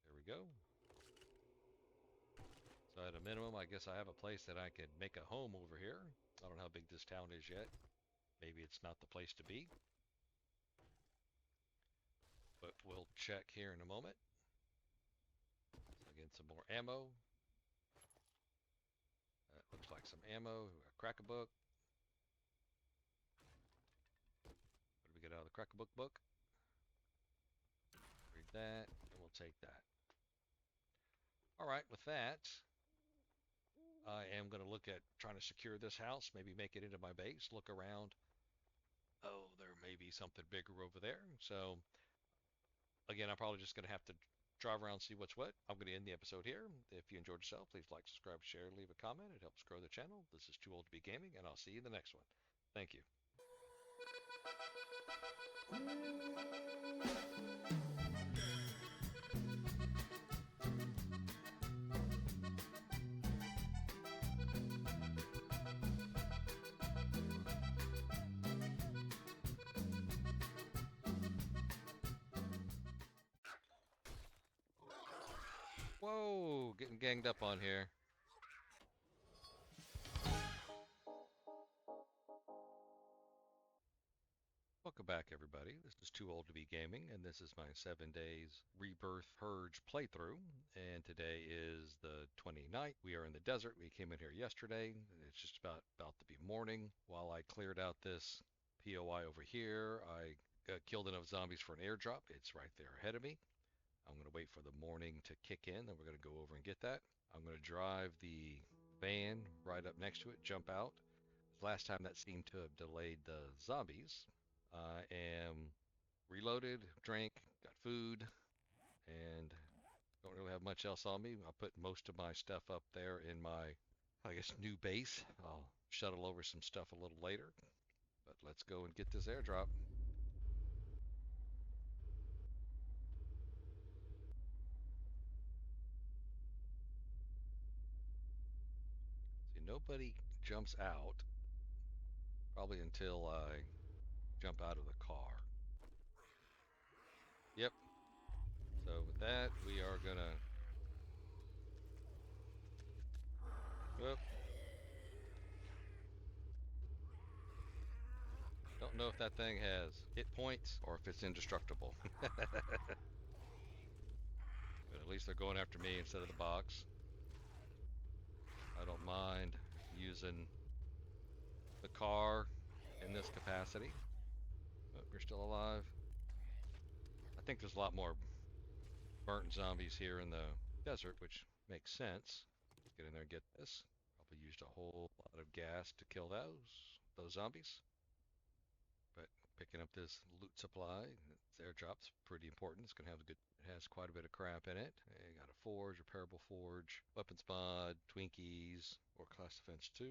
There we go. So at a minimum, I guess I have a place that I can make a home over here. I don't know how big this town is yet. Maybe it's not the place to be. But we'll check here in a moment. So again, some more ammo. That looks like some ammo. Crack a book. What do we get out of the crack a book book? Read that, and we'll take that. Alright, with that, I am going to look at trying to secure this house, maybe make it into my base, look around. Oh, there may be something bigger over there. So, again, I'm probably just going to have to drive around and see what's what. I'm going to end the episode here. If you enjoyed yourself, please like, subscribe, share, leave a comment. It helps grow the channel. This is Too Old to Be Gaming, and I'll see you in the next one. Thank you. Whoa, getting ganged up on here. Welcome back, everybody. This is Too Old to Be Gaming, and this is my 7 days Rebirth Purge playthrough. And today is the 29th. We are in the desert. We came in here yesterday. It's just about to be morning. While I cleared out this POI over here, I killed enough zombies for an airdrop. It's right there ahead of me. I'm going to wait for the morning to kick in, and we're going to go over and get that. I'm going to drive the van right up next to it, jump out. Last time that seemed to have delayed the zombies. I am reloaded, drank, got food, and don't really have much else on me. I'll put most of my stuff up there in my, I guess, new base. I'll shuttle over some stuff a little later. But let's go and get this airdrop. See, nobody jumps out probably until I jump out of the car. Yep. So with that, we are gonna. Whoop. Don't know if that thing has hit points or if it's indestructible. But at least they're going after me instead of the box. I don't mind using the car in this capacity. Oh, you're still alive. I think there's a lot more burnt zombies here in the desert, which makes sense. Let's get in there and get this. Probably used a whole lot of gas to kill those zombies. But Picking up this loot supply. This airdrop's pretty important. It's gonna have a good. It has quite a bit of crap in it. You got a forge, repairable forge, weapons mod, Twinkies, or class defense 2,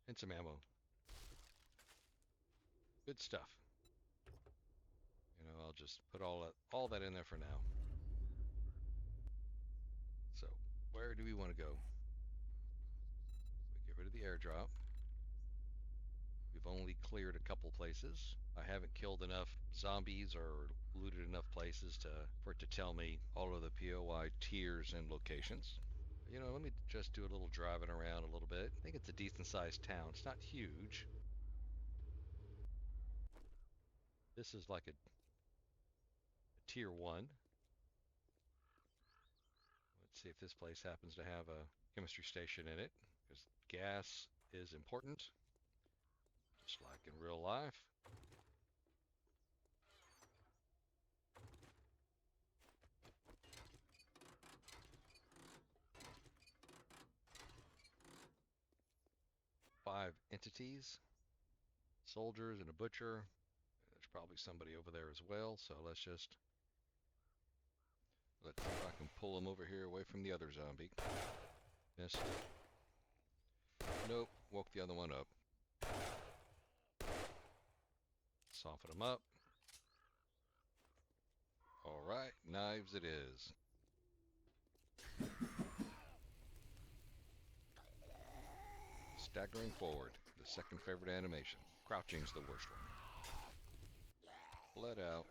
and some ammo. Good stuff. You know, I'll just put all that in there for now. So, where do we want to go? We get rid of the airdrop. We've only cleared a couple places. I haven't killed enough zombies or looted enough places for it to tell me all of the POI tiers and locations. You know, let me just do a little driving around a little bit. I think it's a decent sized town. It's not huge. This is like a tier 1. Let's see if this place happens to have a chemistry station in it, because gas is important, just like in real life. Five entities, soldiers and a butcher. There's probably somebody over there as well, so let's see if I can pull him over here away from the other zombie. Missed. Nope, woke the other one up. Soften him up. Alright, knives it is. Staggering forward, the second favorite animation. Crouching's the worst one. Bled out.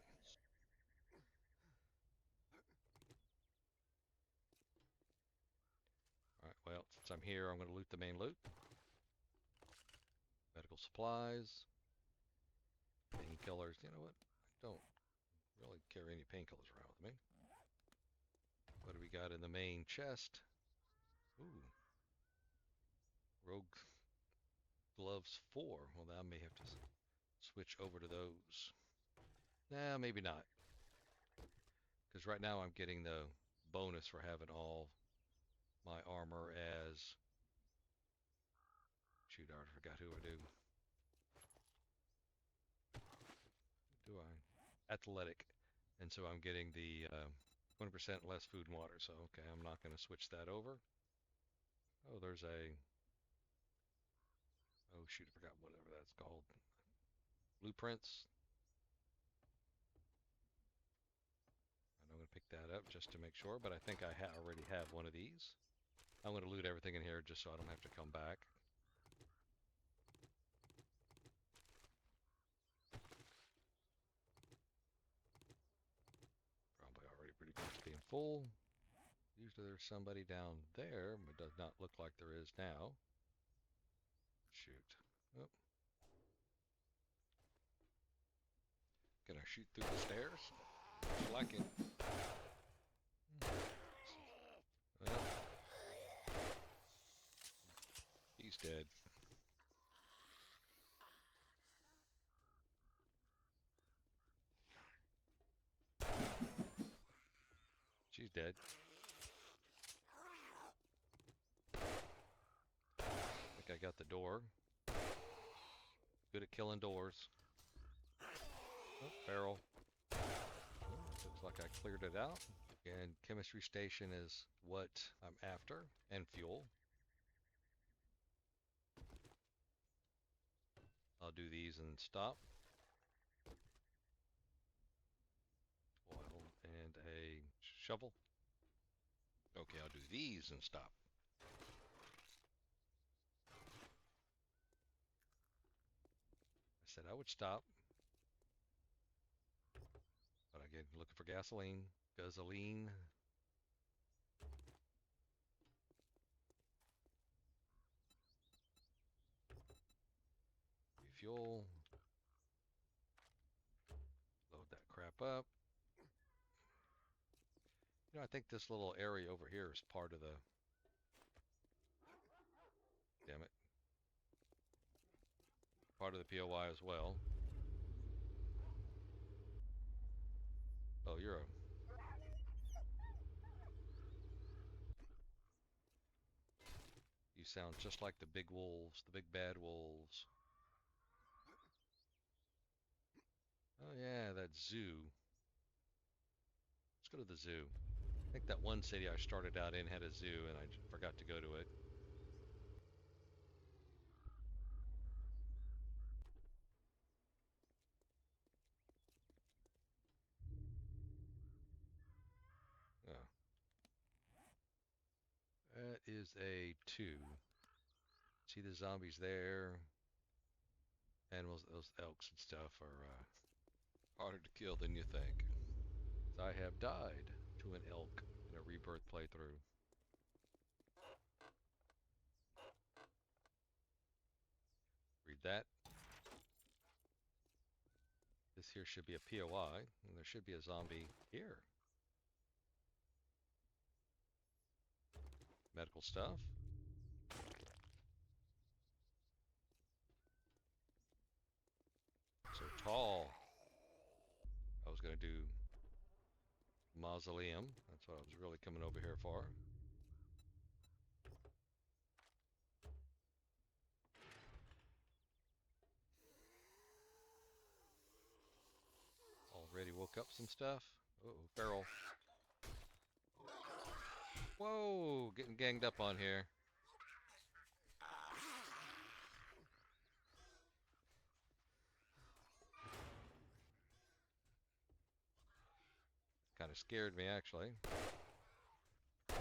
Alright, well, since I'm here, I'm going to loot the main loot. Medical supplies. Painkillers. You know what? I don't really carry any painkillers around with me. What do we got in the main chest? Ooh. Rogue gloves 4. Well, I may have to switch over to those. Nah, maybe not. Because right now I'm getting the bonus for having all my armor as... Shoot, I forgot who I do. Do I? Athletic. And so I'm getting the 20% less food and water. So, okay, I'm not going to switch that over. Oh, there's a... Oh, shoot, I forgot whatever that's called. Blueprints. And I'm going to pick that up just to make sure, but I think I already have one of these. I'm going to loot everything in here just so I don't have to come back. Probably already pretty close to being full. Usually there's somebody down there, but it does not look like there is now. Shoot. Oh. Can I shoot through the stairs? Slacking. Well, he's dead. She's dead. I think I got the door. Good at killing doors. Oh, barrel. Looks like I cleared it out. And chemistry station is what I'm after. And fuel. I'll do these and stop. Oil and a shovel. Okay, I'll do these and stop. I said I would stop. But again, looking for gasoline. Gasoline. Fuel. Load that crap up. You know, I think this little area over here is part of the... Damn it. Part of the POI as well. Oh, you're a... You sound just like the big wolves, the big bad wolves. that zoo. Let's go to the zoo. I think that one city I started out in had a zoo and I forgot to go to it. Oh. That is a 2. See the zombies there. Animals, those elks and stuff are harder to kill than you think. I have died to an elk in a Rebirth playthrough. Read that. This here should be a POI, and there should be a zombie here. Medical stuff. So tall. I was going to do mausoleum. That's what I was really coming over here for. Already woke up some stuff. Uh-oh, feral. Whoa, getting ganged up on here. Kind of scared me, actually. Go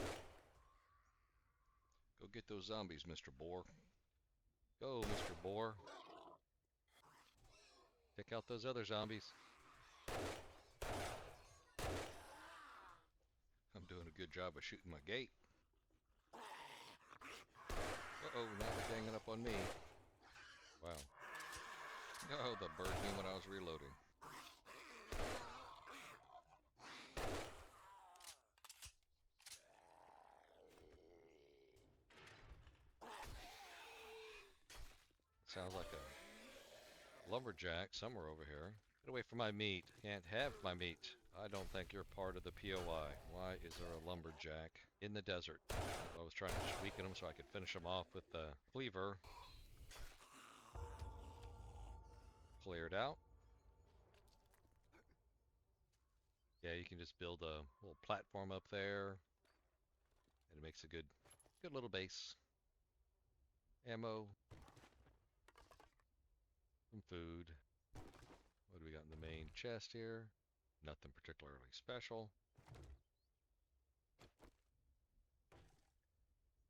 get those zombies, Mr. Boar. Go, Mr. Boar. Take out those other zombies. I'm doing a good job of shooting my gate. Uh-oh, now they're ganging up on me. Wow. Oh, the bird me when I was reloading. Sounds like a lumberjack somewhere over here. Get away from my meat. Can't have my meat. I don't think you're part of the POI. Why is there a lumberjack in the desert? I was trying to weaken him so I could finish him off with the cleaver. Cleared out. Yeah, you can just build a little platform up there, and it makes a good little base. Ammo. Some food. What do we got in the main chest here? Nothing particularly special.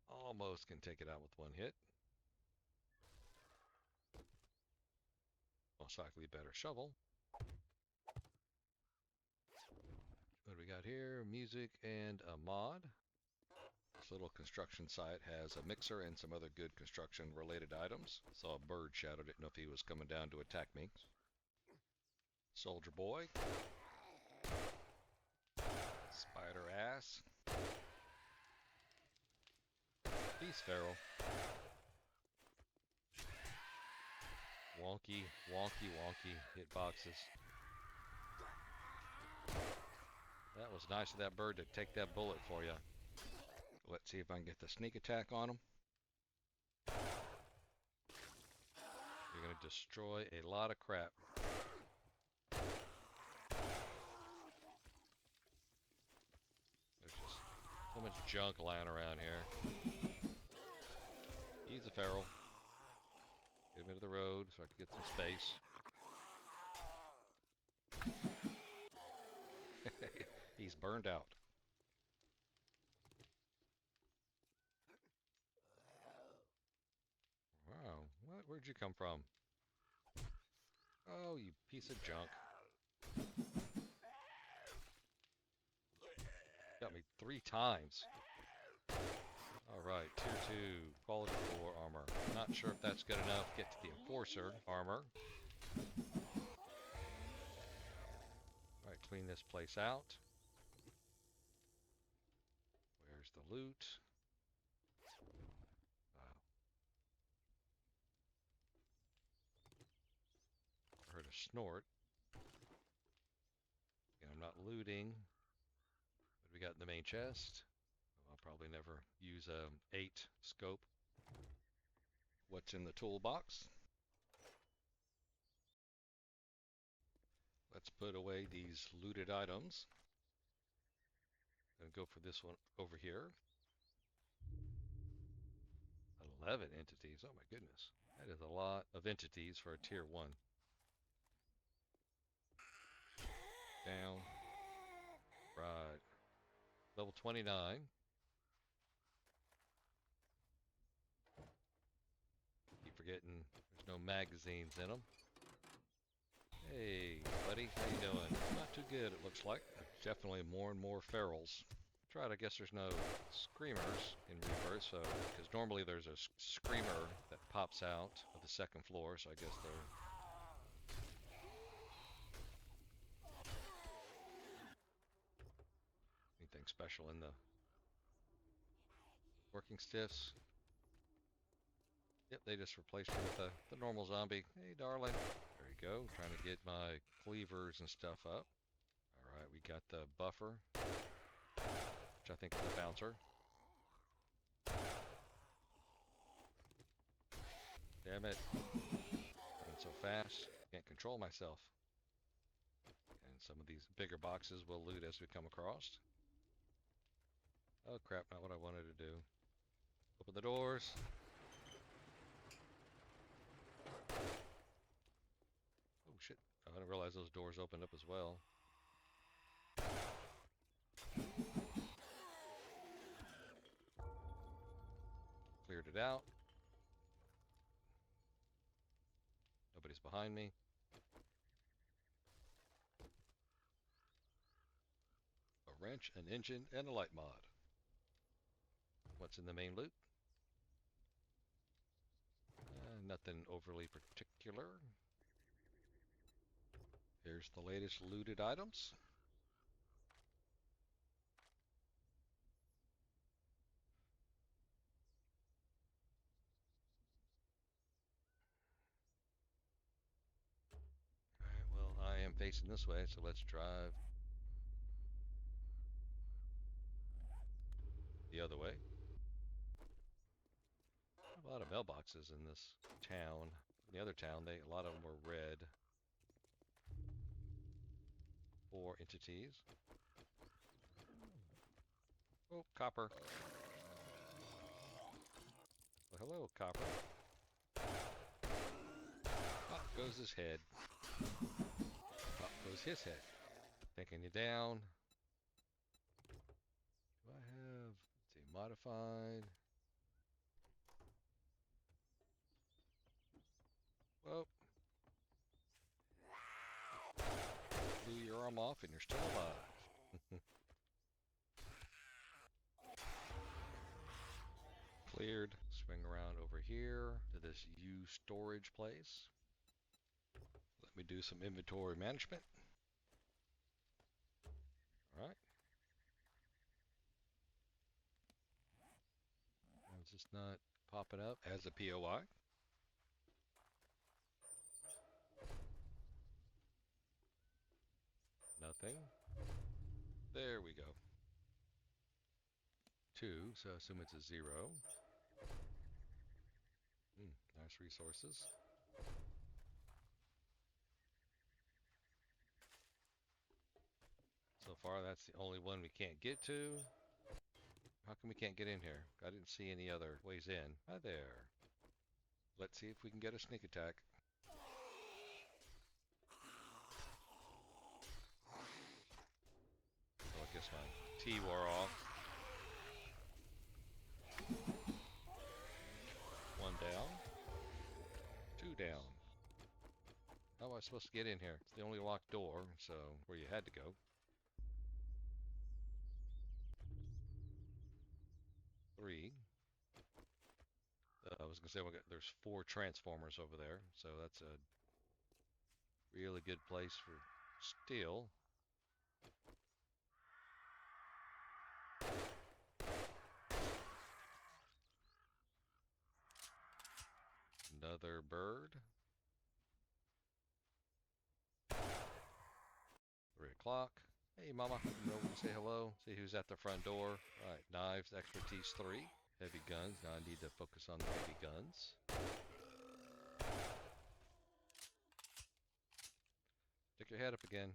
Almost can take it out with one hit. Most likely better shovel. What do we got here? Music and a mod. This little construction site has a mixer and some other good construction related items. Saw a bird shadow, didn't know if he was coming down to attack me. Soldier boy. Spider ass. He's feral. Wonky, wonky, wonky hitboxes. That was nice of that bird to take that bullet for you. Let's see if I can get the sneak attack on him. You're going to destroy a lot of crap. There's just so much junk lying around here. He's a feral. Get him into the road so I can get some space. He's burned out. Wow, where'd you come from? Oh, you piece of junk. Got me 3 times. Alright, tier 2, quality 4 armor. Not sure if that's good enough. Get to the enforcer armor. Alright, clean this place out. Where's the loot? Wow. I heard a snort. And I'm not looting. What do we got in the main chest? I'll probably never use a 8 scope. What's in the toolbox? Let's put away these looted items. Gonna go for this one over here. 11 entities. Oh my goodness. That is a lot of entities for a tier 1. Down. Right. Level 29. Keep forgetting there's no magazines in them. Hey, buddy. How you doing? Not too good, it looks like. Definitely more and more ferals. Tried, I guess there's no screamers in Rebirth, so, because normally there's a screamer that pops out of the second floor, so I guess they're... Anything special in the working stiffs? Yep, they just replaced her with the normal zombie. Hey, darling. There you go. Trying to get my cleavers and stuff up. Alright, we got the buffer, which I think is the bouncer. Damn it. Going so fast. Can't control myself. And some of these bigger boxes will loot as we come across. Oh crap, not what I wanted to do. Open the doors. Oh shit, I didn't realize those doors opened up as well. Cleared it out. Nobody's behind me. A wrench, an engine, and a light mod. What's in the main loot? Nothing overly particular. Here's the latest looted items. Alright, well, I am facing this way, so let's drive the other way. A lot of mailboxes in this town. In the other town, a lot of them were red. 4 entities. Oh, copper. Well, hello, copper. Pop goes his head. Pop goes his head. Taking you down. Do I have, let's see, modified? Well, blew your arm off and you're still alive. Cleared. Swing around over here to this U storage place. Let me do some inventory management. Alright. Is this not popping up as a POI? Nothing. There we go. 2, so I assume it's a 0. Nice resources. So far, that's the only one we can't get to. How come we can't get in here? I didn't see any other ways in. Hi there. Let's see if we can get a sneak attack. Oh, I guess my T wore off. 1 down. 2 down. How am I supposed to get in here? It's the only locked door, so where you had to go. 3. I was gonna say there's 4 transformers over there, so that's a really good place for steel. Another bird. 3 o'clock. Hey, mama. You know, say hello. See who's at the front door. Alright, knives, expertise 3. Heavy guns. Now I need to focus on the heavy guns. your head up again.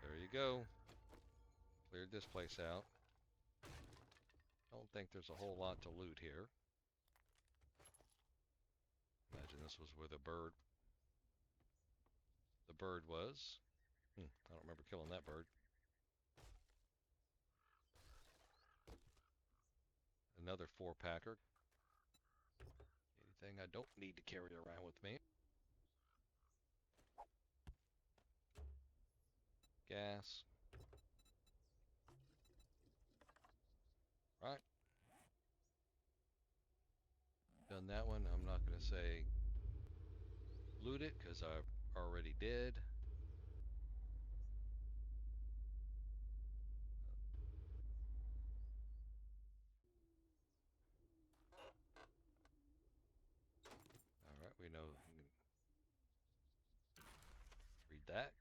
There you go. Cleared this place out. Don't think there's a whole lot to loot here. Imagine this was where the bird was. I don't remember killing that bird. Another 4-packer. Anything I don't need to carry around with me. Gas. Right. Done that one. I'm not going to say loot it because I already did. Alright, we know. Read that.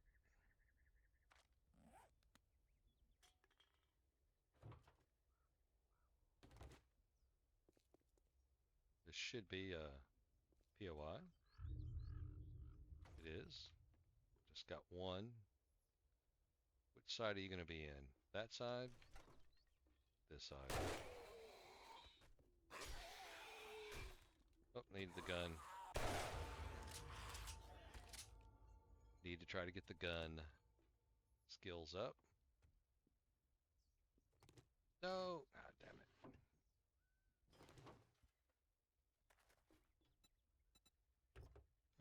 This should be a POI. It is. Just got one. Which side are you going to be in? That side? This side? Oh, needed the gun. Need to try to get the gun. Skills up. No! Ah, damn it.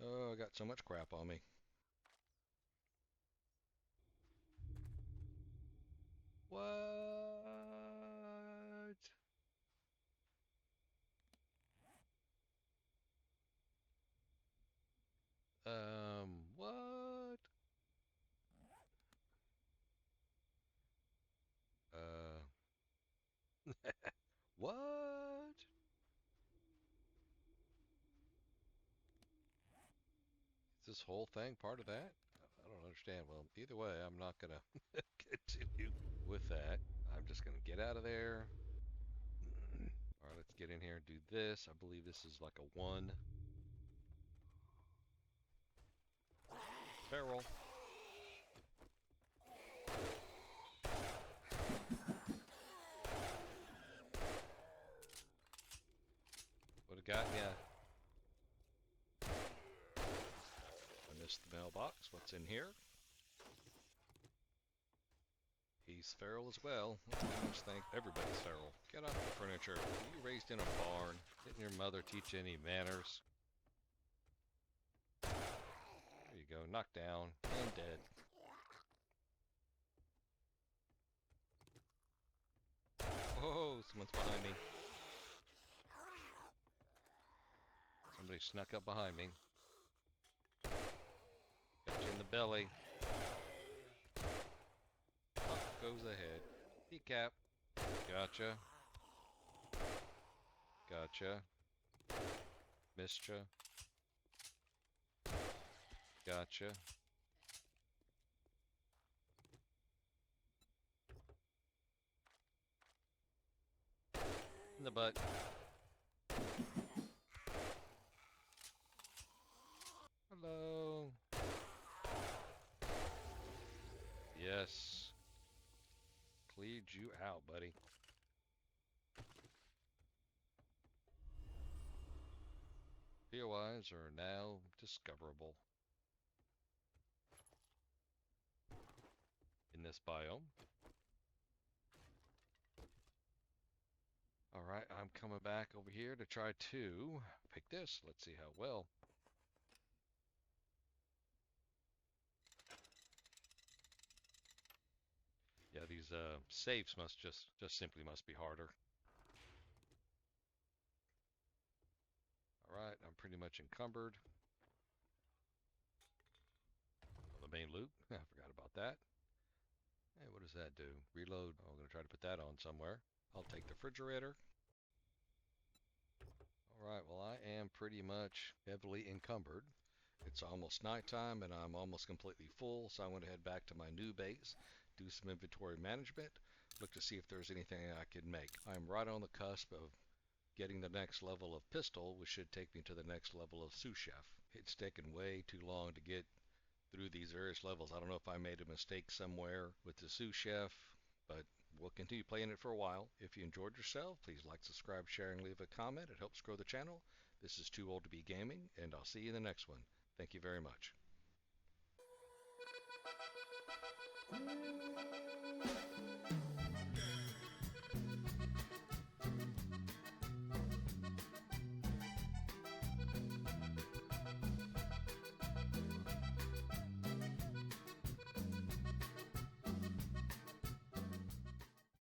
Oh, I got so much crap on me. What? What? What? Is this whole thing part of that? I don't understand. Well, either way, I'm not gonna continue with that. I'm just gonna get out of there. Alright, let's get in here and do this. I believe this is like a 1. Feral. Would've got ya. I missed the mailbox. What's in here? He's feral as well. I pretty much think everybody's feral. Get off the furniture. Were you raised in a barn? Didn't your mother teach you any manners? There you go. Knocked down and dead. Oh, someone's behind me. Somebody snuck up behind me. Got you in the belly. Up goes ahead. Decap. Gotcha. Gotcha. Missed ya. Gotcha. In the butt. Hello. Yes. Cleared you out, buddy. POIs are now discoverable in this biome. Alright, I'm coming back over here to try to pick this. Let's see how well. Yeah, these safes must just simply must be harder. Alright, I'm pretty much encumbered. Oh, the main loot. I forgot about that. Hey, what does that do? Reload. Oh, I'm going to try to put that on somewhere. I'll take the refrigerator. Alright, well I am pretty much heavily encumbered. It's almost nighttime and I'm almost completely full, so I'm going to head back to my new base do some inventory management, look to see if there's anything I can make. I'm right on the cusp of getting the next level of pistol, which should take me to the next level of Sous Chef. It's taken way too long to get through these various levels. I don't know if I made a mistake somewhere with the Sous Chef, but we'll continue playing it for a while. If you enjoyed yourself, please like, subscribe, share, and leave a comment. It helps grow the channel. This is Too Old to Be Gaming, and I'll see you in the next one. Thank you very much.